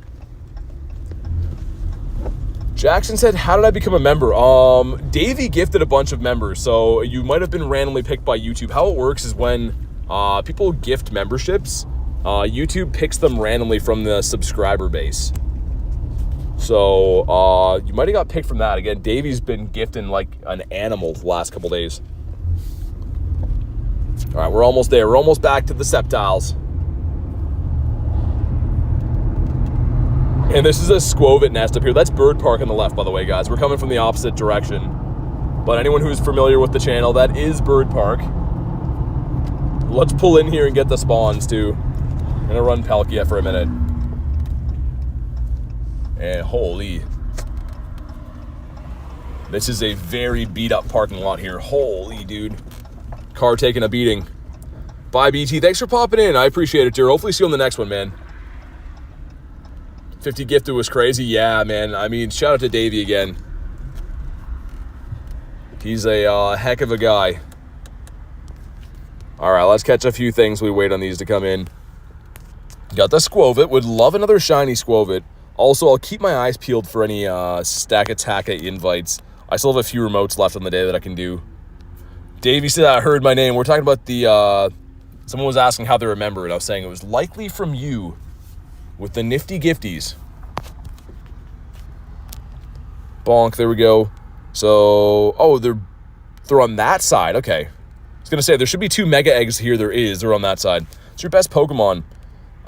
Jackson said, how did I become a member? Davey gifted a bunch of members, so you might have been randomly picked by YouTube. How it works is when people gift memberships, YouTube picks them randomly from the subscriber base. So you might have got picked from that. Again, Davey's been gifting like an animal the last couple days. All right, we're almost there. We're almost back to the Sceptiles. And this is a Squovit nest up here. That's Bird Park on the left, by the way, guys. We're coming from the opposite direction. But anyone who's familiar with the channel, that is Bird Park. Let's pull in here and get the spawns, too. I'm gonna run Palkia for a minute. And holy. This is a very beat-up parking lot here. Holy, dude. Car taking a beating. Bye, BT. Thanks for popping in. I appreciate it, dear. Hopefully see you on the next one, man. 50 gifted was crazy. Yeah, man. I mean, shout out to Davey again. He's a heck of a guy. All right, let's catch a few things. We wait on these to come in. Got the Squovit. Would love another shiny Squovit. Also, I'll keep my eyes peeled for any Stakataka invites. I still have a few remotes left on the day that I can do. Davey said I heard my name. We're talking about the, someone was asking how they remember it. I was saying it was likely from you with the nifty gifties. Bonk, there we go. So, oh, they're on that side. Okay. I was going to say, there should be 2 mega eggs here. There is. They're on that side. It's your best Pokemon.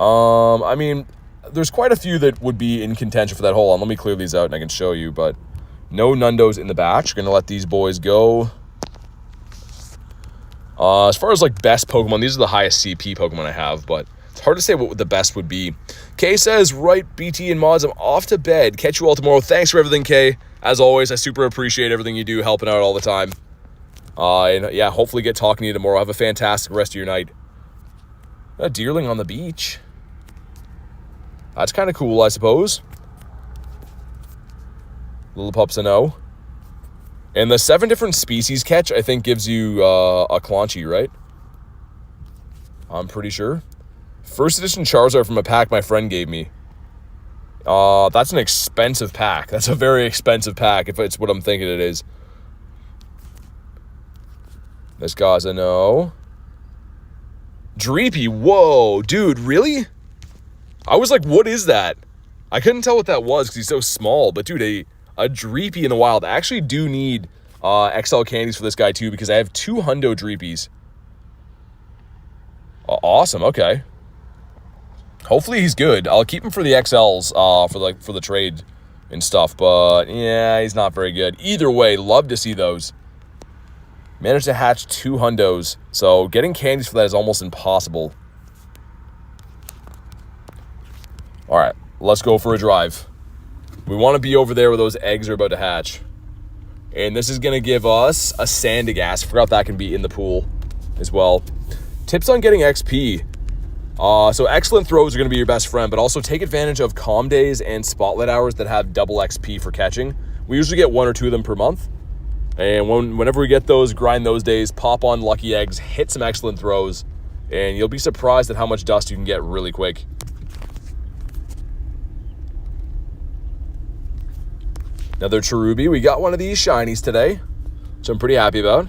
I mean, there's quite a few that would be in contention for that. Hold on, let me clear these out and I can show you, but no Nundos in the batch. We're going to let these boys go. As far as, like, best Pokemon, these are the highest CP Pokemon I have, but it's hard to say what the best would be. Kay says, right, BT and mods, I'm off to bed. Catch you all tomorrow. Thanks for everything, Kay. As always, I super appreciate everything you do, helping out all the time. And yeah, hopefully get talking to you tomorrow. Have a fantastic rest of your night. A deerling on the beach. That's kind of cool, I suppose. Little pups and O. And the 7 different species catch, I think, gives you a Claunchi, right? I'm pretty sure. First edition Charizard from a pack my friend gave me. That's an expensive pack. That's a very expensive pack, if it's what I'm thinking it is. This guy's a no. Dreepy, whoa, dude, really? I was like, what is that? I couldn't tell what that was because he's so small. But dude, a Dreepy in the wild. I actually do need XL candies for this guy too because I have 2 hundo Dreepies. Awesome, okay. Hopefully he's good. I'll keep him for the XLs for the trade and stuff. But yeah, he's not very good. Either way, love to see those. Managed to hatch 2 hundos. So getting candies for that is almost impossible. All right, let's go for a drive. We want to be over there where those eggs are about to hatch. And this is going to give us a Sandygast. I forgot that can be in the pool as well. Tips on getting XP. So excellent throws are going to be your best friend, but also take advantage of calm days and spotlight hours that have double XP for catching. We usually get 1 or 2 of them per month. And whenever we get those, grind those days, pop on lucky eggs, hit some excellent throws, and you'll be surprised at how much dust you can get really quick. Another Cherubi. We got one of these shinies today, which I'm pretty happy about.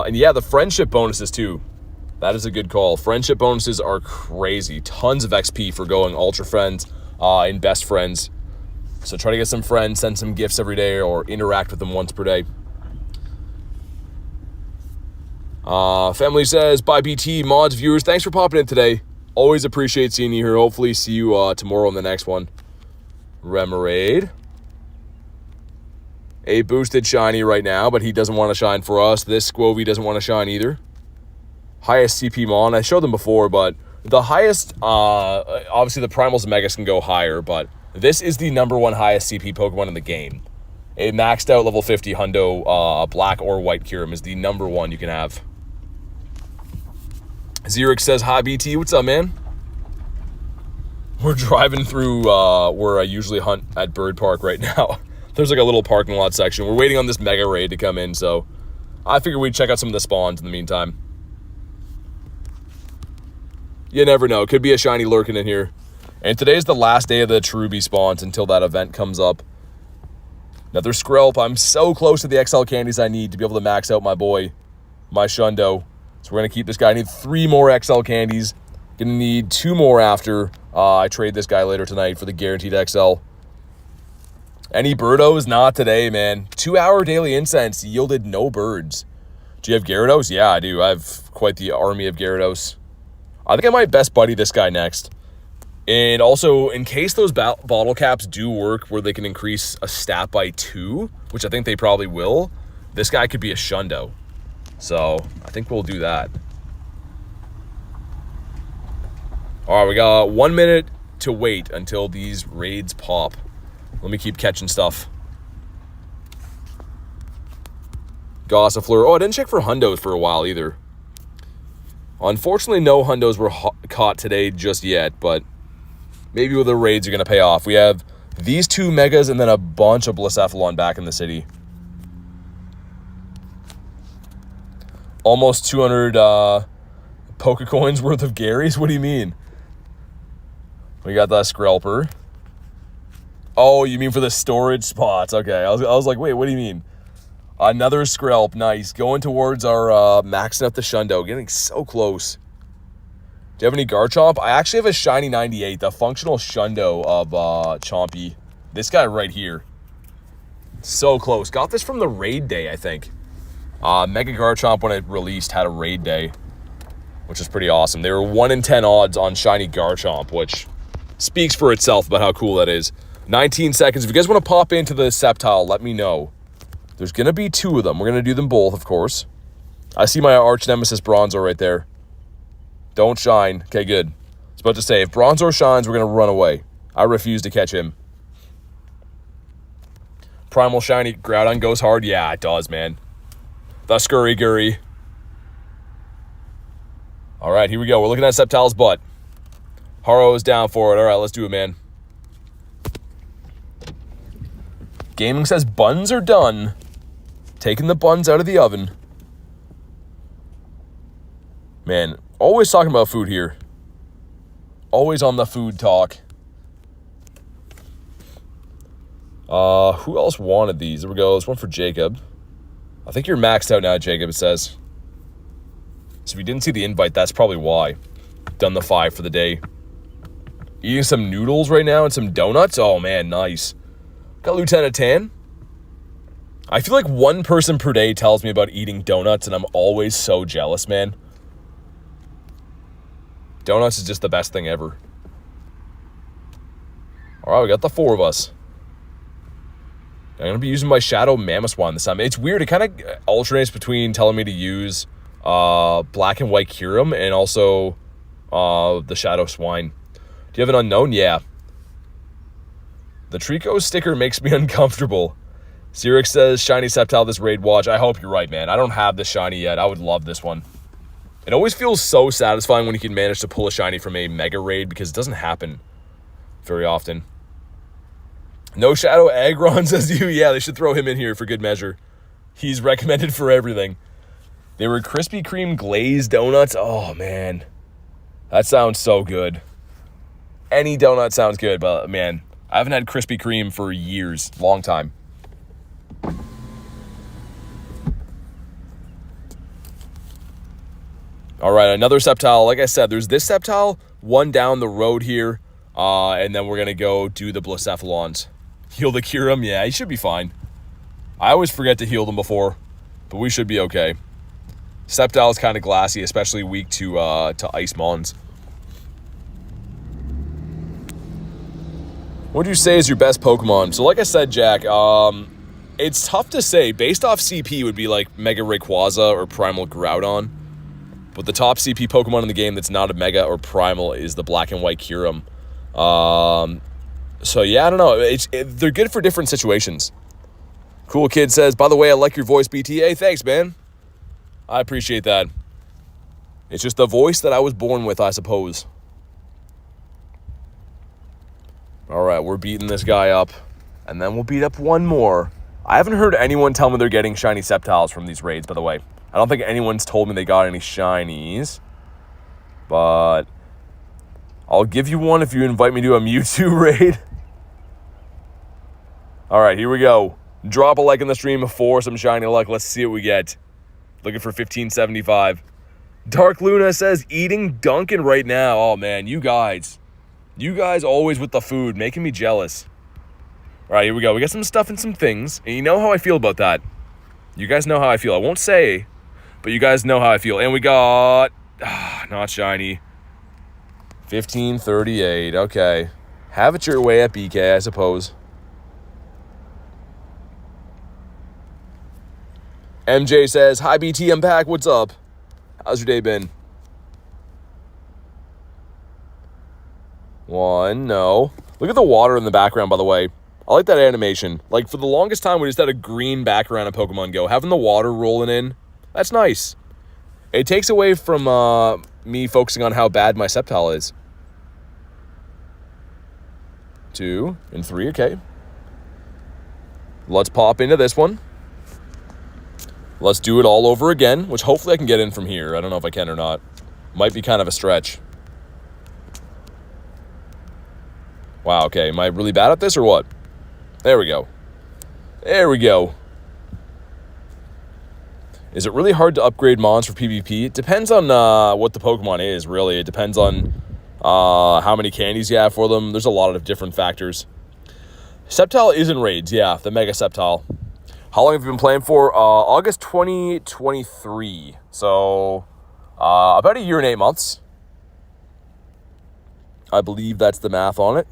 And yeah, the friendship bonuses too. That is a good call. Friendship bonuses are crazy. Tons of XP for going Ultra Friends and Best Friends. So try to get some friends, send some gifts every day, or interact with them once per day. Family says, bye BT, mods, viewers. Thanks for popping in today. Always appreciate seeing you here. Hopefully see you tomorrow on the next one. Remoraid. A boosted shiny right now, but he doesn't want to shine for us. This Squovy doesn't want to shine either. Highest CP Mon. I showed them before, but the highest, obviously the Primals and Megas can go higher, but this is the #1 highest CP Pokemon in the game. A maxed out level 50 hundo black or white Kyurem is the #1 you can have. Xerix says, hi BT, what's up, man? We're driving through where I usually hunt at Bird Park right now. There's like a little parking lot section. We're waiting on this mega raid to come in, so I figured we'd check out some of the spawns in the meantime. You never know. Could be a shiny lurking in here. And today's the last day of the Cherubi spawns until that event comes up. Another Skrelp. I'm so close to the XL candies I need to be able to max out my boy, my Shundo. So we're going to keep this guy. I need 3 more XL candies. Going to need 2 more after I trade this guy later tonight for the guaranteed XL. Any Birdos? Not today, man. 2-hour daily incense yielded no birds. Do you have Gyarados? Yeah, I do. I have quite the army of Gyarados. I think I might best buddy this guy next. And also, in case those bottle caps do work where they can increase a stat by 2, which I think they probably will, this guy could be a Shundo. So, I think we'll do that. All right, we got 1 minute to wait until these raids pop. Let me keep catching stuff. Gossifleur. Oh, I didn't check for Hundos for a while either. Unfortunately, no Hundos were caught today just yet, but maybe with the raids are going to pay off. We have these 2 Megas and then a bunch of Blacephalon back in the city. Almost 200 Pokecoins worth of Garys? What do you mean? We got that Skrelper. Oh, you mean for the storage spots? Okay, I was like, wait, what do you mean? Another Skrelp. Nice. Going towards our maxing out the Shundo. Getting so close. Do you have any Garchomp? I actually have a shiny 98, the functional Shundo of Chompy. This guy right here. So close. Got this from the raid day, I think. Mega Garchomp, when it released, had a raid day, which is pretty awesome. They were 1 in 10 odds on shiny Garchomp, which speaks for itself about how cool that is. 19 seconds. If you guys want to pop into the Sceptile, let me know. There's going to be 2 of them. We're going to do them both, of course. I see my arch nemesis Bronzor right there. Don't shine. Okay, good. I was about to say, if Bronzor shines, we're going to run away. I refuse to catch him. Primal shiny Groudon goes hard. Yeah, it does, man. The Scurry-Gurry. All right, here we go. We're looking at Sceptile's butt. Haro is down for it. All right, let's do it, man. Gaming says buns are done. Taking the buns out of the oven. Man, always talking about food here. Always on the food talk. Who else wanted these? There we go. There's one for Jacob. I think you're maxed out now, Jacob, it says. So if you didn't see the invite, that's probably why. Done the 5 for the day. Eating some noodles right now and some donuts. Oh, man, nice. Got Lieutenant Tan. I feel like 1 person per day tells me about eating donuts, and I'm always so jealous, man. Donuts is just the best thing ever. All right, we got the 4 of us. I'm going to be using my Shadow Mamoswine this time. It's weird. It kind of alternates between telling me to use Black and White Kyurem and also the Shadow Swine. Do you have an unknown? Yeah. The Trico sticker makes me uncomfortable. Xerix says, shiny Sceptile this raid watch. I hope you're right, man. I don't have the shiny yet. I would love this one. It always feels so satisfying when you can manage to pull a shiny from a mega raid because it doesn't happen very often. No Shadow Aggron says you. Yeah, they should throw him in here for good measure. He's recommended for everything. They were Krispy Kreme glazed donuts. Oh, man. That sounds so good. Any donut sounds good, but, man, I haven't had Krispy Kreme for years. Long time. All right, another Sceptile. Like I said, there's this Sceptile, one down the road here, and then we're going to go do the Blacephalons. Heal the Kyurem? Yeah, he should be fine. I always forget to heal them before, but we should be okay. Sceptile is kind of glassy, especially weak to Ice Mons. What would you say is your best Pokemon? So like I said, Jack, it's tough to say. Based off CP, it would be like Mega Rayquaza or Primal Groudon. But the top CP Pokemon in the game that's not a Mega or Primal is the Black and White Kyurem. So yeah, I don't know. They're good for different situations. Cool Kid says, by the way, I like your voice, BT. Hey, thanks, man. I appreciate that. It's just the voice that I was born with, I suppose. All right, we're beating this guy up. And then we'll beat up one more. I haven't heard anyone tell me they're getting shiny Sceptiles from these raids, by the way. I don't think anyone's told me they got any shinies. But I'll give you one if you invite me to a Mewtwo raid. All right, here we go. Drop a like in the stream for some shiny luck. Let's see what we get. Looking for 1575. Dark Luna says, eating Dunkin' right now. Oh, man, you guys. You guys always with the food, making me jealous. All right, here we go. We got some stuff and some things. And you know how I feel about that. You guys know how I feel. I won't say, but you guys know how I feel. And we got... not shiny. 1538. Okay. Have it your way at BK, I suppose. MJ says, hi, BT, I'm back. What's up? How's your day been? One, no. Look at the water in the background, by the way. I like that animation. Like, for the longest time, we just had a green background in Pokemon GO. Having the water rolling in, that's nice. It takes away from me focusing on how bad my Sceptile is. 2 and 3, okay. Let's pop into this one. Let's do it all over again, which hopefully I can get in from here. I don't know if I can or not. Might be kind of a stretch. Wow, okay. Am I really bad at this or what? There we go. There we go. Is it really hard to upgrade mons for PvP? It depends on what the Pokemon is, really. It depends on how many candies you have for them. There's a lot of different factors. Sceptile is in raids, yeah, the Mega Sceptile. How long have you been playing for? August 2023. So, about a year and 8 months. I believe that's the math on it.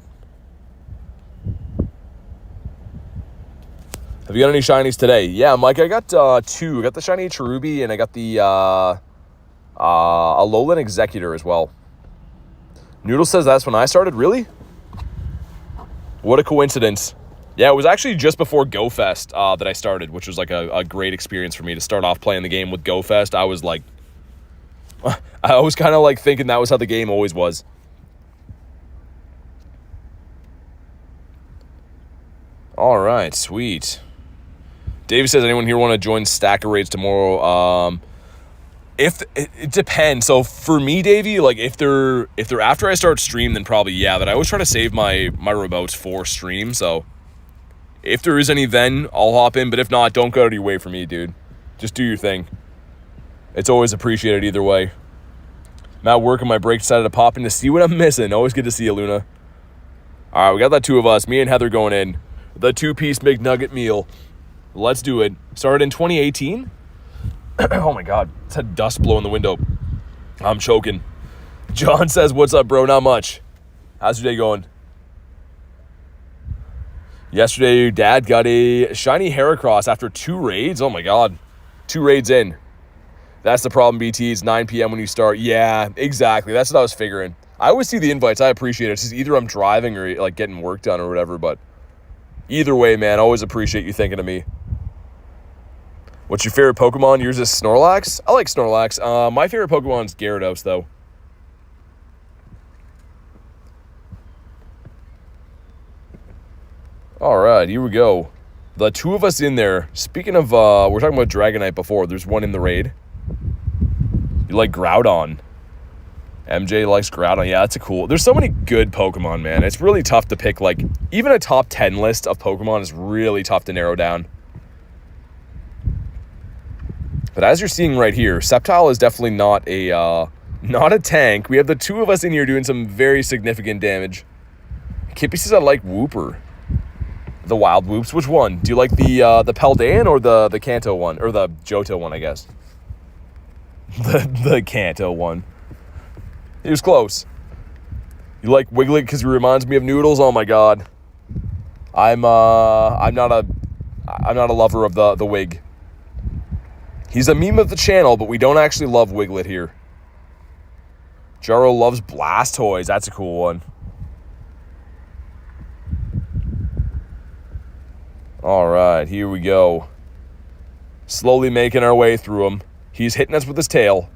Have you got any shinies today? Yeah, Mike, I got 2. I got the shiny Cherubi, and I got the Alolan Executor as well. Noodle says that's when I started. Really? What a coincidence. Yeah, it was actually just before Go Fest that I started, which was like a great experience for me to start off playing the game with Go Fest. I was like, I was kind of like thinking that was how the game always was. All right, sweet. Dave says, anyone here want to join Stacker Raids tomorrow? If it depends. So for me, Davey, like if they're after I start stream, then probably yeah. But I always try to save my remotes for stream. So if there is any, then I'll hop in. But if not, don't go out of your way for me, dude. Just do your thing. It's always appreciated either way. I'm at work on my break, decided to pop in to see what I'm missing. Always good to see you, Luna. All right, we got that 2 of us. Me and Heather going in. The 2-piece McNugget meal. Let's do it. Started in 2018. Oh my God. It's had dust blowing the window. I'm choking. John says, what's up, bro? Not much. How's your day going? Yesterday, your dad got a shiny Heracross after 2 raids. Oh my God. 2 raids in. That's the problem, BT. It's 9 p.m. when you start. Yeah, exactly. That's what I was figuring. I always see the invites. I appreciate it. It's just either I'm driving or like getting work done or whatever, but either way, man, always appreciate you thinking of me. What's your favorite Pokemon? Yours is Snorlax? I like Snorlax. My favorite Pokemon is Gyarados, though. All right, here we go. The 2 of us in there. Speaking of, we're talking about Dragonite before. There's one in the raid. You like Groudon. MJ likes Groudon. Yeah, that's a cool. There's so many good Pokemon, man. It's really tough to pick, like, even a top 10 list of Pokemon is really tough to narrow down. But as you're seeing right here, Sceptile is definitely not a tank. We have the 2 of us in here doing some very significant damage. Kippy says I like Wooper. The Wild Whoops. Which one? Do you like the Paldean or the Kanto one? Or the Johto one, I guess. The Kanto one. He was close. You like Wiglet because he reminds me of Noodles? Oh my God. I'm not a lover of the wig. He's a meme of the channel, but we don't actually love Wiglet here. Jaro loves Blastoise. That's a cool one. All right, here we go. Slowly making our way through him. He's hitting us with his tail.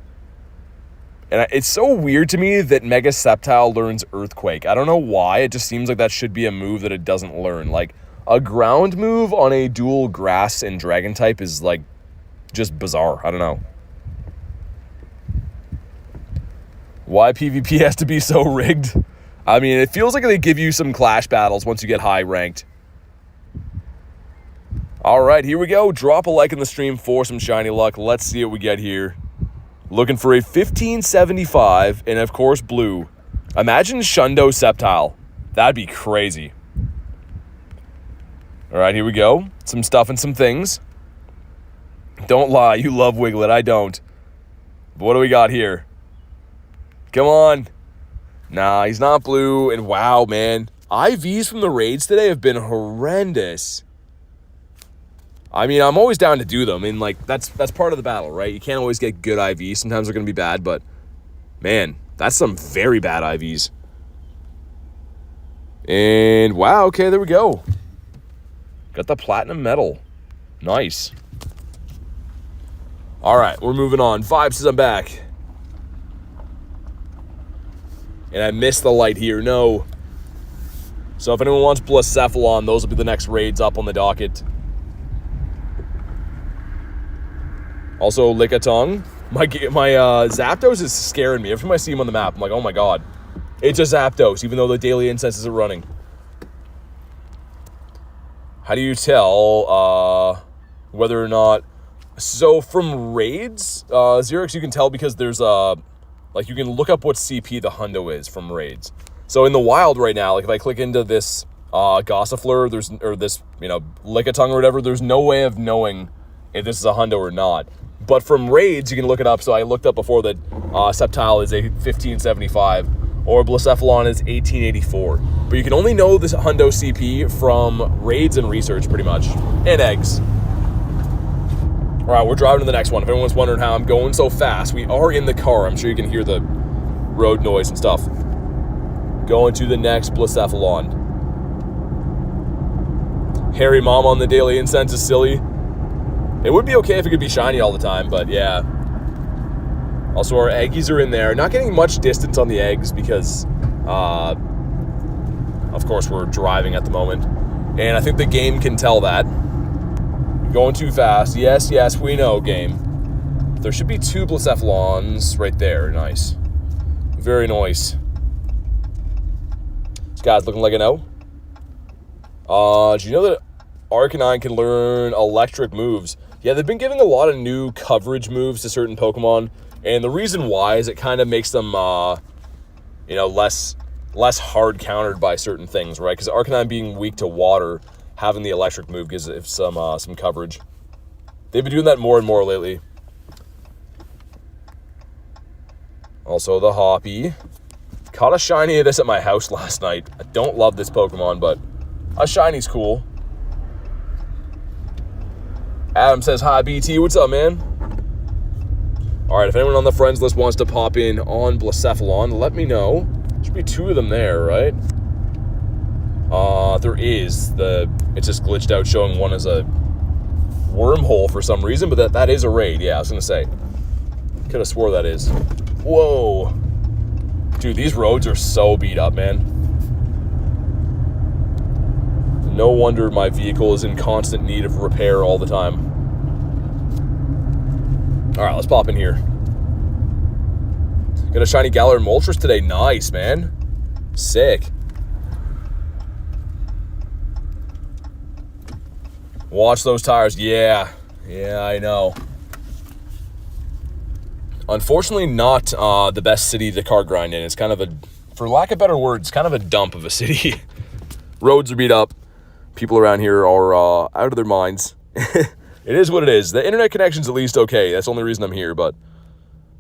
And it's so weird to me that Mega Sceptile learns Earthquake. I don't know why. It just seems like that should be a move that it doesn't learn. Like, a ground move on a dual grass and dragon type is, like, just bizarre. I don't know. Why PvP has to be so rigged? I mean, it feels like they give you some clash battles once you get high ranked. All right, here we go. Drop a like in the stream for some shiny luck. Let's see what we get here. Looking for a 1575 and, of course, blue. Imagine Shundo Sceptile. That'd be crazy. All right, here we go. Some stuff and some things. Don't lie, you love Wiglet. I don't. But what do we got here? Come on. Nah, he's not blue. And wow, man. IVs from the raids today have been horrendous. I mean, I'm always down to do them. And, like, that's part of the battle, right? You can't always get good IVs. Sometimes they're going to be bad. But, man, that's some very bad IVs. And, wow, okay, there we go. Got the platinum medal. Nice. All right, we're moving on. Vibe says I'm back. And I missed the light here. No. So if anyone wants Blacephalon, those will be the next raids up on the docket. Also, Lickitung. My Zapdos is scaring me. Every time I see him on the map, I'm like, oh my God. It's a Zapdos, even though the Daily Incense isn't running. How do you tell whether or not So from raids, Xerix, you can tell because there's like you can look up what CP the hundo is from raids. So in the wild right now, like if I click into this Gossifleur, or this, you know, Lickitung or whatever, there's no way of knowing if this is a hundo or not. But from raids, you can look it up. So I looked up before that Sceptile is a 1575 or Blacephalon is 1884. But you can only know this hundo CP from raids and research pretty much, and eggs. All right, we're driving to the next one. If anyone's wondering how I'm going so fast, we are in the car. I'm sure you can hear the road noise and stuff. Going to the next Blacephalon. Harry Mom on the Daily Incense is silly. It would be okay if it could be shiny all the time, but yeah. Also, our eggies are in there. Not getting much distance on the eggs because, of course, we're driving at the moment. And I think the game can tell that. Going too fast. Yes, yes, we know, game. There should be 2 Blacephalons right there. Nice. Very nice. This guy's looking like an O. Do you know that Arcanine can learn electric moves? Yeah, they've been giving a lot of new coverage moves to certain Pokemon. And the reason why is it kind of makes them, you know, less hard countered by certain things, right? Because Arcanine being weak to water, having the electric move gives it some coverage. They've been doing that more and more lately. Also, the Hoppy. Caught a shiny of this at my house last night. I don't love this Pokemon, but a shiny's cool. Adam says, hi, BT. What's up, man? All right, if anyone on the friends list wants to pop in on Blacephalon, let me know. Should be 2 of them there, right? There is. It's just glitched out showing one as a wormhole for some reason, but that is a raid. Yeah, I was going to say. Could have swore that is. Whoa. Dude, these roads are so beat up, man. No wonder my vehicle is in constant need of repair all the time. All right, let's pop in here. Got a shiny Galarian Moltres today. Nice, man. Sick. Watch those tires. Yeah, I know. Unfortunately, not the best city to car grind in. It's kind of for lack of better words, kind of a dump of a city. Roads are beat up. People around here are out of their minds. It is what it is. The internet connection's at least okay. That's the only reason I'm here. But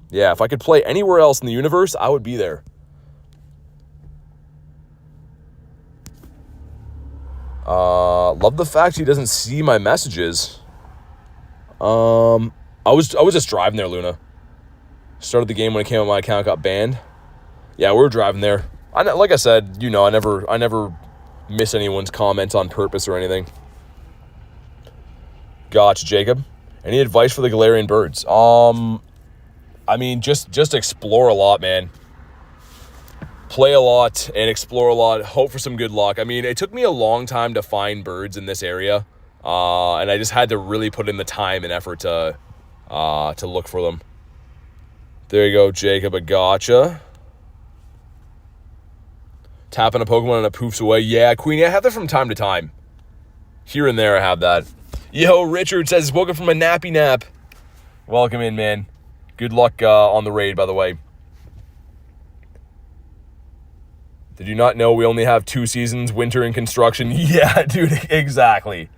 yeah, if I could play anywhere else in the universe, I would be there. Love the fact he doesn't see my messages. I was just driving there, Luna. Started the game when it came out, my account got banned. Yeah, we were driving there. Like I said, you know, I never miss anyone's comments on purpose or anything. Gotcha, Jacob. Any advice for the Galarian Birds? I mean, just explore a lot, man. Play a lot and explore a lot. Hope for some good luck. I mean, it took me a long time to find birds in this area, and I just had to really put in the time and effort to look for them. There you go, Jacob. I gotcha. Tapping a Pokemon and it poofs away. Yeah, Queenie, I have that from time to time. Here and there, I have that. Yo, Richard says, woke up from a nappy nap. Welcome in, man. Good luck on the raid, by the way. Did you not know we only have 2 seasons, winter and construction? Yeah, dude, exactly.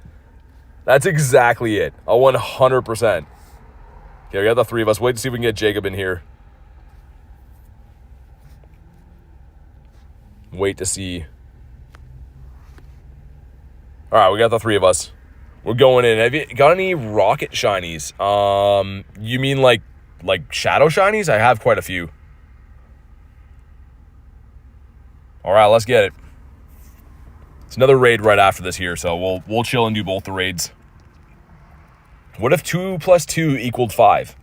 That's exactly it. 100%. Okay, we got the 3 of us. Wait to see if we can get Jacob in here. Wait to see. All right, we got the 3 of us. We're going in. Have you got any rocket shinies? You mean like shadow shinies? I have quite a few. All right, let's get it. It's another raid right after this here, so we'll chill and do both the raids. What if 2 + 2 equaled 5?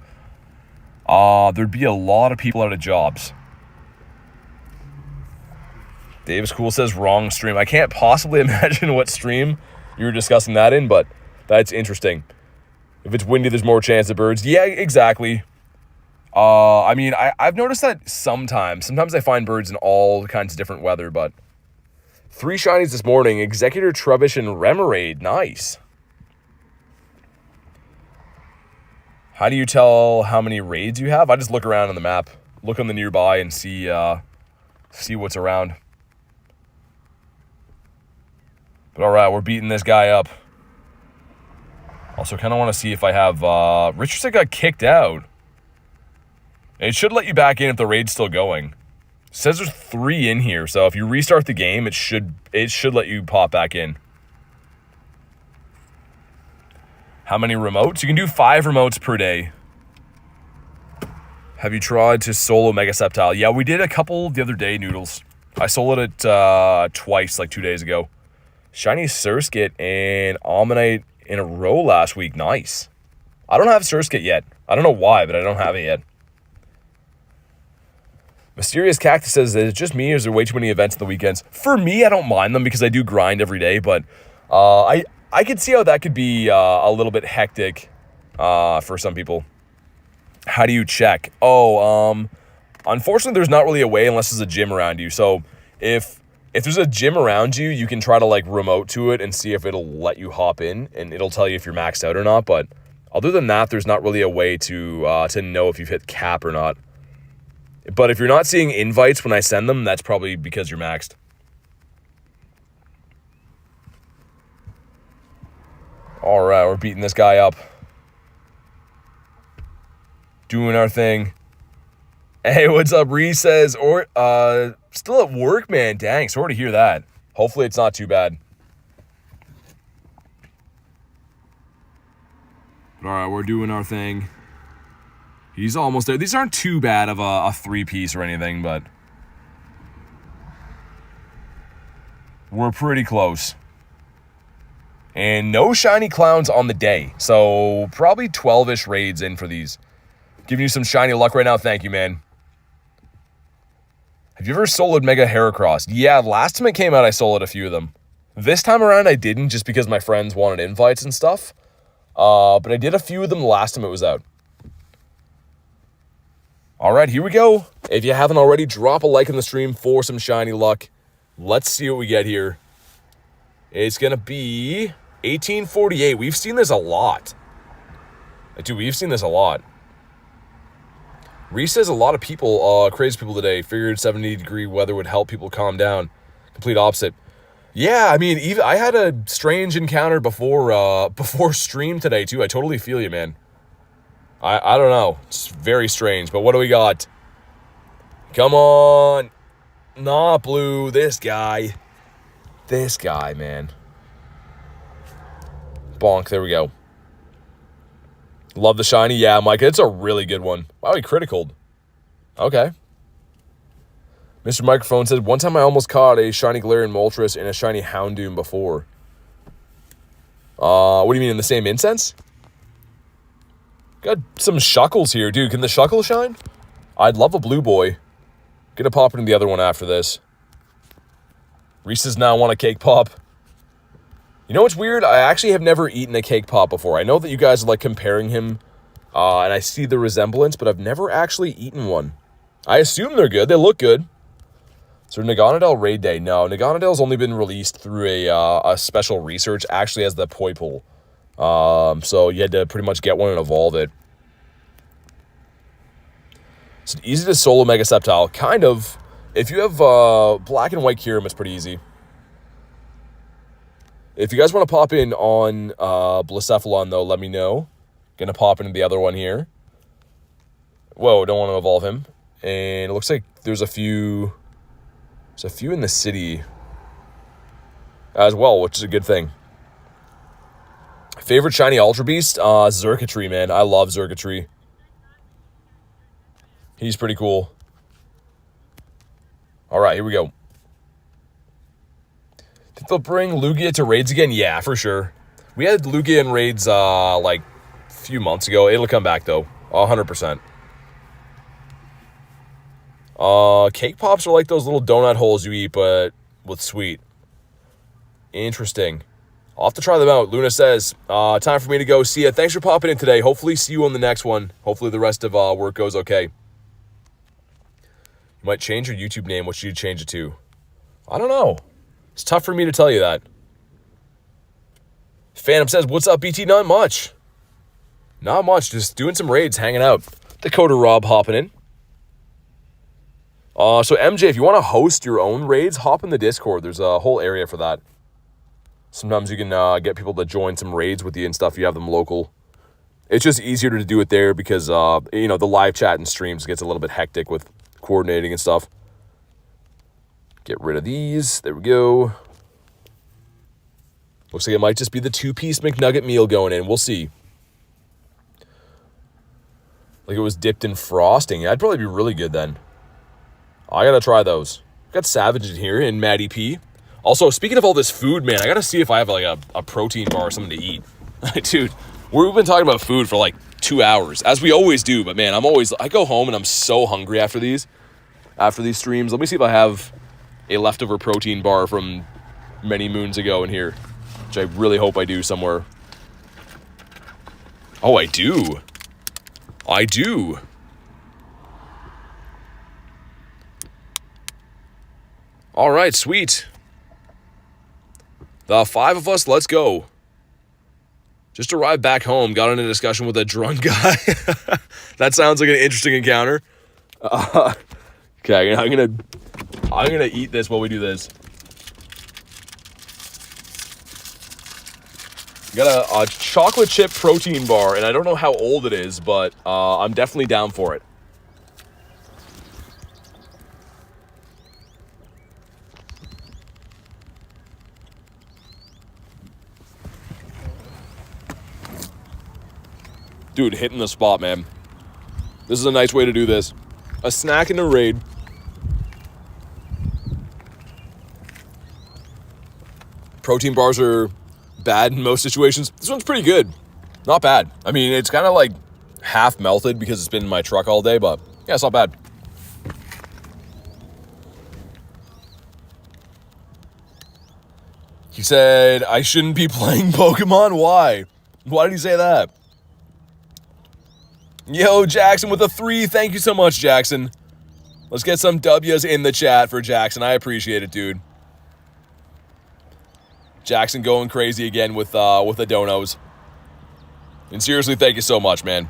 There'd be a lot of people out of jobs. Davis Cool says wrong stream. I can't possibly imagine what stream you were discussing that in, but that's interesting. If it's windy, there's more chance of birds. Yeah, exactly. I mean, I've noticed that sometimes. Sometimes I find birds in all kinds of different weather, but 3 shinies this morning. Executor, Trubbish, and Remoraid. Nice. How do you tell how many raids you have? I just look around on the map, look on the nearby, and see what's around. But all right, we're beating this guy up. Also, kind of want to see if I have... Richardson got kicked out. It should let you back in if the raid's still going. It says there's 3 in here, so if you restart the game, it should let you pop back in. How many remotes? You can do 5 remotes per day. Have you tried to solo Mega Sceptile? Yeah, we did a couple the other day, Noodles. I soloed it twice, like 2 days ago. Shiny Surskit and Omanyte in a row last week. Nice. I don't have Surskit yet. I don't know why, but I don't have it yet. Mysterious Cactus says, is it just me or is there way too many events on the weekends? For me, I don't mind them because I do grind every day, but I could see how that could be a little bit hectic for some people. How do you check? Oh, unfortunately, there's not really a way unless there's a gym around you. So if there's a gym around you, you can try to like remote to it and see if it'll let you hop in, and it'll tell you if you're maxed out or not. But other than that, there's not really a way to know if you've hit cap or not. But if you're not seeing invites when I send them, that's probably because you're maxed. All right, we're beating this guy up. Doing our thing. Hey, what's up? Reese says, still at work, man. Dang, sorry to hear that. Hopefully it's not too bad. All right, we're doing our thing. He's almost there. These aren't too bad of a 3-piece or anything, but we're pretty close. And no shiny clowns on the day. So probably 12-ish raids in for these. Giving you some shiny luck right now. Thank you, man. Have you ever soloed Mega Heracross? Yeah, last time it came out, I soloed a few of them. This time around, I didn't just because my friends wanted invites and stuff. But I did a few of them the last time it was out. All right, here we go. If you haven't already, drop a like in the stream for some shiny luck. Let's see what we get here. It's going to be 1848. We've seen this a lot. Dude, we've seen this a lot. Reese says a lot of people, crazy people today, figured 70-degree weather would help people calm down. Complete opposite. Yeah, I mean, even I had a strange encounter before stream today, too. I totally feel you, man. I don't know. It's very strange, but what do we got? Come on. Not blue. This guy. This guy, man. Bonk. There we go. Love the shiny. Yeah, Mike, it's a really good one. Wow, he criticaled. Okay. Mr. Microphone said, one time I almost caught a shiny Galarian Moltres and a shiny Houndoom before. What do you mean, in the same incense? Got some Shuckles here. Dude, can the Shuckle shine? I'd love a blue boy. Gonna pop into the other one after this. Reese's now want a cake pop. You know what's weird? I actually have never eaten a cake pop before. I know that you guys are like comparing him, and I see the resemblance, but I've never actually eaten one. I assume they're good. They look good. So Naganadel Raid Day. No, Naganadel's only been released through a special research, actually as the Poipole. So you had to pretty much get one and evolve it. It's easy to solo Mega Sceptile. Kind of. If you have black and white Kyurem, it's pretty easy. If you guys want to pop in on Blacephalon, though, let me know. Gonna pop into the other one here. Whoa, don't want to evolve him. And it looks like there's a few in the city as well, which is a good thing. Favorite shiny Ultra Beast? Xurkitree, man. I love Xurkitree. He's pretty cool. All right, here we go. Think they'll bring Lugia to raids again? Yeah, for sure. We had Lugia in raids like a few months ago. It'll come back, though. 100%. Cake pops are like those little donut holes you eat, but with sweet. Interesting. I'll have to try them out. Luna says, time for me to go. See ya. Thanks for popping in today. Hopefully see you on the next one. Hopefully the rest of work goes okay. You might change your YouTube name. What should you change it to? I don't know. It's tough for me to tell you that. Phantom says, what's up, BT? Not much. Not much, just doing some raids, hanging out. Dakota Rob hopping in. So MJ, if you want to host your own raids, hop in the Discord. There's a whole area for that. Sometimes you can get people to join some raids with you and stuff. You have them local. It's just easier to do it there because, you know, the live chat and streams gets a little bit hectic with coordinating and stuff. Get rid of these. There we go. Looks like it might just be the 2-piece McNugget meal going in. We'll see. Like it was dipped in frosting. That'd probably be really good then. I gotta try those. Got Savage in here and Maddie P. Also, speaking of all this food, man, I gotta see if I have like a protein bar or something to eat. Dude, we've been talking about food for like 2 hours, as we always do. But man, I go home and I'm so hungry after these streams. Let me see if I have a leftover protein bar from many moons ago in here, which I really hope I do somewhere. Oh, I do. I do. All right, sweet. The 5 of us, let's go. Just arrived back home, got in a discussion with a drunk guy. That sounds like an interesting encounter. Okay, I'm gonna eat this while we do this. Got a chocolate chip protein bar, and I don't know how old it is, but I'm definitely down for it. Dude, hitting the spot, man. This is a nice way to do this. A snack and a raid. Protein bars are bad in most situations. This one's pretty good. Not bad. I mean, it's kind of like half melted because it's been in my truck all day, but yeah, it's not bad. He said, I shouldn't be playing Pokemon. Why? Why did he say that? Yo, Jackson with a 3. Thank you so much, Jackson. Let's get some W's in the chat for Jackson. I appreciate it, dude. Jackson going crazy again with the donos. And seriously, thank you so much, man.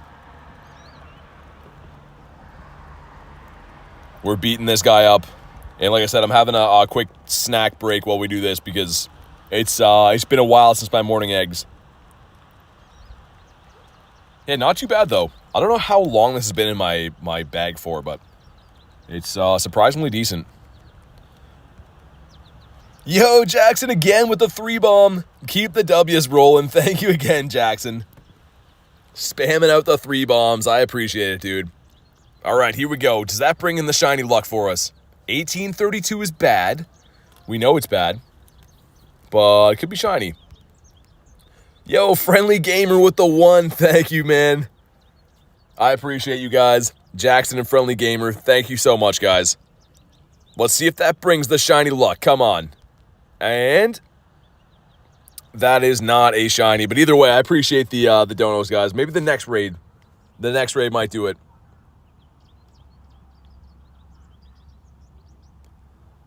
We're beating this guy up. And like I said, I'm having a quick snack break while we do this because it's been a while since my morning eggs. Yeah, not too bad, though. I don't know how long this has been in my bag for, but it's surprisingly decent. Yo, Jackson again with the 3-bomb. Keep the W's rolling. Thank you again, Jackson. Spamming out the 3 bombs. I appreciate it, dude. All right, here we go. Does that bring in the shiny luck for us? 1832 is bad. We know it's bad, but it could be shiny. Yo, Friendly Gamer with the 1. Thank you, man. I appreciate you guys. Jackson and Friendly Gamer, thank you so much, guys. Let's see if that brings the shiny luck. Come on. And that is not a shiny. But either way, I appreciate the donos, guys. Maybe the next raid. The next raid might do it.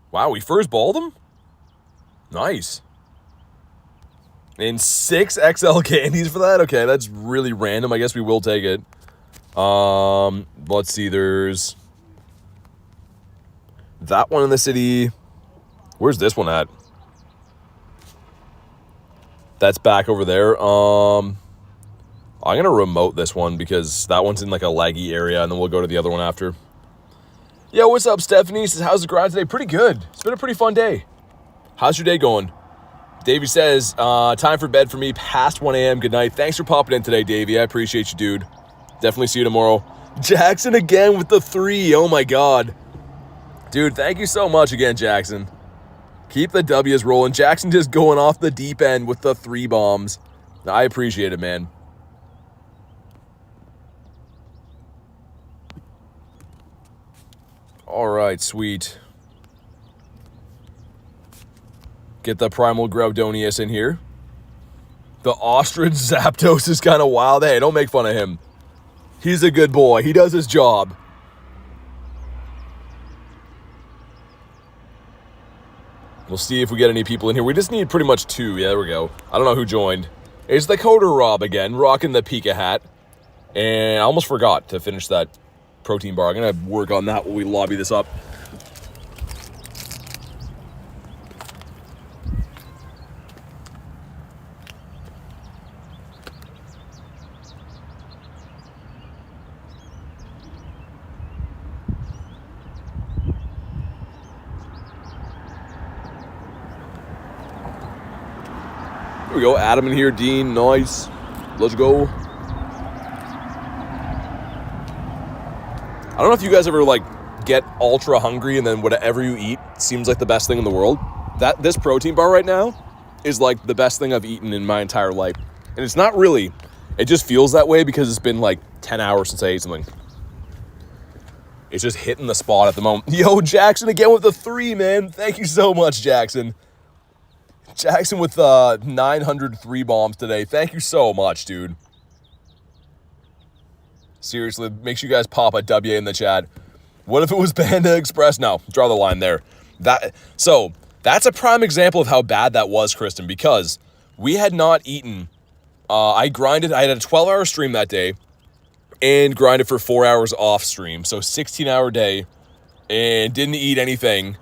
Wow, we first balled him? Nice. And 6 XL candies for that? Okay, that's really random. I guess we will take it. Let's see, there's that one in the city. Where's this one at? That's back over there. I'm gonna remote this one because that one's in like a laggy area, and then we'll go to the other one after. Yo, what's up, Stephanie? Says, how's the grind today? Pretty good. It's been a pretty fun day. How's your day going? Davey says, time for bed for me, past 1 a.m. Good night. Thanks for popping in today, Davey. I appreciate you, dude. Definitely see you tomorrow. Jackson again with the 3. Oh, my God. Dude, thank you so much again, Jackson. Keep the W's rolling. Jackson just going off the deep end with the 3 bombs. I appreciate it, man. All right, sweet. Get the Primal Groudonius in here. The Ostrich Zapdos is kind of wild. Hey, don't make fun of him. He's a good boy. He does his job. We'll see if we get any people in here. We just need pretty much 2. Yeah, there we go. I don't know who joined. It's the Coder Rob again, rocking the Pika hat. And I almost forgot to finish that protein bar. I'm going to work on that while we lobby this up. Here we go, Adam in here, Dean, nice. Let's go. I don't know if you guys ever like get ultra hungry and then whatever you eat seems like the best thing in the world. This protein bar right now is like the best thing I've eaten in my entire life. And it's not really, it just feels that way because it's been like 10 hours since I ate something. It's just hitting the spot at the moment. Yo, Jackson again with the 3, man. Thank you so much, Jackson. Jackson with 903 bombs today. Thank you so much, dude. Seriously, make sure you guys pop a W in the chat. What if it was Panda Express? No, draw the line there. So, that's a prime example of how bad that was, Kristen, because we had not eaten. I had a 12-hour stream that day and grinded for 4 hours off stream. So, 16-hour day and didn't eat anything.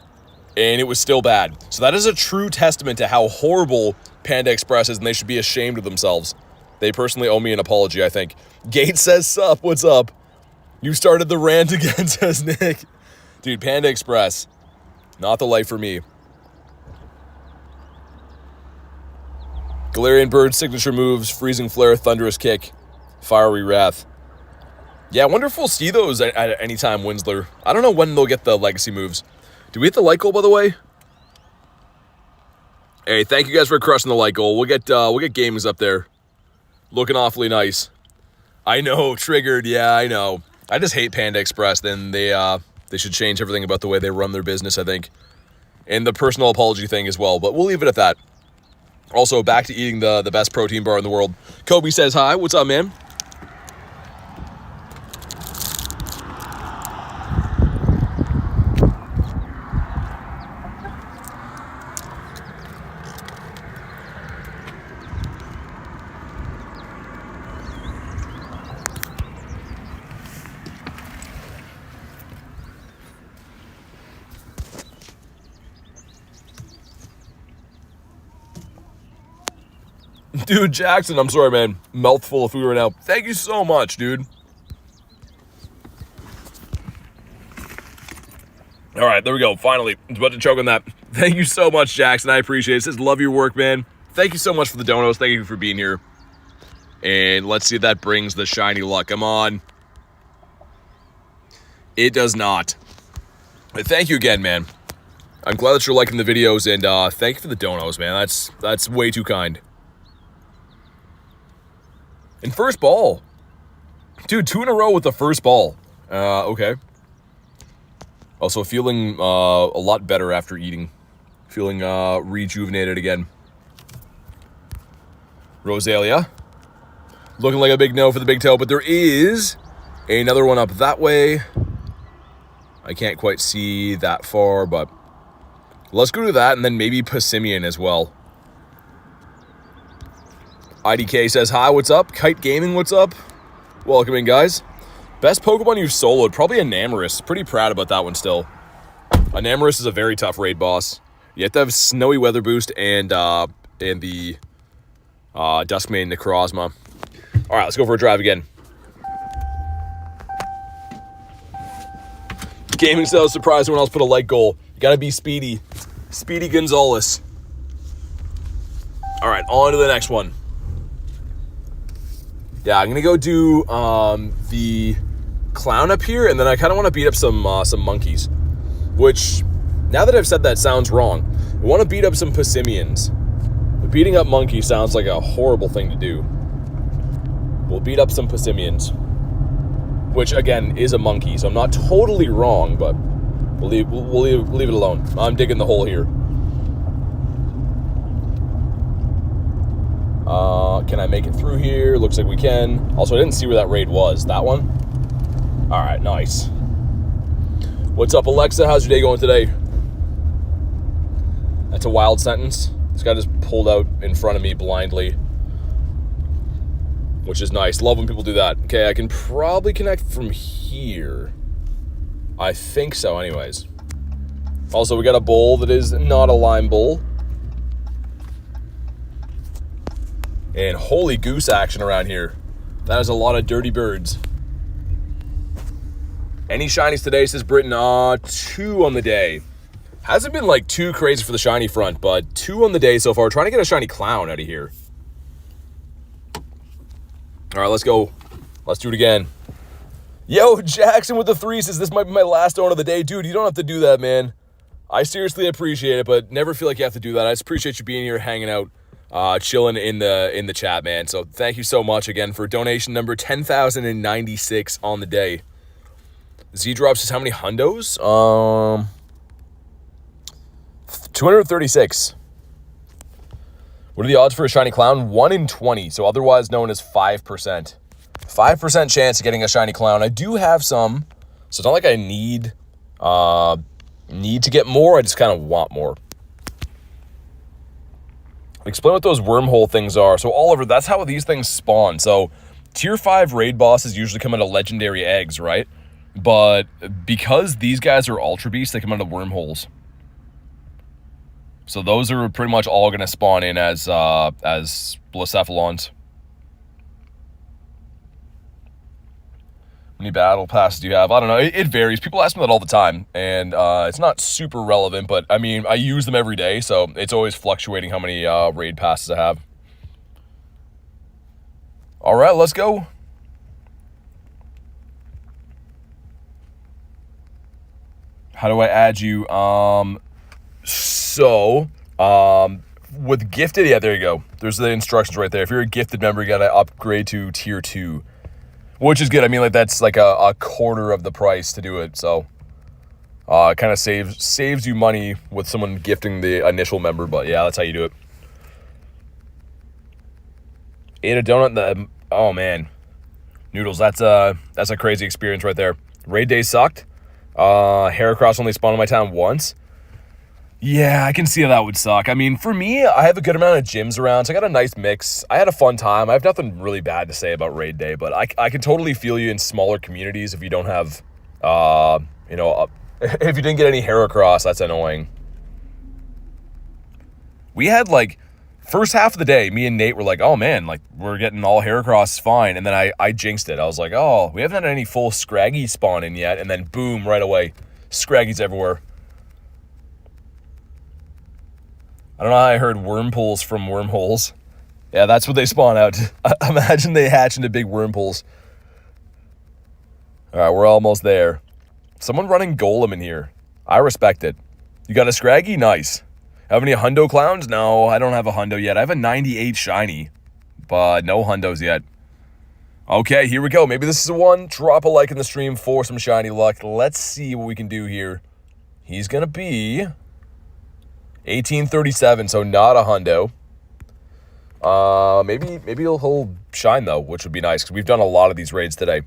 And it was still bad. So that is a true testament to how horrible Panda Express is, and they should be ashamed of themselves. They personally owe me an apology, I think. Gates says, sup, what's up? You started the rant again, says Nick. Dude, Panda Express, not the life for me. Galarian Birds signature moves, Freezing Flare, Thunderous Kick, Fiery Wrath. Yeah, I wonder if we'll see those at any time, Winsler. I don't know when they'll get the legacy moves. Did we hit the like goal, by the way? Hey, thank you guys for crushing the like goal. We'll get gamings up there. Looking awfully nice. I know, triggered. Yeah, I know. I just hate Panda Express. Then they should change everything about the way they run their business, I think. And the personal apology thing as well. But we'll leave it at that. Also, back to eating the best protein bar in the world. Kobe says hi. What's up, man? Dude, Jackson, I'm sorry, man. Mouthful of food right now. Thank you so much, dude. All right, there we go. Finally, I was about to choke on that. Thank you so much, Jackson. I appreciate it. It says, love your work, man. Thank you so much for the donos. Thank you for being here. And let's see if that brings the shiny luck. Come on. It does not. But thank you again, man. I'm glad that you're liking the videos, and thank you for the donos, man. That's way too kind. And first ball. Dude, 2 in a row with the first ball. Okay. Also feeling a lot better after eating. Feeling rejuvenated again. Rosalia. Looking like a big no for the big toe, but there is another one up that way. I can't quite see that far, but let's go to that and then maybe Passimian as well. IDK says, hi, what's up? Kite Gaming, what's up? Welcome in, guys. Best Pokemon you've soloed, probably Enamorus. Pretty proud about that one still. Enamorus is a very tough raid boss. You have to have Snowy Weather Boost and the Duskmane Necrozma. All right, let's go for a drive again. Gaming sales surprised when else put a like goal. You gotta be Speedy. Speedy Gonzalez. All right, on to the next one. Yeah, I'm gonna go do the clown up here, and then I kind of want to beat up some monkeys. Which, now that I've said that, sounds wrong. I want to beat up some Passimians. But beating up monkeys sounds like a horrible thing to do. We'll beat up some Passimians, which again is a monkey, so I'm not totally wrong, but we'll leave it alone. I'm digging the hole here. Can I make it through here? Looks like we can. Also, I didn't see where that raid was. That one? All right, nice. What's up, Alexa? How's your day going today? That's a wild sentence. This guy just pulled out in front of me blindly. which is nice. Love when people do that. Okay, I can probably connect from here. I think so anyways. Also, we got a bowl that is not a lime bowl. And holy goose action around here. That is a lot of dirty birds. Any shinies today, says Britton? 2 on the day. Hasn't been like too crazy for the shiny front, but 2 on the day so far. Trying to get a shiny clown out of here. All right, let's go. Let's do it again. Yo, Jackson with the 3 says this might be my last one of the day. Dude, you don't have to do that, man. I seriously appreciate it, but never feel like you have to do that. I just appreciate you being here, hanging out, chilling in the chat, man. So thank you so much again for donation number 10,096 on the day. Z-Drop says how many hundos? 236. What are the odds for a shiny clown? 1 in 20, so otherwise known as 5%. 5% chance of getting a shiny clown. I do have some, so it's not like I need to get more. I just kind of want more. Explain what those wormhole things are. So Oliver, that's how these things spawn. So tier 5 raid bosses usually come out of legendary eggs, right? But because these guys are ultra beasts, they come out of wormholes. So those are pretty much all going to spawn in as Blacephalons. How many battle passes do you have? I don't know. It varies. People ask me that all the time, and it's not super relevant, but I mean, I use them every day, so it's always fluctuating how many raid passes I have. All right, let's go. How do I add you? With gifted, yeah, there you go. There's the instructions right there. If you're a gifted member, you got to upgrade to tier 2. Which is good. I mean, like, that's like a quarter of the price to do it. So, it kind of saves you money with someone gifting the initial member. But, yeah, that's how you do it. Ate a donut. Oh, man. Noodles, that's a crazy experience right there. Raid day sucked. Heracross only spawned in my town once. Yeah, I can see how that would suck. I mean, for me, I have a good amount of gyms around, so I got a nice mix. I had a fun time. I have nothing really bad to say about raid day, but I can totally feel you in smaller communities if you don't have, if you didn't get any Heracross, that's annoying. We had, like, first half of the day, me and Nate were like, oh, man, like, we're getting all Heracross fine, and then I jinxed it. I was like, oh, we haven't had any full Scraggy spawn in yet, and then boom, right away, Scraggies everywhere. I don't know how I heard wormpools from wormholes. Yeah, that's what they spawn out. Imagine they hatch into big wormpools. All right, we're almost there. Someone running Golem in here. I respect it. You got a Scraggy? Nice. Have any hundo clowns? No, I don't have a hundo yet. I have a 98 shiny, but no hundos yet. Okay, here we go. Maybe this is the one. Drop a like in the stream for some shiny luck. Let's see what we can do here. He's going to be 1837, so not a hundo. Maybe he'll shine, though, which would be nice, because we've done a lot of these raids today.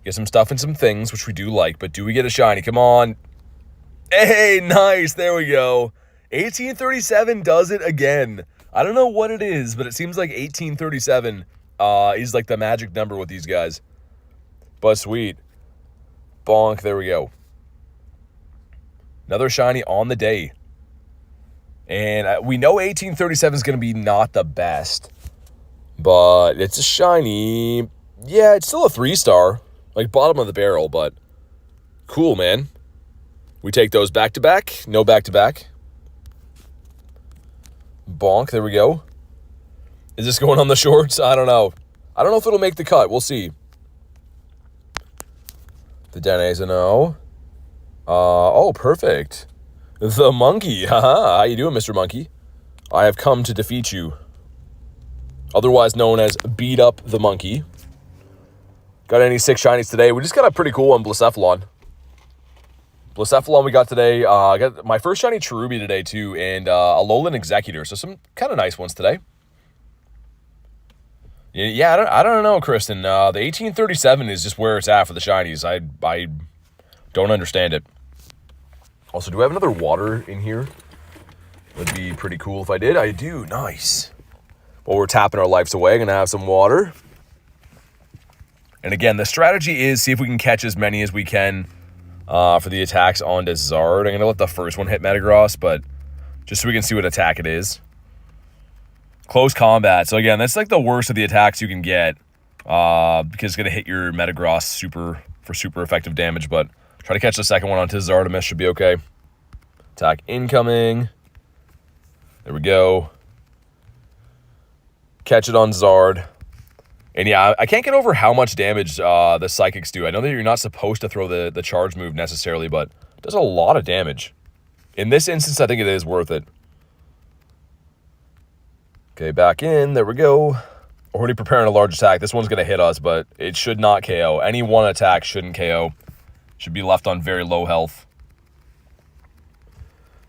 Get some stuff and some things, which we do like, but do we get a shiny? Come on. Hey, nice. There we go. 1837 does it again. I don't know what it is, but it seems like 1837 is like the magic number with these guys. But sweet. Bonk. There we go. Another shiny on the day. And we know 1837 is going to be not the best. But it's a shiny. Yeah, it's still a 3-star. Like bottom of the barrel, but cool, man. We take those back-to-back. No back-to-back. Bonk. There we go. Is this going on the shorts? I don't know. I don't know if it'll make the cut. We'll see. The Dene's a no. Oh, perfect. The monkey. Haha. How you doing, Mr. Monkey? I have come to defeat you. Otherwise known as beat up the monkey. Got any 6 shinies today? We just got a pretty cool one, Blacephalon. Blacephalon we got today. I got my first shiny Cherubi today, too, and a Alolan Executor. So some kind of nice ones today. Yeah, I don't know, Kristen. The 1837 is just where it's at for the shinies. I don't understand it. Also, do I have another water in here? Would be pretty cool if I did. I do. Nice. While we're tapping our lives away, gonna have some water. And again, the strategy is see if we can catch as many as we can for the attacks onto Zard. I'm gonna let the first one hit Metagross, but just so we can see what attack it is. Close combat. So again, that's like the worst of the attacks you can get because it's gonna hit your Metagross for super effective damage. But try to catch the second one onto Zardomus, should be okay. Attack incoming. There we go. Catch it on Zard. And yeah, I can't get over how much damage the Psychics do. I know that you're not supposed to throw the charge move necessarily, but it does a lot of damage. In this instance, I think it is worth it. Okay, back in. There we go. Already preparing a large attack. This one's going to hit us, but it should not KO. Any one attack shouldn't KO. Should be left on very low health.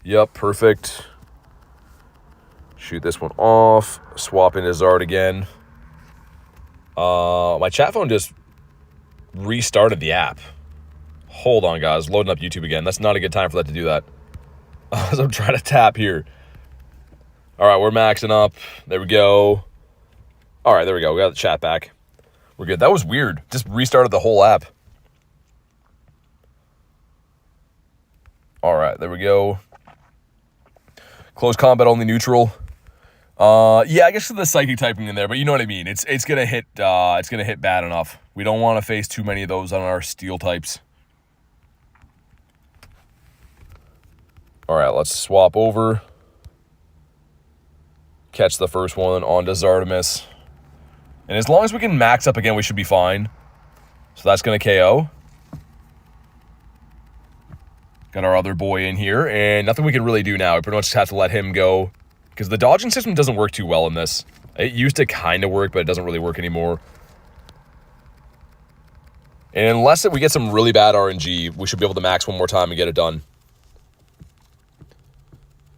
Yep, perfect. Shoot this one off. Swap into Zard again. My chat phone just restarted the app. Hold on, guys. Loading up YouTube again. That's not a good time for that to do that. As I'm trying to tap here. All right, we're maxing up. There we go. All right, there we go. We got the chat back. We're good. That was weird. Just restarted the whole app. All right, there we go. Close combat only neutral. Yeah, I guess the psychic typing in there, but you know what I mean. It's gonna hit bad enough. We don't want to face too many of those on our steel types. All right, let's swap over. Catch the first one onto Zardomus. And as long as we can max up again, we should be fine. So that's gonna KO. Got our other boy in here, and nothing we can really do now. We pretty much just have to let him go. Because the dodging system doesn't work too well in this. It used to kind of work, but it doesn't really work anymore. And unless we get some really bad RNG, we should be able to max one more time and get it done.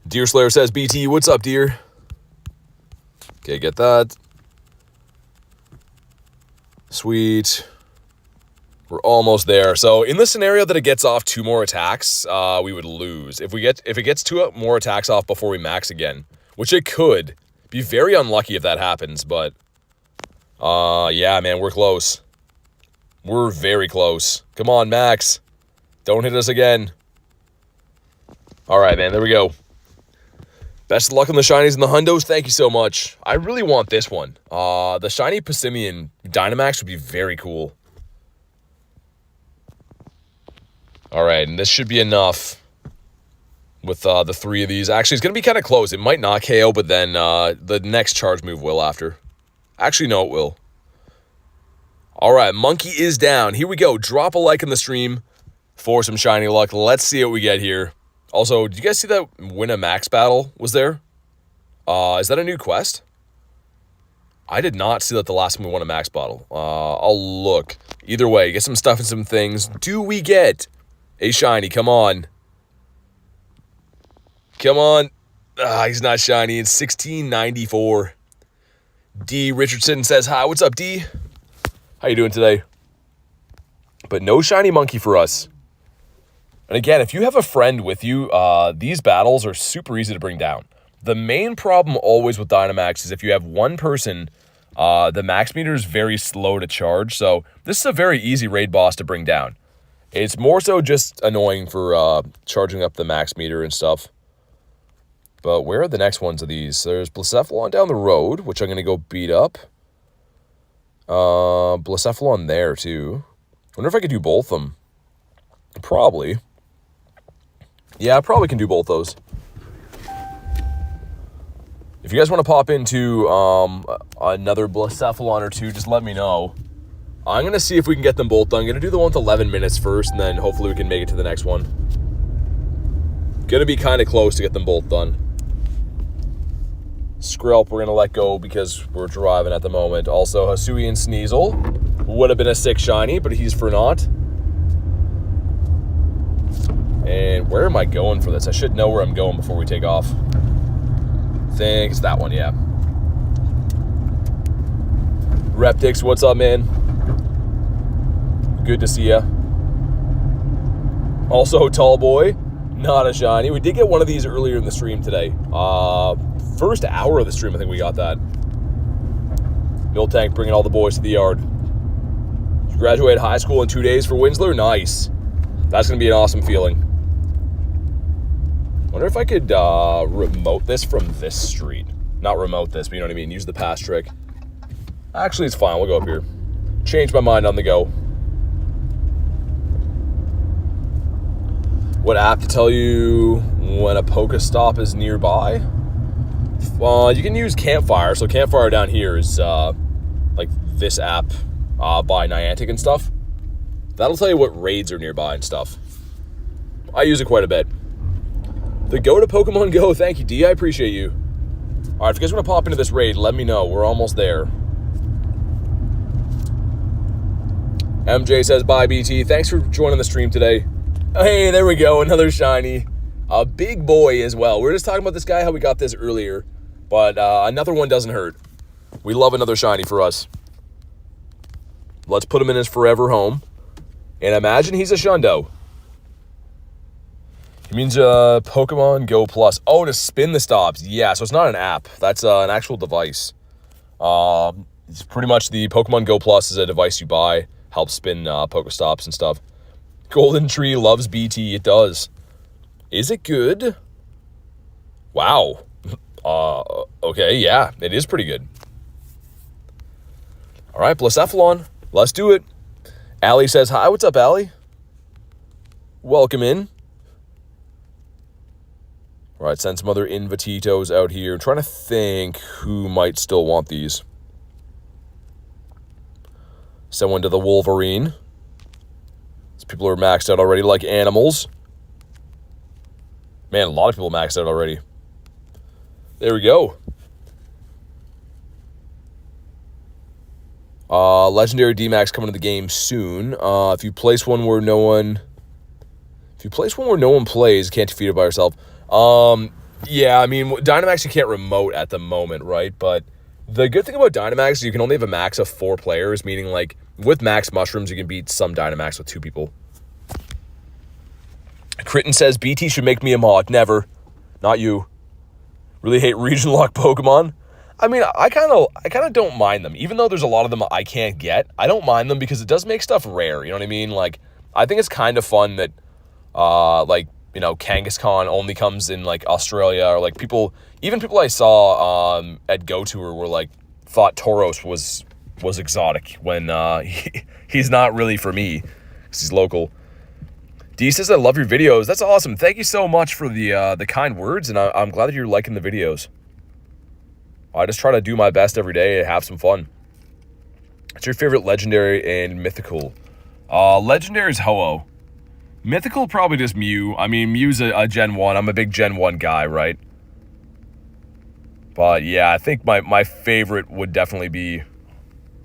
Deer Slayer says, BT, what's up, deer? Okay, get that. Sweet. We're almost there. So in the scenario that it gets off 2 more attacks, we would lose. If it gets 2 more attacks off before we max again, which it could. Be very unlucky if that happens, but yeah, man, we're close. We're very close. Come on, Max. Don't hit us again. All right, man, there we go. Best of luck on the shinies and the hundos. Thank you so much. I really want this one. The shiny Passimian Dynamax would be very cool. All right, and this should be enough. With the 3 of these. Actually, it's going to be kind of close. It might not KO, but then the next charge move will after. Actually, no, it will. All right, Monkey is down. Here we go. Drop a like in the stream for some shiny luck. Let's see what we get here. Also, did you guys see that win a max battle was there? Is that a new quest? I did not see that the last time we won a max battle. I'll look. Either way, get some stuff and some things. Do we get a shiny? Come on. Come on. He's not shiny. It's 1694. D. Richardson says, hi, what's up, D? How you doing today? But no shiny monkey for us. And again, if you have a friend with you, these battles are super easy to bring down. The main problem always with Dynamax is if you have one person, the max meter is very slow to charge. So this is a very easy raid boss to bring down. It's more so just annoying for charging up the max meter and stuff. But where are the next ones of these? There's Blacephalon down the road, which I'm going to go beat up. Blacephalon there, too. Wonder if I could do both of them. Probably. Yeah, I probably can do both those. If you guys want to pop into another Blacephalon or 2, just let me know. I'm going to see if we can get them both done. I'm going to do the one with 11 minutes first, and then hopefully we can make it to the next one. Going to be kind of close to get them both done. Skrelp we're going to let go because we're driving at the moment. Also, Hisuian Sneasel would have been a 6 shiny, but he's for naught. And where am I going for this? I should know where I'm going before we take off. I think it's that one, yeah. Reptix, what's up, man? Good to see ya. Also, Tall Boy, not a shiny. We did get one of these earlier in the stream today. First hour of the stream, I think we got that. Mule Tank bringing all the boys to the yard. Graduated high school in 2 days for Winsler. Nice. That's going to be an awesome feeling. Wonder if I could remote this from this street. Not remote this, but you know what I mean. Use the pass trick. Actually, it's fine. We'll go up here. Change my mind on the go. What app to tell you when a Pokestop is nearby? You can use Campfire. So Campfire down here is like this app by Niantic and stuff. That'll tell you what raids are nearby and stuff. I use it quite a bit. The Go to Pokemon Go. Thank you, D. I appreciate you. All right, if you guys want to pop into this raid, let me know. We're almost there. MJ says, bye, BT. Thanks for joining the stream today. Hey, there we go. Another shiny. A big boy as well. We were just talking about this guy, how we got this earlier. But another one doesn't hurt. We love another shiny for us. Let's put him in his forever home. And imagine he's a Shundo. It means Pokemon Go Plus. Oh, to spin the stops. Yeah, so it's not an app. That's an actual device. It's pretty much the Pokemon Go Plus is a device you buy. Helps spin Pokestops and stuff. Golden Tree loves BT. It does. Is it good? Wow. Okay, yeah. It is pretty good. All right, Blacephalon. Let's do it. Allie says, hi. What's up, Allie? Welcome in. All right, send some other Invititos out here. I'm trying to think who might still want these. Send one to the Wolverine. These people are maxed out already like animals. Man, a lot of people maxed out already. There we go. Legendary D-Max coming to the game soon. If you place one where no one plays, can't defeat it by yourself. Yeah, I mean, Dynamax you can't remote at the moment, right? But the good thing about Dynamax is you can only have a max of 4 players, meaning like with max mushrooms you can beat some Dynamax with 2 people. Critten says BT should make me a mod. Never. Not you. Really hate region lock Pokemon. I mean, I kind of don't mind them. Even though there's a lot of them I can't get, I don't mind them because it does make stuff rare, you know what I mean? Like, I think it's kind of fun that, like, you know, Kangaskhan only comes in, like, Australia, or, like, even people I saw at Go Tour were, like, thought Tauros was exotic when he's not really for me because he's local. D says, I love your videos. That's awesome. Thank you so much for the kind words, and I'm glad that you're liking the videos. I just try to do my best every day and have some fun. What's your favorite legendary and mythical? Legendary is Ho-Oh. Mythical, probably just Mew. I mean, Mew's a Gen 1. I'm a big Gen 1 guy, right? But yeah, I think my favorite would definitely be...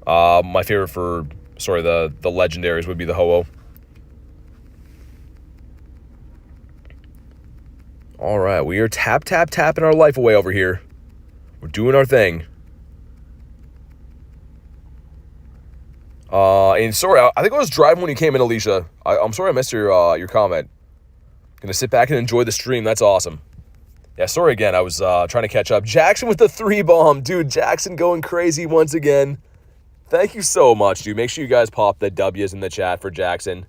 my favorite for... Sorry, the legendaries would be the Ho-Oh. All right, we are tapping our life away over here. We're doing our thing. And sorry, I think I was driving when you came in, Alicia. I'm sorry I missed your comment. Gonna sit back and enjoy the stream. That's awesome. Yeah, sorry again. I was trying to catch up. Jackson with the 3-bomb. Dude, Jackson going crazy once again. Thank you so much, dude. Make sure you guys pop the W's in the chat for Jackson.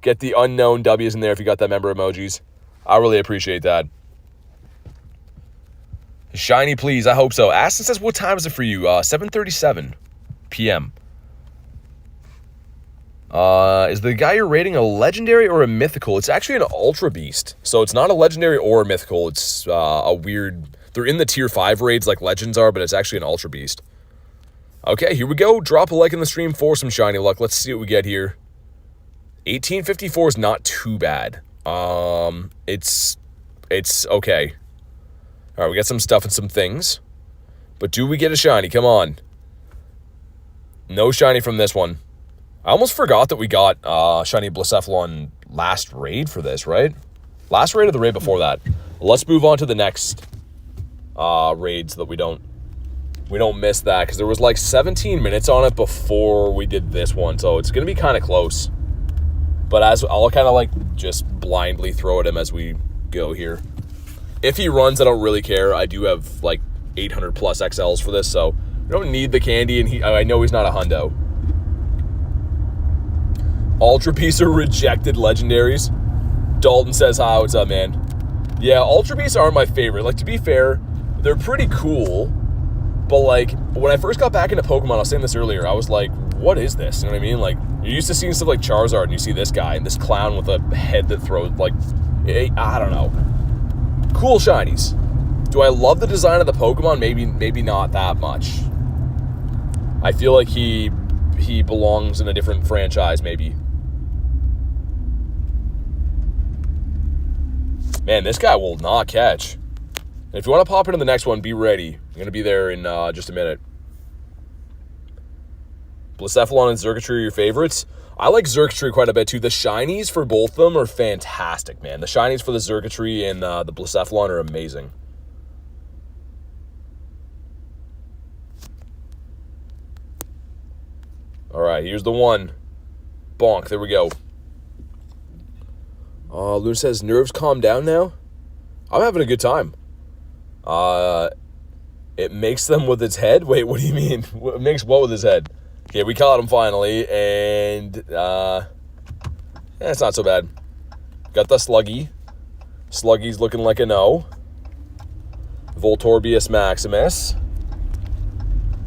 Get the unknown W's in there if you got that member emojis. I really appreciate that. Shiny, please. I hope so. Aston says, what time is it for you? 7:37 p.m. Is the guy you're rating a legendary or a mythical? It's actually an Ultra Beast. So it's not a legendary or a mythical. It's a weird... They're in the tier 5 raids like legends are, but it's actually an Ultra Beast. Okay, here we go. Drop a like in the stream for some shiny luck. Let's see what we get here. 1854 is not too bad. It's okay. All right, we got some stuff and some things. But do we get a shiny? Come on. No shiny from this one. I almost forgot that we got shiny Blacephalon last raid for this, right? Last raid or the raid before that. Let's move on to the next raid so that we don't miss that, because there was like 17 minutes on it before we did this one, so it's going to be kind of close. But as I'll kind of like just blindly throw at him as we go here. If he runs, I don't really care. I do have like 800 plus XLs for this, so We don't need the candy, and I know he's not a hundo. Ultra Beasts are rejected legendaries. Dalton says, hi, what's up, man? Yeah, Ultra Beasts aren't my favorite. Like, to be fair, they're pretty cool. But, like, when I first got back into Pokemon, I was saying this earlier, I was like, what is this? You know what I mean? Like, you're used to seeing stuff like Charizard, and you see this guy, and this clown with a head that throws, like, I don't know. Cool shinies. Do I love the design of the Pokemon? Maybe not that much. I feel like he belongs in a different franchise, maybe. Man, this guy will not catch. And if you want to pop into the next one, be ready. I'm going to be there in just a minute. Blacephalon and Xurkitree are your favorites. I like Xurkitree quite a bit, too. The shinies for both of them are fantastic, man. The shinies for the Xurkitree and the Blacephalon are amazing. All right, here's the one. Bonk, there we go. Luna says, nerves calm down now? I'm having a good time. It makes them with its head? Wait, what do you mean? It makes what with his head? Okay, we caught him finally, and it's not so bad. Got the Sluggy. Sluggy's looking like a no. Voltorbius Maximus.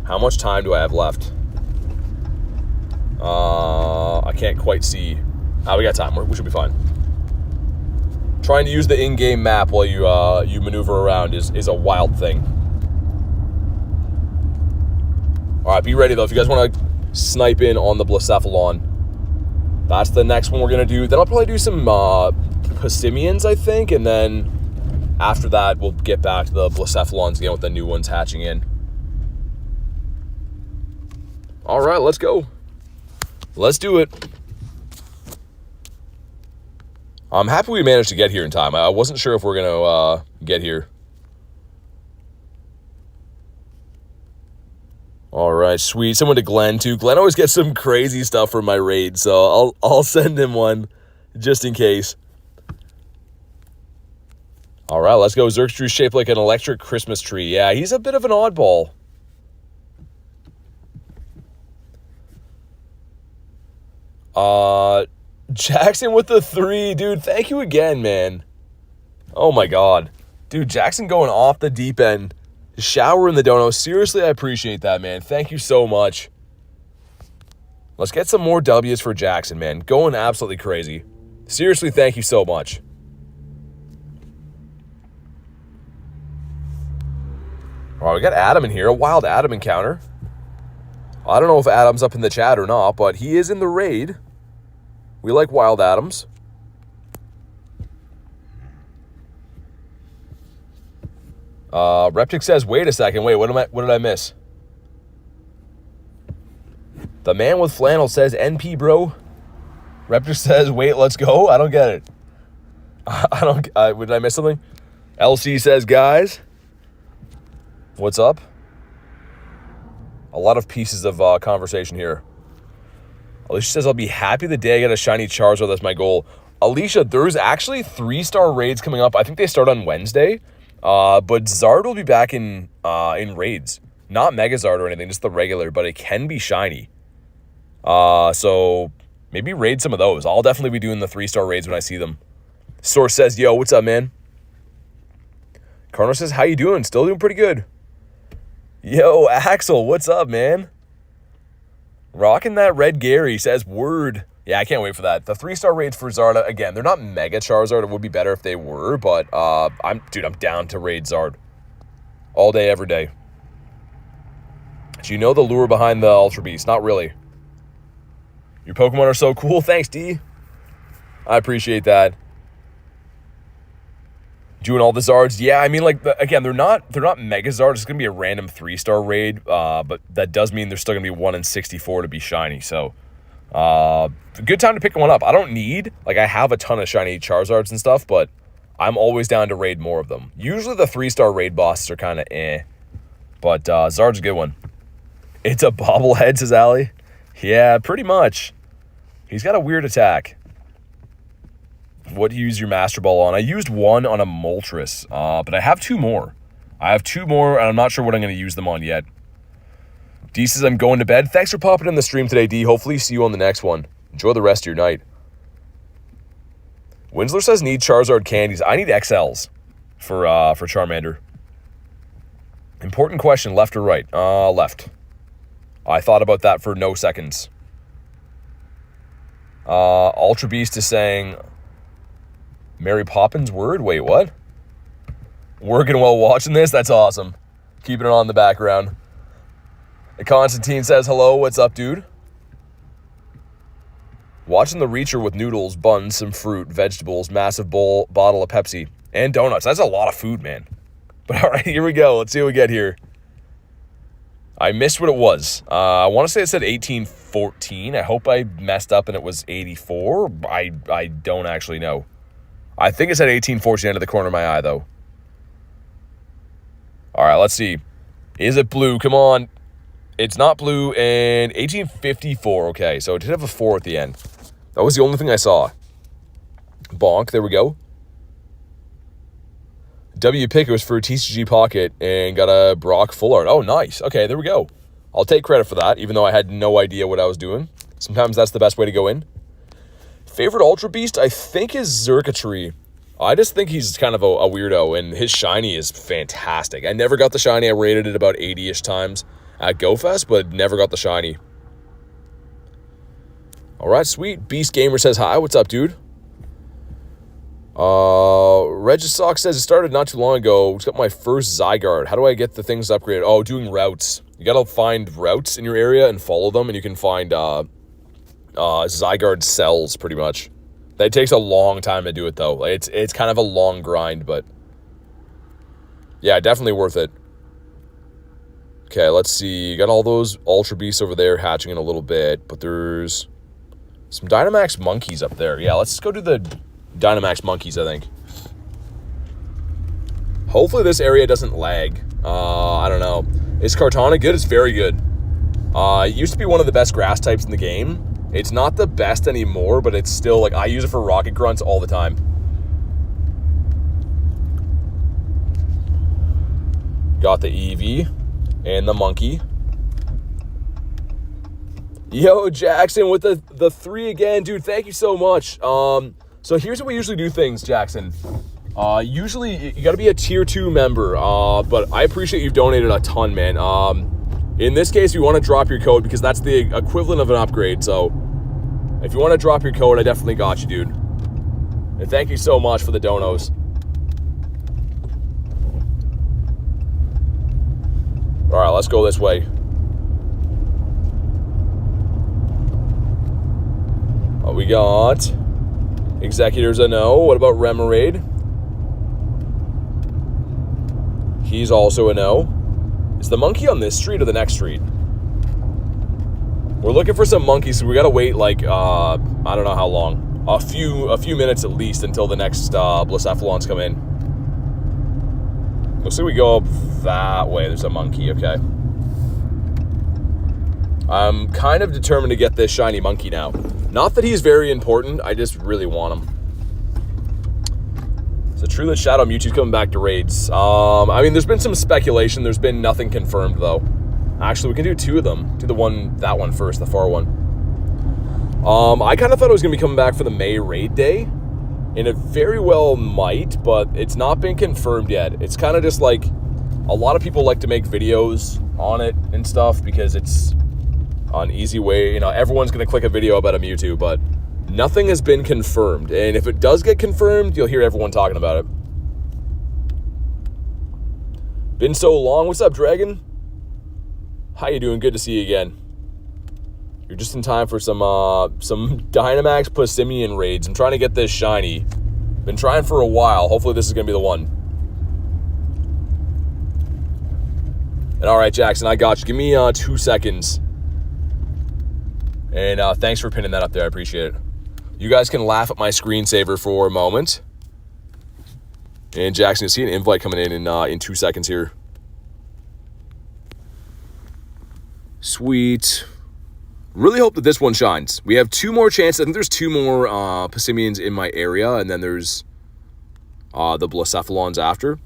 How much time do I have left? I can't quite see. We got time. We should be fine. Trying to use the in-game map while you maneuver around is a wild thing. All right, be ready, though. If you guys want to snipe in on the Blacephalon, that's the next one we're going to do. Then I'll probably do some Passimians, I think, and then after that, we'll get back to the Blacephalons again with the new ones hatching in. All right, let's go. Let's do it. I'm happy we managed to get here in time. I wasn't sure if we're going to get here. All right, sweet. Someone to Glenn, too. Glenn always gets some crazy stuff for my raid, so I'll send him one just in case. All right, let's go. Xurkitree shaped like an electric Christmas tree. Yeah, he's a bit of an oddball. Jackson with the 3. Dude, thank you again, man. Oh, my God. Dude, Jackson going off the deep end. Shower in the dono. Seriously, I appreciate that, man. Thank you so much. Let's get some more W's for Jackson, man. Going absolutely crazy. Seriously, thank you so much. All right, we got Adam in here. A wild Adam encounter. I don't know if Adam's up in the chat or not, but he is in the raid. We like wild Adams. Reptic says, wait a second. Wait, what did I miss? The man with flannel says, NP, bro. Reptic says, wait, let's go. I don't get it. Did I miss something? LC says, guys, what's up? A lot of pieces of conversation here. Alicia says, I'll be happy the day I get a shiny Charizard. That's my goal. Alicia, there's actually 3-star raids coming up. I think they start on Wednesday. But Zard will be back in raids. Not Mega Zard or anything, just the regular, but it can be shiny. So maybe raid some of those. I'll definitely be doing the 3-star raids when I see them. Source says, yo, what's up, man? Carno says, how you doing? Still doing pretty good. Yo, Axel, what's up, man? Rocking that Red Gary says, word. Yeah, I can't wait for that. The 3-star raids for Zard, again, they're not Mega Charizard. It would be better if they were, but I'm down to raid Zard. All day, every day. Do you know the lure behind the Ultra Beast? Not really. Your Pokemon are so cool. Thanks, D. I appreciate that. Doing all the Zards. Yeah, I mean, like, again, they're not Mega Zards. It's going to be a random 3-star raid, but that does mean there's still going to be 1 in 64 to be shiny, so good time to pick one up. I don't need, like, I have a ton of shiny Charizards and stuff, but I'm always down to raid more of them. Usually the 3-star raid bosses are kind of but Zard's a good one. It's a bobblehead, says Allie. Yeah, pretty much. He's got a weird attack. What do you use your Master Ball on? I used one on a Moltres, but I have 2 more. I have 2 more, and I'm not sure what I'm going to use them on yet. D says, I'm going to bed. Thanks for popping in the stream today, D. Hopefully see you on the next one. Enjoy the rest of your night. Winsler says, need Charizard candies. I need XLs for Charmander. Important question, left or right? Left. I thought about that for no seconds. Ultra Beast is saying, Mary Poppins word? Wait, what? Working while watching this? That's awesome. Keeping it on in the background. Constantine says, hello, what's up, dude? Watching the Reacher with noodles, buns, some fruit, vegetables, massive bottle of Pepsi, and donuts. That's a lot of food, man. But all right, here we go. Let's see what we get here. I missed what it was. I want to say it said 1814. I hope I messed up and it was 84. I don't actually know. I think it said 1814 out of the corner of my eye, though. All right, let's see. Is it blue? Come on. It's not blue, and 1854. Okay, so it did have a 4 at the end. That was the only thing I saw. Bonk, there we go. W pick, it was for a TCG Pocket, and got a Brock full art. Oh, nice. Okay, there we go. I'll take credit for that, even though I had no idea what I was doing. Sometimes that's the best way to go in. Favorite Ultra Beast, I think, is Xurkitree. I just think he's kind of a weirdo, and his shiny is fantastic. I never got the shiny. I rated it about 80-ish times at GoFest, but never got the shiny. All right, sweet. Beast Gamer says hi. What's up, dude? Regisock says, it started not too long ago. It's got my first Zygarde. How do I get the things upgraded? Oh, doing routes. You got to find routes in your area and follow them, and you can find Zygarde cells, pretty much. It takes a long time to do it, though. It's kind of a long grind, but yeah, definitely worth it. Okay, let's see. You got all those Ultra Beasts over there hatching in a little bit, but there's some Dynamax monkeys up there. Yeah, let's go do the Dynamax monkeys, I think. Hopefully this area doesn't lag. I don't know. Is Kartana good? It's very good. It used to be one of the best grass types in the game. It's not the best anymore, but it's still, like, I use it for rocket grunts all the time. Got the Eevee and the monkey. Yo, Jackson with the 3 again. Dude, thank you so much. So here's how we usually do things, Jackson. Usually, you got to be a Tier 2 member, but I appreciate you've donated a ton, man. In this case, you want to drop your code because that's the equivalent of an upgrade, so if you want to drop your code, I definitely got you, dude. And thank you so much for the donos. All right, let's go this way. We got Executors a no. What about Remoraid? He's also a no. Is the monkey on this street or the next street? We're looking for some monkeys, so we gotta wait like I don't know how long. A few minutes at least until the next Blacephalons come in. Looks like we go up that way. There's a monkey, okay. I'm kind of determined to get this shiny monkey now. Not that he's very important, I just really want him. So true that Shadow Mewtwo's coming back to raids. I mean, there's been some speculation. There's been nothing confirmed, though. Actually, we can do 2 of them. Do that one first, the far one. I kind of thought it was going to be coming back for the May raid day. And it very well might, but it's not been confirmed yet. It's kind of just like, a lot of people like to make videos on it and stuff because it's an easy way. You know, everyone's going to click a video about a Mewtwo, but nothing has been confirmed. And if it does get confirmed, you'll hear everyone talking about it. Been so long. What's up, Dragon? How you doing? Good to see you again. You're just in time for some Dynamax Passimian raids. I'm trying to get this shiny. Been trying for a while. Hopefully this is going to be the one. And all right, Jackson, I got you. Give me 2 seconds. And thanks for pinning that up there. I appreciate it. You guys can laugh at my screensaver for a moment. And Jackson, you see an invite coming in 2 seconds here. Sweet. Really hope that this one shines. We have 2 more chances. I think there's 2 more Passimians in my area, and then there's the Blacephalons after.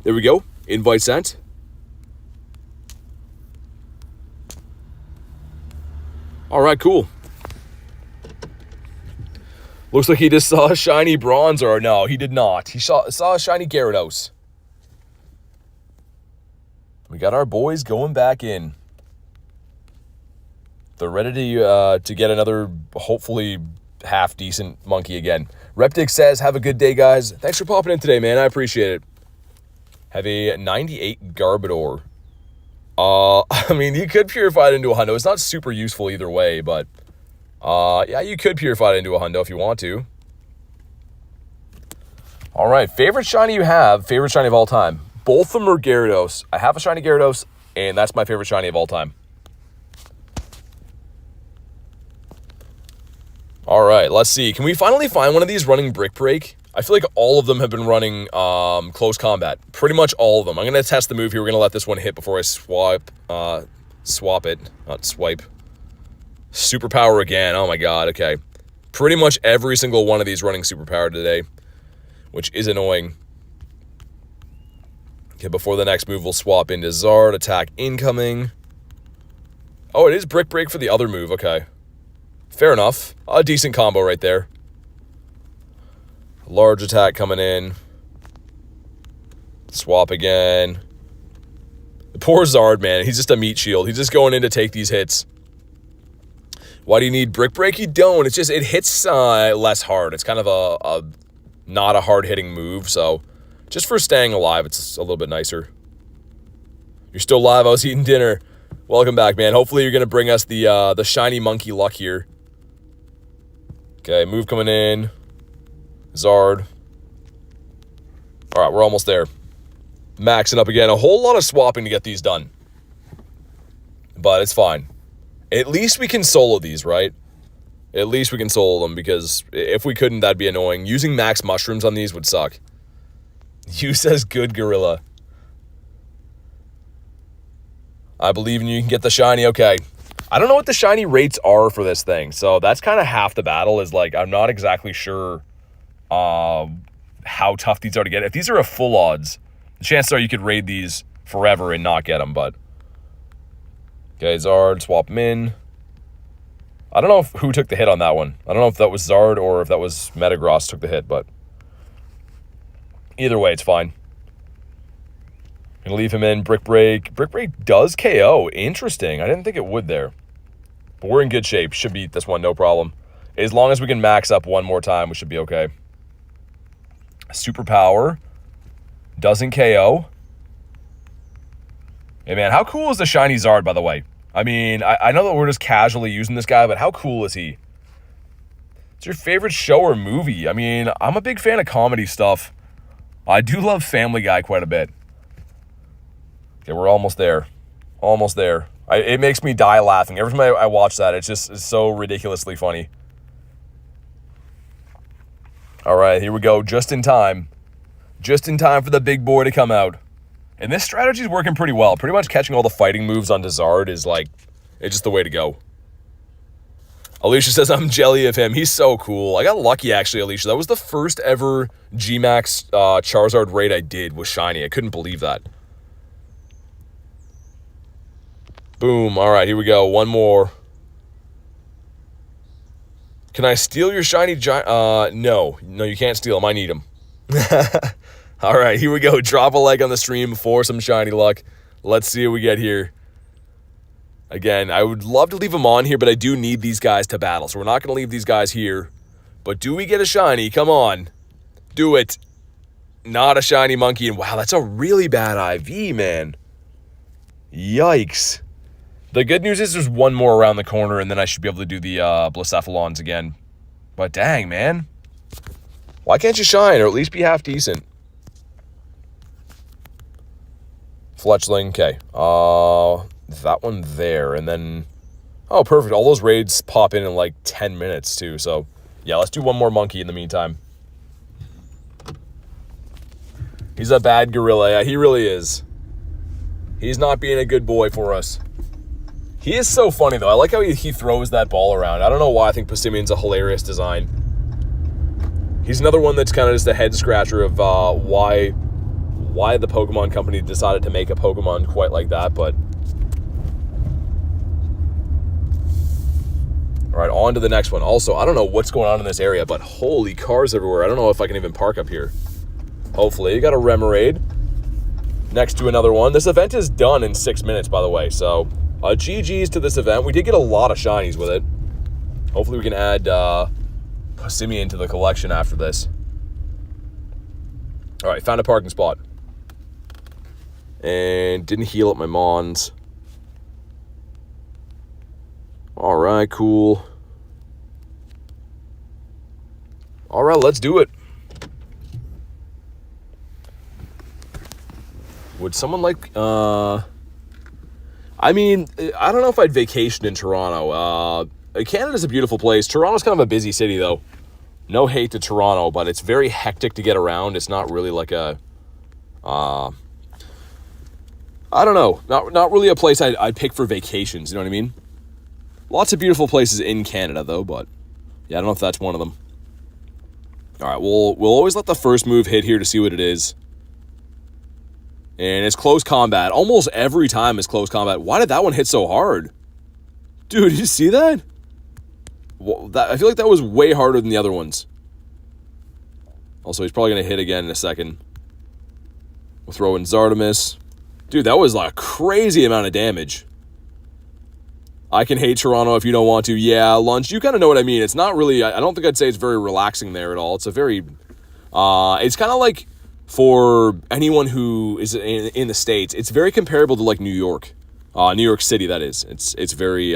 There we go. Invite sent. All right, cool. Looks like he just saw a shiny Bronzor. No, he did not. He saw a shiny Gyarados. We got our boys going back in. They're ready to get another, hopefully, half-decent monkey again. Reptic says, have a good day, guys. Thanks for popping in today, man. I appreciate it. Have a 98 Garbodor. I mean, you could purify it into a hundo. It's not super useful either way, but yeah, you could purify it into a hundo if you want to. All right, favorite shiny you have, favorite shiny of all time. Both of them are Gyarados. I have a shiny Gyarados, and that's my favorite shiny of all time. All right, let's see. Can we finally find one of these running Brick Break? I feel like all of them have been running close combat. Pretty much all of them. I'm going to test the move here. We're going to let this one hit before I swap it. Not swipe. Superpower again. Oh my god, okay. Pretty much every single one of these running Superpower today, which is annoying. Okay, before the next move, we'll swap into Zard. Attack incoming. Oh, it is Brick Break for the other move. Okay. Fair enough. A decent combo right there. Large attack coming in. Swap again. The poor Zard, man. He's just a meat shield. He's just going in to take these hits. Why do you need Brick Break? You don't. It's just, it hits less hard. It's kind of a not a hard-hitting move, so just for staying alive, it's a little bit nicer. You're still alive. I was eating dinner. Welcome back, man. Hopefully you're going to bring us the shiny monkey luck here. Okay, move coming in. Zard. All right, we're almost there. Maxing up again. A whole lot of swapping to get these done. But it's fine. At least we can solo these, right? At least we can solo them, because if we couldn't, that'd be annoying. Using max mushrooms on these would suck. You says good gorilla. I believe in you. You can get the shiny. Okay. I don't know what the shiny rates are for this thing. So that's kind of half the battle, is like, I'm not exactly sure how tough these are to get. If these are a full odds, the chances are you could raid these forever and not get them, but... Okay, Zard, swap them in. I don't know who took the hit on that one. I don't know if that was Zard or if that was Metagross took the hit, but... Either way, it's fine. Gonna leave him in. Brick Break. Brick Break does KO. Interesting. I didn't think it would there. But we're in good shape. Should beat this one, no problem. As long as we can max up one more time, we should be okay. Superpower. Doesn't KO. Hey, man, how cool is the shiny Zard, by the way? I mean, I know that we're just casually using this guy, but how cool is he? It's your favorite show or movie? I mean, I'm a big fan of comedy stuff. I do love Family Guy quite a bit. Okay, we're almost there. Almost there. It makes me die laughing. Every time I watch that, it's so ridiculously funny. All right, here we go. Just in time. Just in time for the big boy to come out. And this strategy is working pretty well. Pretty much catching all the fighting moves onto Zard is like, it's just the way to go. Alicia says, I'm jelly of him. He's so cool. I got lucky, actually, Alicia. That was the first ever G-Max Charizard raid I did was shiny. I couldn't believe that. Boom. All right, here we go. One more. Can I steal your shiny giant? No. No, you can't steal him. I need him. All right, here we go. Drop a like on the stream for some shiny luck. Let's see what we get here. Again, I would love to leave them on here, but I do need these guys to battle. So we're not going to leave these guys here. But do we get a shiny? Come on. Do it. Not a shiny monkey. And wow, that's a really bad IV, man. Yikes. The good news is there's one more around the corner, and then I should be able to do the Blacephalons again. But dang, man. Why can't you shine, or at least be half decent? Fletchling, okay. That one there, and then... Oh, perfect. All those raids pop in like 10 minutes, too. So, yeah, let's do one more monkey in the meantime. He's a bad gorilla. Yeah, he really is. He's not being a good boy for us. He is so funny, though. I like how he throws that ball around. I don't know why I think Passimian's a hilarious design. He's another one that's kind of just a head-scratcher of why the Pokemon Company decided to make a Pokemon quite like that, but... All right, on to the next one. Also, I don't know what's going on in this area, but holy cars everywhere. I don't know if I can even park up here. Hopefully. You got a Remoraid next to another one. This event is done in 6 minutes, by the way. So, GG's to this event. We did get a lot of shinies with it. Hopefully we can add Passimian to the collection after this. All right, found a parking spot. And didn't heal up my Mons. All right, cool. All right, let's do it. Would someone like... I mean, I don't know if I'd vacation in Toronto. Canada's a beautiful place. Toronto's kind of a busy city, though. No hate to Toronto, but it's very hectic to get around. It's not really like a... I don't know. Not really a place I'd pick for vacations, you know what I mean? Lots of beautiful places in Canada, though, but... yeah, I don't know if that's one of them. All right, we'll always let the first move hit here to see what it is. And it's close combat. Almost every time it's close combat. Why did that one hit so hard? Dude, did you see that? I feel like that was way harder than the other ones. Also, he's probably going to hit again in a second. We'll throw in Zardomus. Dude, that was like a crazy amount of damage. I can hate Toronto if you don't want to. Yeah, Lunch, you kind of know what I mean. It's not really... I don't think I'd say it's very relaxing there at all. It's a very... it's kind of like... for anyone who is in the States, it's very comparable to like New York. New York City, that is. It's very,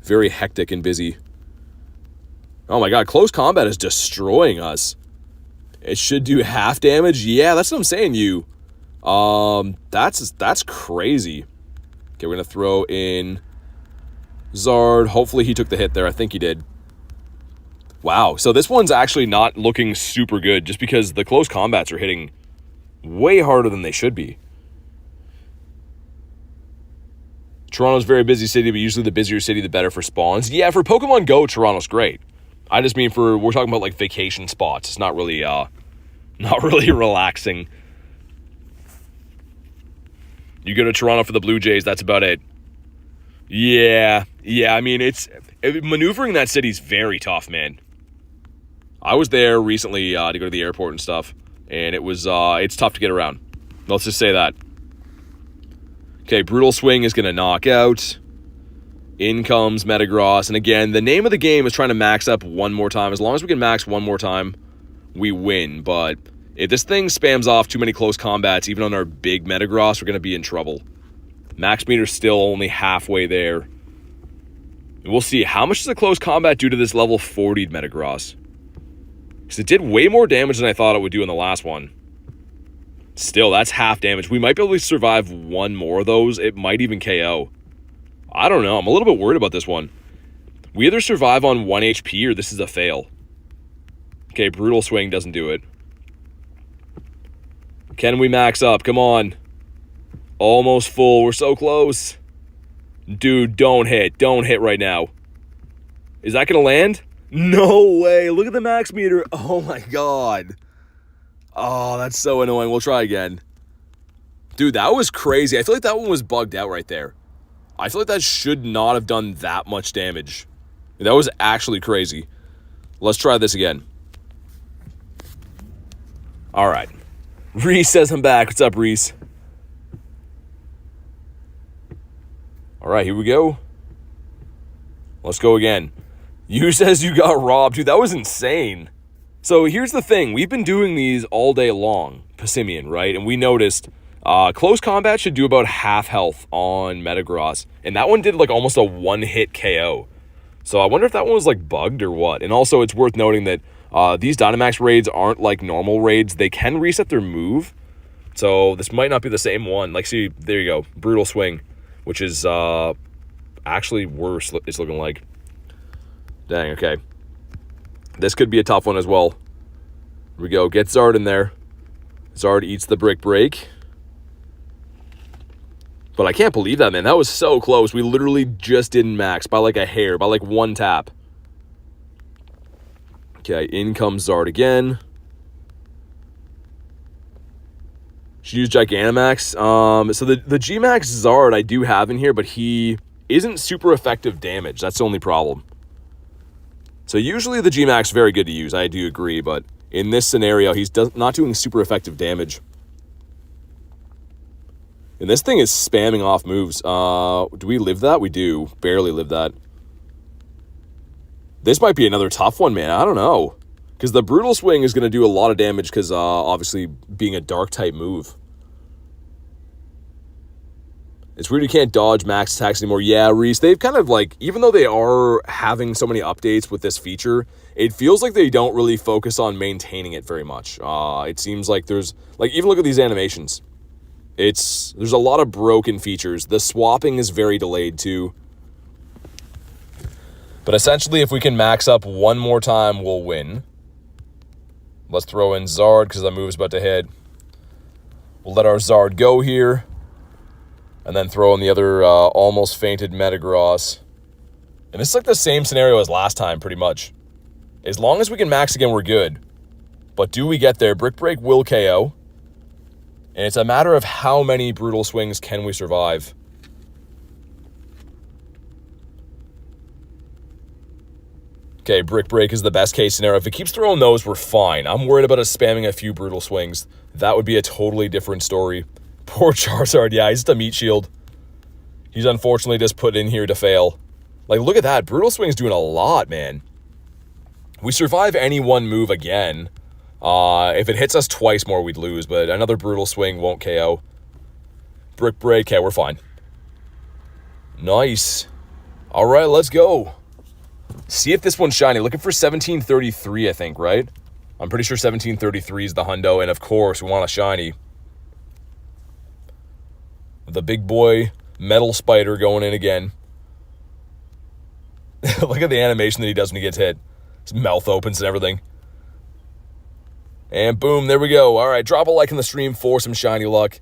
very hectic and busy. Oh my god, close combat is destroying us. It should do half damage. Yeah, that's what I'm saying, you. That's crazy. Okay, we're going to throw in Zard. Hopefully he took the hit there. I think he did. Wow, so this one's actually not looking super good just because the close combats are hitting way harder than they should be. Toronto's a very busy city, but usually the busier city, the better for spawns. Yeah, for Pokemon GO, Toronto's great. I just mean we're talking about like vacation spots. It's not really relaxing. You go to Toronto for the Blue Jays, that's about it. Yeah, I mean, maneuvering that city's very tough, man. I was there recently to go to the airport and stuff, and it's tough to get around. Let's just say that. Okay, Brutal Swing is going to knock out. In comes Metagross, and again, the name of the game is trying to max up one more time. As long as we can max one more time, we win. But if this thing spams off too many close combats, even on our big Metagross, we're going to be in trouble. Max meter's still only halfway there. We'll see. How much does a close combat do to this level 40 Metagross? Because it did way more damage than I thought it would do in the last one. Still, that's half damage. We might be able to survive one more of those. It might even KO. I don't know. I'm a little bit worried about this one. We either survive on 1 HP or this is a fail. Okay, Brutal Swing doesn't do it. Can we max up? Come on. Almost full. We're so close. Dude, don't hit. Don't hit right now. Is that going to land? No way. Look at the max meter. Oh my god. Oh, that's so annoying. We'll try again. Dude, that was crazy. I feel like that one was bugged out right there. I feel like that should not have done that much damage. That was actually crazy. Let's try this again. All right. Reese says I'm back. What's up, Reese? All right, here we go. Let's go again. You says you got robbed. Dude, that was insane. So here's the thing. We've been doing these all day long, Passimian, right? And we noticed close combat should do about half health on Metagross. And that one did like almost a one-hit KO. So I wonder if that one was like bugged or what. And also it's worth noting that these Dynamax raids aren't like normal raids. They can reset their move. So this might not be the same one. Like, see, there you go. Brutal Swing, which is actually worse, it's looking like. Dang, okay. This could be a tough one as well. Here we go. Get Zard in there. Zard eats the Brick Break. But I can't believe that, man. That was so close. We literally just didn't max by like a hair, by like one tap. Okay, in comes Zard again. Should use Gigantamax. So the G-Max Zard I do have in here, but he isn't super effective damage. That's the only problem. So usually the G-Max very good to use, I do agree, but in this scenario, he's not doing super effective damage. And this thing is spamming off moves. Do we live that? We do. Barely live that. This might be another tough one, man. I don't know. Because the Brutal Swing is going to do a lot of damage because obviously being a Dark-type move. It's weird you can't dodge max attacks anymore. Yeah, Reese, they've kind of like, even though they are having so many updates with this feature, it feels like they don't really focus on maintaining it very much. It seems like there's, like, even look at these animations. There's a lot of broken features. The swapping is very delayed too. But essentially, if we can max up one more time, we'll win. Let's throw in Zard because the move's about to hit. We'll let our Zard go here. And then throw in the other almost fainted Metagross. And this is like the same scenario as last time, pretty much. As long as we can max again, we're good. But do we get there? Brick Break will KO. And it's a matter of how many Brutal Swings can we survive. Okay, Brick Break is the best case scenario. If it keeps throwing those, we're fine. I'm worried about us spamming a few Brutal Swings. That would be a totally different story. Poor Charizard, yeah, he's just a meat shield. He's unfortunately just put in here to fail. Like, look at that. Brutal Swing's doing a lot, man. We survive any one move again. If it hits us twice more, we'd lose, but another Brutal Swing won't KO. Brick Break, okay, we're fine. Nice. All right, let's go. See if this one's shiny. Looking for 1733, I think, right? I'm pretty sure 1733 is the hundo, and of course, we want a shiny. The big boy metal spider going in again. Look at the animation that he does when he gets hit. His mouth opens and everything. And boom, there we go. All right, drop a like in the stream for some shiny luck.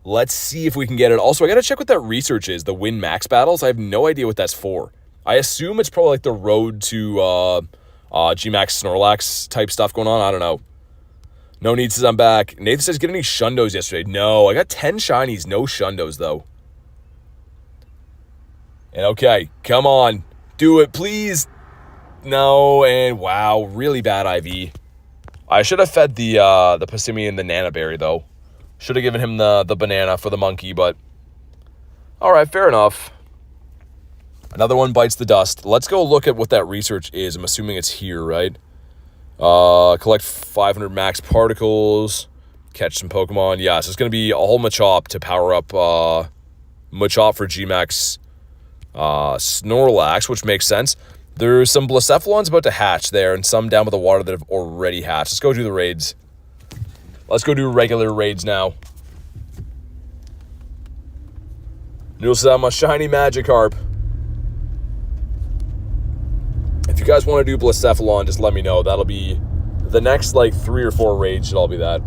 Let's see if we can get it. Also, I got to check what that research is, the win max battles. I have no idea what that's for. I assume it's probably like the road to G-Max Snorlax type stuff going on. I don't know. No need says I'm back. Nathan says, get any Shundos yesterday? No, I got 10 shinies. No Shundos, though. And okay, come on. Do it, please. No, and wow, really bad IV. I should have fed the Passimian the Nana Berry, though. Should have given him the banana for the monkey, but... all right, fair enough. Another one bites the dust. Let's go look at what that research is. I'm assuming it's here, right? Collect 500 max particles, catch some Pokemon. Yeah, so it's going to be all Machop to power up Machop for G-Max Snorlax, which makes sense. There's some Blacephalons about to hatch there and some down by the water that have already hatched. Let's go do the raids. Let's go do regular raids now. Noodle says I'm a shiny Magikarp. If you guys want to do Blacephalon, just let me know. That'll be the next, like, 3 or 4 raids should all be that.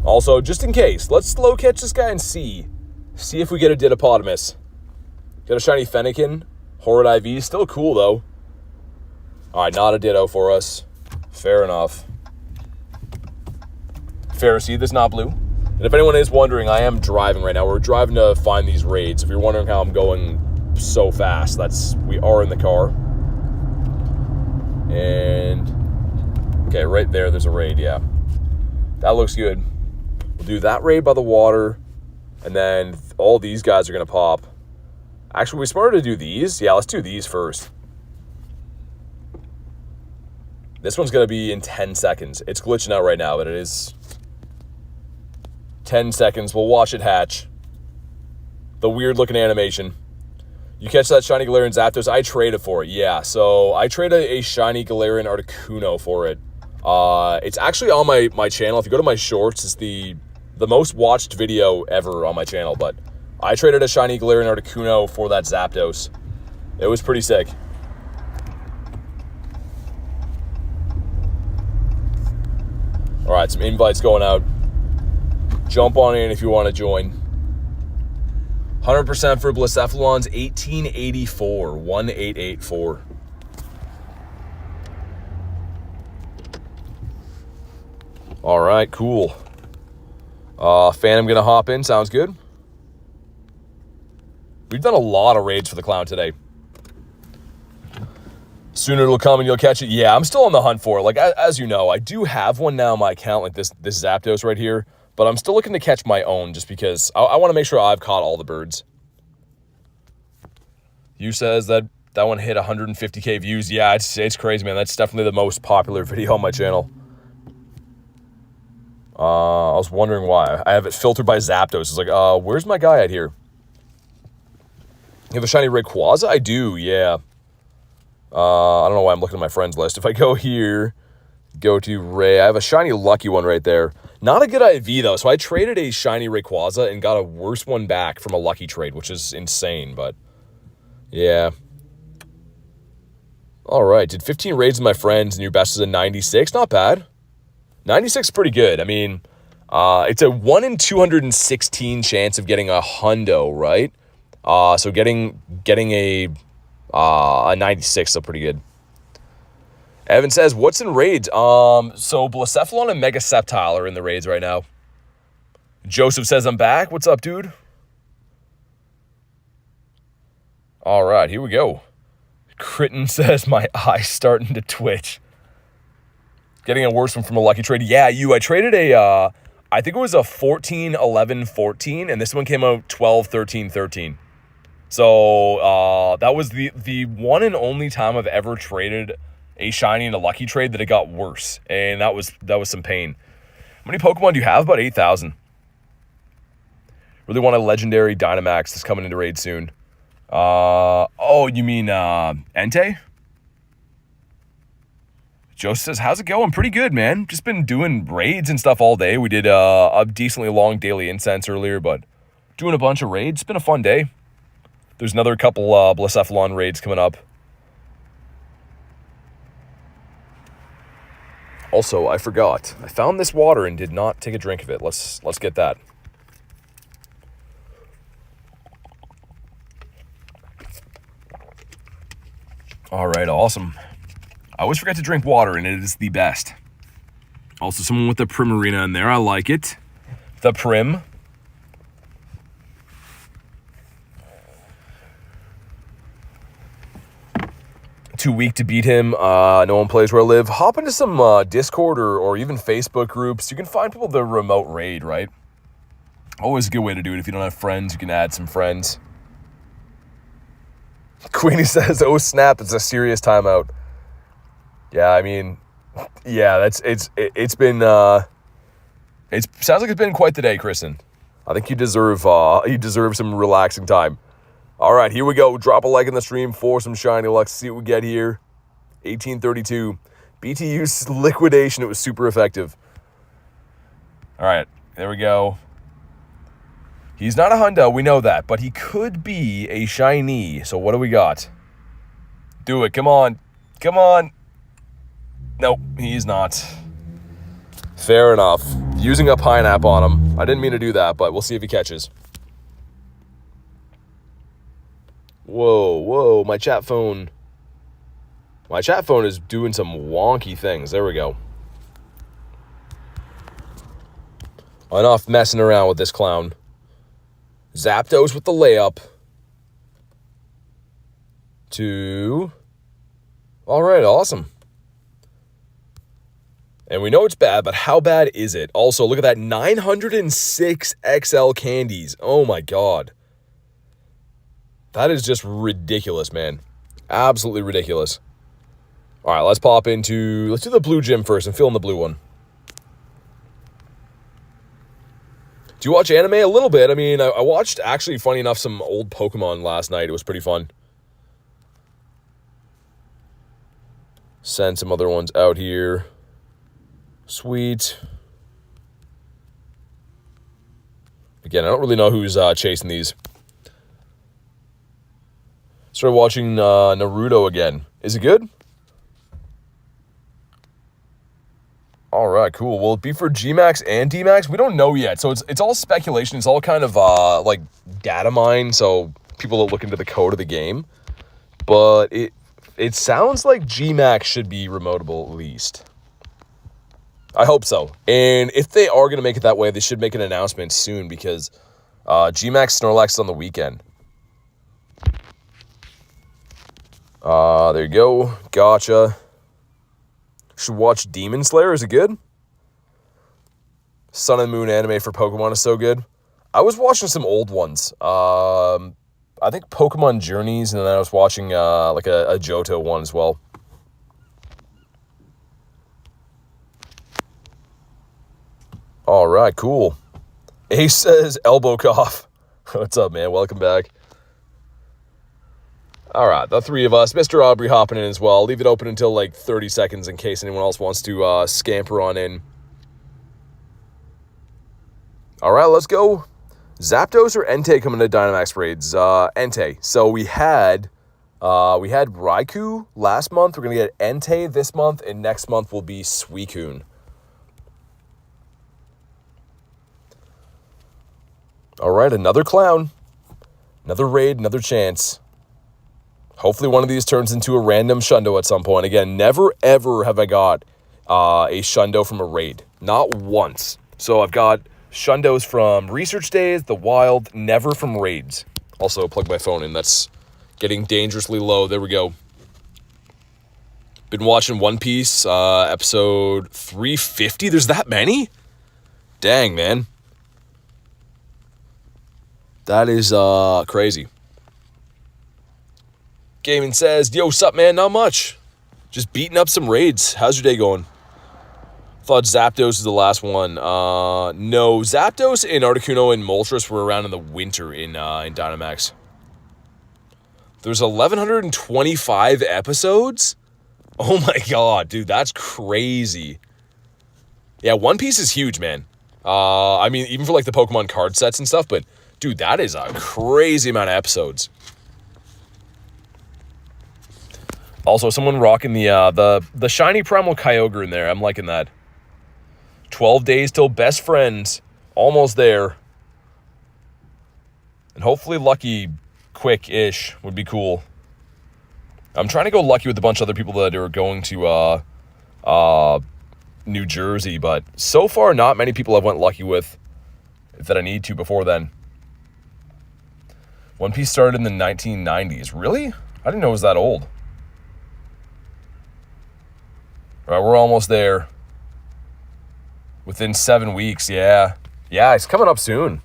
Also, just in case, let's slow catch this guy and see. See if we get a Didopotamus. Got a shiny Fennekin. Horrid IV. Still cool, though. Alright, not a Ditto for us. Fair enough. Pharisee, this not blue. And if anyone is wondering, I am driving right now. We're driving to find these raids. If you're wondering how I'm going so fast, we are in the car. And okay, right there's a raid. Yeah, that looks good. We'll do that raid by the water, and then all these guys are gonna pop. Actually, we smarter to do these. Yeah, let's do these first. This one's gonna be in 10 seconds. It's glitching out right now, but it is 10 seconds. We'll watch it hatch. The weird looking animation. You catch that shiny Galarian Zapdos? I traded for it, yeah. So I traded a shiny Galarian Articuno for it. It's actually on my channel. If you go to my shorts, it's the most watched video ever on my channel. But I traded a shiny Galarian Articuno for that Zapdos. It was pretty sick. All right, some invites going out. Jump on in if you want to join. 100% for Blacephalon's 1884, 1884. All right, cool. Phantom gonna hop in, sounds good. We've done a lot of raids for the clown today. Sooner it'll come and you'll catch it. Yeah, I'm still on the hunt for it. Like, as you know, I do have one now on my account, like this Zapdos right here. But I'm still looking to catch my own just because I want to make sure I've caught all the birds. You says that one hit 150K views. Yeah, it's crazy, man. That's definitely the most popular video on my channel. I was wondering why. I have it filtered by Zapdos. It's like, where's my guy at here? You have a shiny Rayquaza? I do, yeah. I don't know why I'm looking at my friends list. If I go here, go to Ray, I have a shiny lucky one right there. Not a good IV, though. So I traded a shiny Rayquaza and got a worse one back from a lucky trade, which is insane, but yeah. All right, did 15 raids with my friends, and your best is a 96. Not bad. 96 is pretty good. I mean, it's a 1 in 216 chance of getting a hundo, right? So getting a 96 is still pretty good. Evan says, what's in raids? So Blacephalon and Mega Sceptile are in the raids right now. Joseph says, I'm back. What's up, dude? All right, here we go. Critton says, my eye's starting to twitch. Getting a worse one from a lucky trade. Yeah, I traded a, I think it was a 14, 11, 14, and this one came out 12, 13, 13. So that was the one and only time I've ever traded a shiny in a lucky trade that it got worse, and that was some pain. How many Pokemon do you have? About 8,000. Really want a legendary Dynamax that's coming into raid soon. Oh, you mean Entei? Joseph says, how's it going? Pretty good, man. Just been doing raids and stuff all day. We did a decently long daily incense earlier, but doing a bunch of raids. It's been a fun day. There's another couple Blacephalon raids coming up. Also, I forgot. I found this water and did not take a drink of it. Let's get that. All right, awesome. I always forget to drink water, and it is the best. Also, someone with the Primarina in there. I like it. The Prim. Too weak to beat him. No one plays where I live. Hop into some Discord or even Facebook groups. You can find people that remote raid, right? Always a good way to do it. If you don't have friends, you can add some friends. Queenie says, oh snap, it's a serious timeout. Yeah, I mean, yeah, it's been, it sounds like it's been quite the day, Kristen. I think you deserve some relaxing time. All right, here we go. Drop a like in the stream for some shiny luck. See what we get here. 1832. BTU's liquidation. It was super effective. All right, there we go. He's not a hundo, we know that, but he could be a shiny. So what do we got? Do it, come on. Come on. Nope, he's not. Fair enough. Using a pineapple on him. I didn't mean to do that, but we'll see if he catches. Whoa, my chat phone. My chat phone is doing some wonky things. There we go. Enough messing around with this clown. Zapdos with the layup. 2. All right, awesome. And we know it's bad, but how bad is it? Also, look at that, 906 XL candies. Oh my God. That is just ridiculous, man. Absolutely ridiculous. All right, let's do the blue gym first and fill in the blue one. Do you watch anime? A little bit. I mean, I watched, actually, funny enough, some old Pokemon last night. It was pretty fun. Send some other ones out here. Sweet. Again, I don't really know who's chasing these. Started watching Naruto again. Is it good? All right, cool. Will it be for Gmax and Dmax? We don't know yet. So it's all speculation. It's all kind of like data mine. So people that look into the code of the game. But it sounds like Gmax should be remotable at least. I hope so. And if they are going to make it that way, they should make an announcement soon because Gmax Snorlax is on the weekend. There you go. Gotcha. Should watch Demon Slayer. Is it good? Sun and Moon anime for Pokemon is so good. I was watching some old ones. I think Pokemon Journeys, and then I was watching like a Johto one as well. All right, cool. Ace says elbow cough. What's up, man? Welcome back. All right, the three of us. Mr. Aubrey hopping in as well. Leave it open until like 30 seconds in case anyone else wants to scamper on in. All right, let's go. Zapdos or Entei coming to Dynamax raids? Entei. So we had Raikou last month. We're gonna get Entei this month, and next month will be Suicune. All right, another clown, another raid, another chance. Hopefully one of these turns into a random Shundo at some point. Again, never ever have I got a Shundo from a raid, not once. So I've got Shundos from research days, the wild, never from raids. Also, plug my phone in. That's getting dangerously low. There we go. Been watching One Piece, episode 350. There's that many? Dang, man. That is crazy. Gaming says, yo, sup, man? Not much. Just beating up some raids. How's your day going? Thought Zapdos is the last one. No, Zapdos and Articuno and Moltres were around in the winter in Dynamax. There's 1,125 episodes? Oh my god, dude, that's crazy. Yeah, One Piece is huge, man. I mean, even for like the Pokemon card sets and stuff, but dude, that is a crazy amount of episodes. Also, someone rocking the shiny Primal Kyogre in there. I'm liking that. 12 days till best friends. Almost there. And hopefully lucky quick-ish would be cool. I'm trying to go lucky with a bunch of other people that are going to New Jersey, but so far not many people I've went lucky with that I need to before then. One Piece started in the 1990s. Really? I didn't know it was that old. All right, we're almost there. Within 7 weeks, yeah. Yeah, it's coming up soon.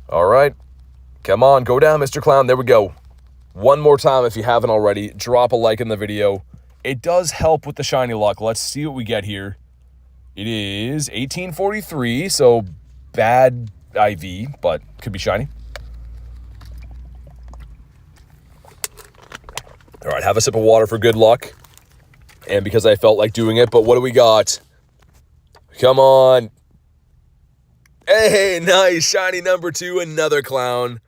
All right. Come on, go down, Mr. Clown. There we go. One more time if you haven't already. Drop a like in the video. It does help with the shiny luck. Let's see what we get here. It is 1843, so bad IV, but could be shiny. All right, have a sip of water for good luck. And because I felt like doing it, but what do we got? Come on. Hey, nice. Shiny number 2, another clown.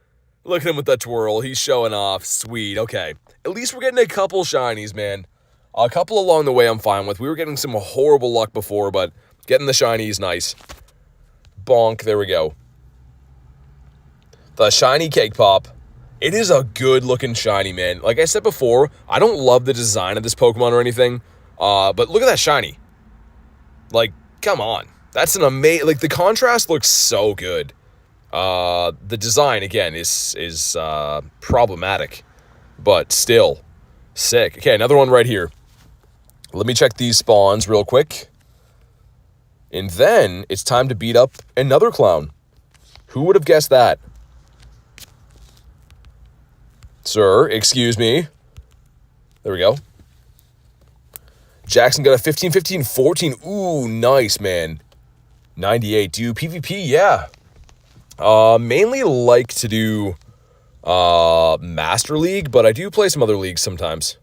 Look at him with that twirl. He's showing off. Sweet. Okay. At least we're getting a couple shinies, man. A couple along the way I'm fine with. We were getting some horrible luck before, but getting the shiny is nice. Bonk. There we go. The shiny Cake Pop. It is a good-looking shiny, man. Like I said before, I don't love the design of this Pokemon or anything, but look at that shiny. Like, come on. That's an amazing... Like, the contrast looks so good. The design, again, is problematic, but still sick. Okay, another one right here. Let me check these spawns real quick. And then it's time to beat up another clown. Who would have guessed that? Sir, excuse me. There we go. Jackson got a 15, 15, 14. Ooh, nice, man. 98. Do PvP? Yeah. Mainly like to do Master League, but I do play some other leagues sometimes.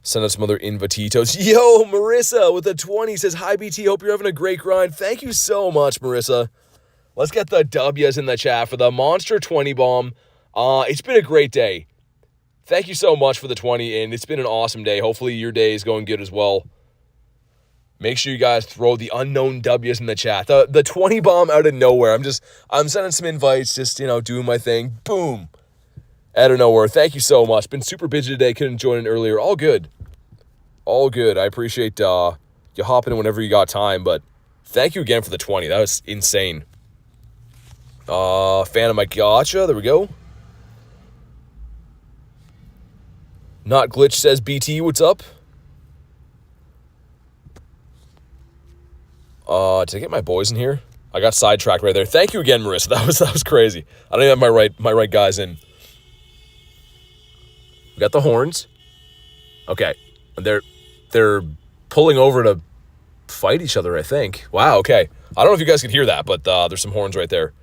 Send out some other invititos. Yo, Marissa with a 20 says, hi, BT. Hope you're having a great grind. Thank you so much, Marissa. Let's get the W's in the chat for the Monster 20 bomb. It's been a great day. Thank you so much for the 20, and it's been an awesome day. Hopefully your day is going good as well. Make sure you guys throw the unknown W's in the chat. The 20 bomb out of nowhere. I'm sending some invites, just, doing my thing. Boom. Out of nowhere. Thank you so much. Been super busy today. Couldn't join in earlier. All good. All good. I appreciate you hopping in whenever you got time, but thank you again for the 20. That was insane. Fan of my gacha. There we go. Not Glitch says, BT, what's up? Did I get my boys in here? I got sidetracked right there. Thank you again, Marissa. That was crazy. I don't even have my right guys in. We got the horns. Okay. They're pulling over to fight each other, I think. Wow, okay. I don't know if you guys could hear that, but there's some horns right there.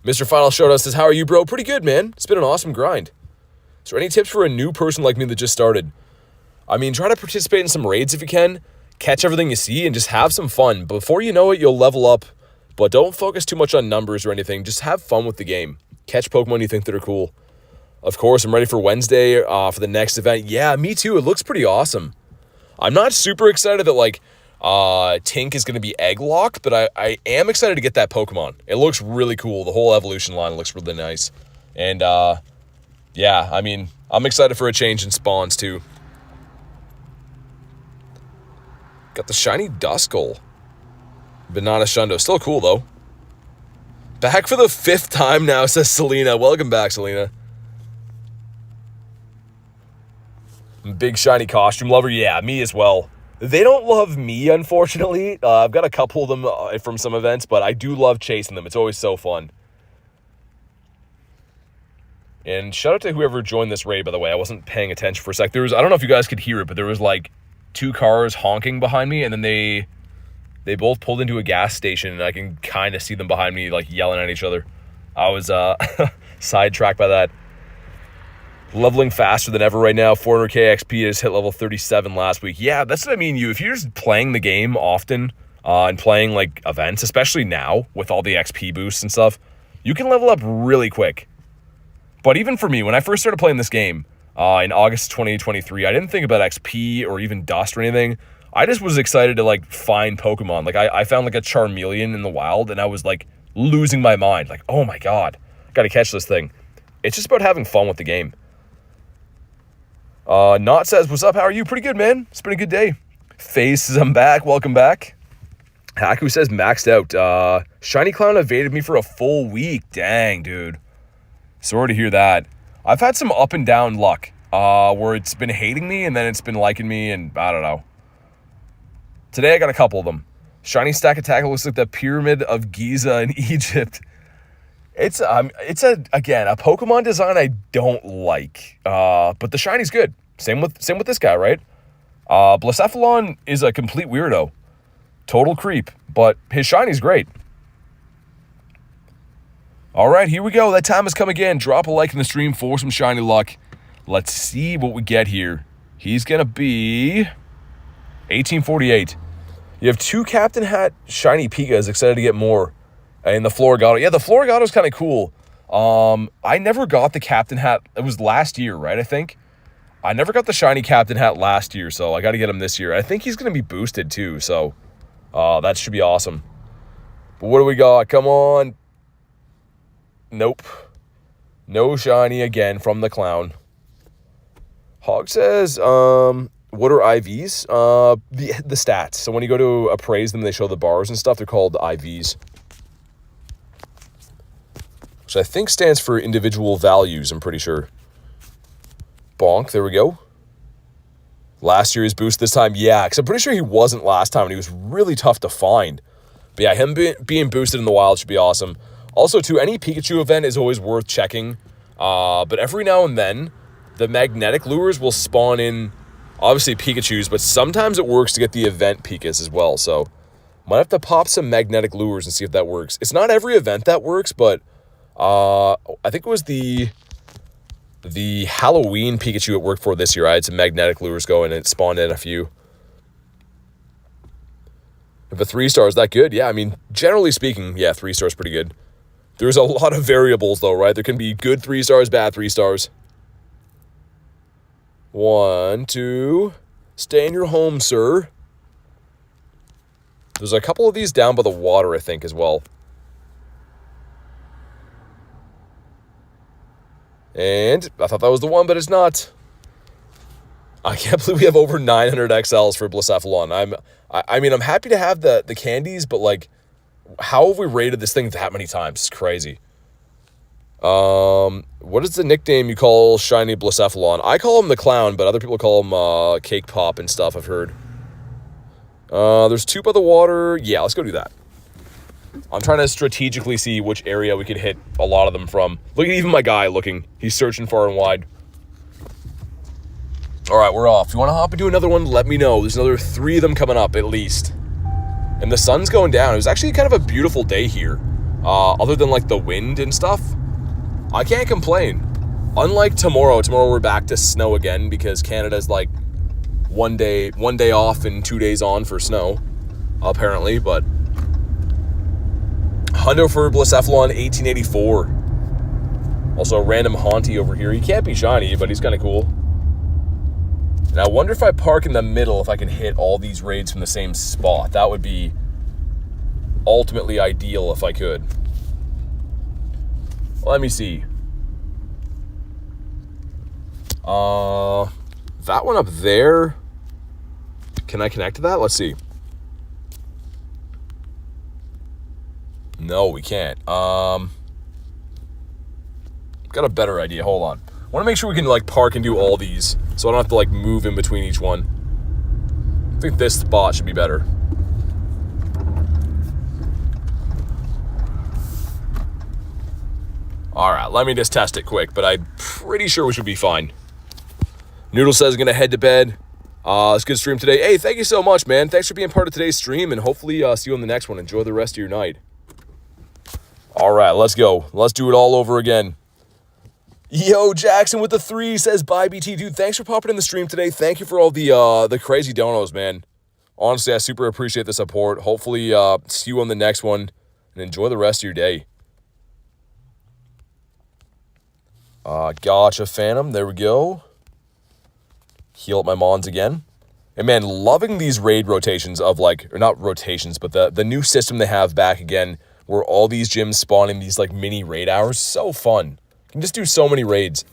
Mr. Final Showdown says, how are you, bro? Pretty good, man. It's been an awesome grind. Is there any tips for a new person like me that just started? I mean, try to participate in some raids if you can. Catch everything you see and just have some fun. Before you know it, you'll level up. But don't focus too much on numbers or anything. Just have fun with the game. Catch Pokemon you think that are cool. Of course, I'm ready for Wednesday for the next event. Yeah, me too. It looks pretty awesome. I'm not super excited that, like, Tink is going to be egg-locked, but I am excited to get that Pokemon. It looks really cool. The whole evolution line looks really nice. And, yeah, I mean, I'm excited for a change in spawns, too. Got the shiny Duskull. Banana Shundo. Still cool, though. Back for the 5th time now, says Selena. Welcome back, Selena. Big shiny costume lover. Yeah, me as well. They don't love me, unfortunately. I've got a couple of them from some events, but I do love chasing them. It's always so fun. And shout out to whoever joined this raid, by the way. I wasn't paying attention for a sec. I don't know if you guys could hear it, but there was like 2 cars honking behind me, and then they both pulled into a gas station, and I can kind of see them behind me, like, yelling at each other. I was sidetracked by that. Leveling faster than ever right now. 400k XP has hit level 37 last week. Yeah, that's what I mean, if you're just playing the game often and playing, like, events, especially now with all the XP boosts and stuff, you can level up really quick. But even for me, when I first started playing this game in August 2023, I didn't think about XP or even dust or anything. I just was excited to, like, find Pokemon. Like, I found, like, a Charmeleon in the wild, and I was, like, losing my mind. Like, oh my god, I gotta catch this thing. It's just about having fun with the game. Not says, what's up? How are you? Pretty good, man. It's been a good day. Face says, I'm back. Welcome back. Haku says, maxed out. Shiny Clown evaded me for a full week. Dang, dude. Sorry to hear that. I've had some up and down luck, where it's been hating me and then it's been liking me, and I don't know. Today I got a couple of them. Shiny Stakataka looks like the Pyramid of Giza in Egypt. It's again a Pokemon design I don't like, but the shiny's good. Same with this guy, right? Blacephalon is a complete weirdo, total creep, but his shiny's great. All right, here we go. That time has come again. Drop a like in the stream for some shiny luck. Let's see what we get here. He's gonna be 1848. You have 2 Captain Hat shiny Pikas. Excited to get more. And the Florigato. Yeah, the Florigato's kind of cool. I never got the Captain Hat. It was last year, right, I think? I never got the shiny Captain Hat last year, so I got to get him this year. I think he's going to be boosted, too, so that should be awesome. But what do we got? Come on. Nope. No shiny again from the clown. Hog says, what are IVs? The stats. So when you go to appraise them, they show the bars and stuff. They're called IVs. Which I think stands for individual values, I'm pretty sure. Bonk, there we go. Last year's boost this time, yeah, because I'm pretty sure he wasn't last time, and he was really tough to find. But yeah, him being boosted in the wild should be awesome. Also, too, any Pikachu event is always worth checking. But every now and then, the magnetic lures will spawn in, obviously, Pikachus, but sometimes it works to get the event Pikas as well. So, might have to pop some magnetic lures and see if that works. It's not every event that works, but I think it was the Halloween Pikachu it worked for this year. I had some magnetic lures going, and it spawned in a few. If a 3-star is that good, yeah, I mean, generally speaking, yeah, 3-star is pretty good. There's a lot of variables, though, right? There can be good 3-stars, bad 3-stars. 1, 2. Stay in your home, sir. There's a couple of these down by the water, I think, as well. And I thought that was the one, but it's not. I can't believe we have over 900 XLs for Blacephalon. I mean, I'm happy to have the candies, but, like, how have we rated this thing that many times? It's crazy. What is the nickname you call shiny Blacephalon? I call him the Clown, but other people call him Cake Pop and stuff, I've heard. There's 2 by the water. Yeah, let's go do that. I'm trying to strategically see which area we could hit a lot of them from. Look at even my guy looking. He's searching far and wide. All right, we're off. If you want to hop into another one, let me know. There's another 3 of them coming up at least. And the sun's going down. It was actually kind of a beautiful day here. Other than like the wind and stuff, I can't complain. Unlike tomorrow we're back to snow again because Canada's like one day off and 2 days on for snow, apparently. But hundo for Blacephalon 1884. Also a random Haunty over here. He can't be shiny, but he's kind of cool. And I wonder if I park in the middle, if I can hit all these raids from the same spot. That would be ultimately ideal if I could. Let me see. That one up there. Can I connect to that? Let's see. No, we can't. Got a better idea. Hold on. I want to make sure we can like park and do all these, so I don't have to like move in between each one. I think this spot should be better. All right, let me just test it quick, but I'm pretty sure we should be fine. Noodle says gonna head to bed. It's a good stream today. Hey, thank you so much, man. Thanks for being part of today's stream, and hopefully see you on the next one. Enjoy the rest of your night. All right, let's go. Let's do it all over again. Yo, Jackson with the 3 says, bye, BT. Dude, thanks for popping in the stream today. Thank you for all the crazy donos, man. Honestly, I super appreciate the support. Hopefully see you on the next one, and enjoy the rest of your day. Gotcha, Phantom. There we go. Heal up my Mons again. And man, loving these raid rotations of like, or not rotations, but the new system they have back again, where all these gyms spawning these like mini raid hours. So fun. You can just do so many raids.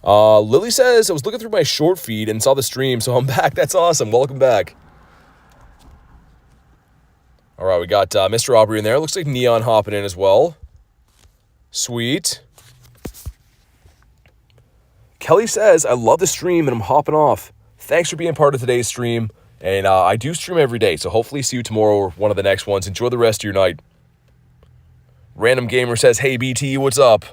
Lily says, I was looking through my short feed and saw the stream, so I'm back. That's awesome. Welcome back. All right, we got Mr. Aubrey in there. Looks like Neon hopping in as well. Sweet. Kelly says, I love the stream and I'm hopping off. Thanks for being part of today's stream. And I do stream every day, so hopefully see you tomorrow or one of the next ones. Enjoy the rest of your night. Random Gamer says, hey, BT, what's up?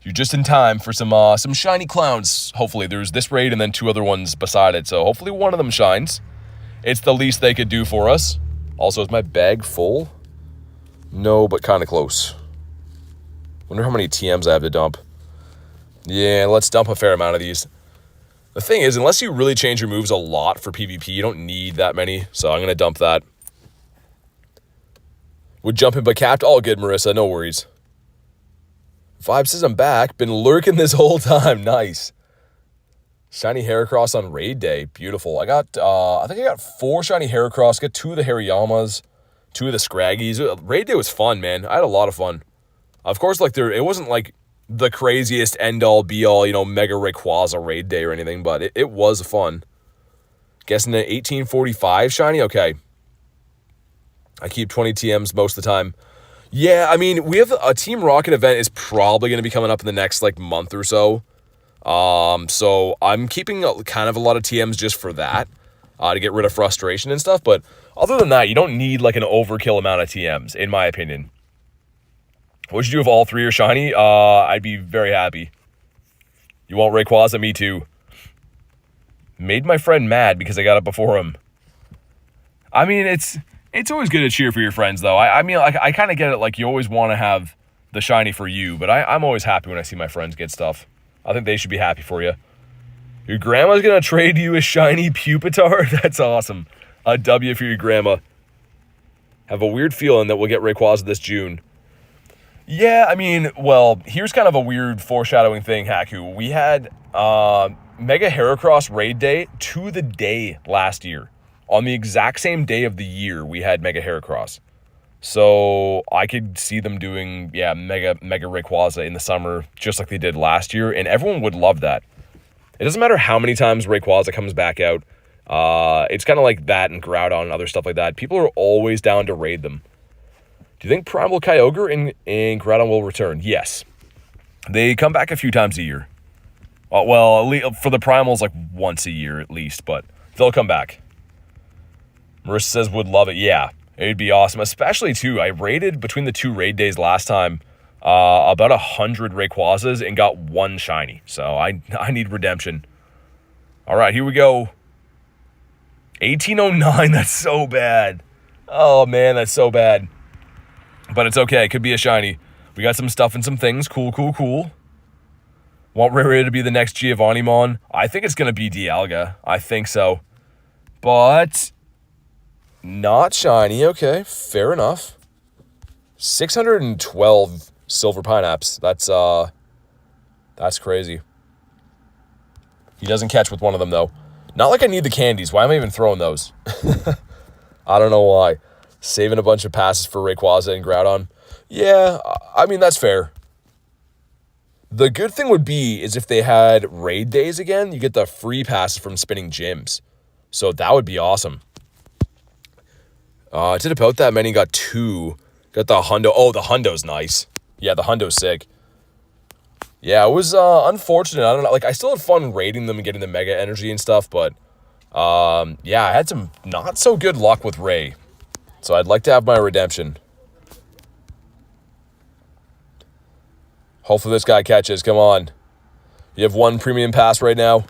You're just in time for some shiny clowns. Hopefully, there's this raid and then 2 other ones beside it. So hopefully one of them shines. It's the least they could do for us. Also, is my bag full? No, but kind of close. Wonder how many TMs I have to dump. Yeah, let's dump a fair amount of these. The thing is, unless you really change your moves a lot for PvP, you don't need that many. So I'm going to dump that. Would jump in but capped? All good, Marissa. No worries. Vibe says I'm back. Been lurking this whole time. Nice. Shiny Heracross on raid day. Beautiful. I got, I think I got 4 shiny Heracross. Got 2 of the Harayamas. 2 of the Scraggies. Raid day was fun, man. I had a lot of fun. Of course, like it wasn't like the craziest end-all, be-all, you know, Mega Rayquaza raid day or anything, but it was fun. Guessing an 1845 shiny? Okay. I keep 20 TMs most of the time. Yeah, I mean, we have a Team Rocket event is probably going to be coming up in the next, like, month or so. So I'm keeping kind of a lot of TMs just for that, to get rid of frustration and stuff. But other than that, you don't need, like, an overkill amount of TMs, in my opinion. Would you do if all 3 are shiny? I'd be very happy. You want Rayquaza? Me too. Made my friend mad because I got it before him. I mean, it's always good to cheer for your friends, though. I mean, I kind of get it. Like, you always want to have the shiny for you, but I'm always happy when I see my friends get stuff. I think they should be happy for you. Your grandma's going to trade you a shiny Pupitar? That's awesome. A W for your grandma. Have a weird feeling that we'll get Rayquaza this June. Yeah, I mean, well, here's kind of a weird foreshadowing thing, Haku. We had Mega Heracross raid day to the day last year. On the exact same day of the year, we had Mega Heracross. So I could see them doing, yeah, Mega Rayquaza in the summer, just like they did last year, and everyone would love that. It doesn't matter how many times Rayquaza comes back out. It's kind of like that and Groudon and other stuff like that. People are always down to raid them. Do you think Primal Kyogre and Groudon will return? Yes. They come back a few times a year. Well, at least for the Primals, like once a year at least, but they'll come back. Marissa says would love it. Yeah, it'd be awesome. Especially, too, I raided between the 2 raid days last time about 100 Rayquazas and got 1 shiny. So I need redemption. All right, here we go. 1809, that's so bad. Oh, man, that's so bad. But it's okay. It could be a shiny. We got some stuff and some things. Cool, cool, cool. Want Rare to be the next Giovannimon? I think it's going to be Dialga. I think so. But not shiny. Okay, fair enough. 612 silver Pineapps. That's crazy. He doesn't catch with one of them, though. Not like I need the candies. Why am I even throwing those? I don't know why. Saving a bunch of passes for Rayquaza and Groudon. Yeah, I mean, that's fair. The good thing would be is if they had raid days again, you get the free passes from spinning gyms. So that would be awesome. I did about that many, got 2. Got the Hundo. Oh, the Hundo's nice. Yeah, the Hundo's sick. Yeah, it was unfortunate. I don't know. Like, I still had fun raiding them and getting the Mega Energy and stuff, but yeah, I had some not so good luck with Ray. So I'd like to have my redemption. Hopefully this guy catches. Come on. You have 1 premium pass right now.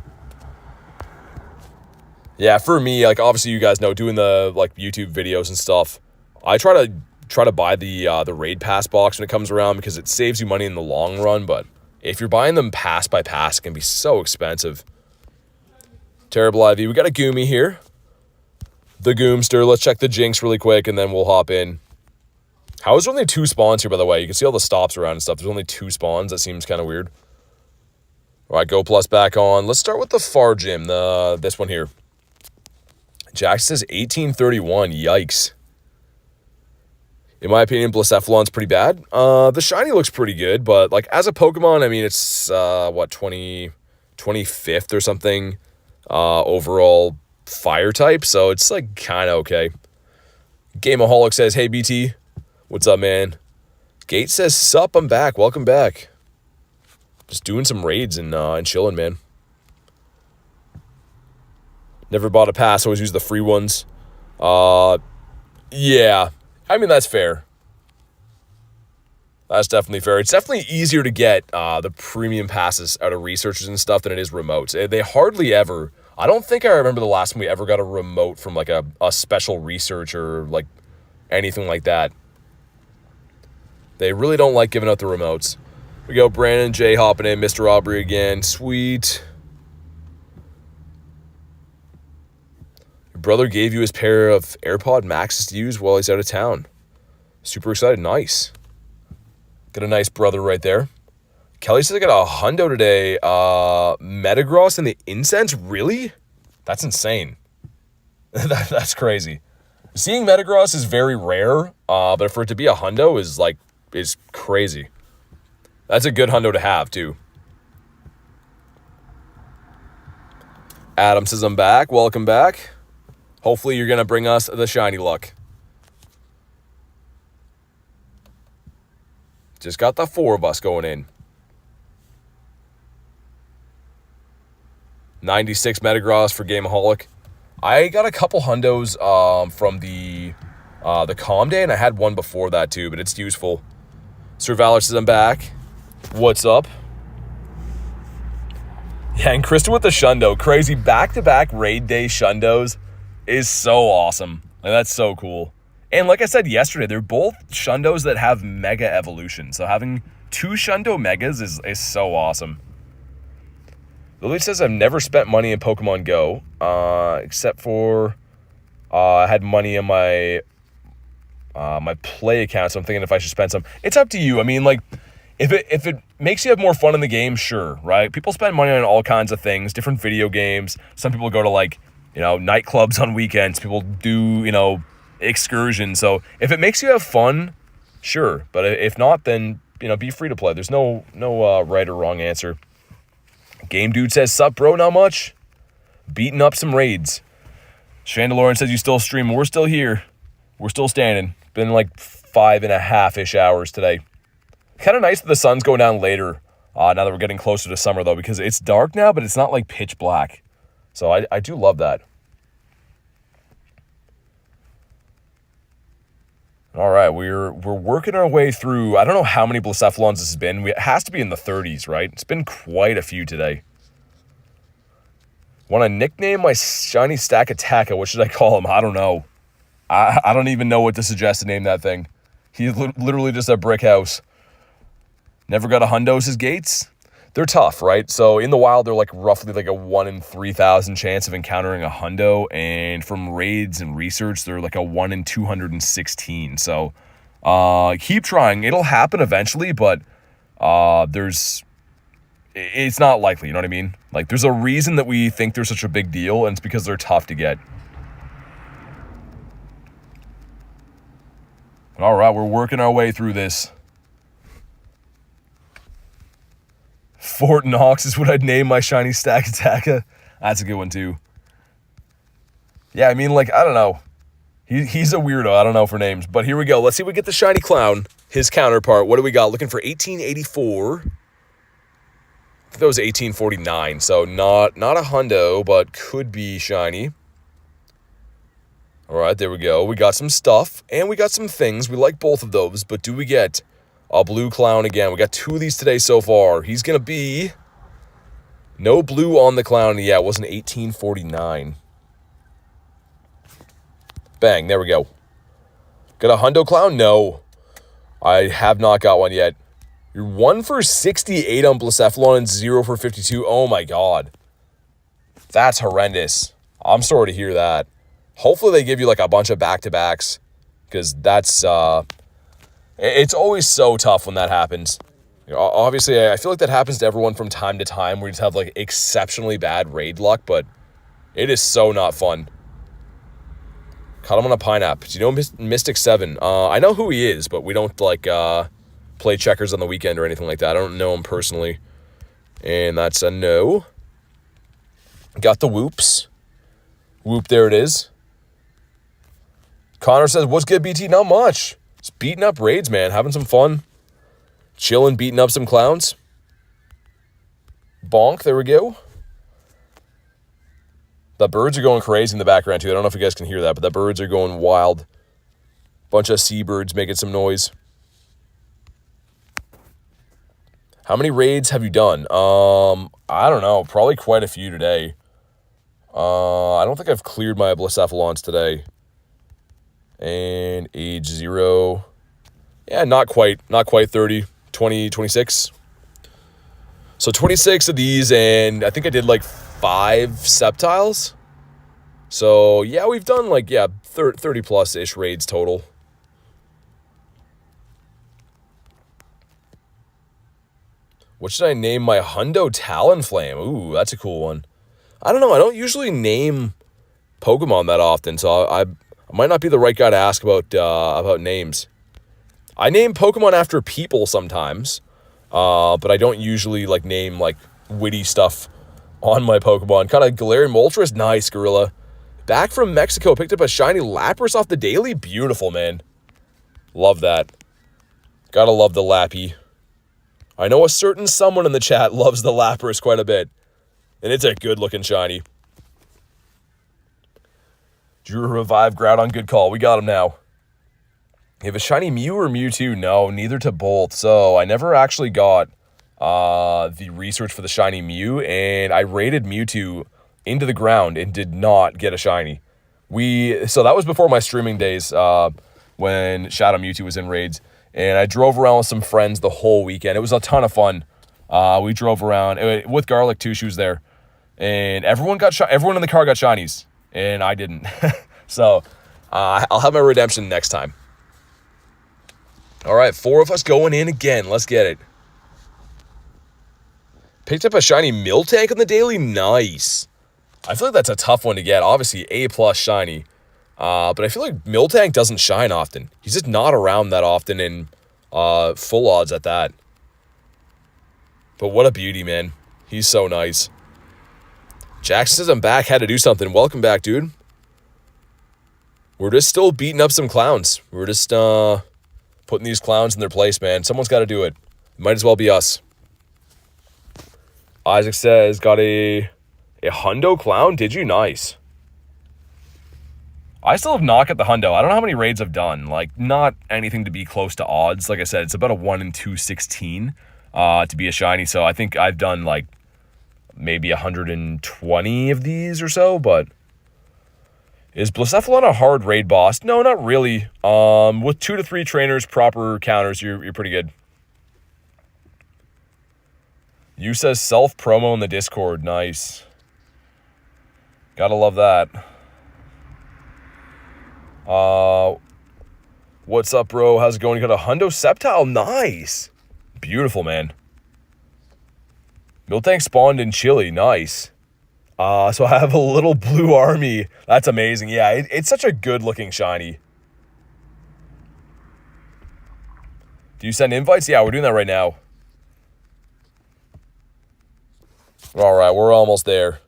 Yeah, for me, like, obviously you guys know, doing the like YouTube videos and stuff, I try to buy the raid pass box when it comes around because it saves you money in the long run. But if you're buying them pass by pass, it can be so expensive. Terrible IV. We got a Goomy here. The Goomster. Let's check the Jinx really quick, and then we'll hop in. How is there only 2 spawns here, by the way? You can see all the stops around and stuff. There's only 2 spawns. That seems kind of weird. All right, Go Plus back on. Let's start with the Far Gym, this one here. Jack says 1831. Yikes. In my opinion, Blacephalon's pretty bad. The shiny looks pretty good, but like as a Pokemon, I mean, it's, 25th or something overall fire type, so it's like kind of okay. Gameaholic says, hey, BT. What's up, man? Gate says, sup, I'm back. Welcome back. Just doing some raids and chilling, man. Never bought a pass. Always use the free ones. Yeah. I mean, that's fair. That's definitely fair. It's definitely easier to get the premium passes out of researchers and stuff than it is remotes. They hardly ever... I don't think I remember the last time we ever got a remote from like a special research or like anything like that. They really don't like giving out the remotes. We go Brandon J hopping in, Mr. Aubrey again. Sweet. Your brother gave you his pair of AirPod Maxes to use while he's out of town. Super excited. Nice. Got a nice brother right there. Kelly says I got a hundo today. Metagross and the Incense? Really? That's insane. That's crazy. Seeing Metagross is very rare, but for it to be a hundo is crazy. That's a good hundo to have, too. Adam says I'm back. Welcome back. Hopefully you're going to bring us the shiny luck. Just got the 4 of us going in. 96 Metagross for Gameaholic. I got a couple hundos from the Calm Day, and I had one before that too, but it's useful. Sir Valor says I'm back. What's up? Yeah, and Kristen with the Shundo. Crazy back-to-back raid day Shundos is so awesome. Like, that's so cool. And like I said yesterday, they're both Shundos that have Mega Evolution. So having 2 Shundo Megas is so awesome. Lily says I've never spent money in Pokemon Go, except for I had money on my my Play account, so I'm thinking if I should spend some. It's up to you. I mean, like, if it makes you have more fun in the game, sure, right? People spend money on all kinds of things, different video games. Some people go to, like, nightclubs on weekends. People do, excursions. So if it makes you have fun, sure. But if not, then, be free to play. There's no right or wrong answer. Game Dude says, sup, bro, not much. Beating up some raids. Chandaloran says you still stream. We're still here. We're still standing. Been like 5.5-ish hours today. Kind of nice that the sun's going down later. Now that we're getting closer to summer, though, because it's dark now, but it's not like pitch black. So I do love that. All right, we're working our way through. I don't know how many Blacephalons this has been. It has to be in the 30s, right? It's been quite a few today. Want to nickname my shiny Stakataka? What should I call him? I don't know. I don't even know what to suggest to name that thing. He's literally just a brick house. Never got a Hundos' gates? They're tough, right? So in the wild, they're like roughly like a 1 in 3,000 chance of encountering a Hundo. And from raids and research, they're like a 1 in 216. So keep trying. It'll happen eventually, but it's not likely, you know what I mean? Like, there's a reason that we think they're such a big deal, and it's because they're tough to get. All right, we're working our way through this. Fort Knox is what I'd name my shiny Stakataka. That's a good one, too. Yeah, I mean, like, I don't know. He's a weirdo. I don't know for names. But here we go. Let's see if we get the shiny clown, his counterpart. What do we got? Looking for 1884. I think that was 1849. So not a hundo, but could be shiny. All right, there we go. We got some stuff, and we got some things. We like both of those, but do we get a blue clown again? We got 2 of these today so far. He's going to be no blue on the clown. Yeah, it wasn't 1849. Bang, there we go. Got a hundo clown? No. I have not got one yet. You're 1 for 68 on Blacephalon and 0 for 52. Oh my god. That's horrendous. I'm sorry to hear that. Hopefully they give you like a bunch of back-to-backs, because that's it's always so tough when that happens. You know, obviously, I feel like that happens to everyone from time to time, where you just have like exceptionally bad raid luck, but it is so not fun. Caught him on a pineapple. Do you know Mystic 7? I know who he is, but we don't like play checkers on the weekend or anything like that. I don't know him personally. And that's a no. Got the whoops. Whoop, there it is. Connor says, what's good, BT? Not much. Just beating up raids, man. Having some fun. Chilling, beating up some clowns. Bonk, there we go. The birds are going crazy in the background, too. I don't know if you guys can hear that, but the birds are going wild. Bunch of seabirds making some noise. How many raids have you done? I don't know. Probably quite a few today. I don't think I've cleared my Blacephalons today. And age 0. Yeah, not quite 30. 20, 26. So 26 of these, and I think I did like 5 Sceptiles. So yeah, we've done like, 30 plus-ish raids total. What should I name my Hundo Talonflame? Ooh, that's a cool one. I don't know. I don't usually name Pokemon that often, so I might not be the right guy to ask about names. I name Pokemon after people sometimes, but I don't usually like name like witty stuff on my Pokemon. Kind of Galarian Moltres, nice, Gorilla. Back from Mexico, picked up a shiny Lapras off the daily. Beautiful, man. Love that. Gotta love the Lappy. I know a certain someone in the chat loves the Lapras quite a bit, and it's a good-looking shiny. Drew Revive Groudon, good call. We got him now. You have a shiny Mew or Mewtwo? No, neither to both. So I never actually got the research for the shiny Mew, and I raided Mewtwo into the ground and did not get a shiny. So that was before my streaming days when Shadow Mewtwo was in raids, and I drove around with some friends the whole weekend. It was a ton of fun. We drove around with Garlic too. She was there, and everyone in the car got shinies, and I didn't. So I'll have my redemption next time. All right, 4 of us going in again. Let's get it. Picked up a shiny Miltank on the daily. Nice. I feel like that's a tough one to get. Obviously, A+ shiny. But I feel like Miltank doesn't shine often. He's just not around that often in full odds at that. But what a beauty, man. He's so nice. Jackson says I'm back. Had to do something. Welcome back, dude. We're just still beating up some clowns. We're just putting these clowns in their place, man. Someone's got to do it. Might as well be us. Isaac says, got a hundo clown? Did you? Nice. I still have knock at the hundo. I don't know how many raids I've done. Like, not anything to be close to odds. Like I said, it's about a 1 in 216 to be a shiny. So I think I've done, like, maybe 120 of these or so. But is Blacephalon a hard raid boss? No, not really. With 2 to 3 trainers, proper counters, you're pretty good. You says self-promo in the Discord. Nice. Gotta love that. What's up, bro? How's it going? You got a hundo Sceptile. Nice. Beautiful, man. Miltank spawned in Chile. Nice. So I have a little blue army. That's amazing. Yeah, it's such a good-looking shiny. Do you send invites? Yeah, we're doing that right now. All right, we're almost there.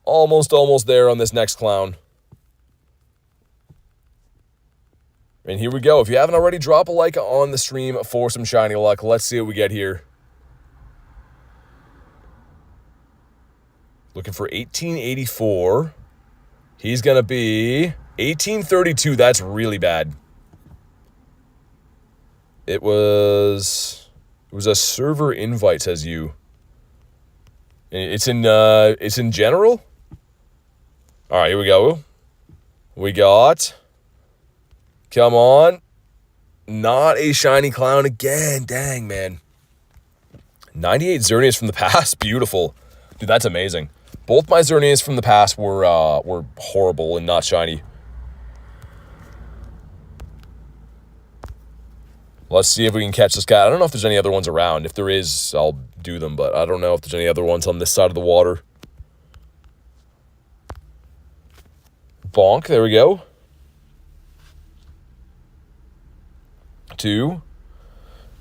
Almost there on this next clown. And here we go. If you haven't already, drop a like on the stream for some shiny luck. Let's see what we get here. Looking for 1884. He's going to be 1832. That's really bad. It was a server invite, says you. It's in general? All right, here we go. We got, come on, not a shiny clown again. Dang, man. 98 Xerneas from the past. Beautiful. Dude, that's amazing. Both my Xerneas from the past were horrible and not shiny. Let's see if we can catch this guy. I don't know if there's any other ones around. If there is, I'll do them, but I don't know if there's any other ones on this side of the water. Bonk, there we go. 2.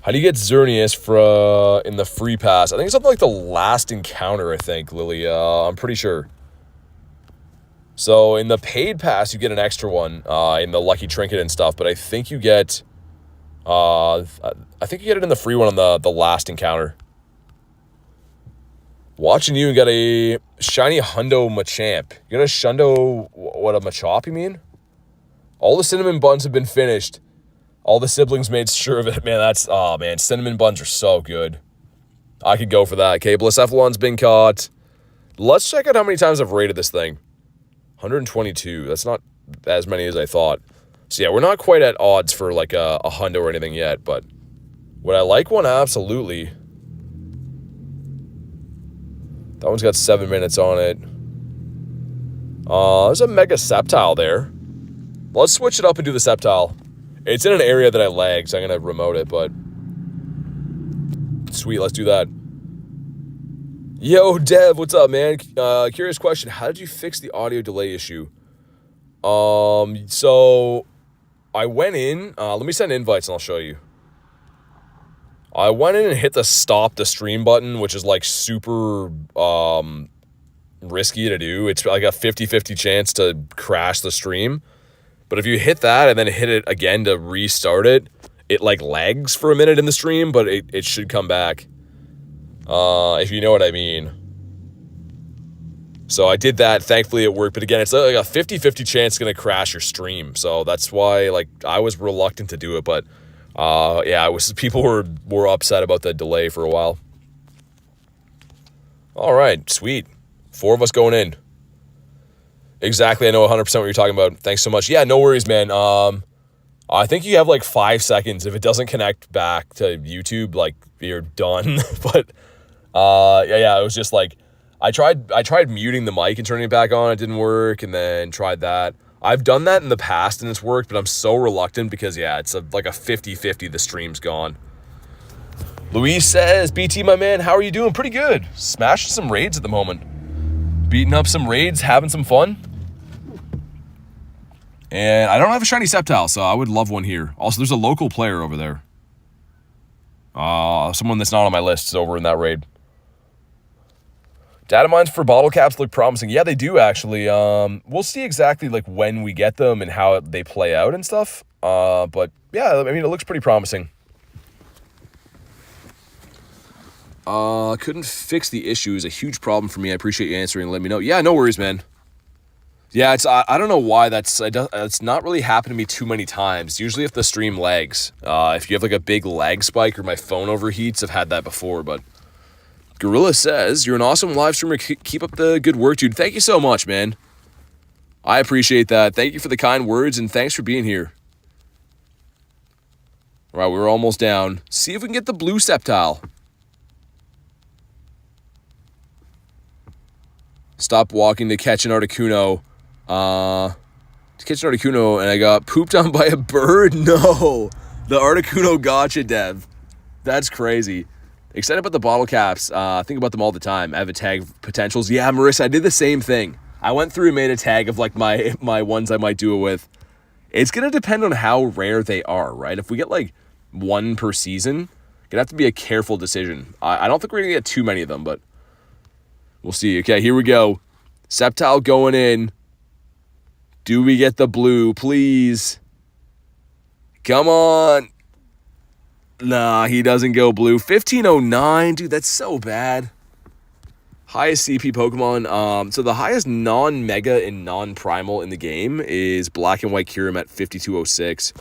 How do you get Xerneas in the free pass? I think it's something like the last encounter, I think, Lily. I'm pretty sure. So in the paid pass, you get an extra one in the lucky trinket and stuff, but I think you get... I think you get it in the free one on the last encounter. Watching you and got a shiny hundo Machamp. You got a shundo, what, a Machop, you mean? All the cinnamon buns have been finished. All the siblings made sure of it. Man, that's, oh man, cinnamon buns are so good. I could go for that. Okay, Blacephalon's been caught. Let's check out how many times I've rated this thing. 122. That's not as many as I thought. So yeah, we're not quite at odds for like a hundo or anything yet, but would I like one? Absolutely. That one's got 7 minutes on it. There's a Mega Sceptile there. Let's switch it up and do the Sceptile. It's in an area that I lag, so I'm going to remote it, but... Sweet, let's do that. Yo, Dev, what's up, man? Curious question. How did you fix the audio delay issue? So... I went in... let me send invites and I'll show you. I went in and hit the stop the stream button, which is like super risky to do. It's like a 50-50 chance to crash the stream. But if you hit that and then hit it again to restart it, it like lags for a minute in the stream, but it should come back. If you know what I mean. So I did that. Thankfully it worked. But again, it's like a 50-50 chance it's going to crash your stream. So that's why like I was reluctant to do it, but... yeah, people were upset about the delay for a while. All right, sweet. 4 of us going in. Exactly, I know 100% what you're talking about. Thanks so much. Yeah, no worries, man. I think you have like 5 seconds. If it doesn't connect back to YouTube, like you're done. But yeah, it was just like I tried muting the mic and turning it back on. It didn't work, and then tried that. I've done that in the past and it's worked, but I'm so reluctant because, yeah, it's like a 50-50 the stream's gone. Luis says, BT, my man, how are you doing? Pretty good. Smashing some raids at the moment. Beating up some raids, having some fun. And I don't have a shiny Sceptile, so I would love one here. Also, there's a local player over there. Someone that's not on my list is over in that raid. Data mines for bottle caps look promising. Yeah, they do actually. We'll see exactly like when we get them and how they play out and stuff. But yeah, I mean, it looks pretty promising. Couldn't fix the issue is a huge problem for me. I appreciate you answering and let me know. Yeah, no worries, man. Yeah, I don't know why it's not really happened to me too many times. Usually if the stream lags, if you have like a big lag spike or my phone overheats, I've had that before. But Gorilla says, you're an awesome live streamer. Keep up the good work, dude. Thank you so much, man. I appreciate that. Thank you for the kind words and thanks for being here. All right, we're almost down. See if we can get the blue Sceptile. Stop walking to catch an Articuno. To catch an Articuno, and I got pooped on by a bird? No. The Articuno gotcha, Dev. That's crazy. Excited about the bottle caps. Think about them all the time. I have a tag of potentials. Yeah, Marissa, I did the same thing. I went through and made a tag of like my ones I might do it with. It's going to depend on how rare they are, right? If we get like one per season, gonna have to be a careful decision. I don't think we're gonna get too many of them, but we'll see. Okay, here we go. Sceptile going in. Do we get the blue, please? Come on. Nah, he doesn't go blue. 1509, dude, that's so bad. Highest CP Pokemon. So the highest non-mega and non-primal in the game is Black and White Kyurem at 5206.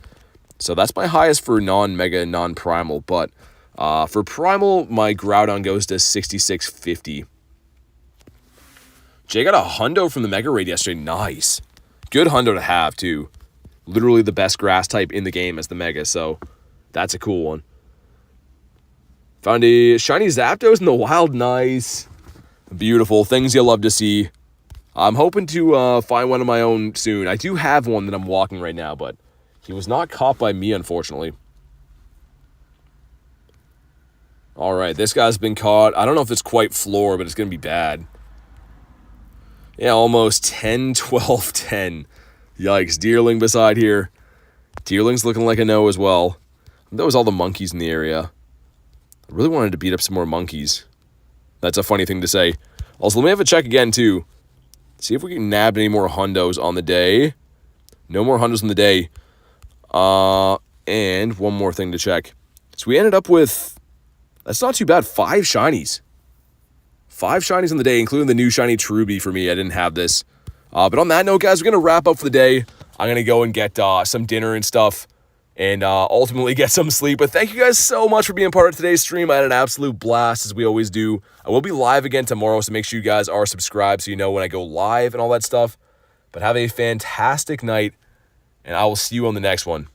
So that's my highest for non-mega and non-primal. But for primal, my Groudon goes to 6650. Jay got a hundo from the Mega Raid yesterday. Nice. Good hundo to have, too. Literally the best grass type in the game as the Mega, so that's a cool one. Found a shiny Zapdos in the wild. Nice. Beautiful. Things you'll love to see. I'm hoping to find one of my own soon. I do have one that I'm walking right now, but he was not caught by me, unfortunately. All right, this guy's been caught. I don't know if it's quite floor, but it's going to be bad. Yeah, almost 10, 12, 10. Yikes, Deerling beside here. Deerling's looking like a no as well. That was all the monkeys in the area. I really wanted to beat up some more monkeys. That's a funny thing to say. Also, let me have a check again, too. See if we can nab any more hundos on the day. No more hundos on the day. And one more thing to check. So we ended up with, that's not too bad, 5 shinies. 5 shinies on the day, including the new shiny Cherubi for me. I didn't have this. But on that note, guys, we're going to wrap up for the day. I'm going to go and get some dinner and stuff and ultimately get some sleep. But thank you guys so much for being part of today's stream. I had an absolute blast, as we always do. I will be live again tomorrow, so make sure you guys are subscribed so you know when I go live and all that stuff. But have a fantastic night, and I will see you on the next one.